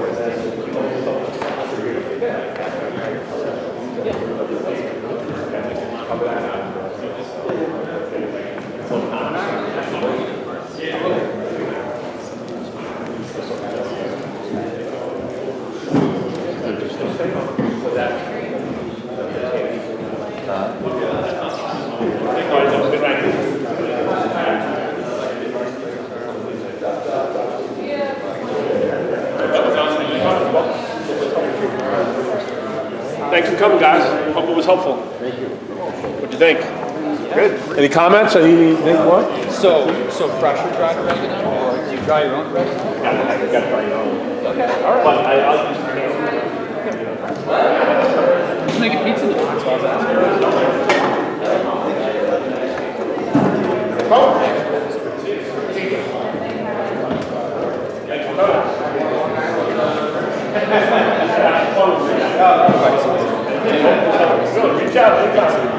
Thanks for coming, guys. Hope it was helpful. Thank you. What'd you think? Good. Any comments? Anything more? So pressure dry the oregano, or do you dry your own oregano? Yeah, you got to try your own. Okay, all right. But I'll use Just make a pizza in the box while I was asking. Reach out anytime.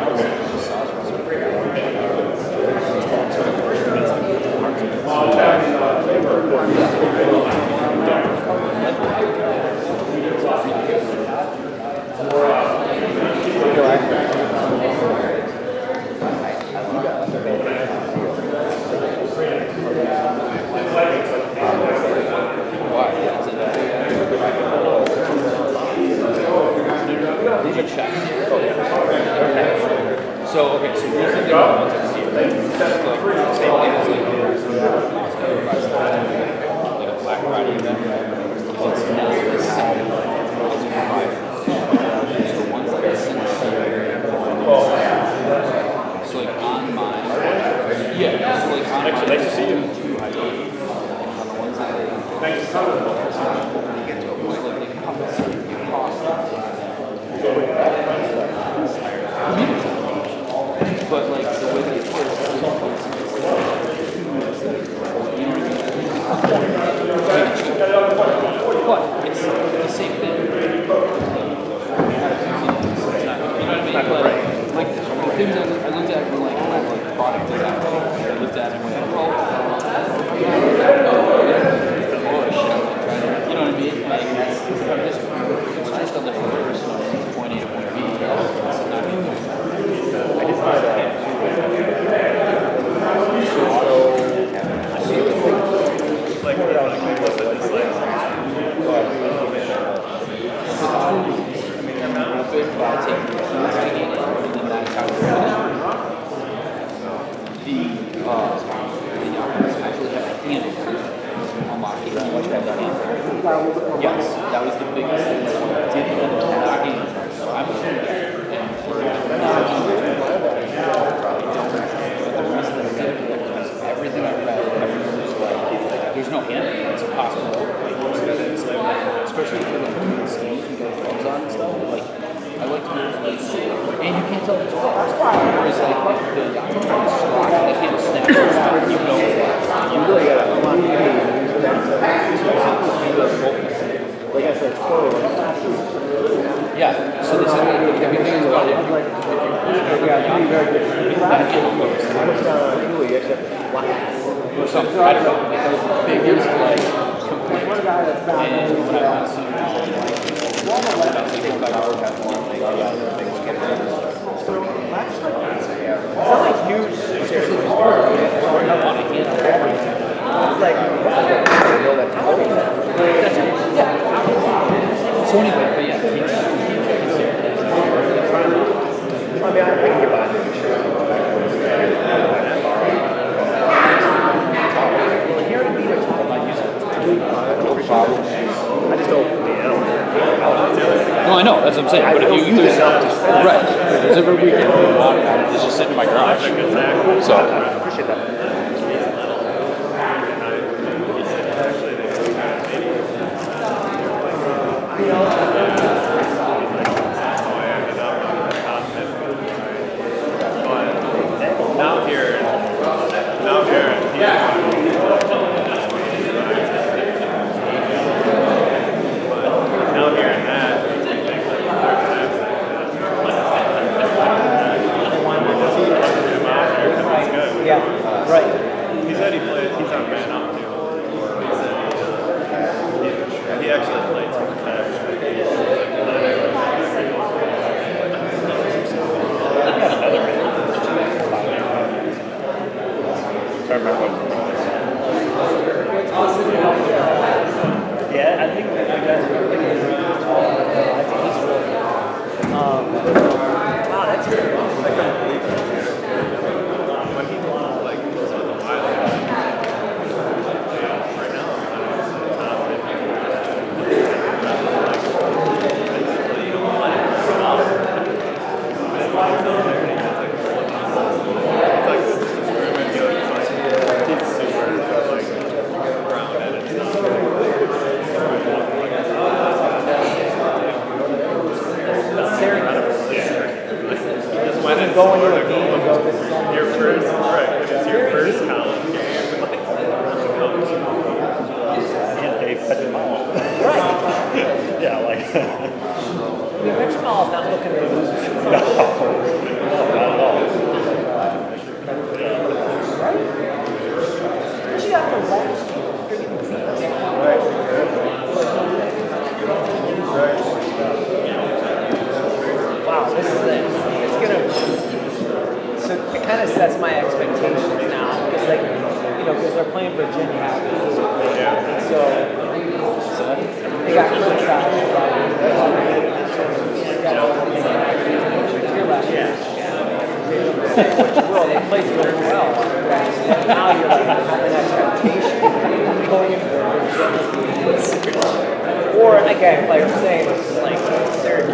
doing that, it's now this side of the ones that are sincere. So like on my, yeah, so like on my, Nice to see you. On the ones that they, thanks. Like they come and see you cost. But like the way they play is but it's the same thing. You know what I mean? Like the things I looked at were like product design. I looked at it and went, well, push. You know what I mean? Like it's just a little person point A to point B. It's not even. I just find that. Yes, that was the biggest thing that I did unlocking. I'm a and for unlocking, but the reason that I did it was everything I read, everything was like, there's no hand, it's impossible. Especially for the skis you guys gloves on and stuff. Like, I like to move like, and you can't tell if it's off. Whereas like the slot, they can't snap it, you know it's like, you really gotta come on. Like I said, yeah, so this is everything is about it. Or something, I don't know, like those biggest like complaints. And when I went to so anyway, but yeah, I mean, I can get by. I just don't. No, I know. That's what I'm saying. But if you use it, right? Because every weekend, it's just sitting in my garage. So I appreciate that. again, like I'm saying, it's like they're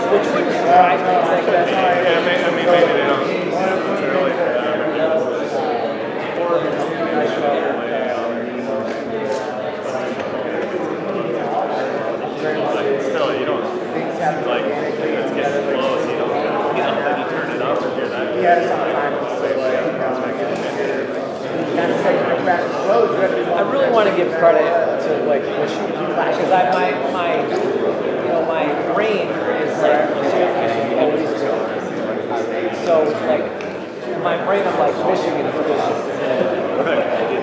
which would surprise me. Like that's why Yeah, I mean, maybe they don't. It's early for them. Still, you don't, like, if it's getting close, you don't turn it up if you're that. Yeah, sometimes. I really want to give credit to like Michigan because my brain is like always so like my brain I'm like Michigan is good.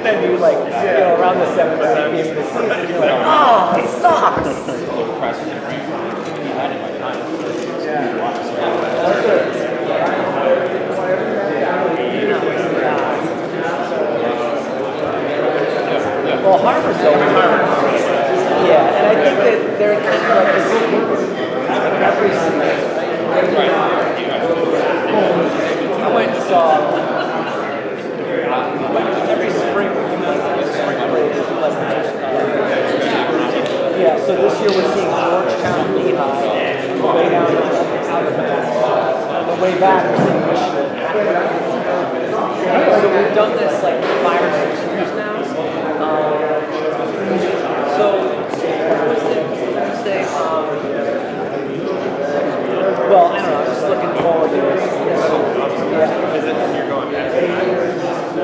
Then you like around the 7th game of the season you're like oh it sucks. Well, Harvard's over. Yeah, and I think that they're kind of like this every season. I went and saw every spring break. Yeah, so this year we're seeing Georgetown, Lehigh, way down on the way back we're seeing Michigan. So we've done this like 5 or 6 years now. So, what was it? Say, well, I don't know, I'm just looking forward to this. Yeah. Is it you're going back?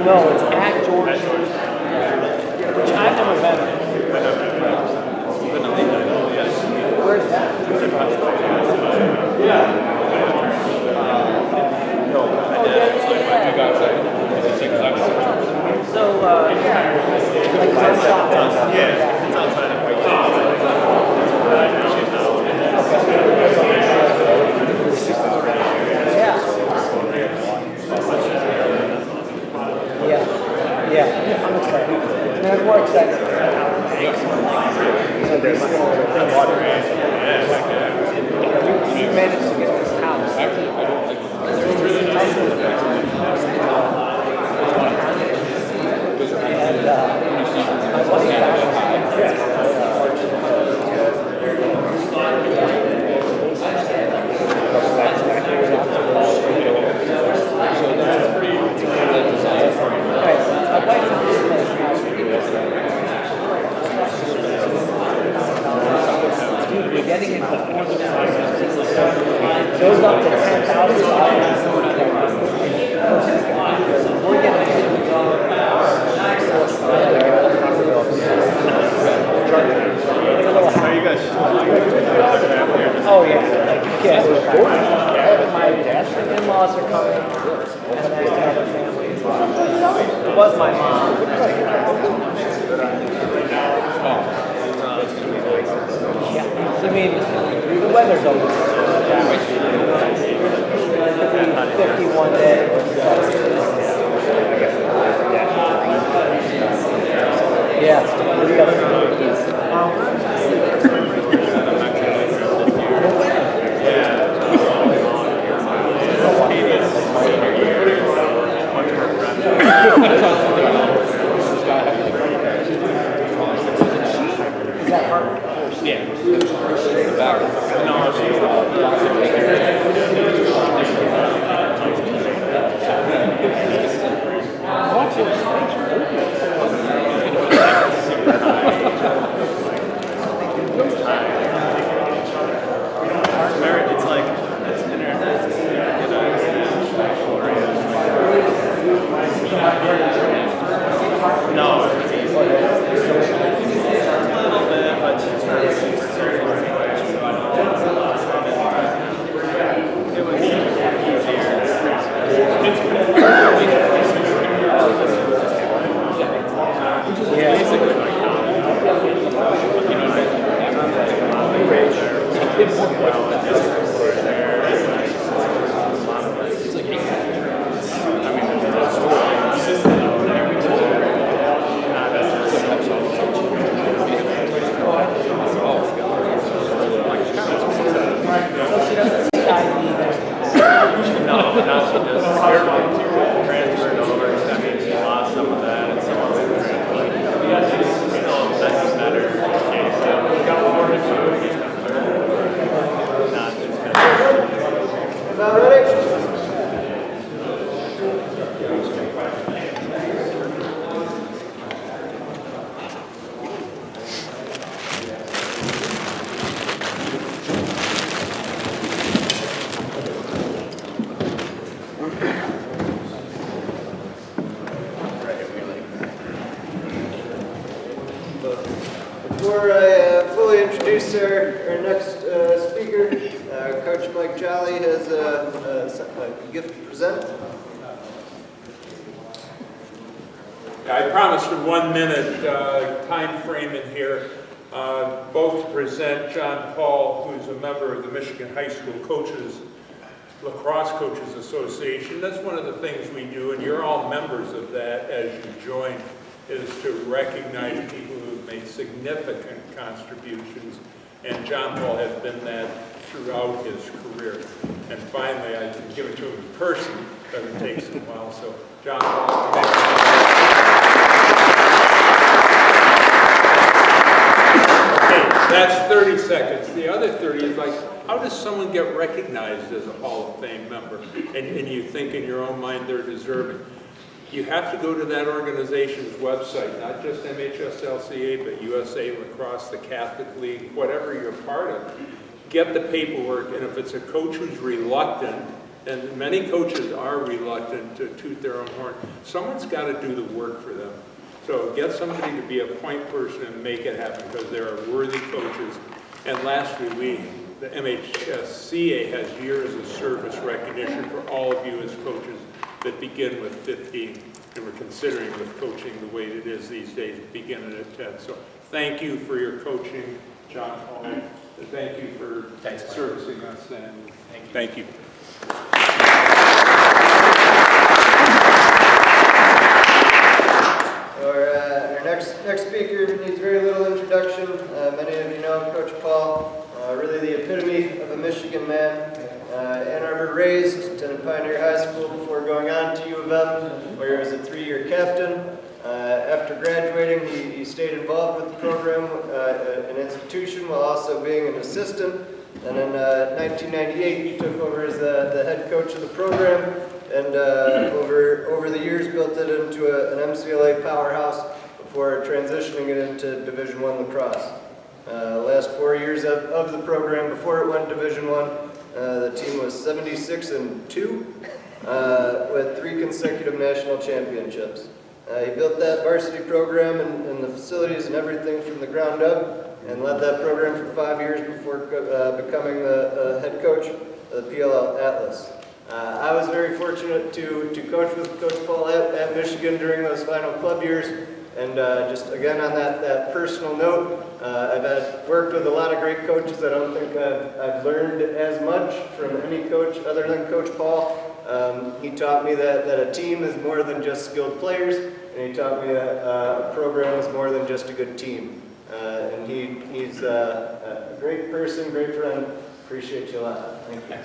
No, it's at Georgetown, which I've never been. Where's that? Yeah. So, yeah, like it's outside of Yeah, I'm excited. I'm more excited. We managed to get this house. Actually, I don't like it. It's really nice. And my wife we're getting it before the goes up to $10,000. We're getting it. Oh yeah, like yeah. My in-laws are coming, and then the other family. It was my mom. Yeah, I mean, the weather's always 51 day. Yeah. Is that hard? Yeah. Before I fully introduce our next speaker, Coach Mike Jolly has a gift to present. I promised a 1 minute time frame in here, both to present John Paul, who's a member of the Michigan High School Lacrosse Coaches Association. That's one of the things we do, and you're all members of that as you join, is to recognize people who have made significant contributions, and John Paul has been that throughout his career. And finally, I can give it to him in person, but it takes a while. So, John Paul, that's 30 seconds. The other 30 is like, how does someone get recognized as a Hall of Fame member? And you think in your own mind they're deserving. You have to go to that organization's website, not just MHSLCA, but USA Lacrosse, the Catholic League, whatever you're part of. Get the paperwork, and if it's a coach who's reluctant, and many coaches are reluctant to toot their own horn, someone's got to do the work for them. So get somebody to be a point person and make it happen, because there are worthy coaches. And lastly, the MHSCA has years of service recognition for all of you as coaches that begin with 15. And we're considering with coaching the way it is these days, beginning at 10. So thank you for your coaching, John Paul. And thank you for servicing us. And thank you. Our next speaker needs very little introduction. Many of you know Coach Paul, really the epitome of a Michigan man. Ann Arbor raised, attended Pioneer High School before going on to U of M, where he was a 3-year captain. After graduating, he stayed involved with the program, an institution, while also being an assistant. And in 1998, he took over as the head coach of the program, and over the years built it into an MCLA powerhouse before transitioning it into Division I lacrosse. Last 4 years of the program, before it went Division I, the team was 76-2 with 3 consecutive national championships. He built that varsity program and the facilities and everything from the ground up, and led that program for 5 years before becoming the head coach of the PL Atlas. I was very fortunate to coach with Coach Paul at Michigan during those final club years. And just again on that personal note, I've worked with a lot of great coaches. I don't think I've learned as much from any coach other than Coach Paul. He taught me that a team is more than just skilled players, and he taught me that a program is more than just a good team. And he's a great person, great friend. Appreciate you a lot. Thank you.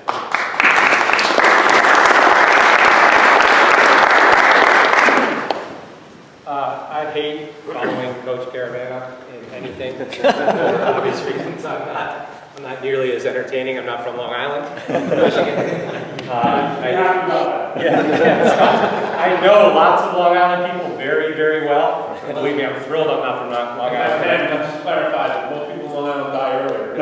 I hate following Coach Carvana in anything for obvious reasons. I'm not nearly as entertaining. I'm not from Long Island, I'm from Michigan. I know lots of Long Island people very, very well. And believe me, I'm thrilled I'm not from Long Island. And just clarify that most people in Long Island die earlier.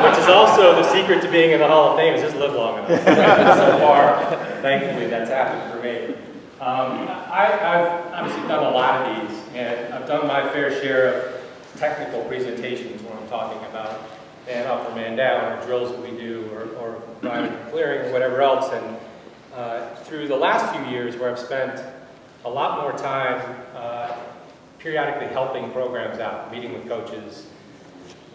Which is also the secret to being in the Hall of Fame, is just live long enough. So far, thankfully, that's happened for me. I've obviously done a lot of these, and I've done my fair share of technical presentations when I'm talking about man up or man down, or drills that we do, or driving and clearing, or whatever else. And through the last few years, where I've spent a lot more time periodically helping programs out, meeting with coaches,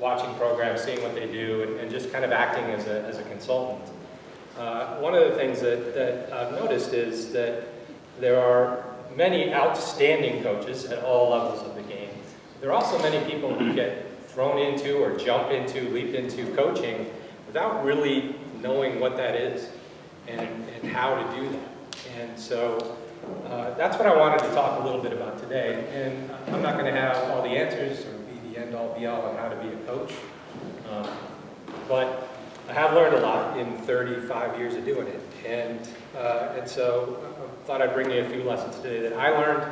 watching programs, seeing what they do, and just kind of acting as a consultant. One of the things that I've noticed is that there are many outstanding coaches at all levels of the game. There are also many people who get thrown into or jump into, leap into coaching without really knowing what that is and how to do that. And so that's what I wanted to talk a little bit about today. And I'm not going to have all the answers or be the end-all be-all on how to be a coach. But I have learned a lot in 35 years of doing it. And so I thought I'd bring you a few lessons today that I learned.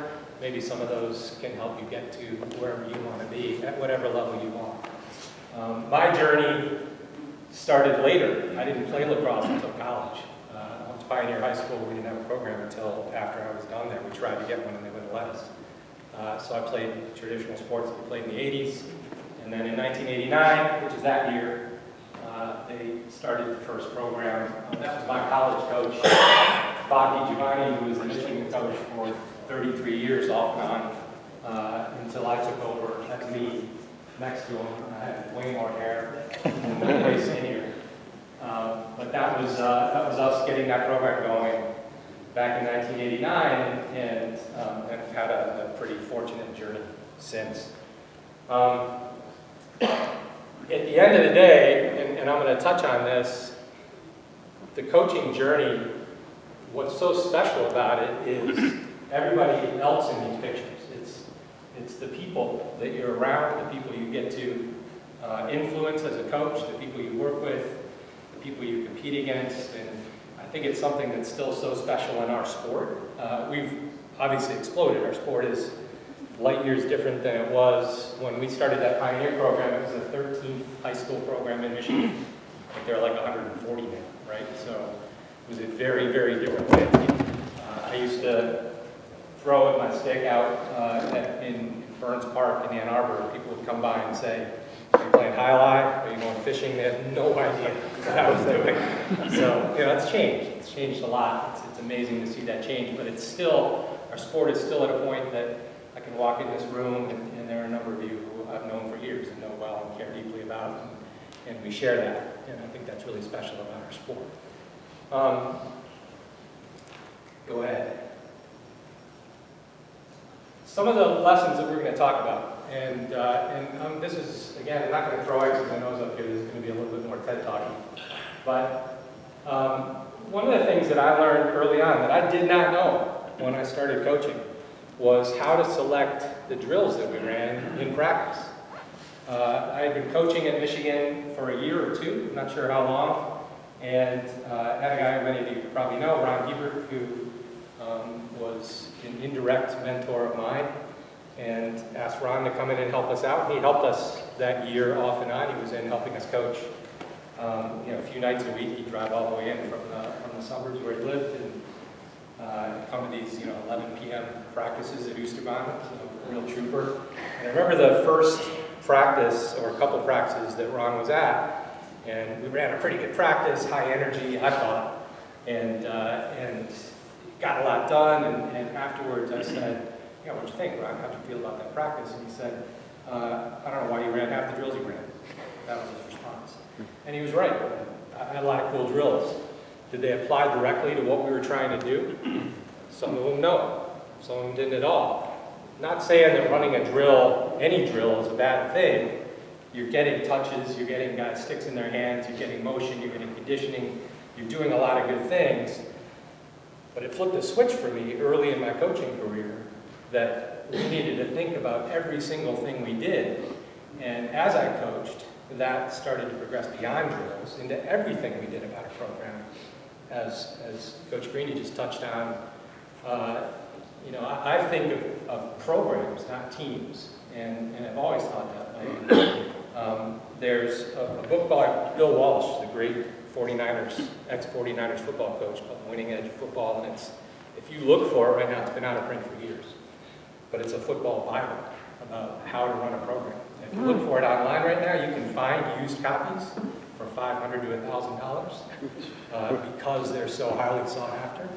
Maybe some of those can help you get to wherever you want to be, at whatever level you want. My journey started later. I didn't play lacrosse until college. I went to Pioneer High School. We didn't have a program until after I was done there. We tried to get one and they wouldn't let us. So I played traditional sports that we played in the 80s. And then in 1989, which is that year, they started the first program. That was my college coach, Bobby Giovanni, who was the Michigan coach for 33 years off and on, until I took over. That's me next to him. I had way more hair and way skinnier. But that was us getting that program going back in 1989, and have had a pretty fortunate journey since. At the end of the day, and I'm going to touch on this, the coaching journey, what's so special about it is everybody else in these pictures. It's the people that you're around, the people you get to influence as a coach, the people you work with, the people you compete against, and I think it's something that's still so special in our sport. We've obviously exploded. Our sport is light years different than it was when we started that Pioneer program. It was the 13th high school program in Michigan. I think there are like 140 now, right? So it was a very, very different landscape. I used to throw my stick out in Burns Park in Ann Arbor. People would come by and say, "Are you playing highlight? Are you going fishing?" They had no idea what I was doing. So, it's changed. It's changed a lot. It's amazing to see that change, but it's still, our sport is still at a point that I can walk in this room and there are a number of you who I've known for years and know well and care deeply about, and we share that, and I think that's really special about our sport. Go ahead. Some of the lessons that we're going to talk about, and this is, again, I'm not going to throw X's and O's up here. This is going to be a little bit more TED talking. But one of the things that I learned early on that I did not know when I started coaching was how to select the drills that we ran in practice. I had been coaching at Michigan for a year or two, I'm not sure how long, and had a guy many of you probably know, Ron Hebert, who was an indirect mentor of mine, and asked Ron to come in and help us out. He helped us that year off and on. He was in helping us coach a few nights a week. He'd drive all the way in from the suburbs where he lived and come to these 11 p.m. practices at Oosterbaan. So a real trooper. And I remember the first practice, or a couple practices that Ron was at, and we ran a pretty good practice, high energy, I thought, and got a lot done, and afterwards I said, what'd you think, Ron? How'd you feel about that practice? And he said, I don't know why you ran half the drills you ran. That was his response. And he was right. I had a lot of cool drills. Did they apply directly to what we were trying to do? Some of them, no. Some of them didn't at all. Not saying that running a drill, any drill, is a bad thing. You're getting touches, you're getting guys sticks in their hands, you're getting motion, you're getting conditioning, you're doing a lot of good things. But it flipped a switch for me early in my coaching career that we needed to think about every single thing we did. And as I coached, that started to progress beyond drills into everything we did about a program. As Coach Greaney just touched on, I think of programs, not teams, and I've always thought that way. There's a book by Bill Walsh, the great 49ers, ex-49ers football coach, called Winning Edge of Football, and if you look for it right now, it's been out of print for years, but it's a football Bible about how to run a program. If you look for it online right now, you can find used copies for $500 to $1,000 because they're so highly sought after.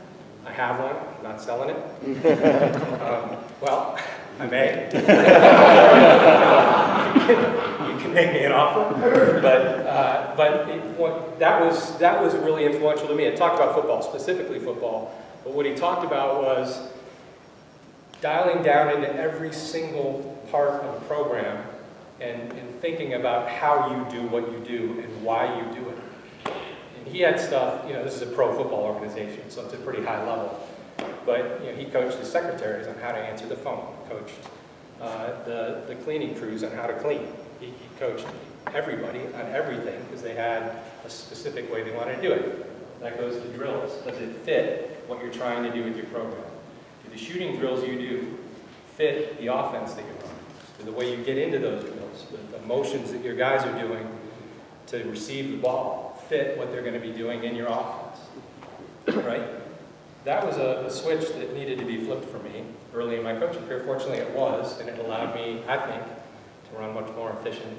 I have one, I'm not selling it. Well, I may. You can make me an offer, but that was really influential to me. I talked about football, specifically football, but what he talked about was dialing down into every single part of a program and thinking about how you do what you do and why you do it. And he had stuff, this is a pro football organization, so it's a pretty high level. But he coached the secretaries on how to answer the phone, coached the cleaning crews on how to clean. He coached everybody on everything because they had a specific way they wanted to do it. That goes to drills. Does it fit what you're trying to do with your program? Do the shooting drills you do fit the offense that you're running? Do the way you get into those drills, the motions that your guys are doing to receive the ball fit what they're going to be doing in your offense, right? that was a switch that needed to be flipped for me early in my coaching career. Fortunately, it was, and it allowed me, I think, to run much more efficient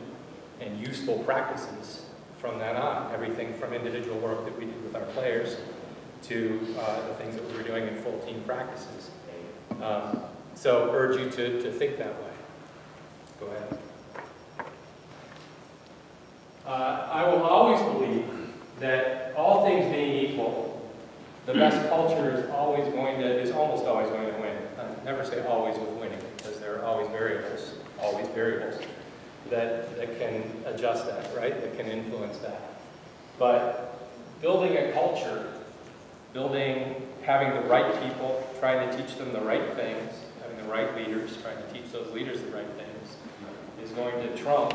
and useful practices from that on. Everything from individual work that we did with our players to the things that we were doing in full team practices. So urge you to think that way. Go ahead. I will always believe that all things being equal, the best culture is almost always going to win. I never say always with winning, because there are always variables that can adjust that, right? That can influence that. But building a culture, having the right people, trying to teach them the right things, having the right leaders, trying to teach those leaders the right things, is going to trump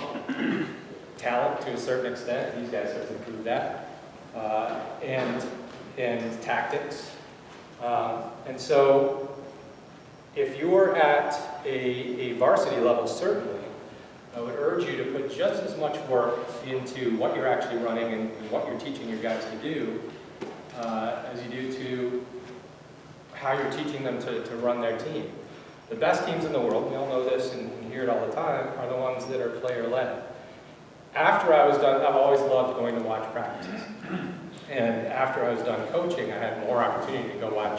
talent to a certain extent. These guys certainly prove that. And tactics. And so if you're at a varsity level, certainly, I would urge you to put just as much work into what you're actually running and what you're teaching your guys to do as you do to how you're teaching them to run their team. The best teams in the world, we all know this and hear it all the time, are the ones that are player-led. After I was done, I've always loved going to watch practices. And after I was done coaching, I had more opportunity to go watch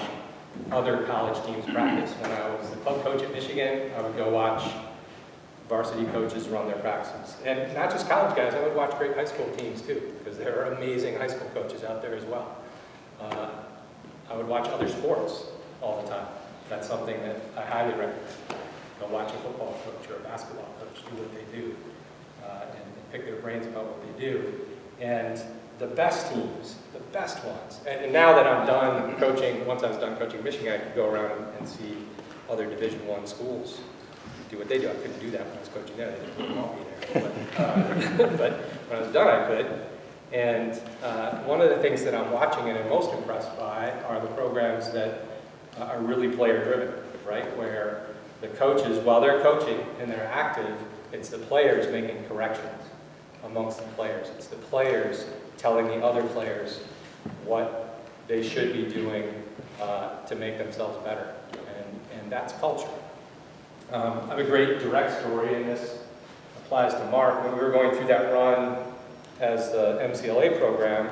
other college teams practice. When I was the club coach at Michigan, I would go watch varsity coaches run their practices. And not just college guys, I would watch great high school teams too, because there are amazing high school coaches out there as well. I would watch other sports all the time. That's something that I highly recommend. Go watch a football coach or a basketball coach do what they do and pick their brains about what they do. And the best teams, the best ones, and now that I'm done coaching, once I was done coaching Michigan, I could go around and see other Division I schools do what they do. I couldn't do that when I was coaching there. They didn't want me there. But when I was done, I could. And one of the things that I'm watching and am most impressed by are the programs that are really player-driven, right? Where the coaches, while they're coaching and they're active, it's the players making corrections amongst the players. It's the players telling the other players what they should be doing to make themselves better. And that's culture. I have a great direct story, and this applies to Mark. When we were going through that run as the MCLA program,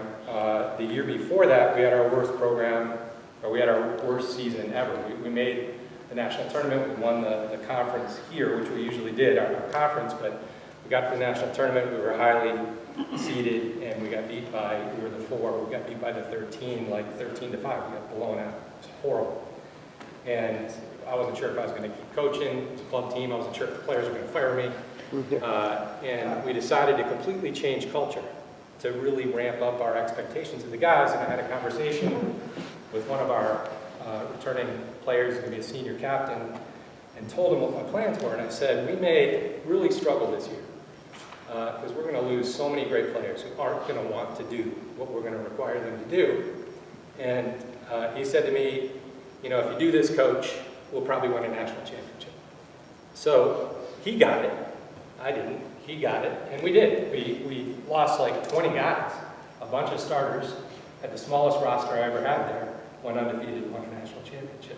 the year before that, we had our worst program, or we had our worst season ever. We made the national tournament. We won the conference here, which we usually did, our conference, but we got to the national tournament. We were highly seeded, and we got beat by, we were the 4, we got beat by the 13, like 13-5. We got blown out. It was horrible. And I wasn't sure if I was going to keep coaching. It was a club team. I wasn't sure if the players were going to fire me. And we decided to completely change culture, to really ramp up our expectations of the guys. And I had a conversation with one of our returning players, who's going to be a senior captain, and told him what my plans were. And I said, we may really struggle this year because we're going to lose so many great players who aren't going to want to do what we're going to require them to do. And he said to me, you know, if you do this, coach, we'll probably win a national championship. So he got it. I didn't. He got it. And we did. We lost like 20 guys, a bunch of starters, had the smallest roster I ever had there, went undefeated, won a national championship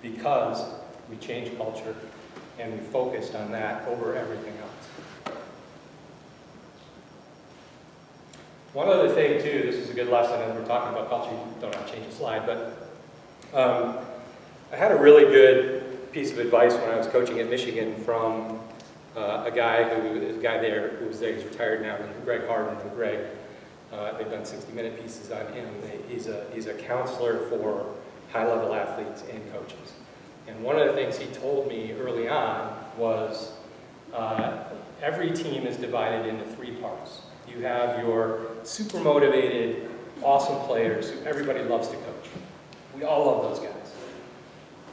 because we changed culture and we focused on that over everything else. One other thing too, this is a good lesson as we're talking about culture, you don't have to change the slide, but I had a really good piece of advice when I was coaching at Michigan from a guy there who was there, he's retired now, Greg Harden. And Greg, they've done 60-minute pieces on him. He's a counselor for high-level athletes and coaches. And one of the things he told me early on was every team is divided into 3 parts. You have your super motivated, awesome players who everybody loves to coach. We all love those guys.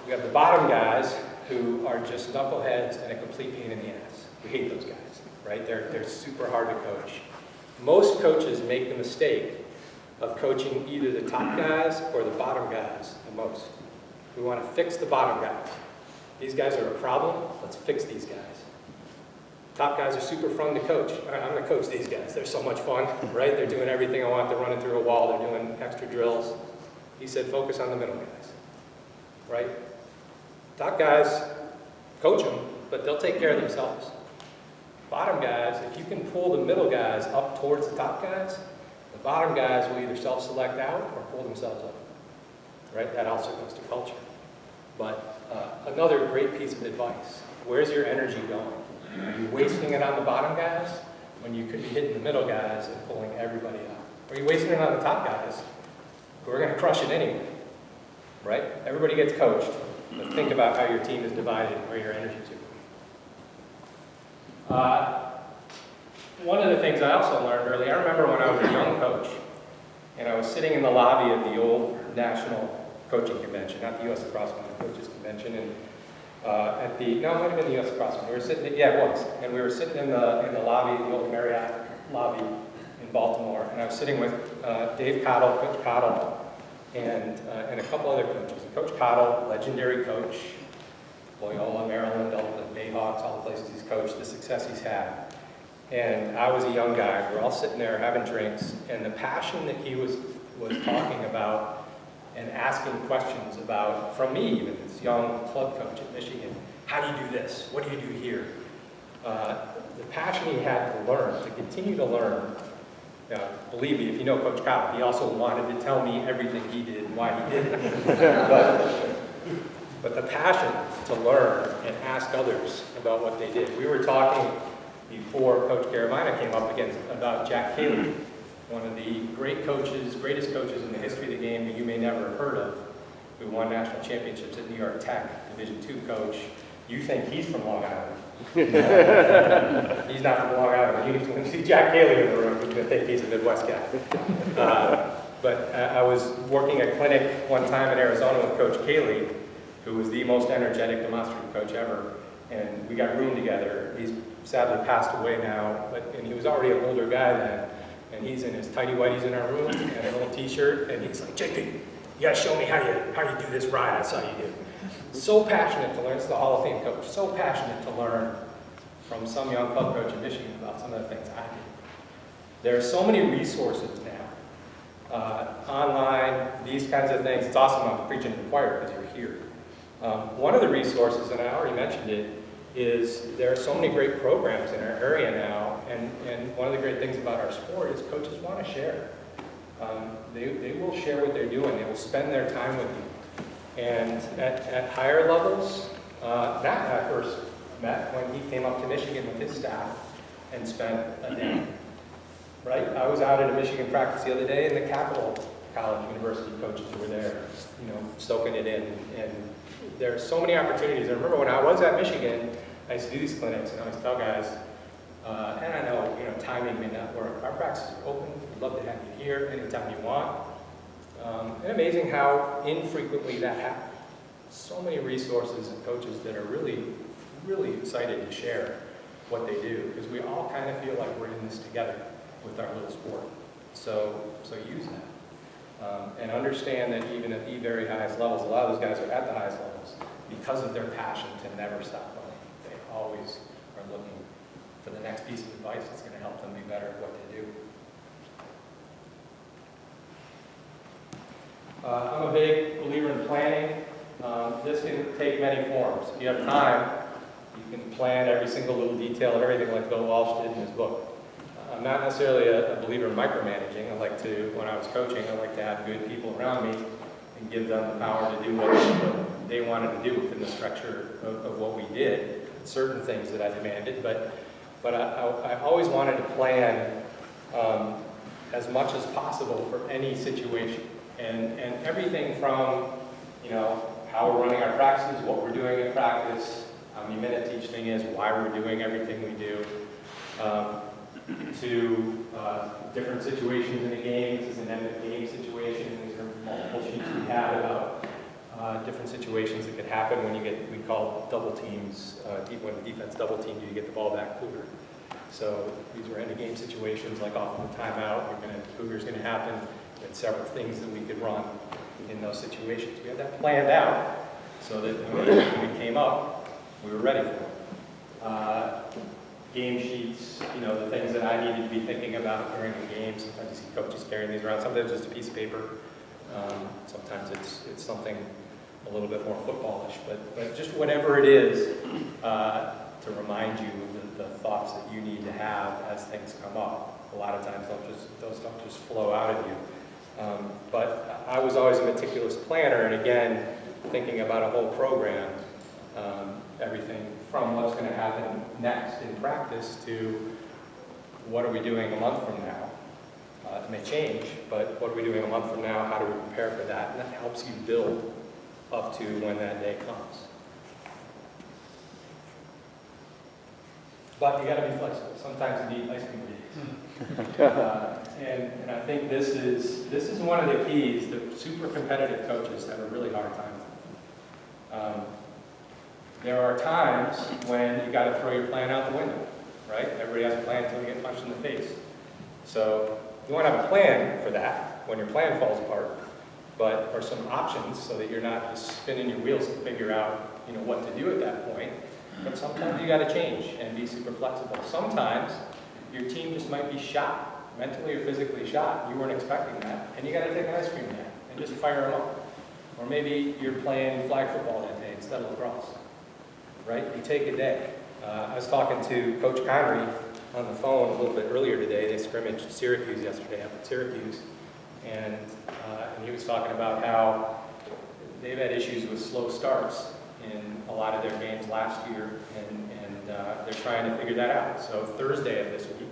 We have the bottom guys who are just knuckleheads and a complete pain in the ass. We hate those guys, right? They're super hard to coach. Most coaches make the mistake of coaching either the top guys or the bottom guys the most. We want to fix the bottom guys. These guys are a problem, let's fix these guys. Top guys are super fun to coach. All right, I'm going to coach these guys. They're so much fun, right? They're doing everything I want. They're running through a wall. They're doing extra drills. He said, focus on the middle guys, right? Top guys, coach them, but they'll take care of themselves. Bottom guys, if you can pull the middle guys up towards the top guys, the bottom guys will either self-select out or pull themselves up, right? That also goes to culture. But another great piece of advice, where's your energy going? Are you wasting it on the bottom guys when you could be hitting the middle guys and pulling everybody up? Or are you wasting it on the top guys who are going to crush it anyway, right? Everybody gets coached, but think about how your team is divided and where your energy is. One of the things I also learned early, I remember when I was a young coach, and I was sitting in the lobby of the old National Coaching Convention, not the U.S. Lacrosse Coaches Convention, and it might have been the U.S. Lacrosse one. We were sitting, it was, and we were sitting in the lobby, the old Marriott lobby in Baltimore, and I was sitting with Dave Cottle, Coach Cottle, and a couple other coaches. Coach Cottle, legendary coach, Loyola, Maryland, all the Bayhawks, all the places he's coached, the success he's had. And I was a young guy. We're all sitting there having drinks, and the passion that he was talking about and asking questions about, from me even, this young club coach at Michigan, how do you do this? What do you do here? The passion he had to learn, to continue to learn. Believe me, if you know Coach Cottle, he also wanted to tell me everything he did and why he did it. But the passion to learn and ask others about what they did. We were talking before Coach Carvana came up against about Jack Cayley, one of the greatest coaches in the history of the game that you may never have heard of, who won national championships at New York Tech, Division II coach. You think he's from Long Island. He's not from Long Island. When you see Jack Cayley in the room, you're going to think he's a Midwest guy. But I was working a clinic one time in Arizona with Coach Cayley, who was the most energetic demonstrative coach ever, and we got room together. He's sadly passed away now, and he was already an older guy then, and he's in his tighty-whities in our room and a little t-shirt, and he's like, JP, you gotta show me how you do this ride I saw you do. So passionate to learn, it's the Hall of Fame coach, so passionate to learn from some young club coach in Michigan about some of the things I do. There are so many resources now, online, these kinds of things. It's awesome I'm preaching to the choir because you're here. One of the resources, and I already mentioned it, is there are so many great programs in our area now, and one of the great things about our sport is coaches want to share. They will share what they're doing. They will spend their time with you. And at higher levels, Nat and I first met when he came up to Michigan with his staff and spent a day. Right? I was out at a Michigan practice the other day, and the Capital College University coaches were there, soaking it in. And there are so many opportunities. I remember when I was at Michigan, I used to do these clinics, and I always tell guys, and I know, timing may not work. Our practices are open. We'd love to have you here anytime you want. And amazing how infrequently that happens. So many resources and coaches that are really, really excited to share what they do, because we all kind of feel like we're in this together with our little sport. So use that. And understand that even at the very highest levels, a lot of those guys are at the highest levels because of their passion to never stop learning. They always are looking for the next piece of advice that's going to help them be better at what they do. I'm a big believer in planning. This can take many forms. If you have time, you can plan every single little detail of everything like Bill Walsh did in his book. I'm not necessarily a believer in micromanaging. I like to, when I was coaching, I like to have good people around me and give them the power to do what they wanted to do within the structure of what we did. Certain things that I demanded, but I always wanted to plan as much as possible for any situation. And everything from, how we're running our practices, what we're doing in practice, how many minutes each thing is, why we're doing everything we do, to different situations in a game. This is an end of game situation. These are multiple sheets we had about different situations that could happen when we call double teams, when the defense double team, do you get the ball back Cougar? So these were end of game situations, like off of the timeout, Cougar's going to happen. We had several things that we could run in those situations. We had that planned out so that when it came up, we were ready for it. Game sheets, the things that I needed to be thinking about during the game. Sometimes you see coaches carrying these around. Sometimes just a piece of paper. Sometimes it's something a little bit more footballish, but just whatever it is to remind you of the thoughts that you need to have as things come up. A lot of times those don't just flow out of you. But I was always a meticulous planner, and again, thinking about a whole program, everything from what's going to happen next in practice to what are we doing a month from now. It may change, but what are we doing a month from now? How do we prepare for that? And that helps you build up to when that day comes. But you got to be flexible. Sometimes you need ice cream days. And I think this is one of the keys that super competitive coaches have a really hard time. There are times when you got to throw your plan out the window, right? Everybody has a plan until you get punched in the face. So you want to have a plan for that when your plan falls apart, or some options so that you're not just spinning your wheels to figure out, what to do at that point. But sometimes you got to change and be super flexible. Sometimes your team just might be shot, mentally or physically shot. You weren't expecting that, and you got to take an ice cream day and just fire them up. Or maybe you're playing flag football that day instead of lacrosse, right? You take a day. I was talking to Coach Connery on the phone a little bit earlier today. They scrimmaged Syracuse yesterday up at Syracuse, and he was talking about how they've had issues with slow starts in a lot of their games last year, and they're trying to figure that out. So Thursday of this week,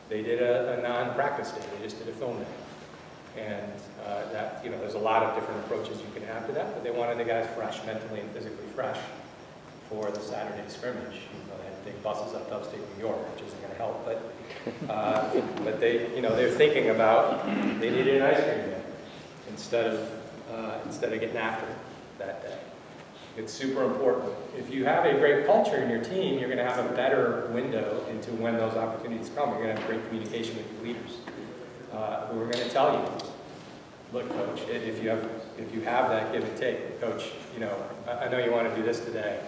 they did a non-practice day. They just did a film day. And there's a lot of different approaches you can have to that, but they wanted the guys fresh, mentally and physically fresh for the Saturday scrimmage. They had to take buses up to upstate New York, which isn't going to help, but they're thinking about they needed an ice cream day instead of getting after it that day. It's super important. If you have a great culture in your team, you're going to have a better window into when those opportunities come. You're going to have great communication with your leaders who are going to tell you, look, coach, if you have that give and take, coach, I know you want to do this today,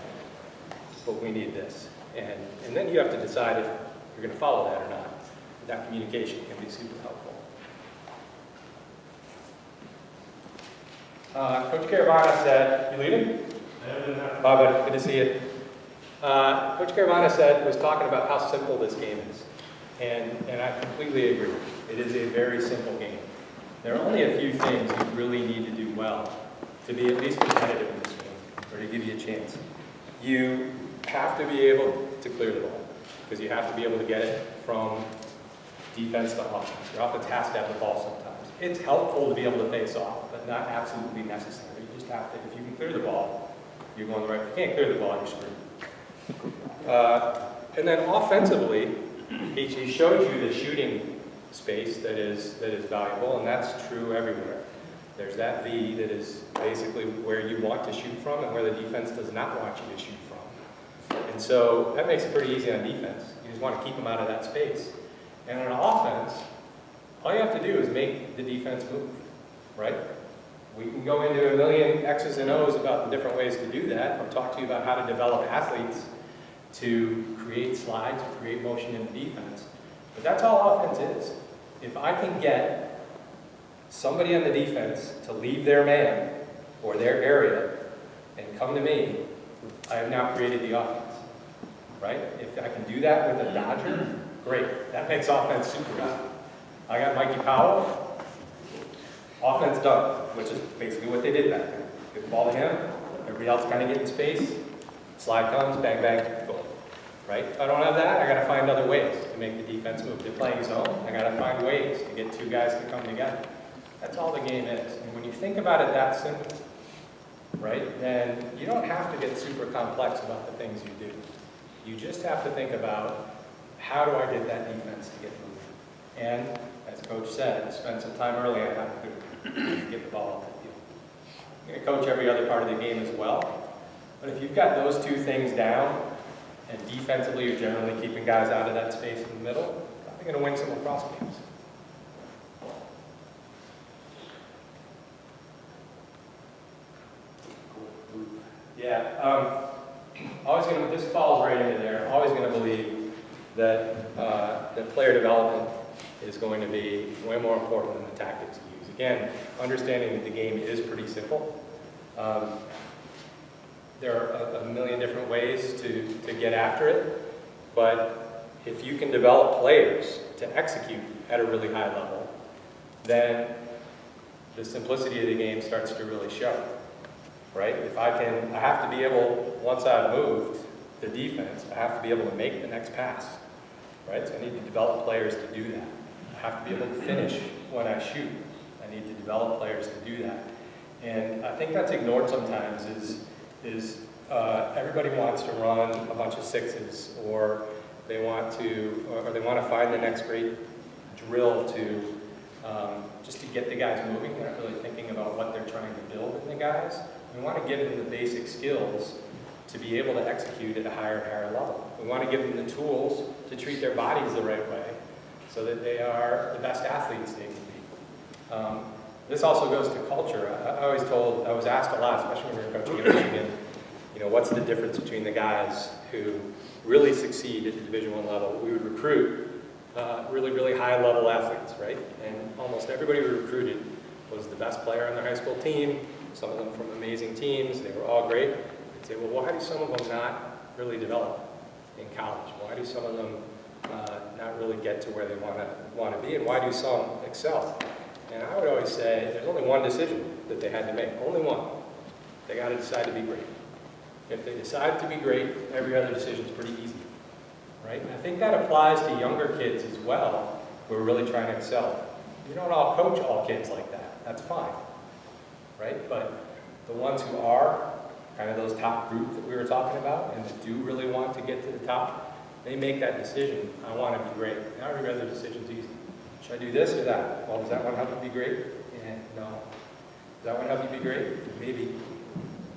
but we need this. And then you have to decide if you're going to follow that or not. That communication can be super helpful. Coach Carvana said, you leaving? Bob, good to see you. Coach Carvana was talking about how simple this game is. And I completely agree. It is a very simple game. There are only a few things you really need to do well to be at least competitive in this game, or to give you a chance. You have to be able to clear the ball, because you have to be able to get it from defense to offense. Your offense has to have the ball sometimes. It's helpful to be able to face off, but not absolutely necessary. You just have to, if you can clear the ball, you're going the right way. If you can't clear the ball, you're screwed. And then offensively, he showed you the shooting space that is valuable, and that's true everywhere. There's that V that is basically where you want to shoot from and where the defense does not want you to shoot from. And so that makes it pretty easy on defense. You just want to keep them out of that space. And on offense, all you have to do is make the defense move, right? We can go into a million X's and O's about the different ways to do that, or talk to you about how to develop athletes to create slides, or create motion in the defense. But that's all offense is. If I can get somebody on the defense to leave their man or their area and come to me, I have now created the offense, right? If I can do that with a Dodger, great. That makes offense super easy. I got Mikey Powell, offense done, which is basically what they did back then. Give the ball to him, everybody else kind of get in space, slide comes, bang, bang, goal. Right? If I don't have that, I got to find other ways to make the defense move. They're playing zone, I got to find ways to get two guys to come together. That's all the game is. And when you think about it that simple, right, then you don't have to get super complex about the things you do. You just have to think about, how do I get that defense to get moving? And, as Coach said, spend some time early on how to get the ball off the field. You're going to coach every other part of the game as well. But if you've got those two things down, and defensively you're generally keeping guys out of that space in the middle, you're probably going to win some lacrosse games. Yeah, this falls right into there. Always going to believe that that player development is going to be way more important than the tactics you use. again, understanding that the game is pretty simple. There are a million different ways to get after it, but if you can develop players to execute at a really high level, then the simplicity of the game starts to really show, right? I have to be able, once I've moved the defense, I have to be able to make the next pass, right? So I need to develop players to do that. I have to be able to finish when I shoot. I need to develop players to do that. And I think that's ignored sometimes is everybody wants to run a bunch of sixes, or they want to find the next great drill to just to get the guys moving. They're not really thinking about what they're trying to build in the guys. We want to give them the basic skills to be able to execute at a higher and higher level. We want to give them the tools to treat their bodies the right way so that they are the best athletes they can be. This also goes to culture. I was asked a lot, especially when we were coaching at Michigan, what's the difference between the guys who really succeed at the Division I level? We would recruit really, really high level athletes, right? And almost everybody we recruited was the best player on their high school team, some of them from amazing teams. They were all great. I'd say, well, why do some of them not really develop in college? Why do some of them not really get to where they want to be? And why do some excel? And I would always say there's only one decision that they had to make, only one. They got to decide to be great. If they decide to be great, every other decision is pretty easy, right? And I think that applies to younger kids as well who are really trying to excel. You don't all coach all kids like that. That's fine, right? But the ones who are kind of those top group that we were talking about and that do really want to get to the top, they make that decision. I want to be great. Now every other decision's easy. Should I do this or that? Well, does that one help you be great? Yeah, no. Does that one help you be great? Maybe.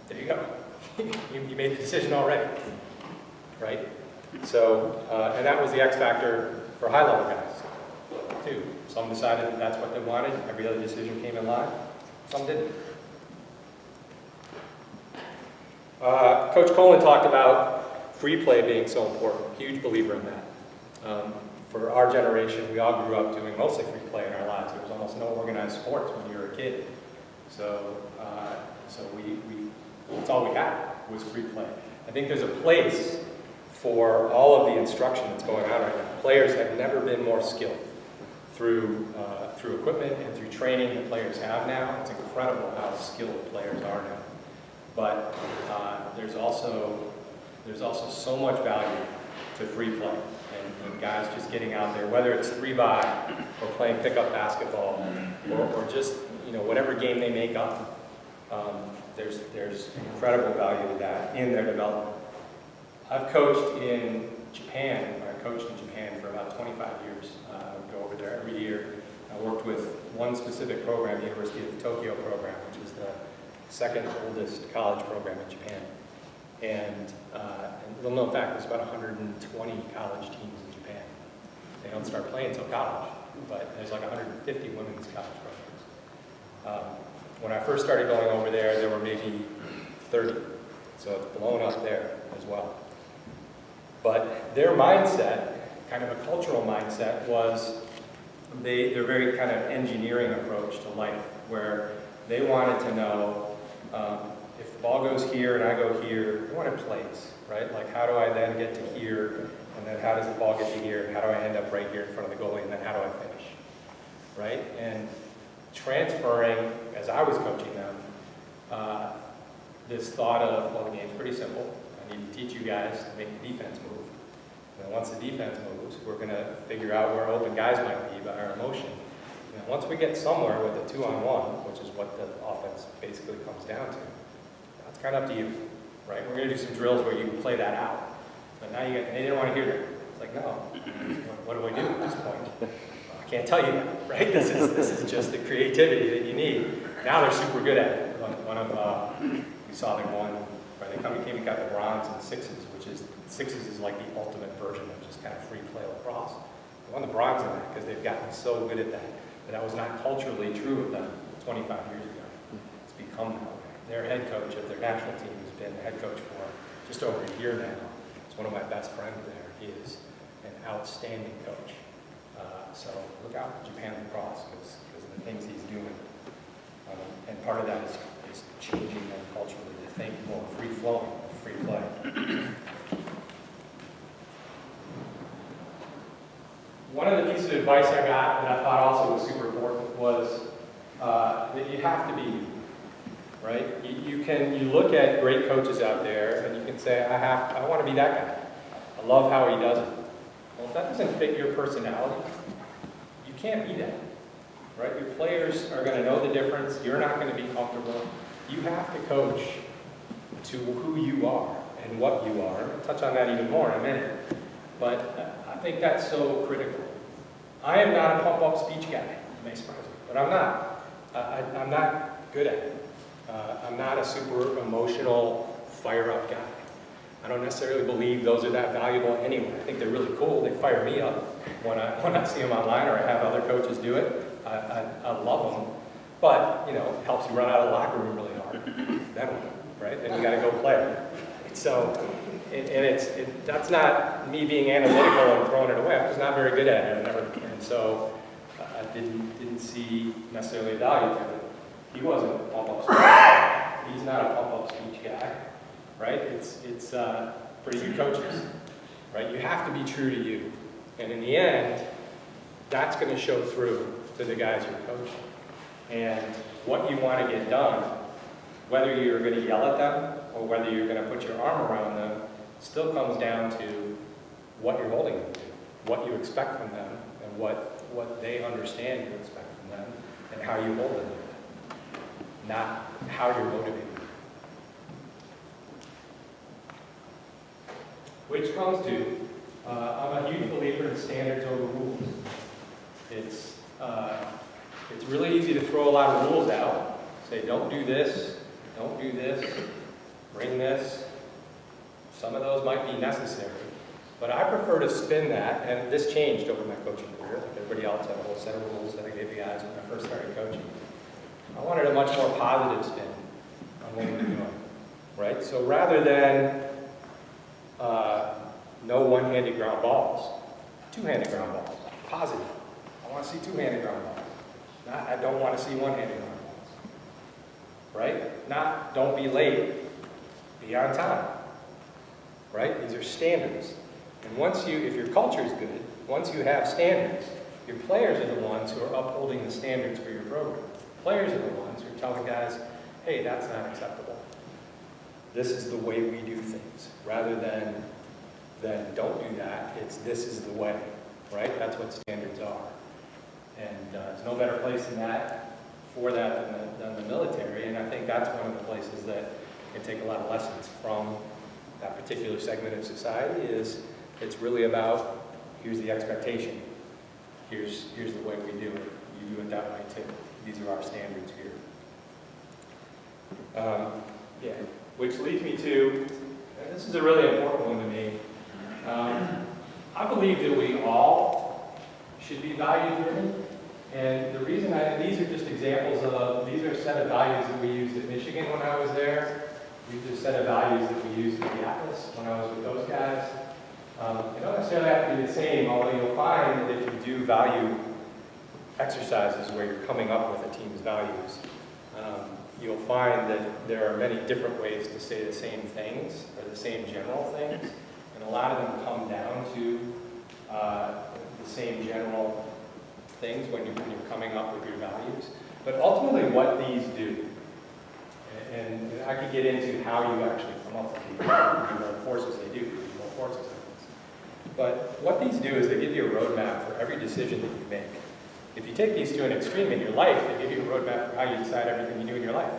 There you go. You made the decision already, right? So, and that was the X factor for high-level guys, too. Some decided that that's what they wanted. Every other decision came in line. Some didn't. Coach Kolon talked about free play being so important. Huge believer in that. For our generation, we all grew up doing mostly free play in our lives. There was almost no organized sports when you were a kid. So that's all we had was free play. I think there's a place for all of the instruction that's going on right now. Players have never been more skilled through equipment and through training the players have now. It's incredible how skilled players are now. But there's also so much value to free play and guys just getting out there, whether it's 3x or playing pickup basketball or just whatever game they make up. There's incredible value to that in their development. I've coached in Japan, or I coached in Japan for about 25 years. I would go over there every year. I worked with one specific program, the University of Tokyo program, which is the second oldest college program in Japan. And little known fact, there's about 120 college teams in Japan. They don't start playing until college, but there's like 150 women's college programs. When I first started going over there, there were maybe 30. So it's blown up there as well. But their mindset, kind of a cultural mindset, was their very kind of engineering approach to life, where they wanted to know if the ball goes here and I go here, they wanted plays, right? Like how do I then get to here, and then how does the ball get to here, and how do I end up right here in front of the goalie, and then how do I finish, right? And transferring, as I was coaching them, this thought of, well, the game's pretty simple. I need to teach you guys to make the defense move. And then once the defense moves, we're going to figure out where open guys might be by our emotion. And once we get somewhere with a 2-on-1, which is what the offense basically comes down to, that's kind of up to you, right? We're going to do some drills where you can play that out. But now they didn't want to hear that. It's like, no, what do we do at this point? I can't tell you that, right? This is just the creativity that you need. Now they're super good at it. We saw them won, or they came and got the bronze in sixes, which is, sixes is like the ultimate version of just kind of free play lacrosse. They won the bronze in that because they've gotten so good at that. But that was not culturally true of them 25 years ago. It's become that way. Their head coach of their national team has been the head coach for just over a year now. It's one of my best friends there. He is an outstanding coach. So look out for Japan lacrosse because of the things he's doing And part of that is changing them culturally to think more free-flowing, free play. One of the pieces of advice I got that I thought also was super important was that you have to be you, right? You look at great coaches out there and you can say, I want to be that guy. I love how he does it. Well, if that doesn't fit your personality, you can't be that, right? Your players are going to know the difference. You're not going to be comfortable. You have to coach to who you are and what you are. I'll touch on that even more in a minute. But I think that's so critical. I am not a pump-up speech guy. It may surprise you, but I'm not. I'm not good at it. I'm not a super emotional, fire-up guy. I don't necessarily believe those are that valuable anyway. I think they're really cool. They fire me up when I see them online or I have other coaches do it. I love them. But, it helps you run out of the locker room really hard. Then what, right? Then you got to go play. So, that's not me being analytical and throwing it away. I'm just not very good at it. And so I didn't see necessarily value to it. He wasn't a pump-up speech. He's not a pump-up speech guy, right? It's pretty good coaches, right? You have to be true to you. And in the end, that's going to show through to the guys you're coaching. And what you want to get done, whether you're going to yell at them or whether you're going to put your arm around them, still comes down to what you're holding them to, what you expect from them, and what they understand you expect from them, and how you hold them, not how you're motivating them. Which comes to, I'm a huge believer in standards over rules. It's really easy to throw a lot of rules out. Say, don't do this, bring this. Some of those might be necessary. But I prefer to spin that, and this changed over my coaching career. Like everybody else had a whole set of rules that I gave the guys when I first started coaching. I wanted a much more positive spin on what we're doing, right? So rather than no one-handed ground balls, two-handed ground balls, positive. I want to see two-handed ground balls. Not, I don't want to see one-handed ground balls, right? Not, don't be late, be on time, right? These are standards. And if your culture is good, once you have standards, your players are the ones who are upholding the standards for your program. Players are the ones who are telling guys, hey, that's not acceptable. This is the way we do things, rather than don't do that. It's this is the way, right? That's what standards are. And there's no better place than the military, and I think that's one of the places that can take a lot of lessons from that particular segment of society. Is it's really about, here's the expectation, here's the way we do it, you do it that way too. These are our standards here. Which leads me to, and this is a really important one to me, I believe that we all should be value-driven. And the reason these are just examples of, these are a set of values that we used at Michigan when I was there. These are a set of values that we used at Atlas when I was with those guys. They don't necessarily have to be the same, although you'll find that if you do value exercises where you're coming up with a team's values, you'll find that there are many different ways to say the same things, or the same general things, and a lot of them come down to the same general things when you're coming up with your values. But ultimately what these do, and I could get into how you actually come up with these, what forces they do, what forces they do. But what these do is they give you a roadmap for every decision that you make. If you take these to an extreme in your life, they give you a roadmap for how you decide everything you do in your life.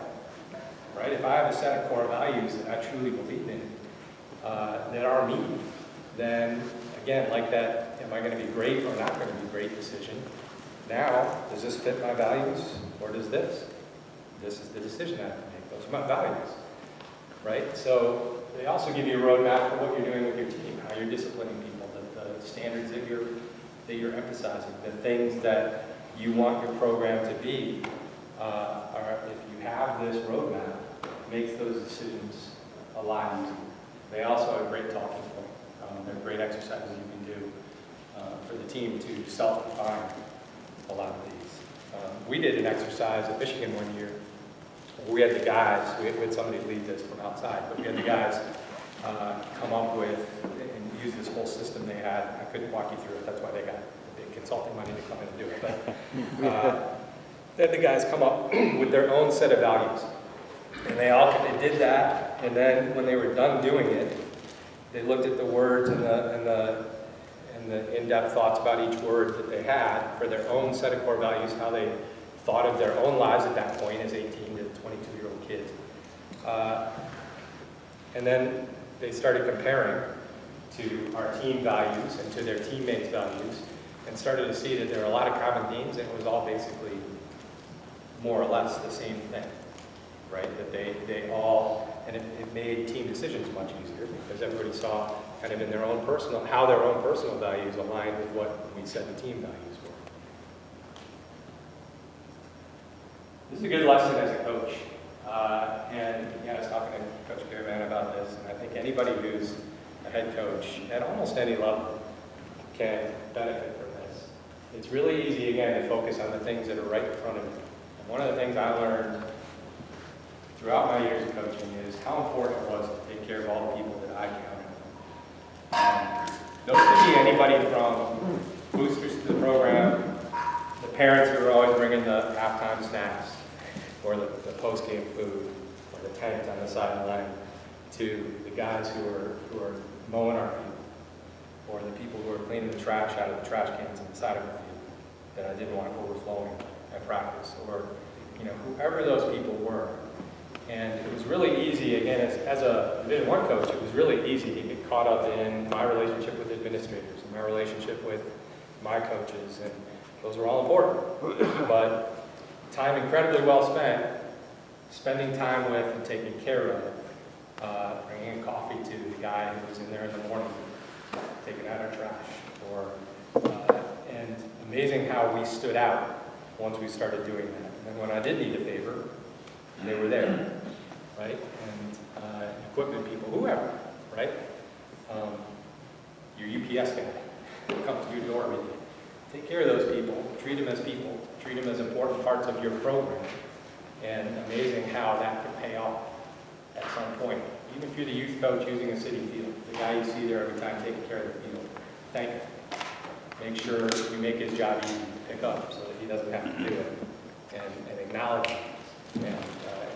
Right? If I have a set of core values that I truly believe in, that are me, then again, like that, am I going to be great or not going to be great decision? Now, does this fit my values or does this? This is the decision I have to make. Those are my values. Right? So they also give you a roadmap for what you're doing with your team, how you're disciplining people, the standards that you're emphasizing, the things that you want your program to be. If you have this roadmap, it makes those decisions a lot easier. They also are a great talking point. They're great exercises you can do for the team to self-define a lot of these. We did an exercise at Michigan one year. We had the guys, we had somebody lead this from outside, but we had the guys come up with and use this whole system they had. I couldn't walk you through it, that's why they got the big consulting money to come in and do it. But they had the guys come up with their own set of values. And they did that, and then when they were done doing it, they looked at the words and the in-depth thoughts about each word that they had for their own set of core values, how they thought of their own lives at that point as 18 to 22-year-old kids. And then they started comparing to our team values and to their teammates' values and started to see that there were a lot of common themes, and it was all basically more or less the same thing, right? That they all, and it made team decisions much easier because everybody saw kind of in their own personal, how their own personal values aligned with what we said the team values were. This is a good lesson as a coach. And I was talking to Coach Carvana about this, and I think anybody who's a head coach at almost any level can benefit from this. It's really easy, again, to focus on the things that are right in front of you. And one of the things I learned throughout my years of coaching is how important it was to take care of all the people that I counted on. Those could be anybody from boosters to the program, the parents who are always bringing the halftime snacks, or the post-game food, or the tent on the sideline, to the guys who are mowing our field, or the people who are cleaning the trash out of the trash cans on the side of the field that I didn't want overflowing at practice, or whoever those people were. And it was really easy, again, as a Division I coach, it was really easy to get caught up in my relationship with administrators and my relationship with my coaches, and those are all important. But time incredibly well spent, spending time with and taking care of, bringing coffee to the guy who was in there in the morning, taking out our trash, and amazing how we stood out once we started doing that. And then when I did need a favor, they were there, right? And equipment people, whoever, right? Your UPS guy will come to your door every day. Take care of those people, treat them as important parts of your program, and amazing how that can pay off at some point. Even if you're the youth coach using a city field, the guy you see there every time taking care of the field, thank him. Make sure we make his job easy to pick up so that he doesn't have to do it, and acknowledge it, and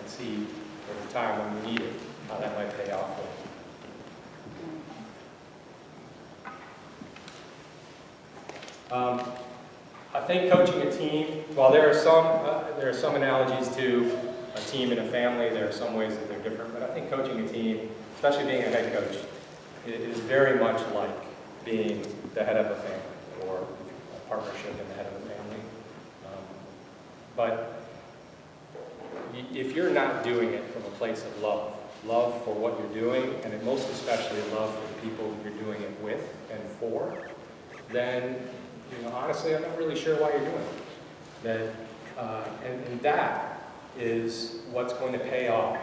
see over time when we need it, how that might pay off for him. I think coaching a team, while there are some analogies to a team and a family, there are some ways that they're different, but I think coaching a team, especially being a head coach, is very much like being the head of a family or a partnership in the head of a family. But if you're not doing it from a place of love for what you're doing, and most especially love for the people you're doing it with and for, then honestly, I'm not really sure why you're doing it. And that is what's going to pay off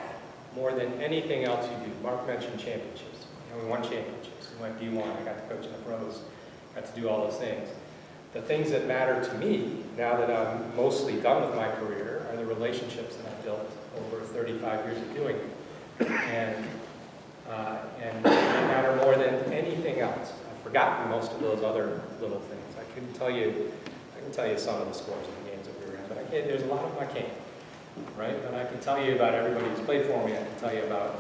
more than anything else you do. Mark mentioned championships. We won championships. We went D1. I got to coach in the pros. Got to do all those things. The things that matter to me, now that I'm mostly done with my career, are the relationships that I've built over 35 years of doing it. And they matter more than anything else. I've forgotten most of those other little things. I can tell you some of the scores of the games that we were in, but there's a lot of them I can't, right? But I can tell you about everybody who's played for me. I can tell you about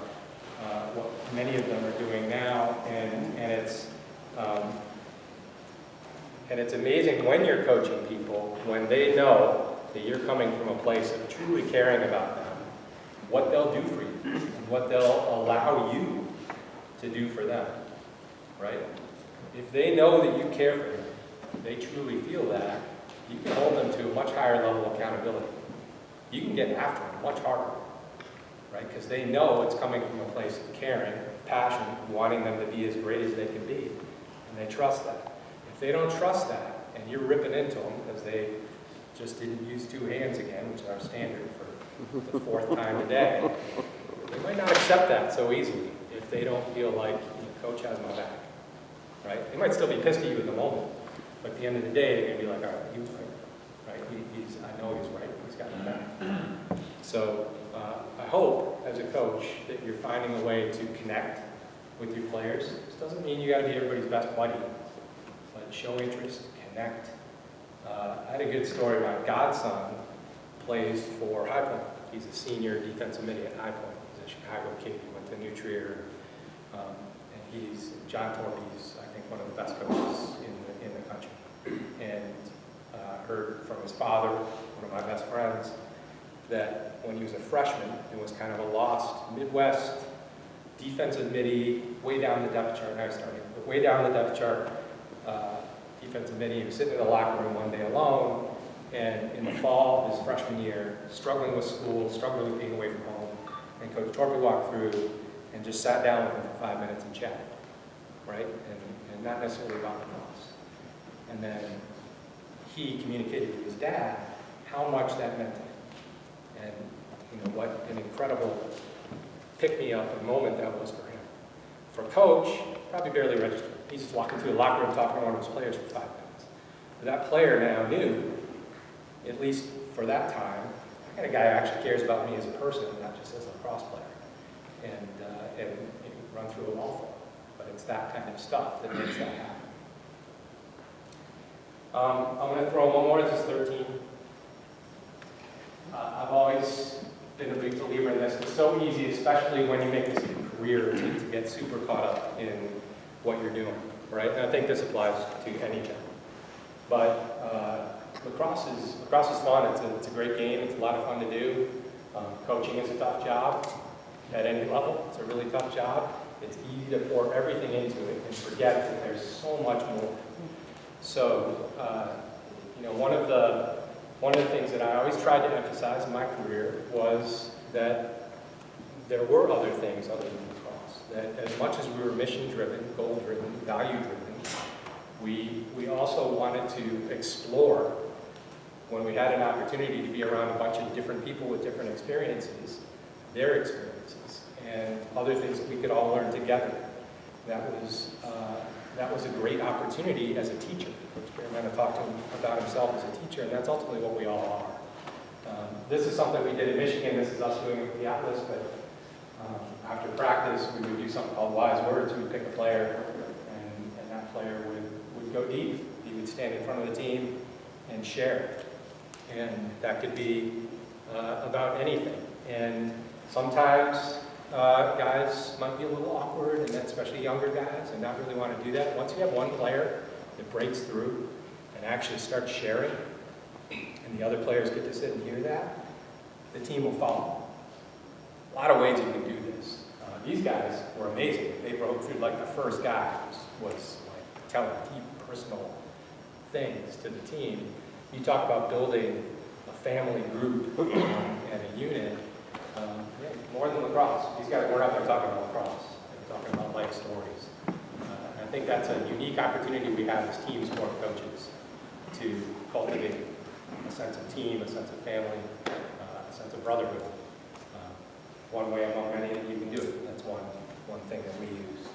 what many of them are doing now, and it's amazing when you're coaching people, when they know that you're coming from a place of truly caring about them, what they'll do for you, and what they'll allow you to do for them, right? If they know that you care for them, if they truly feel that, you can hold them to a much higher level of accountability. You can get after them much harder, right? Because they know it's coming from a place of caring, passion, wanting them to be as great as they can be, and they trust that. If they don't trust that, and you're ripping into them because they just didn't use two hands again, which is our standard for the fourth time today, they might not accept that so easily if they don't feel like coach has my back, right? They might still be pissed at you in the moment, but at the end of the day, they're going to be like, all right, right? I know he's right, he's got my back. So I hope, as a coach, that you're finding a way to connect with your players. This doesn't mean you got to be everybody's best buddy, but show interest, connect. I had a good story. My godson plays for High Point. He's a senior defensive mid at High Point. He's a Chicago kid. He went to New Trier, and he's John Torpey's, I think, one of the best coaches in the country. And heard from his father, one of my best friends, that when he was a freshman, it was kind of a lost Midwest defensive midi, way down the depth chart. I was starting, but way down the depth chart. Defensive midi. He was sitting in the locker room one day alone, and in the fall of his freshman year, struggling with school, struggling with being away from home, and Coach Torpey walked through and just sat down with him for 5 minutes and chatted, right? And not necessarily about lacrosse. And then he communicated to his dad how much that meant to him, and you know what an incredible pick-me-up and moment that was for him. For Coach, probably barely registered. He's just walking through the locker room talking to one of his players for 5 minutes. But that player now knew, at least for that time, I got a guy who actually cares about me as a person, not just as a lacrosse player. And run through a wall for him. But it's that kind of stuff that makes that happen. I'm going to throw one more. This is 13. I've always been a big believer in this. It's so easy, especially when you make this a career, to get super caught up in what you're doing, right? And I think this applies to any job. But lacrosse is fun. It's a great game. It's a lot of fun to do. Coaching is a tough job at any level. It's a really tough job. It's easy to pour everything into it and forget that there's so much more. So, you know, one of the things that I always tried to emphasize in my career was that there were other things other than lacrosse. That as much as we were mission-driven, goal-driven, value-driven, we also wanted to explore, when we had an opportunity to be around a bunch of different people with different experiences, their experiences, and other things that we could all learn together. That was a great opportunity as a teacher. Coach Carvana talked to him about himself as a teacher, and that's ultimately what we all are. This is something we did in Michigan. This is us doing it with the Atlas, but after practice, we would do something called Wise Words. We would pick a player, and that player would go deep. He would stand in front of the team and share. And that could be about anything. And sometimes guys might be a little awkward, and especially younger guys, and not really want to do that. Once you have one player that breaks through and actually starts sharing, and the other players get to sit and hear that, the team will follow. A lot of ways you can do this. These guys were amazing. They broke through, like the first guy was like telling deep personal things to the team. You talk about building a family group and a unit. Yeah, more than lacrosse. These guys weren't out there talking about lacrosse. They're talking about life stories. And I think that's a unique opportunity we have as team sport coaches to cultivate a sense of team, a sense of family, a sense of brotherhood. One way among many that you can do it. That's one thing that we use.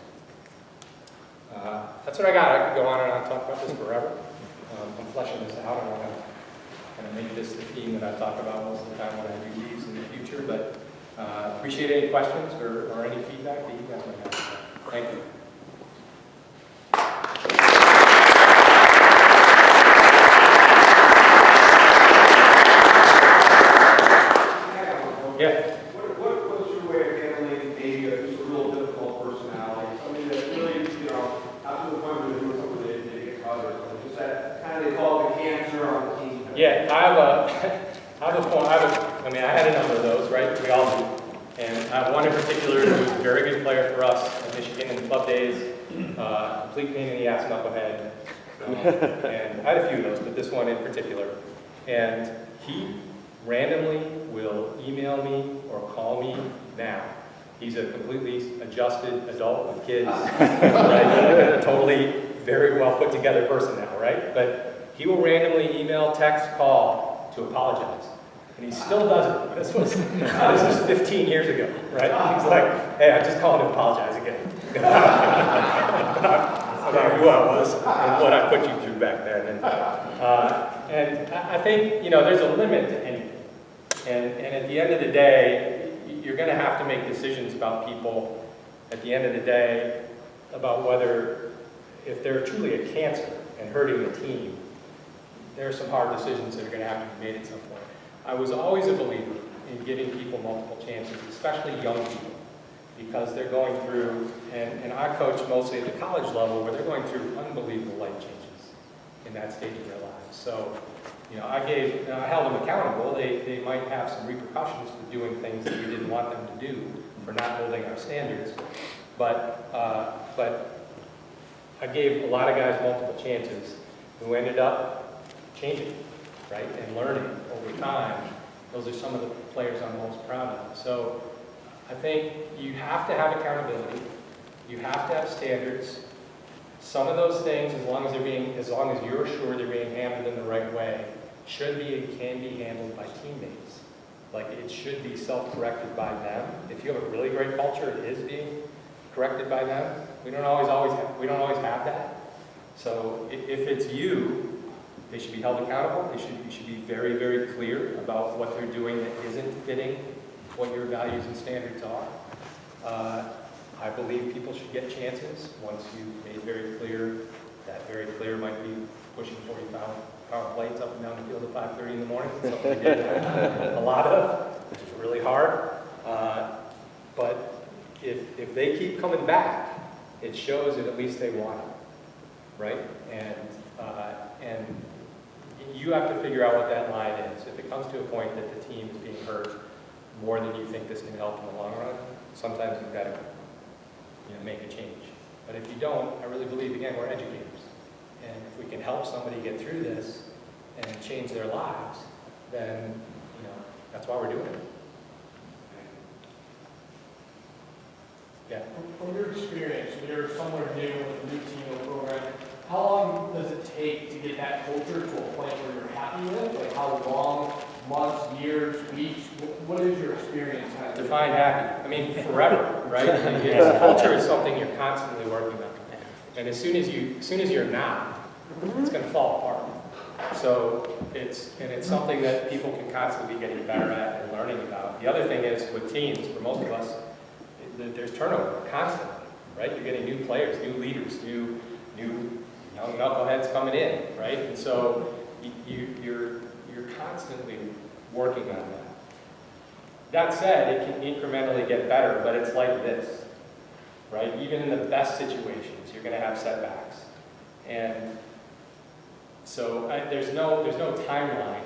That's what I got. I could go on and on and talk about this forever. I'm fleshing this out. I want to kind of make this the theme that I talk about most of the time when I do these in the future. But appreciate any questions or any feedback that you guys might have. Thank you. Yeah. What's your way of handling maybe just a real difficult personality? Something that really, not to the point where they're doing something they get caught or something. Just that kind of they call it the cancer on the team. Yeah, I had a number of those, right? We all do. And I have one in particular who was a very good player for us in Michigan in the club days. Complete pain in the ass, knucklehead. And I had a few of those, but this one in particular. And he randomly will email me or call me now. He's a completely adjusted adult with kids, right? A totally very well put together person now, right? But he will randomly email, text, call to apologize. And he still does it. This was 15 years ago, right? He's like, hey, I just called to apologize again. about who I was and what I put you through back then. And I think, there's a limit to anything. And at the end of the day, you're going to have to make decisions about people at the end of the day about whether, if they're truly a cancer and hurting the team, there are some hard decisions that are going to have to be made at some point. I was always a believer in giving people multiple chances, especially young people, because they're going through, and I coach mostly at the college level, where they're going through unbelievable life changes in that stage of their lives. So, I held them accountable. They might have some repercussions for doing things that we didn't want them to do, for not holding our standards. But I gave a lot of guys multiple chances who ended up changing, right, and learning over time. Those are some of the players I'm most proud of. So I think you have to have accountability. You have to have standards. Some of those things, as long as you're sure they're being handled in the right way, should be and can be handled by teammates. Like, it should be self-corrected by them. If you have a really great culture, it is being corrected by them. We don't always have that. So if it's you, they should be held accountable. You should be very, very clear about what they're doing that isn't fitting what your values and standards are. I believe people should get chances once you've made very clear. That very clear might be pushing 40-pound plates up and down the field at 5:30 in the morning. It's something we did a lot of, which is really hard. But if they keep coming back, it shows that at least they want it, right? And you have to figure out what that line is. If it comes to a point that the team is being hurt more than you think this can help in the long run, sometimes you've got to make a change. But if you don't, I really believe, again, we're educators. And if we can help somebody get through this and change their lives, then, that's why we're doing it. Yeah. From your experience, when you're somewhere new with a new team or program, how long does it take to get that culture to a point where you're happy with? Like, how long, months, years, weeks? What is your experience? Define happy. I mean, forever, right? Culture is something you're constantly working on. And as soon as you're not, it's going to fall apart. So it's something that people can constantly be getting better at and learning about. The other thing is with teams, for most of us, there's turnover constantly, right? You're getting new players, new leaders, new young knuckleheads coming in, right? And so you're constantly working on that. That said, it can incrementally get better, but it's like this, right? Even in the best situations, you're going to have setbacks. And so there's no timeline,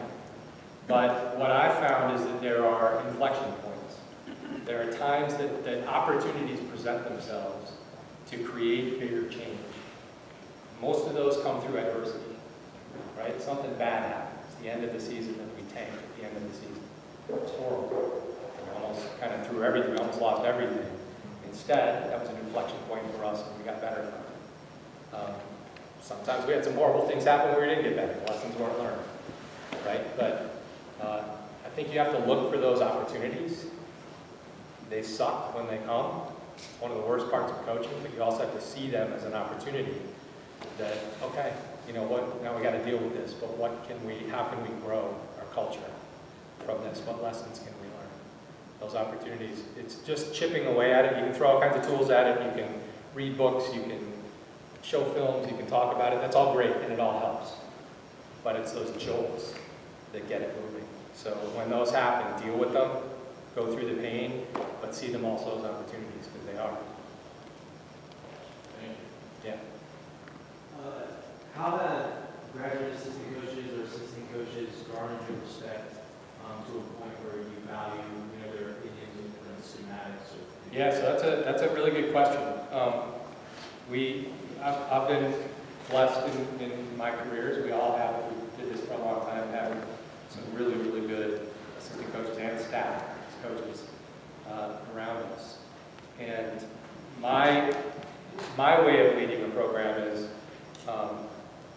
but what I found is that there are inflection points. There are times that opportunities present themselves to create bigger change. Most of those come through adversity, right? Something bad happens, the end of the season, and we tank at the end of the season. It's horrible. We almost kind of threw everything, we almost lost everything. Instead, that was an inflection point for us, and we got better from it. Sometimes we had some horrible things happen where we didn't get better. Lessons weren't learned, right? But I think you have to look for those opportunities. They suck when they come. It's one of the worst parts of coaching, but you also have to see them as an opportunity that, okay, you know what, now we got to deal with this, but how can we grow our culture from this? What lessons can we learn? Those opportunities, it's just chipping away at it. You can throw all kinds of tools at it. You can read books, you can show films, you can talk about it. That's all great, and it all helps. But it's those jolts that get it moving. So when those happen, deal with them, go through the pain, but see them also as opportunities, because they are. Yeah. How have graduate assistant coaches or assistant coaches garnered your respect to a point where you value, their opinions and different schematics? Yeah, so that's a really good question. I've been blessed in my careers. We all have. We did this for a long time, having some really, really good assistant coaches and staff coaches around us. And my way of leading a program is,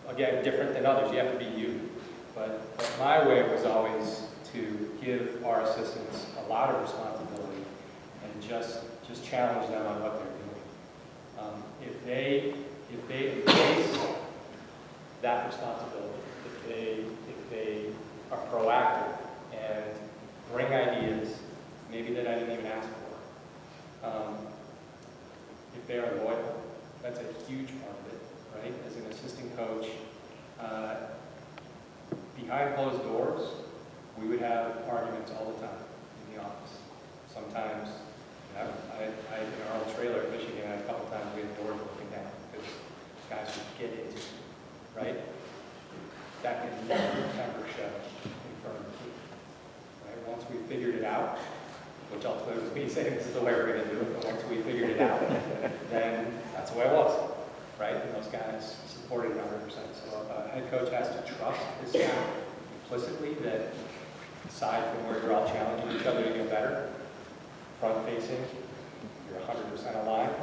again, different than others. You have to be you. But my way was always to give our assistants a lot of responsibility and just challenge them on what they're doing. If they embrace that responsibility if they are proactive and bring ideas, maybe that I didn't even ask for. If they are loyal, that's a huge part of it, right? As an assistant coach, behind closed doors, we would have arguments all the time in the office. Sometimes, in our old trailer in Michigan, a couple times we had doors broken down because guys would get into it, right? That can never show in front of the team, right? Once we figured it out, which ultimately was me saying this is the way we're going to do it, but once we figured it out, then that's the way it was, right? And those guys supported it 100%. So a head coach has to trust his staff implicitly that aside from where you're all challenging each other to get better, front facing, you're 100% aligned,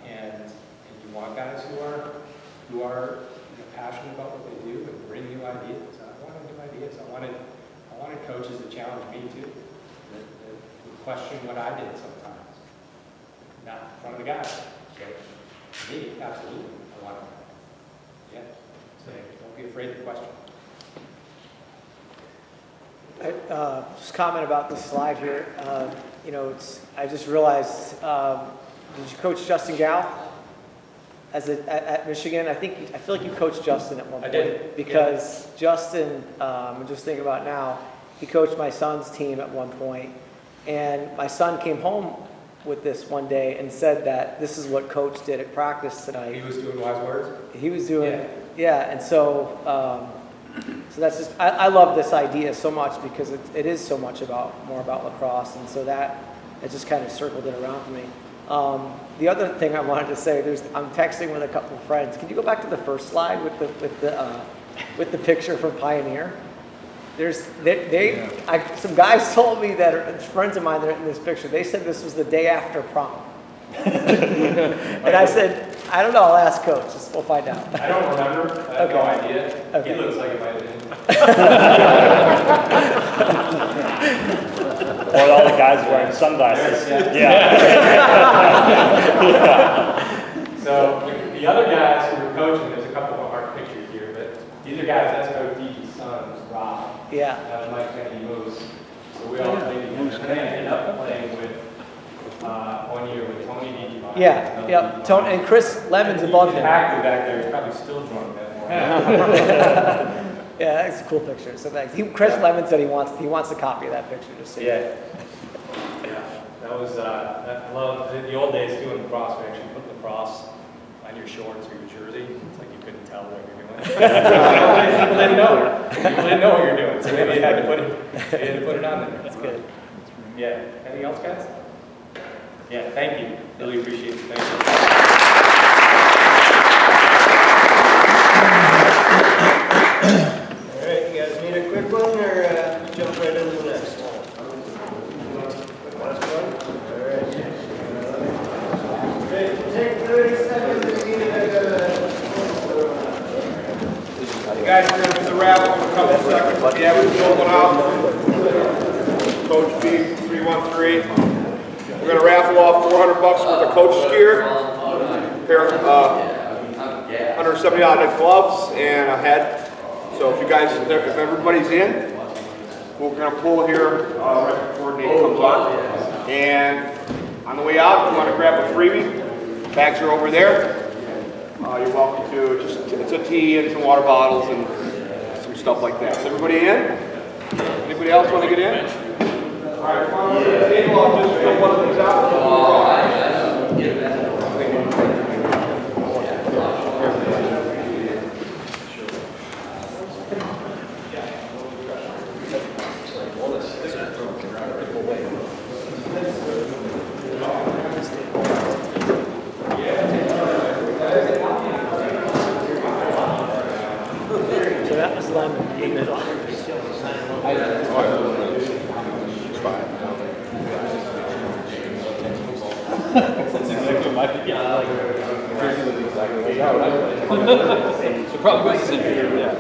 and you want guys who are passionate about what they do and bring new ideas. I wanted new ideas. I wanted coaches to challenge me too, that would question what I did sometimes, not in front of the guys. So me, absolutely, I want to. Yeah, so don't be afraid to question. Just comment about this slide here. I just realized, did you coach Justin Gow at Michigan? I feel like you coached Justin at one point. I did. Because Justin, I'm just thinking about now, he coached my son's team at one point, and my son came home with this one day and said that this is what coach did at practice tonight. He was doing wise words? He was doing, yeah, and so that's just, I love this idea so much because it is so much more about lacrosse, and so that it just kind of circled it around for me. The other thing I wanted to say, I'm texting with a couple of friends. Can you go back to the first slide with the picture from Pioneer? Some guys told me that friends of mine that are in this picture. They said this was the day after prom, and I said, I don't know. I'll ask Coach. We'll find out. I don't remember. I have no idea. Okay. He looks like it might have been. Or all the guys wearing sunglasses. Yeah. So the other guys who were coaching, there's a couple of hard pictures here, but these are guys, that's Coach DG's son, Rob. Yeah. That was Mike Kennedy Moose. So we all played together. And then I ended up playing with 1 year with Tony DG. Yeah, yep. Tony and Chris Lemon's above him. Active back there. He's probably still drunk that morning. Yeah, that's a cool picture. So thanks. Chris Lemon said he wants a copy of that picture. Just so yeah. That was I love the old days doing lacrosse. We actually put lacrosse on your shorts or your jersey. It's like you couldn't tell what you're doing. People didn't know. People didn't know what you're doing, so maybe you had to put it on there. That's good. Yeah. Anything else, guys? Yeah. Thank you. Really appreciate it. Thank you. Alright, you guys need a quick one or jump right into the next one? Last one? Alright. Okay, take 30 seconds if you need You guys are going to do the raffle in a couple of seconds. Yeah, we're going out. Coach B 313. We're going to raffle off $400 worth of coach's gear, pair of $170 gloves, and a hat. So if everybody's in, we're going to pull here right before Nate comes on. And on the way out, if you want to grab a freebie, bags are over there. You're welcome to it's a tea and some water bottles and some stuff like that. Is everybody in? Anybody else want to get in? All right, come on over to the table. I'll just pick one of these out. So that was Lemon in the middle. So probably this is it. Yeah.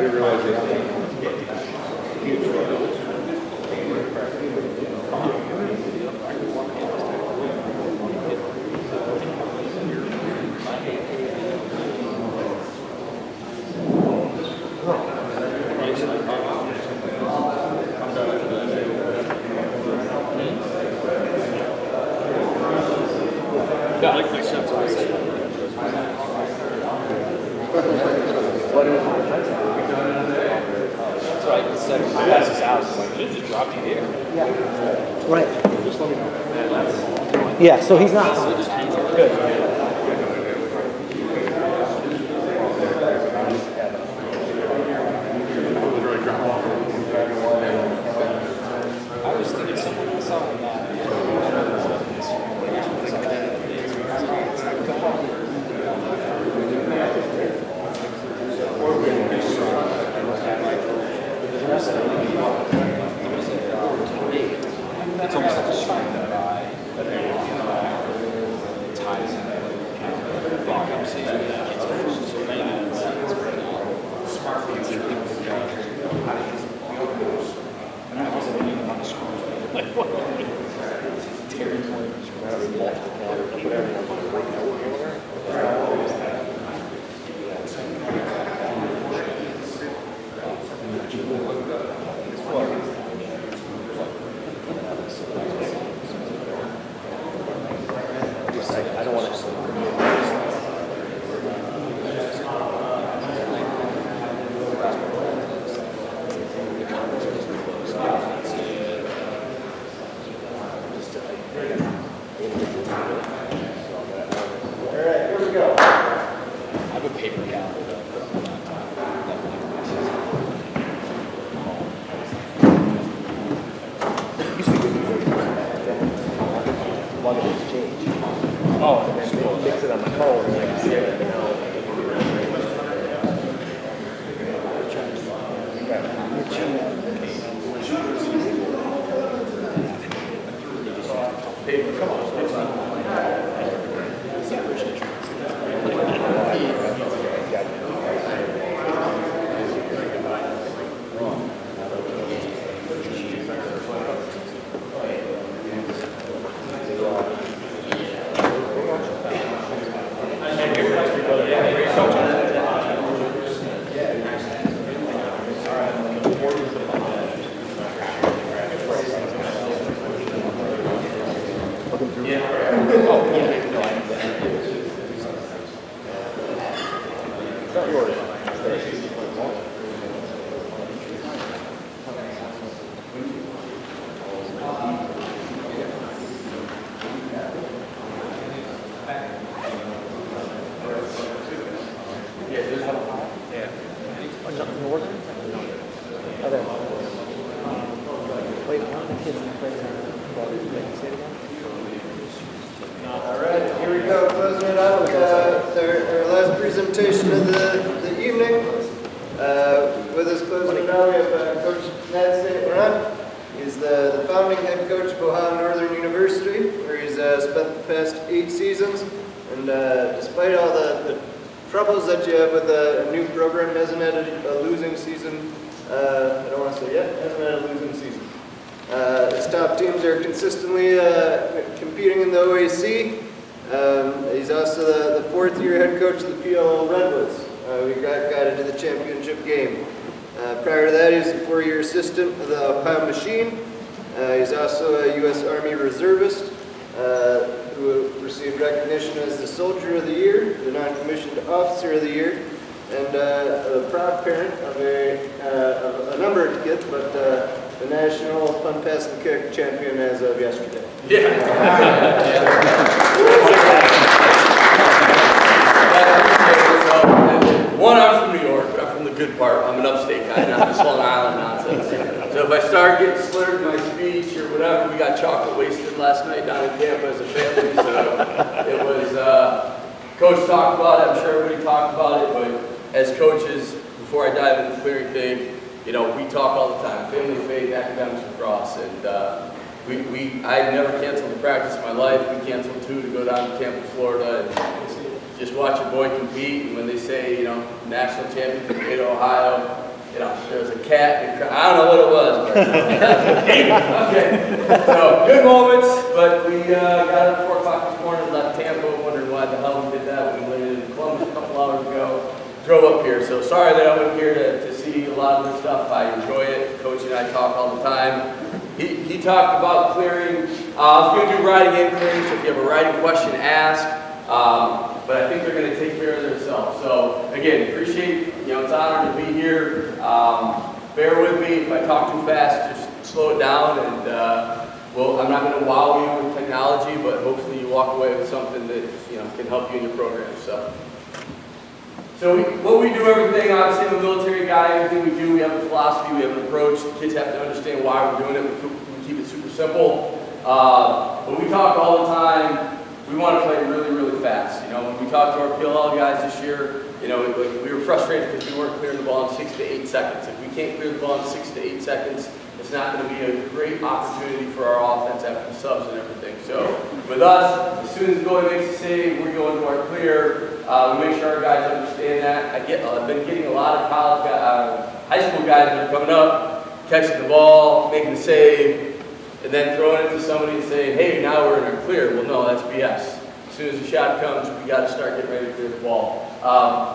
didn't realize you had that. Yeah, I like my sense of race. That's right, the second passes out, it's like, it just dropped you here. Yeah. Right. Just let me know. Yeah, so he's not. Good. I was thinking someone else on that. It's almost like a screen that ties in. I'm seeing that kids are so smart future. And I wasn't even on the screen. Like, what? Terry Williams. I don't want to. Alright, here we go. I have a paper calendar. Oh, mix it on my phone and I can see everything else. Paper, come on. Alright, here we go, closing it out with our last presentation of the evening. With us closing it out, we have Coach Nat St Laurent. He's the founding head coach of Ohio Northern University, where he's spent the past 8 seasons. And despite all the troubles that you have with a new program, hasn't had a losing season. I don't want to say yet, hasn't had a losing season. His top teams are consistently competing in the OAC. He's also the 4th-year head coach of the PLL Redwoods. We got into the championship game. Prior to that, he was a 4-year assistant of the Ohio Machine. He's also a U.S. Army reservist who received recognition as the Soldier of the Year, the Non-Commissioned Officer of the Year, and a proud parent of a number of kids, but the national Fun Pass and Kick champion as of yesterday. One, I'm from New York. I'm from the good part. I'm an upstate guy, not this Long Island nonsense. So if I start getting slurred in my speech or whatever, we got chocolate wasted last night down in Tampa as a family. So it was, Coach talked about it. I'm sure everybody talked about it. But as coaches, before I dive into the clearing thing, you know, we talk all the time. Family, faith, academics, lacrosse. And I never canceled a practice in my life. We canceled 2 to go down to Tampa, Florida. And just watch your boy compete, and when they say, you know, national champion from Bieda, Ohio, you know, there was a cat and I don't know what it was, but okay. So good moments, but we got up at 4 o'clock this morning, left Tampa, wondering why the hell we did that when we landed in Columbus a couple hours ago. Drove up here, so sorry that I wasn't here to see a lot of this stuff. I enjoy it. Coach and I talk all the time. He talked about clearing. I was going to do writing and clearing, so if you have a writing question, ask. But I think they're going to take care of themselves. So again, appreciate, you know, it's an honor to be here. Bear with me if I talk too fast, just slow it down. And well, I'm not going to wow you with technology, but hopefully you walk away with something that, you know, can help you in your program. So what we do, everything, obviously I'm a military guy, everything we do, we have a philosophy, we have an approach. The kids have to understand why we're doing it. We keep it super simple. But we talk all the time, we want to play really, really fast. You know, when we talked to our PLL guys this year, you know, we were frustrated because we weren't clearing the ball in 6 to 8 seconds. If we can't clear the ball in 6 to 8 seconds, it's not going to be a great opportunity for our offense after the subs and everything. So with us, as soon as the goalie makes a save, we go into our clear. We make sure our guys understand that. I've been getting a lot of college guys, high school guys that are coming up, catching the ball, making the save, and then throwing it to somebody and saying, hey, now we're in our clear. Well, no, that's BS. As soon as the shot comes, we got to start getting ready to clear the ball.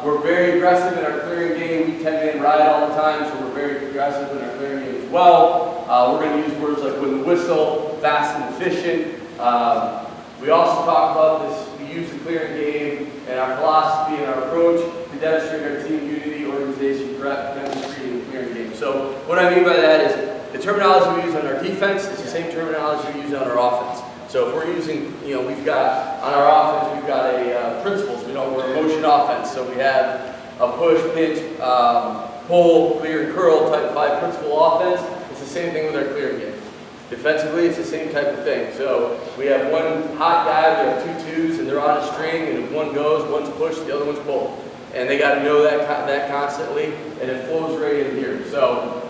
We're very aggressive in our clearing game. We 10-man ride all the time, so we're very aggressive in our clearing game as well. We're going to use words like with the whistle, fast and efficient. We also talk about this. We use the clearing game and our philosophy and our approach to demonstrate our team unity, organization, chemistry, and the clearing game. So what I mean by that is the terminology we use on our defense is the same terminology we use on our offense. So if we're using, you know, we've got, on our offense, we've got a principles. You know, we're a motion offense. So we have a push, pinch, pull, clear, and curl type 5 principle offense. It's the same thing with our clearing game. Defensively, it's the same type of thing. So we have one hot guy, we have 2 twos, and they're on a string, and if one goes, one's pushed, the other one's pulled. And they got to know that constantly, and it flows right in here. So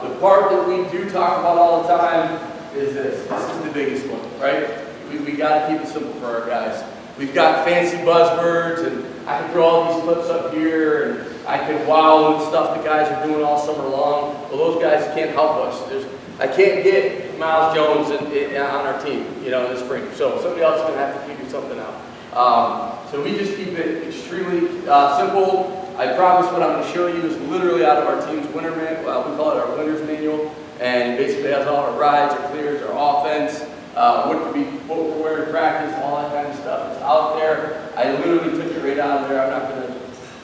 the part that we do talk about all the time is this. This is the biggest one, right? We got to keep it simple for our guys. We've got fancy buzzwords, and I can throw all these clips up here, and I can wow with stuff the guys are doing all summer long. Well, those guys can't help us. I can't get Miles Jones on our team, you know, in the spring. So somebody else is going to have to figure something out. So we just keep it extremely simple. I promise what I'm going to show you is literally out of our team's winter manual. We call it our winner's manual. And it basically has all our rides, our clears, our offense, what we're wearing in practice, all that kind of stuff. It's out there. I literally took it right out of there. I'm not going to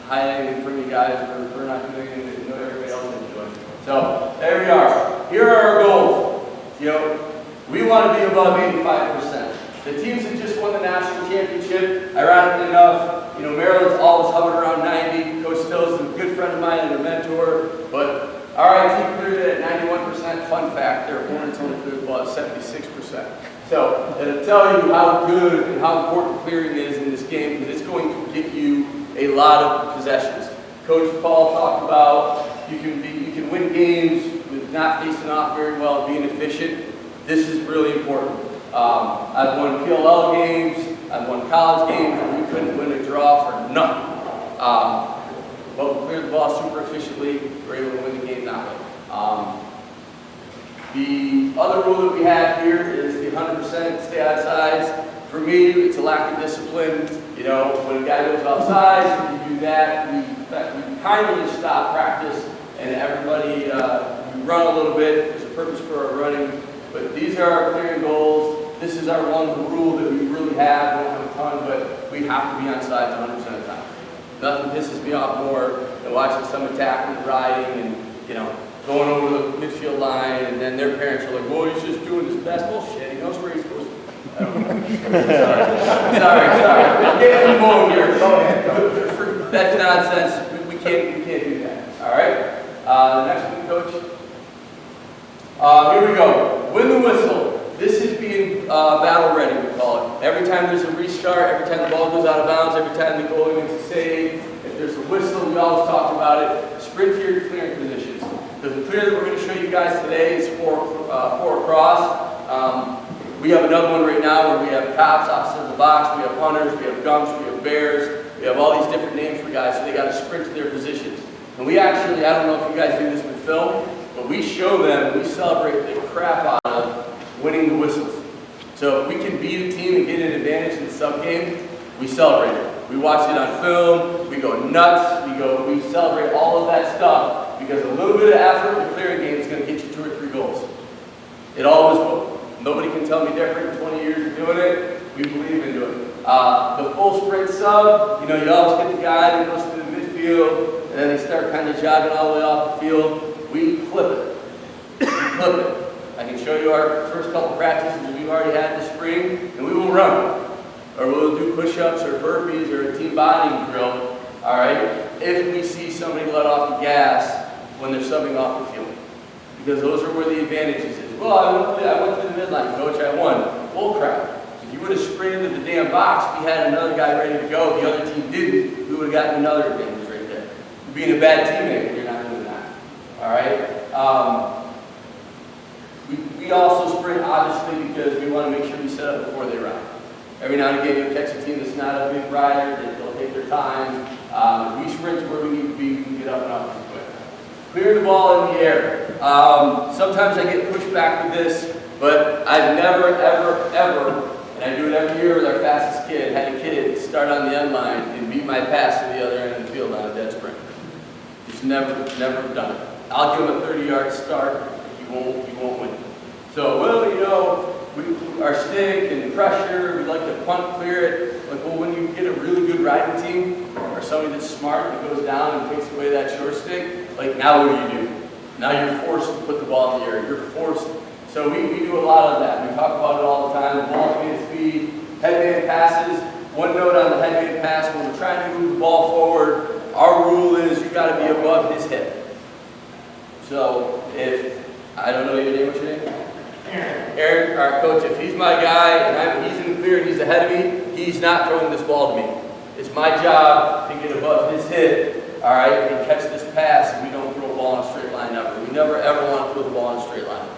hide anything from you guys. We're not doing anything that everybody else is doing. So there we are. Here are our goals. You know, we want to be above 85%. The teams that just won the national championship, ironically enough, you know, Maryland's always hovered around 90. Coach Still's a good friend of mine and a mentor, but RIT cleared it at 91%. Fun fact, their opponents only cleared about 76%. So it'll tell you how good and how important clearing is in this game, because it's going to get you a lot of possessions. Coach Paul talked about you can win games with not facing off very well, being efficient. This is really important. I've won PLL games, I've won college games, and we couldn't win a draw for nothing. But we cleared the ball super efficiently, we're able to win the game that way. The other rule that we have here is the 100% stay outside. For me, it's a lack of discipline. You know, when a guy goes outside, if you do that, we kind of just stop practice, and everybody, we run a little bit. There's a purpose for our running. But these are our clearing goals. This is our one rule that we really have. We don't have a ton, but we have to be on sides 100% of the time. Nothing pisses me off more than watching some attacking and riding and, you know, going over the midfield line, and then their parents are like, well, he's just doing his best. Bullshit. He knows where he's supposed to be. I don't know. sorry. I'm getting involved here. That's nonsense. We can't do that. All right? The next one, Coach. Here we go. Win the whistle. This is being battle ready, we call it. Every time there's a restart, every time the ball goes out of bounds, every time the goalie makes a save, if there's a whistle, we always talk about it. Sprint to your clearing positions. The clear that we're going to show you guys today is four across. We have another one right now where we have cops opposite the box, we have hunters, we have gumps, we have bears. We have all these different names for guys, so they got to sprint to their positions. And we actually, I don't know if you guys do this with film, but we show them, we celebrate the crap out of winning the whistles. So if we can beat a team and get an advantage in the sub game, we celebrate it. We watch it on film, we go nuts, we celebrate all of that stuff because a little bit of effort in the clearing game is going to get you 2 or 3 goals. It always will. Nobody can tell me different. In 20 years of doing it, we believe in doing it. The full sprint sub, you always get the guy that goes to the midfield and then they start kind of jogging all the way off the field. We flip it. We flip it. I can show you our first couple practices that we've already had this spring, and we will run. Or we'll do push-ups or burpees or a team bonding drill, all right, if we see somebody let off the gas when they're subbing off the field. Because those are where the advantages is. Well, I went to the midline, coach, I won. Bull crap. If you would have sprinted to the damn box, we had another guy ready to go, the other team didn't, we would have gotten another advantage right there. You're being a bad teammate when you're not doing that, all right? We also sprint, obviously, because we want to make sure we set up before they run. Every now and again, you'll catch a team that's not a big rider, they'll take their time. We sprint to where we need to be, we can get up and up pretty quick. Clear the ball in the air. Sometimes I get pushed back with this, but I've never, ever, and I do it every year with our fastest kid, had a kid start on the end line and beat my pass to the other end of the field on a dead sprint. Just never done it. I'll give him a 30-yard start, he won't win. So, well, our stick and pressure, we like to punt clear it. Like, well, when you get a really good riding team or somebody that's smart that goes down and takes away that short stick, like now what do? Now you're forced to put the ball in the air. You're forced. So we do a lot of that. We talk about it all the time. The ball speed, speed, headband passes. One note on the headband pass, when we're trying to move the ball forward, our rule is you got to be above his head. So if, I don't know your name, what's your name? Aaron, our coach, if he's my guy and he's in the clear and he's ahead of me, he's not throwing this ball to me. It's my job to get above his head, all right, and catch this pass, and we don't throw a ball in a straight line ever. We never, ever want to throw the ball in a straight line.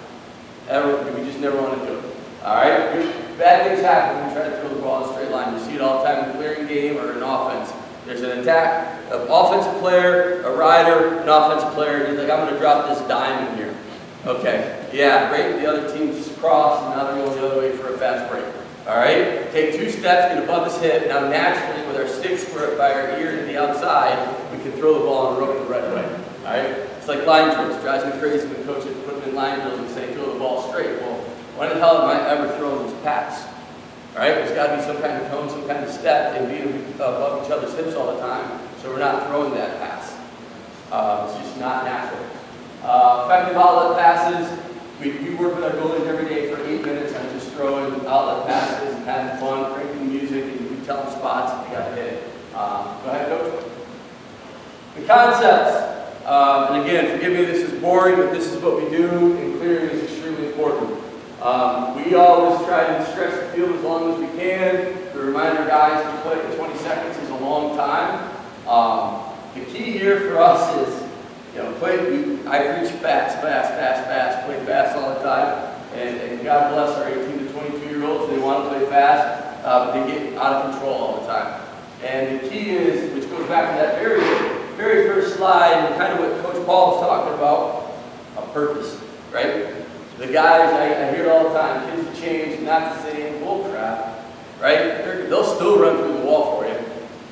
Ever, we just never want to do it. All right? Bad things happen when we try to throw the ball in a straight line. You see it all the time in the clearing game or in offense. There's an attack, an offensive player, a rider, an offensive player, and he's like, I'm going to drop this dime in here. Okay, yeah, great. The other team's crossed, and now they're going the other way for a fast break. All right? Take 2 steps, get above his hip. Now, naturally, with our sticks by our ear to the outside, we can throw the ball and rope the right way. All right? It's like line drills. It drives me crazy when coaches put them in line drills and say, throw the ball straight. Well, when the hell am I ever throwing this pass? All right? There's got to be some kind of tone, some kind of step, and being above each other's hips all the time, so we're not throwing that pass. It's just not natural. Effective outlet passes. We work with our goalies every day for 8 minutes on just throwing outlet passes and having fun, cranking music, and we tell them spots if they got to hit it. Go ahead, Coach. The concepts. And again, forgive me, this is boring, but this is what we do, and clearing is extremely important. We always try to stretch the field as long as we can. We remind our guys to play 20 seconds is a long time. The key here for us is, I preach fast, play fast all the time. And God bless our 18 to 22-year-olds, they want to play fast, but they get out of control all the time. And the key is, which goes back to that very first slide, and kind of what Coach Paul was talking about, a purpose, right? The guys, I hear it all the time, kids have changed, not the same, bull crap, right? They'll still run through the wall for you.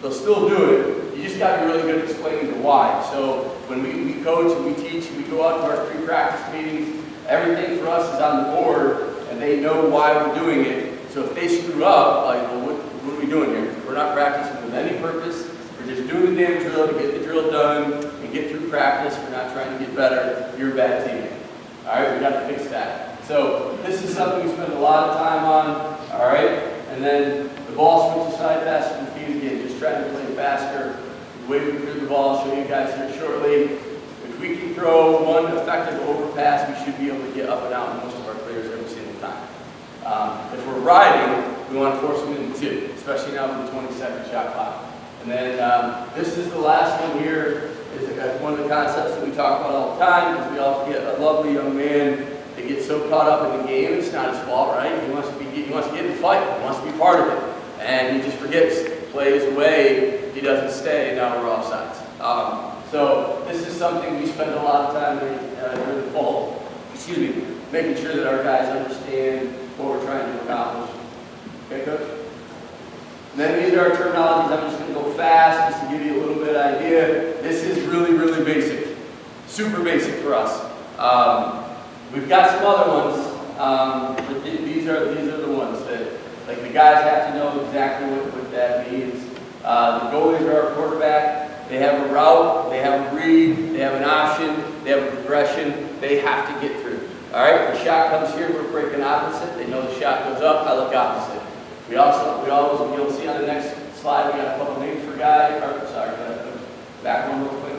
They'll still do it. You just got to be really good at explaining the why. So when we coach and we teach and we go out to our pre-practice meetings, everything for us is on the board, and they know why we're doing it. So if they screw up, like, well, what are we doing here? We're not practicing with any purpose. We're just doing the damn drill to get the drill done and get through practice. We're not trying to get better. You're a bad teammate. All right, we got to fix that. So this is something we spend a lot of time on. All right, and then the ball switches side faster than feet again. Just trying to play faster. The way we clear the ball, I'll show you guys here shortly. If we can throw one effective overpass, we should be able to get up and out in most of our clears every single time. If we're riding, we want to force them into 2, especially now with the 20-second shot clock. And then this is the last one here. Is one of the concepts that we talk about all the time, because we all get a lovely young man that gets so caught up in the game. It's not his fault, right? He wants to get in the fight. He wants to be part of it. And he just forgets play is away, he doesn't stay, now we're offsides. So this is something we spend a lot of time during the fall, making sure that our guys understand what we're trying to accomplish. Okay, Coach? And then these are our terminologies. I'm just going to go fast just to give you a little bit of idea. This is really, really basic. Super basic for us. We've got some other ones, but these are the ones that, like, the guys have to know exactly what that means. The goalies are our quarterback. They have a route, they have a read, they have an option, they have a progression. They have to get through. All right, if the shot comes here, we're breaking opposite. They know the shot goes up, I look opposite. We always, you'll see on the next slide, we got a couple names for guys. Back one real quick.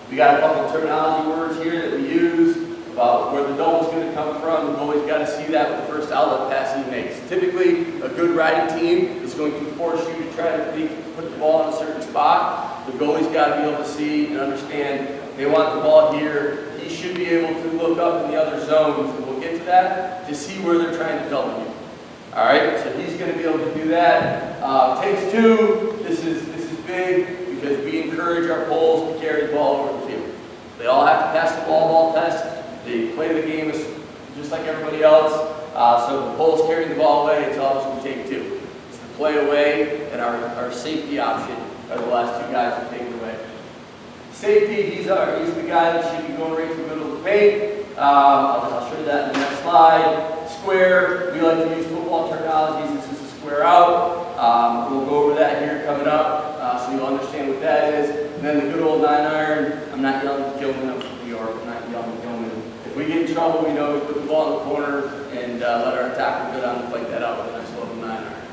We got a couple of terminology words here that we use about where the double's going to come from. The goalie's got to see that with the first outlet pass he makes. Typically, a good riding team is going to force you to try to put the ball in a certain spot. The goalie's got to be able to see and understand they want the ball here. He should be able to look up in the other zones, and we'll get to that, to see where they're trying to double you. All right, so he's going to be able to do that. Takes two. This is big because we encourage our poles to carry the ball over the field. They all have to pass the ball test. They play the game just like everybody else. So the pole's carrying the ball away. It's always going to take two. It's the play away and our safety option are the last two guys who take it away. Safety, he's the guy that should be going right through the middle of the paint. I'll show you that in the next slide. Square, we like to use football terminologies. This is a square out. We'll go over that here coming up, so you'll understand what that is. And then the good old 9-iron. I'm not yelling at Gilman, I'm from New York. I'm not yelling at Gilman. If we get in trouble, we know we put the ball in the corner and let our attacker go down and fight that out with a nice little 9-iron.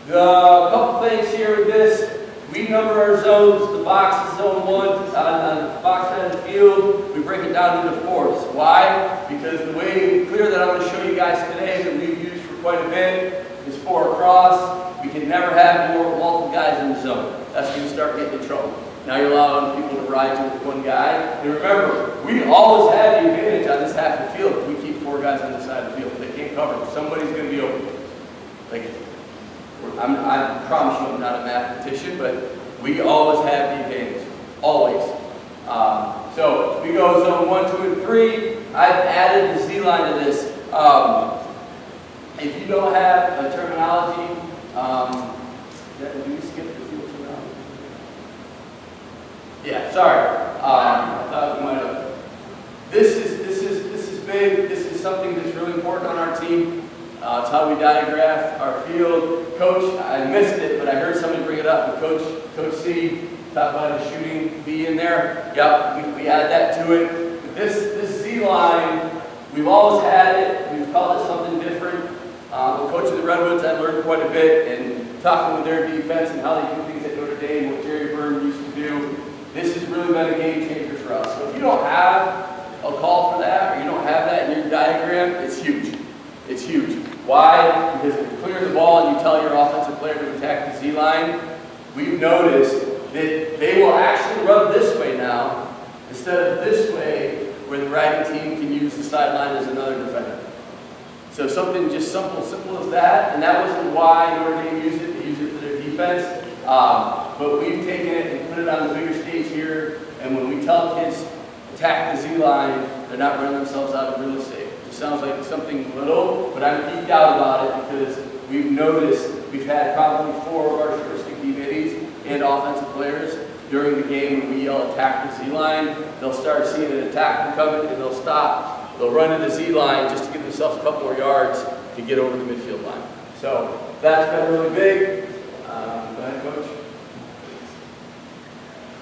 A couple things here with this. We number our zones. The box is zone 1. On the box side of the field, we break it down into fourths. Why? Because the way clear that I'm going to show you guys today that we've used for quite a bit is 4 across. We can never have multiple guys in the zone. That's when you start getting in trouble. Now you're allowing people to ride you with one guy. And remember, we always have the advantage on this half of the field if we keep 4 guys on this side of the field. They can't cover them. Somebody's going to be open. Like, I promise you I'm not a mathematician, but we always have the advantage. Always. So we go zone 1, 2, and 3. I've added the Z line to this. If you don't have a terminology, did we skip the field terminology? Yeah, sorry. I thought we might have. This is big. This is something that's really important on our team. It's how we diagraph our field. Coach, I missed it, but I heard somebody bring it up. Coach C talked about the shooting B in there. Yep, we added that to it. But this Z line, we've always had it. We've called it something different. Coaching the Redwoods, I've learned quite a bit, and talking with their defense and how they do things at Notre Dame, what Jerry Byrne used to do. This has really been a game changer for us. So if you don't have a call for that, or you don't have that in your diagram, it's huge. It's huge. Why? Because if you clear the ball and you tell your offensive player to attack the Z line, we've noticed that they will actually run this way now instead of this way where the riding team can use the sideline as another defender. So something just simple as that, and that wasn't why Notre Dame used it. They used it for their defense. But we've taken it and put it on the bigger stage here, and when we tell kids attack the Z line, they're not running themselves out of real estate. It sounds like something little, but I'm geeked out about it because we've noticed we've had probably 4 of our short stick DBs and offensive players during the game when we yell attack the Z line. They'll start seeing an attack coming and they'll stop. They'll run into the Z line just to give themselves a couple more yards to get over the midfield line. So that's been really big. Go ahead, Coach.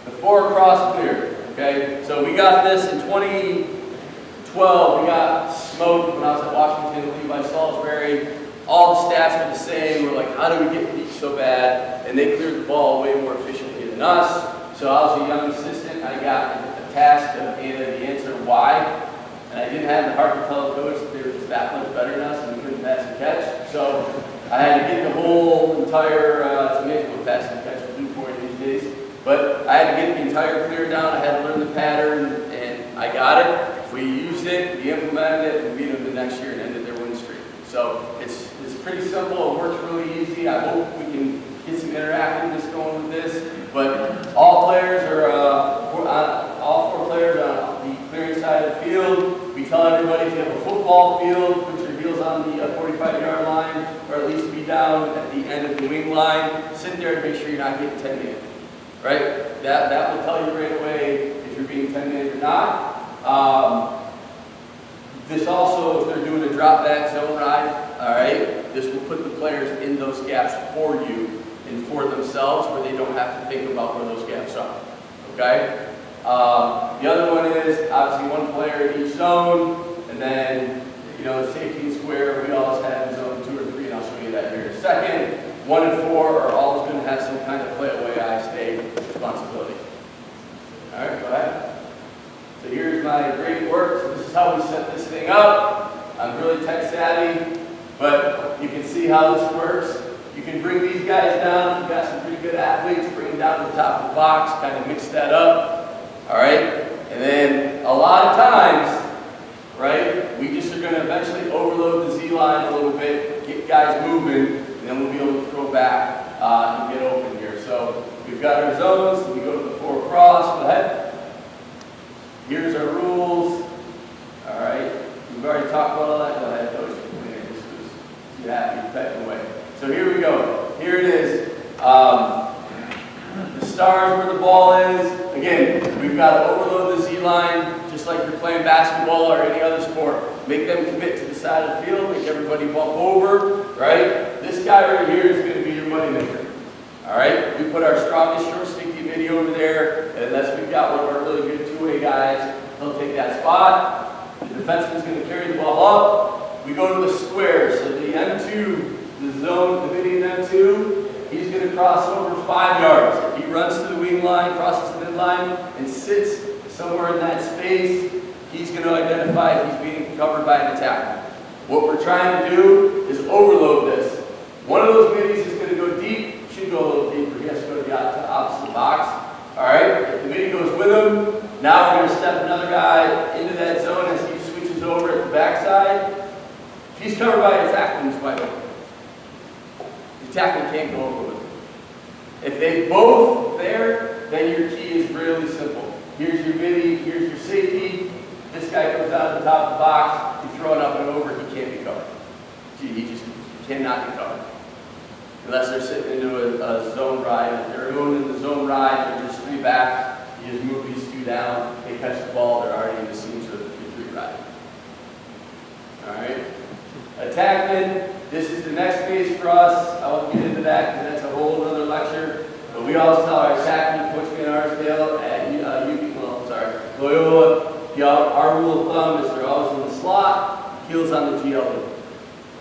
The 4 across clear. Okay, so we got this in 2012. We got smoked when I was at Washington, Levi Salisbury. All the stats were the same. We're like, how do we get beat so bad? And they cleared the ball way more efficiently than us. So I was a young assistant. I got a task of the answer why. And I didn't have the heart to tell the coach that they were just that much better than us and we couldn't pass and catch. So I had to get the whole entire, it's amazing what pass and catch will do for you these days. But I had to get the entire clear down. I had to learn the pattern and I got it. We used it, we implemented it, and we beat them the next year and ended their win streak. So it's pretty simple, it works really easy. I hope we can get some interactiveness going with this. But all players are, all 4 players on the clearing side of the field. We tell everybody if you have a football field, put your heels on the 45-yard line, or at least be down at the end of the wing line. Sit there and make sure you're not getting 10-man, right? That will tell you right away if you're being 10-man or not. This also, if they're doing a drop back zone ride, all right, this will put the players in those gaps for you and for themselves where they don't have to think about where those gaps are, okay? The other one is obviously 1 player in each zone, and then, you know, the safety and square, we always have zone 2 or 3, and I'll show you that here in a second. 1 and 4 are always going to have some kind of play away, I stay responsibility. All right, go ahead. So here's my great work. So this is how we set this thing up. I'm really tech savvy, but you can see how this works. You can bring these guys down. If you've got some pretty good athletes, bring them down to the top of the box, kind of mix that up. All right? And then a lot of times, right, we just are going to eventually overload the Z line a little bit, get guys moving, and then we'll be able to throw back and get open here. So we've got our zones. We go to the 4 across. Go ahead. Here's our rules. All right. We've already talked about all that. Go ahead, Coach. I just was too happy typing away. So here we go. Here it is. The stars where the ball is. Again, we've got to overload the Z line just like you're playing basketball or any other sport. Make them commit to the side of the field. Make everybody bump over. Right? This guy right here is going to be your money maker. All right? We put our strongest short sticky video over there, and unless we've got one of our really good two-way guys, he'll take that spot. The defenseman's going to carry the ball up. We go to the square. So the M2, the zone, the midi M2, he's going to cross over 5 yards. If he runs to the wing line, crosses the midline, and sits somewhere in that space, he's going to identify if he's being covered by an attacker. What we're trying to do is overload this. One of those middies is going to go deep. Should go a little deeper. He has to go to the opposite box. All right. If the midi goes with him, now we're going to step another guy into that zone as he switches over at the backside. If he's covered by an attacker, he's wide open. The attacker can't go over with him. If they both there, then your key is really simple. Here's your midi. Here's your safety. This guy comes out of the top of the box. You throw it up and over. He can't be covered. He just cannot be covered. Unless they're sitting into a zone ride. If they're going in the zone ride, they're just 3 back. You just move these 2 down. They catch the ball. They're already in the seams of the 3-3 ride. All right. Attackman. This is the next phase for us. I won't get into that because that's a whole other lecture. But we always tell our attackman, Coach Van Arsdale at Loyola, our rule of thumb is they're always in the slot, heels on the GLE.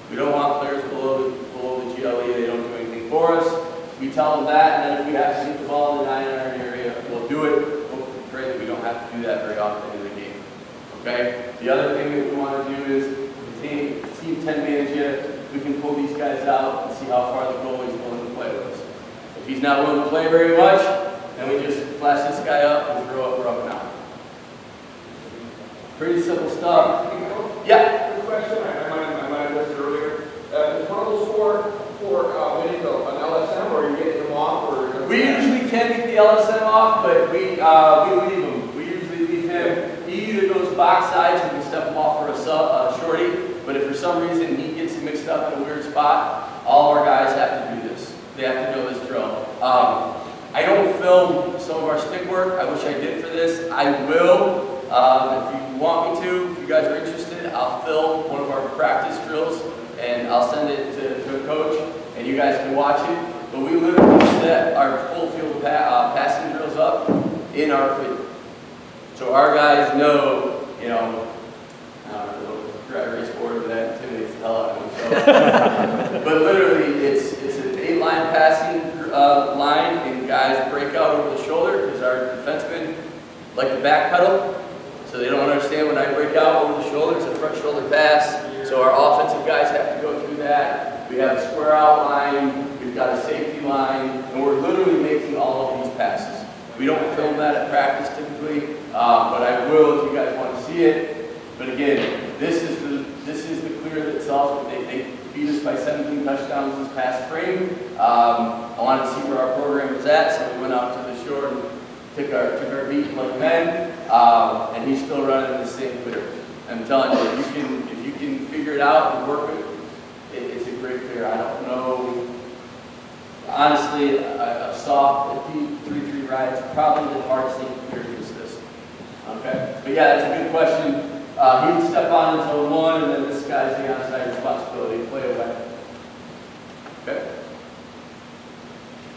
We don't want players below the GLE. They don't do anything for us. We tell them that, and then if we have to hit the ball in the 9-yard area, we'll do it. Hope and pray that we don't have to do that very often in the game. Okay? The other thing that we want to do is team 10 manage you. We can pull these guys out and see how far the goalie is willing to play with us. If he's not willing to play very much, then we just flash this guy up and throw up, we're up and out. Pretty simple stuff. Yeah? Good question. I might have missed it earlier. Is one of those four winnings an LSM, or are you getting them off? Or we usually can get the LSM off, but we leave him. We usually leave him. He either goes box sides and we step him off for a shorty, but if for some reason he gets mixed up in a weird spot, all our guys have to do this. They have to know this drill. I don't film some of our stick work. I wish I did for this. I will. If you want me to, if you guys are interested, I'll film one of our practice drills and I'll send it to a coach and you guys can watch it. But we literally set our full field passing drills up in our cleat. So our guys know, you know, I don't know, drag race board, but that intimidates the hell out of them. So. But literally, it's an 8-line passing line, and guys break out over the shoulder because our defensemen like to back pedal. So they don't understand when I break out over the shoulder, it's a front shoulder pass. So our offensive guys have to go through that. We have a square out line, we've got a safety line, and we're literally making all of these passes. We don't film that at practice typically, but I will if you guys want to see it. But again, this is the clear that sells. They beat us by 17 touchdowns this past spring. I wanted to see where our program was at, so we went out to the shore and took our beat like men, and he's still running in the same clear. I'm telling you, if you can figure it out and work it, it's a great clear. I don't know. Honestly, a soft 3-3 ride is probably the hardest thing to clear against this. Okay? But yeah, that's a good question. He would step on in zone 1, and then this guy's the onside responsibility to play away. Okay?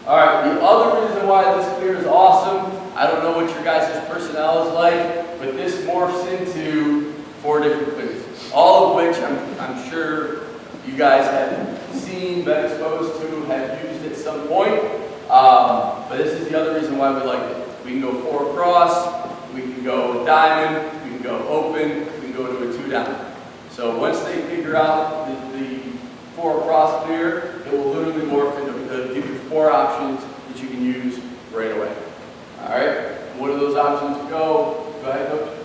All right, the other reason why this clear is awesome, I don't know what your guys' personnel is like, but this morphs into 4 different clears. All of which I'm sure you guys have seen, been exposed to, have used at some point. But this is the other reason why we like it. We can go 4 across, we can go diamond, we can go open, we can go to a 2 down. So once they figure out the 4 across clear, it will literally morph into give you 4 options that you can use right away. All right, what do those options go? Go ahead, Coach.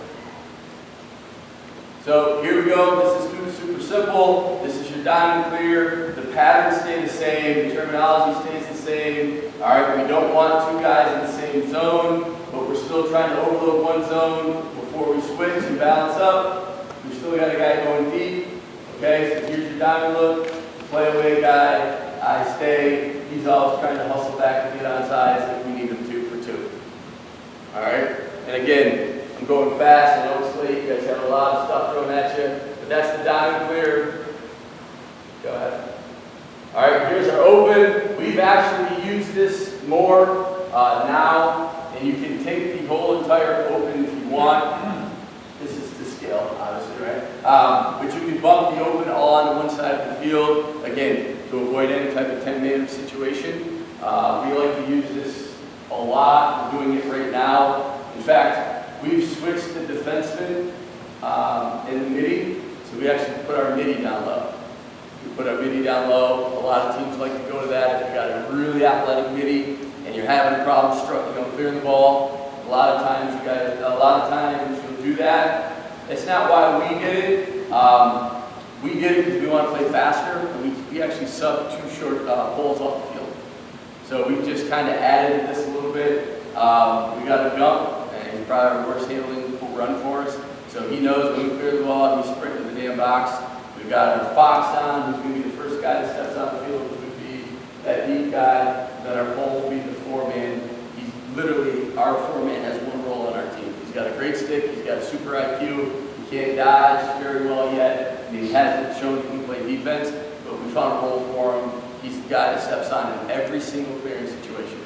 So here we go. This is super simple. This is your diamond clear. The patterns stay the same. The terminology stays the same. All right, we don't want 2 guys in the same zone, but we're still trying to overload 1 zone before we switch and balance up. We've still got a guy going deep. Okay, so here's your diamond look. Play away guy. I stay. He's always trying to hustle back to get on sides if we need him to for 2. All right, and again, I'm going fast. I know it's late. You guys have a lot of stuff thrown at you, but that's the diamond clear. Go ahead. All right, here's our open. We've actually used this more now, and you can take the whole entire open if you want. This is to scale, obviously, right? But you can bump the open all on one side of the field, again, to avoid any type of 10-man situation. We like to use this a lot. We're doing it right now. In fact, we've switched the defenseman in the midi, so we actually put our midi down low. We put our midi down low. A lot of teams like to go to that. If you've got a really athletic midi and you're having a problem clearing the ball, a lot of times you'll do that. That's not why we did it. We did it because we want to play faster, and we actually subbed 2 short poles off the field. So we just kind of added this a little bit. We got a Gump, and he's probably our worst handling run for us. So he knows when we clear the ball, he's sprinting to the damn box. We've got our Fox on, who's going to be the first guy that steps on the field, which would be that deep guy. Then our pole will be the 4-man. He's literally, our 4-man has 1 role on our team. He's got a great stick, he's got a super IQ, he can't dodge very well yet, and he hasn't shown he can play defense, but we found a role for him. He's the guy that steps on in every single clearing situation.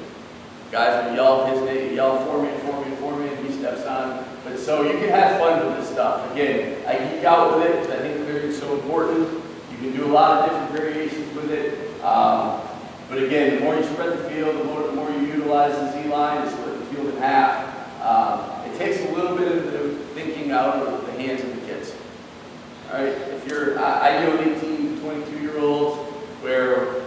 Guys will yell his name, yell 4-man, he steps on. But so you can have fun with this stuff. Again, I geek out with it because I think clearing is so important. You can do a lot of different variations with it. But again, the more you spread the field, the more you utilize the Z line to split the field in half. It takes a little bit of the thinking out of the hands of the kids. All right, if you're, I deal with 18 to 22-year-olds where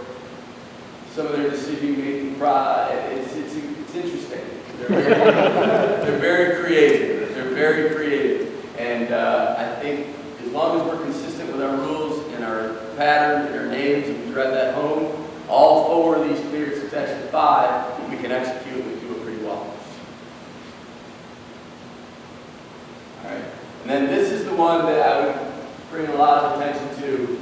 some of their decision-making, it's interesting. They're very creative. They're very creative. And I think as long as we're consistent with our rules and our pattern and our names, and we drive that home, all 4 of these clears, it's actually 5, we can execute and we do it pretty well. All right. And then this is the one that I would bring a lot of attention to.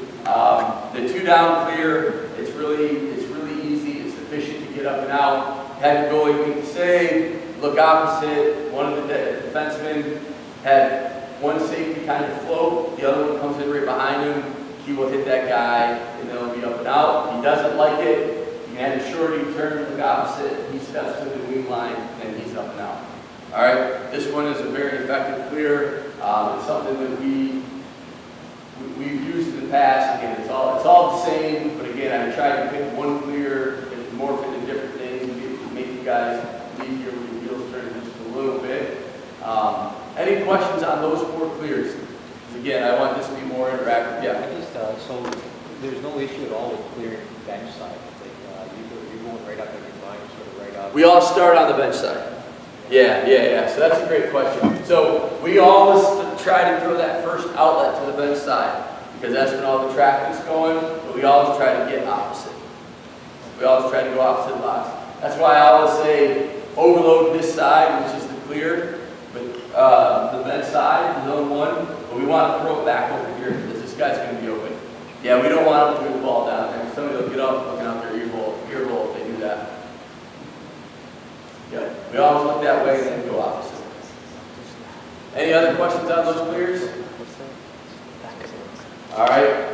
The 2 down clear, it's really easy, it's efficient to get up and out. Had your goalie make the save, look opposite, one of the defensemen had one safety kind of float, the other one comes in right behind him, he will hit that guy, and then he'll be up and out. If he doesn't like it, you can have a shorty turn, look opposite, he steps to the wing line, and he's up and out. All right, this one is a very effective clear. It's something that we've used in the past. Again, it's all the same, but again, I tried to pick one clear and morph it into different things and make you guys leave here with your wheels turning just a little bit. Any questions on those 4 clears? Because again, I want this to be more interactive. Yeah. I just, so there's no issue at all with clearing bench side. Like, you're going right up at your line, sort of right up. We all start on the bench side. Yeah. So that's a great question. So we always try to throw that first outlet to the bench side. because that's when all the traffic's going, but we always try to get opposite. We always try to go opposite lots. That's why I always say overload this side, which is the clear, but the vent side, zone 1, but we want to throw it back over here because this guy's going to be open. Yeah, we don't want him to move the ball down there. Somebody will get up looking out their ear hole if they do that. Yeah, we always look that way and then go opposite. Any other questions on those clears? All right.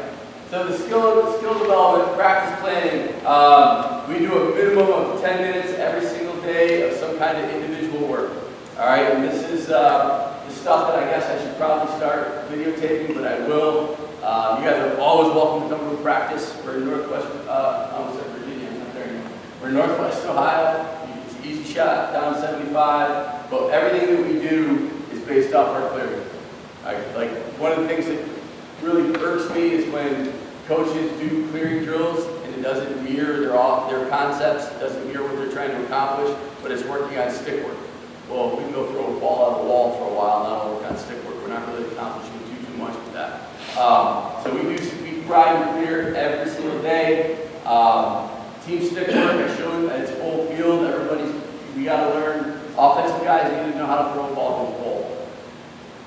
So the skill development, practice planning, we do a minimum of 10 minutes every single day of some kind of individual work. All right, and this is the stuff that I guess I should probably start videotaping, but I will. You guys are always welcome to come to a practice. We're in Northwest, I almost said Virginia, I'm not there anymore. We're in Northwest Ohio. It's an easy shot, down 75. But everything that we do is based off our clearing. Like one of the things that really irks me is when coaches do clearing drills and it doesn't mirror their concepts, it doesn't mirror what they're trying to accomplish, but it's working on stick work. Well, we can go throw a ball out of the wall for a while, and that'll work on stick work. We're not really accomplishing too much with that. So we grind and clear every single day. Team stick work, I showed it's full field. We got to learn. Offensive guys need to know how to throw a ball to the hole.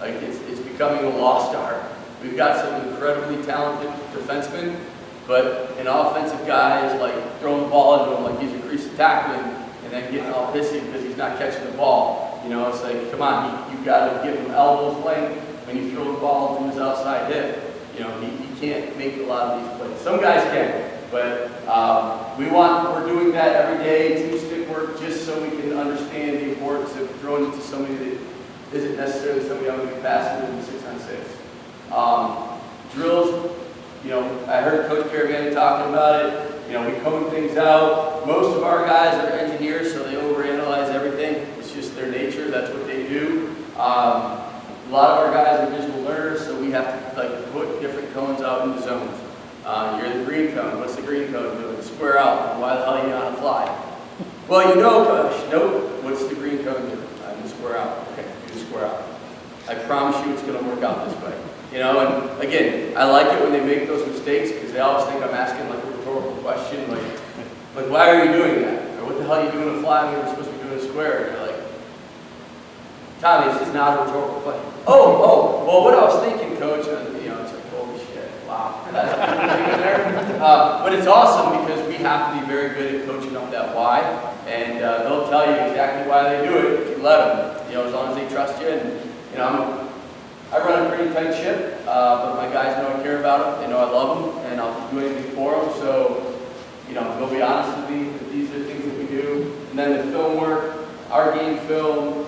Like it's becoming a lost art. We've got some incredibly talented defensemen, but an offensive guy is like throwing the ball into him like he's a crease attackman and then getting all pissy because he's not catching the ball. You know, it's like, come on, you've got to give him elbows length when you throw the ball to his outside hip. You know, he can't make a lot of these plays. Some guys can, but we're doing that every day, team stick work, just so we can understand the importance of throwing it to somebody that isn't necessarily somebody I'm going to be passing in the 6-on-6. Drills, you know, I heard Coach Carvana talking about it. You know, we code things out. Most of our guys are engineers, so they overanalyze everything. It's just their nature. That's what they do. A lot of our guys are visual learners, so we have to put different cones out into zones. You're the green cone. What's the green cone doing? Square out. Why the hell are you on a fly? Well, you know, Coach. Nope. What's the green cone doing? I'm going to square out. Okay, you square out. I promise you it's going to work out this way. You know, and again, I like it when they make those mistakes because they always think I'm asking like a rhetorical question, like why are you doing that? Or what the hell are you doing a fly when you're supposed to be doing a square? And you're like, Tommy, this is not a rhetorical question. Oh, well, what I was thinking, Coach, you know, it's like, holy shit, wow, that's in there. But it's awesome because we have to be very good at coaching up that why, and they'll tell you exactly why they do it if you let them. You know, as long as they trust you, and you know, I run a pretty tight ship, but my guys know I care about them. They know I love them, and I'll do anything for them. So, you know, they'll be honest with me that these are the things that we do. And then the film work, our game film,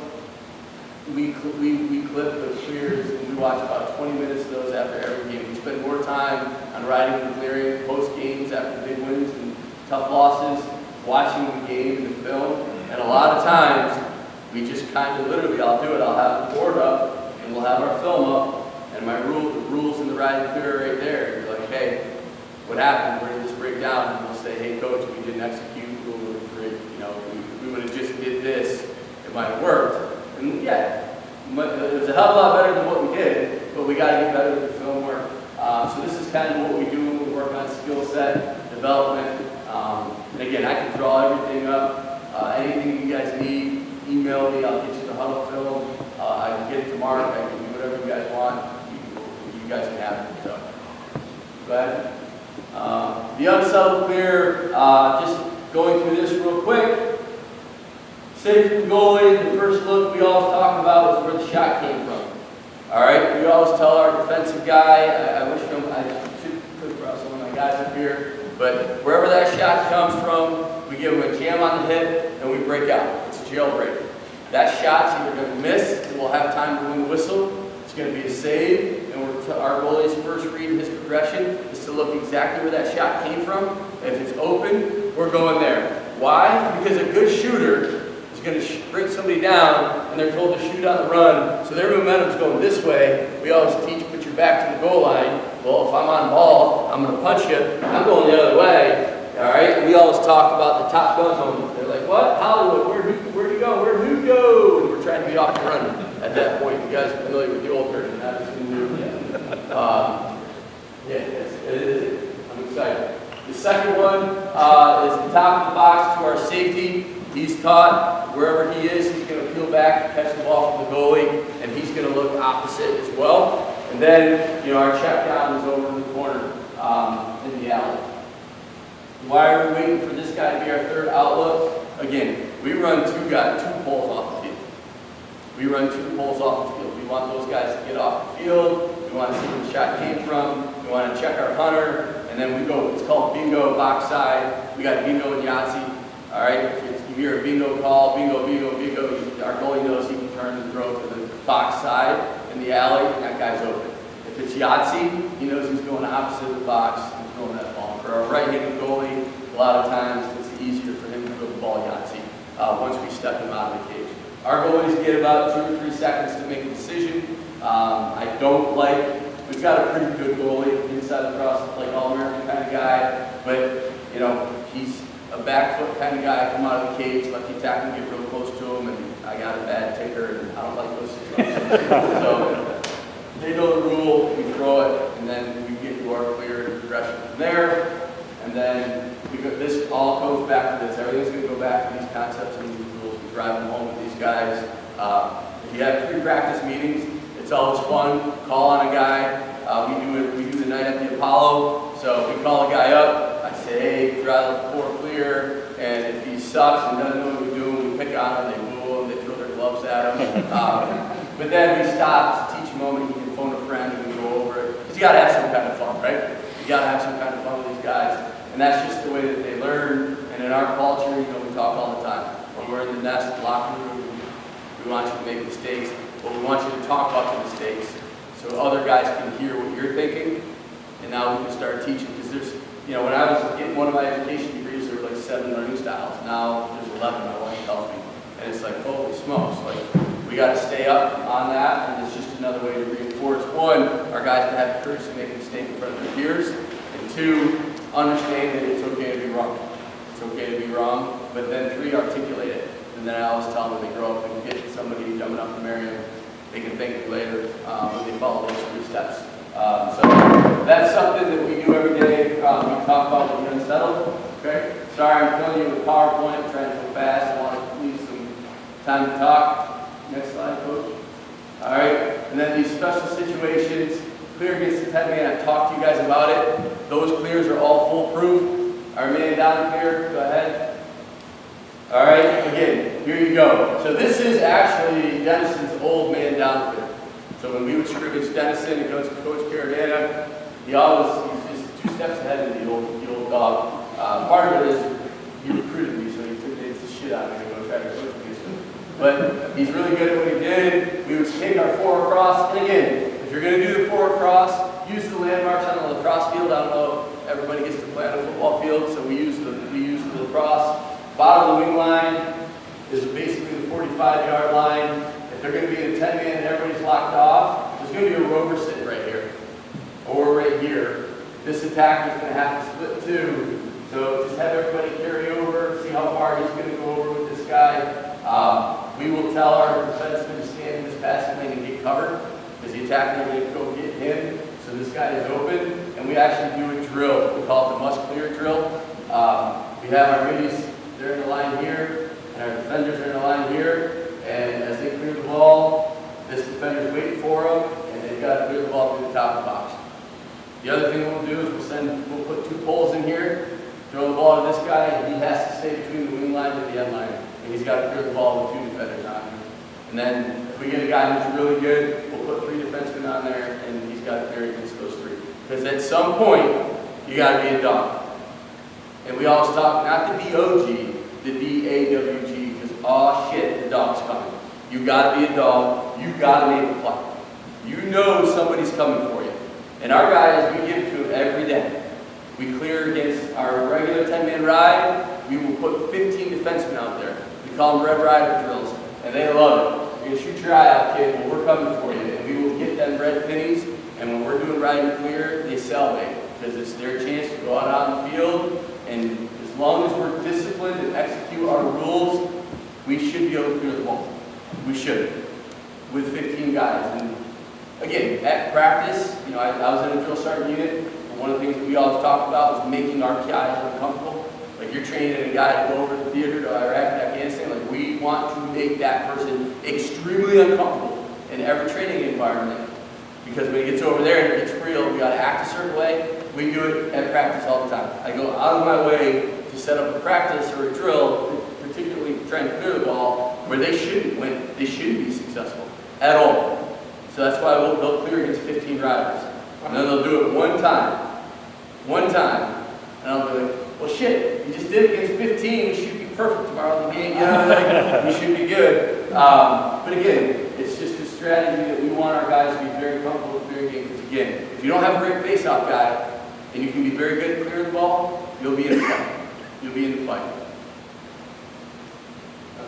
we clip the clears, and we watch about 20 minutes of those after every game. We spend more time on writing and clearing post games after big wins and tough losses, watching the game and the film. And a lot of times, we just kind of literally, I'll do it. I'll have the board up. And we'll have our film up, and the rules in the ride and clear are right there. You're like, hey, what happened? Where did this break down? And we'll say, hey, Coach, we didn't execute rule number 3. You know, if we would have just did this, it might have worked. And yeah, it was a hell of a lot better than what we did, but we got to get better with the film work. So this is kind of what we do when we work on skill set development. And again, I can draw everything up. Anything you guys need, email me. I'll get you the huddle film. I can get it to Mark. I can do whatever you guys want. You guys can have it. So, go ahead. The unsettled clear, just going through this real quick. Safe from goalie, the first look we always talk about is where the shot came from. All right, we always tell our defensive guy, I wish I should brought some of my guys up here, but wherever that shot comes from, we give him a jam on the hip and we break out. It's a jailbreak. That shot's either going to miss and we'll have time to win the whistle. It's going to be a save, and our goalie's first read in his progression is to look exactly where that shot came from. If it's open, we're going there. Why? Because a good shooter is going to bring somebody down, and they're told to shoot on the run, so their momentum's going this way. We always teach, put your back to the goal line. Well, if I'm on ball, I'm going to punch you. I'm going the other way. All right? We always talk about the Top Gun moment. They're like, what? Hollywood, where'd you go? Where'd who go? And we're trying to be off the run at that point. You guys are familiar with the old version, not as new. Yeah, yes, it is. I'm excited. The second one is the top of the box to our safety. He's taught wherever he is, he's going to peel back, catch the ball from the goalie, and he's going to look opposite as well. And then, our check down is over in the corner in the alley. Why are we waiting for this guy to be our third outlook? Again, we run two poles off the field. We run 2 poles off the field. We want those guys to get off the field. We want to see where the shot came from. We want to check our hunter. And then we go, it's called bingo, box side. We got bingo and Yahtzee. All right, if you hear a bingo call, bingo, our goalie knows he can turn and throw to the box side in the alley, and that guy's open. If it's Yahtzee, he knows he's going opposite of the box and throwing that ball. For our right-handed goalie, a lot of times it's easier for him to throw the ball Yahtzee once we step him out of the cage. Our goalies get about 2 or 3 seconds to make a decision. We've got a pretty good goalie, inside across, like all-American kind of guy, but, he's a back foot kind of guy, come out of the cage, let the attacker get real close to him, and I got a bad ticker, and I don't like those situations. So they know the rule, we throw it, and then we get to our clear progression from there, and then this all goes back to this. Everything's going to go back to these concepts and these rules. We drive them home with these guys. If you have pre-practice meetings, it's always fun. Call on a guy. We do the night at the Apollo. So we call a guy up. I say, hey, drive the 4 clear. And if he sucks and doesn't know what we're doing, we pick on him. They boo him. They throw their gloves at him. But then we stop to teach him moment. He can phone a friend and we go over it. Because you got to have some kind of fun, right? You got to have some kind of fun with these guys. And that's just the way that they learn. And in our culture, we talk all the time. When we're in the nest, locker room, we want you to make mistakes, but we want you to talk about the mistakes so other guys can hear what you're thinking. And now we can start teaching. Because there's, when I was getting one of my education degrees, there were like 7 learning styles. Now there's 11, my wife tells me. And it's like, holy smokes. We got to stay up on that. And it's just another way to reinforce. 1, our guys to have the courage to make a mistake in front of their peers. And 2, understand that it's okay to be wrong. It's okay to be wrong, but then 3, articulate it. And then I always tell them when they grow up and get somebody dumb enough to marry them, they can thank you later when they follow those 3 steps. So that's something that we do every day. We talk about when you're unsettled. Okay? Sorry, I'm telling you with PowerPoint, I'm trying to go fast. I want to leave some time to talk. Next slide, Coach. All right, and then these special situations. Clear against the 10-man, I've talked to you guys about it. Those clears are all foolproof. Our man down clear, go ahead. All right, again, here you go. So this is actually Denison's old man down clear. So when we would scrimmage Denison and Coach Carvana, he's just 2 steps ahead of the old dog. Part of it is he recruited me, so he took the shit out of me to go try to coach me. But he's really good at what he did. We would take our 4 across, and again, if you're going to do the 4 across, use the landmarks on the lacrosse field. I don't know if everybody gets to play on a football field, so we use the lacrosse. Bottom of the wing line is basically the 45-yard line. If they're going to be in a 10-man and everybody's locked off, there's going to be a rover sitting right here or right here. This attacker is going to have to split 2. So just have everybody carry over, see how far he's going to go over with this guy. We will tell our defenseman to stand in this passing lane and get covered. Because the attacker is going to go get him, so this guy is open, and we actually do a drill. We call it the must-clear drill. We have our middies, they're in the line here, and our defenders are in the line here, and as they clear the ball, this defender's waiting for them, and they've got to clear the ball through the top of the box. The other thing we'll do is we'll put 2 poles in here, throw the ball to this guy, and he has to stay between the wing line and the end line, and he's got to clear the ball with 2 defenders on him. And then if we get a guy who's really good, we'll put 3 defensemen on there, and he's got to clear against those 3. Because at some point, you got to be a dog. And we always talk, not the D-O-G, the D-A-W-G, because, oh shit, the dog's coming. You got to be a dog. You got to make a play. You know somebody's coming for you. And our guys, we give it to them every day. We clear against our regular 10-man ride. We will put 15 defensemen out there. We call them Red Rider drills. And they love it. You're going to shoot your eye out, kid. Well, we're coming for you. And we will get them red pennies. And when we're doing ride and clear, they salivate. Because it's their chance to go out on the field. And as long as we're disciplined and execute our rules, we should be able to clear the ball. We should. With 15 guys. And again, at practice, I was in a drill sergeant unit. one of the things we always talk about is making our guys uncomfortable. Like you're training a guy to go over to the theater to Iraq and Afghanistan, like we want to make that person extremely uncomfortable in every training environment. Because when he gets over there and it gets real, we gotta act a certain way. We do it at practice all the time. I go out of my way to set up a practice or a drill, particularly trying to clear the ball, where they shouldn't win, they shouldn't be successful at all. So that's why they'll clear against 15 riders. And then they'll do it one time, and I'll be like, well shit, you just did it against 15, we should be perfect tomorrow in the game, you know, like, we should be good. But again, it's just a strategy that we want our guys to be very comfortable with clearing games. Because again, if you don't have a great face-off guy, and you can be very good at clearing the ball, you'll be in the fight. You'll be in the fight.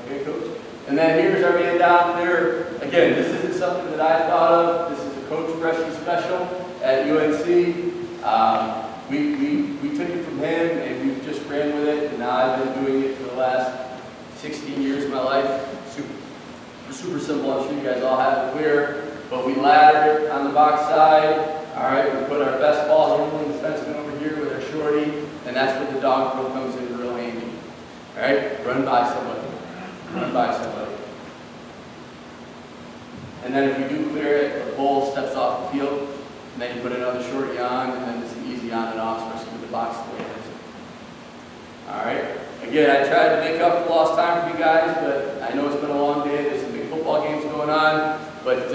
Okay, coach? And then here's our man down there. Again, this isn't something that I thought of. This is a Coach Freshie special at UNC. We took it from him and we've just ran with it. And now I've been doing it for the last 16 years of my life. Super simple. I'm sure you guys all have it clear. But we ladder it on the box side. All right, we put our best ball handling defenseman over here with our shorty. And that's where the dog throw comes in real handy. All right, run by somebody. Run by somebody. And then if you do clear it, the bull steps off the field, and then you put another shorty on, and then it's an easy on and off, especially with the box the way it is. All right. Again, I tried to make up for lost time for you guys, but I know it's been a long day. There's some big football games going on, but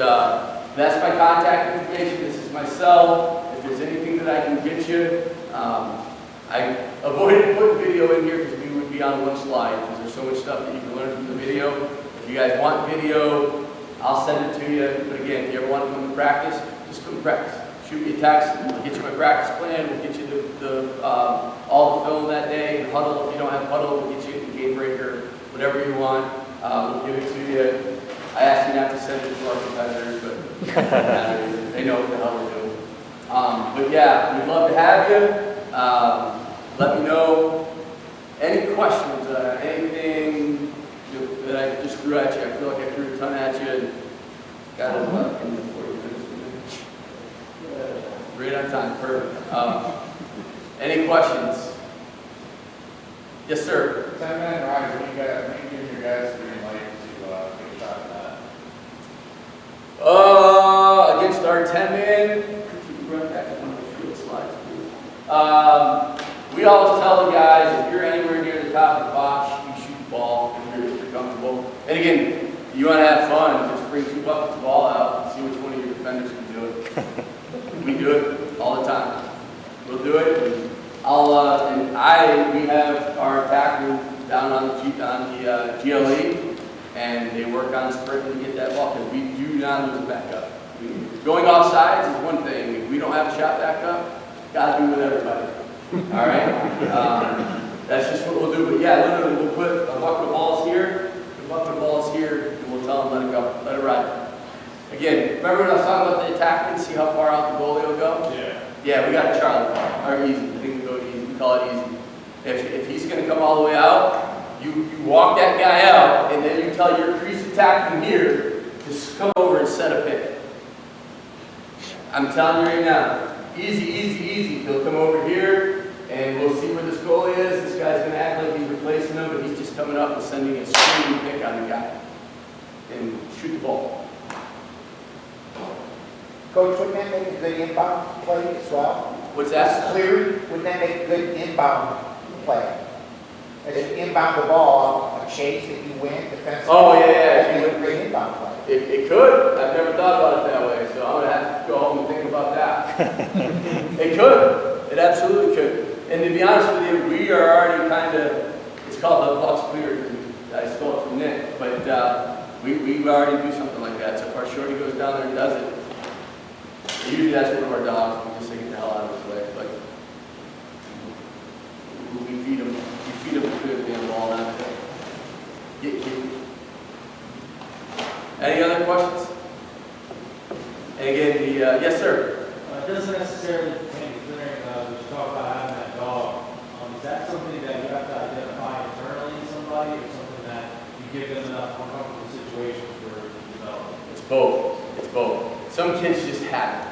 that's my contact information. This is my cell. If there's anything that I can get you, I avoided putting video in here because we would be on one slide because there's so much stuff that you can learn from the video. If you guys want video, I'll send it to you. But again, if you ever want to come to practice, just come to practice. Shoot me a text, and we'll get you my practice plan. We'll get you all the film that day. Huddle, if you don't have huddle, we'll get you the game breaker, whatever you want. We'll give it to you. I asked you not to send it to our competitors, but they know what the hell we're doing. But yeah, we'd love to have you. Let me know any questions, anything that I just threw at you. I feel like I threw a ton at you and got it in 40 minutes. Right on time, perfect. Any questions? Yes, sir. 10-minute ride, when you give your guys green light to take a shot at that? Against our 10-man, run back to one of the field slides, please. We always tell the guys, if you're anywhere near the top of the box, you shoot the ball if you're comfortable. And again, you want to have fun, just bring 2 buckets of ball out and see which one of your defenders can do it. We do it all the time. We'll do it. And we have our attacker down on the GLE, and they work on sprinting to get that ball because we do not lose a backup. Going off sides is one thing. If we don't have a shot backup, got to do with everybody. All right? That's just what we'll do. But yeah, literally, we'll put a bucket of balls here, a bucket of balls here, and we'll tell them let it go, let it ride. Again, remember when I was talking about the attack and see how far out the goalie will go? Yeah. Yeah, we got a Charlie call, or easy. I think we go easy. We call it easy. If he's going to come all the way out, you walk that guy out, and then you tell your crease attack from here to come over and set a pick. I'm telling you right now. Easy, easy, easy. He'll come over here, and we'll see where this goalie is. This guy's going to act like he's replacing him, but he's just coming up and sending a screaming pick on the guy. And shoot the ball. Coach, wouldn't that make a good inbound play as well? What's that? Clear, wouldn't that make a good inbound play? As you inbound the ball, a chase that you win, defensive. Oh, yeah. That'd be a great inbound play. It could. I've never thought about it that way, so I'm going to have to go home and think about that. It could. It absolutely could. And to be honest with you, we are already kind of, it's called the Bucks Clear, because I stole it from Nick, but we already do something like that. So if our shorty goes down there and does it, usually that's one of our dogs. We just say, get the hell out of his way. But we feed them to clear the damn ball out. Any other questions? And again, yes, sir. It doesn't necessarily make it clear, we talk about having that dog. Is that something that you have to identify internally in somebody, or something that you give them enough uncomfortable situations for it to develop? It's both. It's both. Some kids just have it.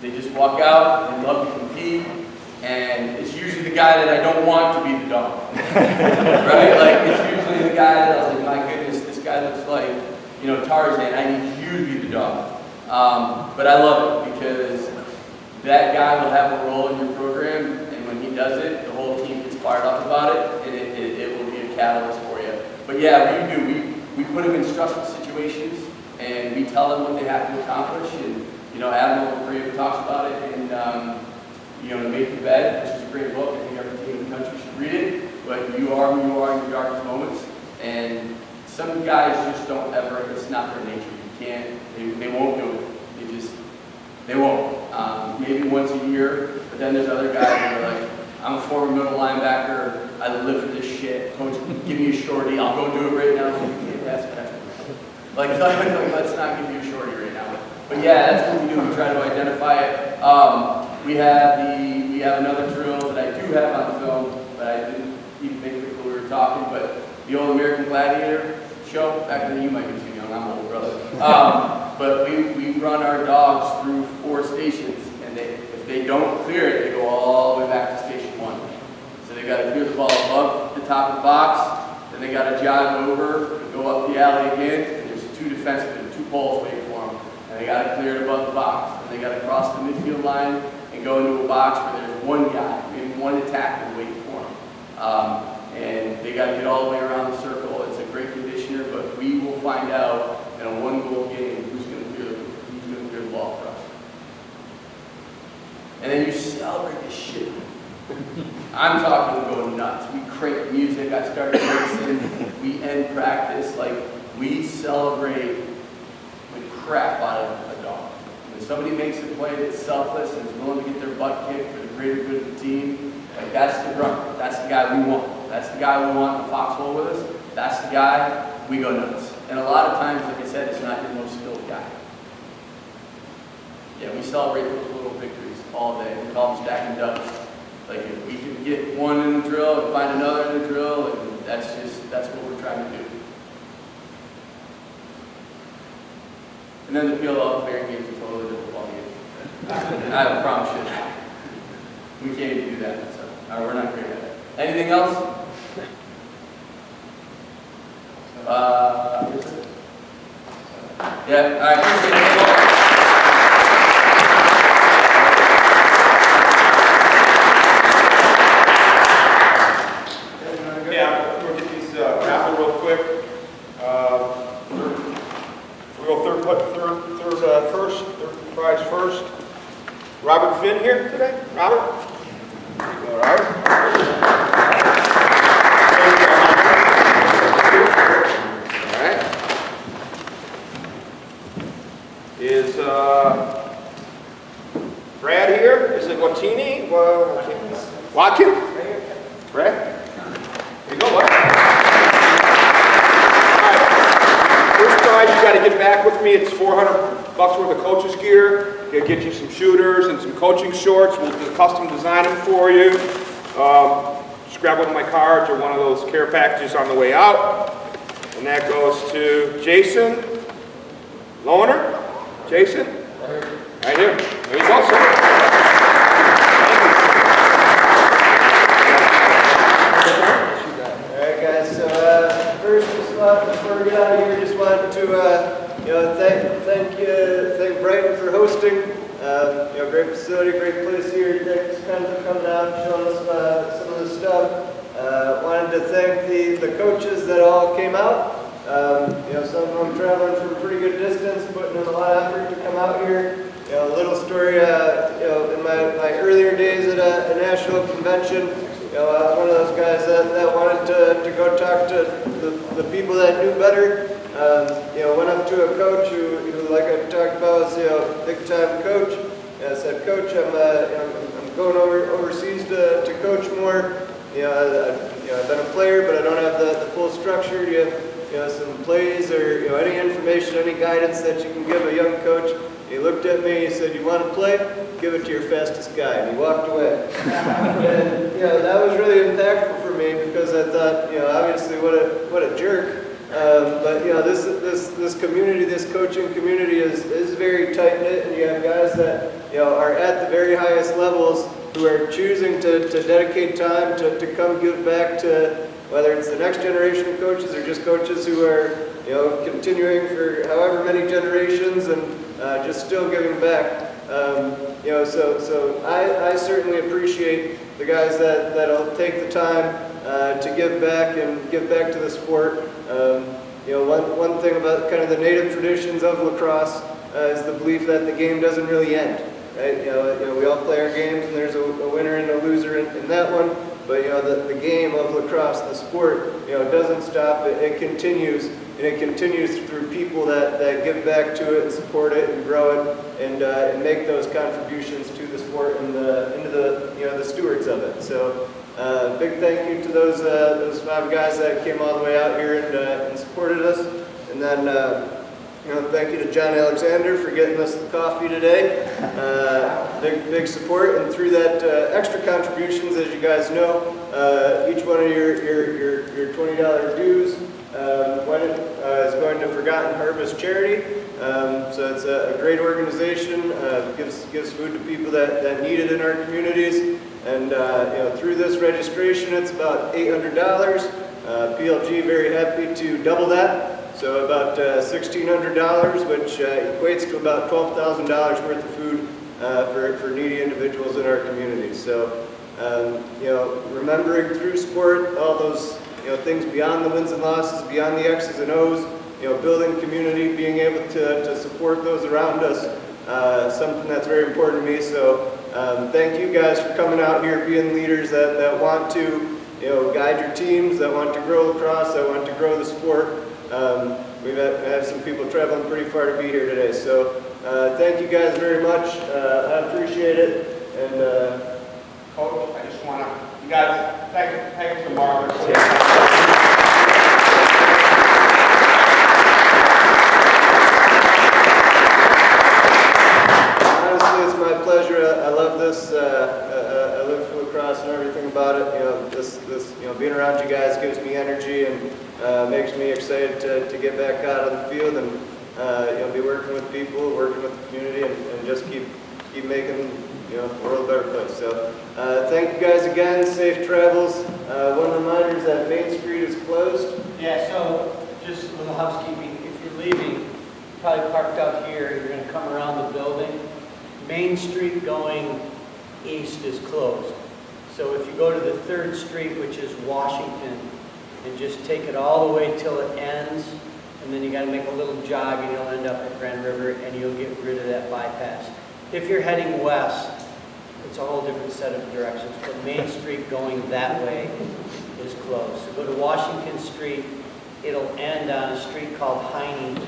They just walk out and love to compete. team, and it's usually the guy that I don't want to be the dog, right? Like, it's usually the guy that I was like, my goodness, this guy looks like, you know, Tarzan, I need you to be the dog. But I love it because that guy will have a role in your program, and when he does it, the whole team gets fired up about it, and it will be a catalyst for you. But yeah, we do. We put them in stressful situations, and we tell them what they have to accomplish. And you know, Adam O'Brien talks about it in you know, Make Your Bed, which is a great book. I think every team in the country should read it. But you are who you are in your darkest moments, and some guys just don't ever. It's not their nature. You can't. They won't do it. They won't. Maybe once a year, but then there's other guys that are like, I'm a former middle linebacker, I live for this shit, coach, give me a shorty, I'll go do it right now. You can't pass it. Like, let's not give you a shorty right now. But yeah, that's what we do, we try to identify it. We have another drill that I do have on film, but I didn't even think of it when we were talking, but the old American Gladiator show, back then you might be too young, I'm old, brother. But we run our dogs through 4 stations, and if they don't clear it, they go all the way back to station 1. So they got to clear the ball above the top of the box, then they got to jog over and go up the alley again, and there's 2 defensemen, 2 poles waiting for them, and they got to clear it above the box, and they got to cross the midfield line and go into a box where there's 1 guy, maybe 1 attacker waiting for them, and they got to get all the way around the circle. It's a great conditioner, but we will find out in a 1-goal game who's going to clear the ball for us. And then you celebrate this shit. I'm talking go nuts. We crank music. I started racing. We end practice. Like, we celebrate the crap out of a dog. When somebody makes a play that's selfless and is willing to get their butt kicked for the greater good of the team, like, that's the grunt. That's the guy we want. That's the guy we want in the foxhole with us. That's the guy, we go nuts. And a lot of times, like I said, it's not your most skilled guy. Yeah, we celebrate those little victories all day. We call them stacking ducks. Like, if we can get one in the drill and find another in the drill, and that's what we're trying to do. And then the PLL clearing game is a totally different ball game. I promise you. We can't even do that, so we're not great at it. Anything else? Yeah, all right. Yeah, we'll get these raffle real quick. We'll go third prize first. Robert Finn here today. Robert? All right. All right. Is Brad here? Is it Watini? Watkins? Brad? There you go, bud. Alright. First prize, you got to get back with me. It's $400 worth of coaches gear. We'll get you some shooters and some coaching shorts. We'll custom design them for you. Just grab one of my cards or one of those care packages on the way out. And that goes to Jason Lohner. Jason? Right here. There you go, sir. Alright guys, so first, before we get out of here, just wanted to thank Brighton for hosting. Great facility, great place here. Thanks kind for coming out and showing us some of the stuff. Wanted to thank the coaches that all came out. Some of them traveling from a pretty good distance, putting in a lot of effort to come out here. A little story, in my earlier days at a national convention, I was one of those guys that wanted to go talk to the people that knew better. Went up to a coach who like I talked about, was big time coach. I said, Coach, I'm going overseas to coach more. I've been a player, but I don't have the full structure. Do you have some plays or any information, any guidance that you can give a young coach? He looked at me, he said, you want to play? Give it to your fastest guy. And he walked away. And that was really impactful for me because I thought, obviously what a jerk. But this community, this coaching community is very tight knit, and you have guys that are at the very highest levels, who are choosing to dedicate time to come give back to, whether it's the next generation of coaches or just coaches who are, continuing for however many generations and just still giving back. So I certainly appreciate the guys that'll take the time to give back and give back to the sport. One thing about kind of the native traditions of lacrosse is the belief that the game doesn't really end. Right? We all play our games, and there's a winner and a loser in that one. But the game of lacrosse, the sport, doesn't stop. It continues, and it continues through people that give back to it and support it and grow it and make those contributions to the sport and into the stewards of it. So big thank you to those 5 guys that came all the way out here and supported us. And then thank you to John Alexander for getting us the coffee today. Big support, and through that extra contributions, as you guys know, each one of your $20 dues is going to Forgotten Harvest Charity. So it's a great organization. Gives food to people that need it in our communities. And through this registration, it's about $800. PLG very happy to double that. So about $1,600, which equates to about $12,000 worth of food for needy individuals in our community. So, remembering through sport all those things beyond the wins and losses, beyond the X's and O's, building community, being able to support those around us, something that's very important to me. So, thank you guys for coming out here, being leaders that want to guide your teams, that want to grow lacrosse, that want to grow the sport. We've had some people traveling pretty far to be here today, so thank you guys very much. I appreciate it. And Coach, I just want to, you guys, thank you to Margaret. Honestly, it's my pleasure. I love this. I live for lacrosse and everything about it. Being around you guys gives me energy and makes me excited to get back out on the field and be working with people, working with the community, and just keep making the world a better place. So thank you guys again. Safe travels. One reminder is that Main Street is closed. Yeah. So just a little housekeeping. If you're leaving, probably parked out here. You're going to come around the building. Main Street going east is closed. So if you go to the 3rd Street, which is Washington, and just take it all the way till it ends, and then you got to make a little jog and you'll end up at Grand River and you'll get rid of that bypass. If you're heading west, it's a whole different set of directions, but Main Street going that way is closed. So go to Washington Street, it'll end on a street called Heine.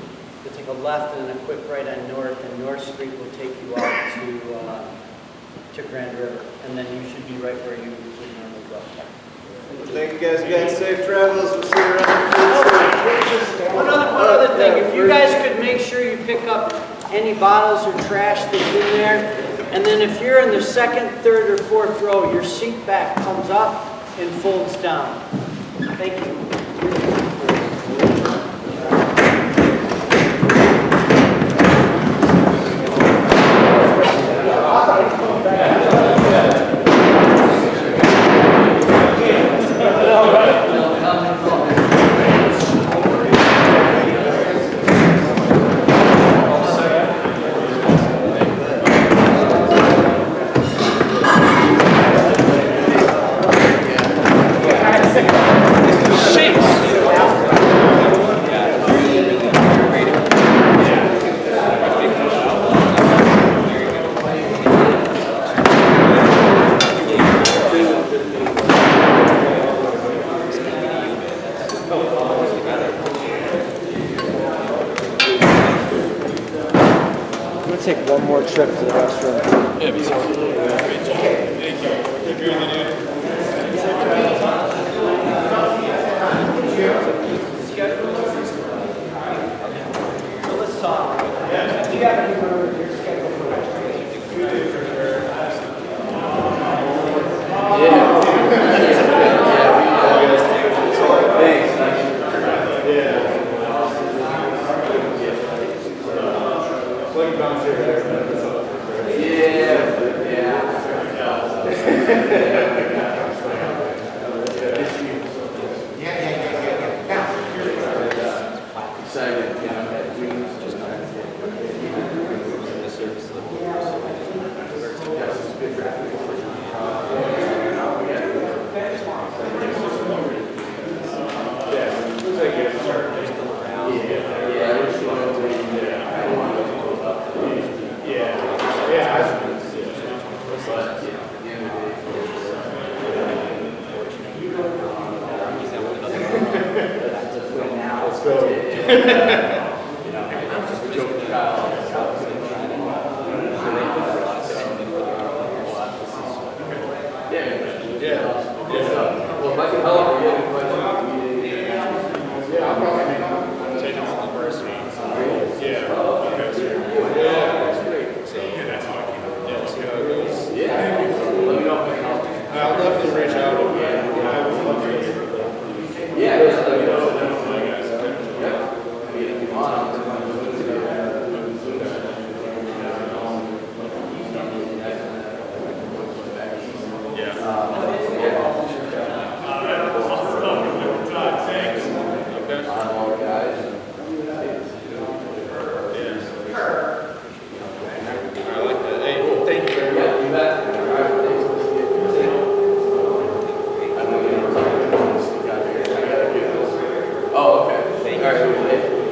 You'll take a left and then a quick right on North, and North Street will take you out to Grand River, and then you should be right where you normally go. Well, thank you guys again. Safe travels. We'll see you around. One other thing, if you guys could make sure you pick up any bottles or trash that's in there, and then if you're in the 2nd, 3rd, or 4th row, your seat back comes up and folds down. Thank you. Take one more trip to the restroom. Yeah, be sorry. Thank you. If you're in the news. So let's talk. Do you have any more of your schedule for next week? Yeah. Yeah. We joke with Kyle all the time. Yeah. Well, if I can help you get a question. Yeah, I'll probably take it from the first one. Yeah. That's great. So, and that's how I keep it. Yeah, see how it goes. Yeah. Let me know if I can help. I'll definitely reach out if I would love to. Yeah, just let me know. Yeah. If you want. Oh, okay. All right.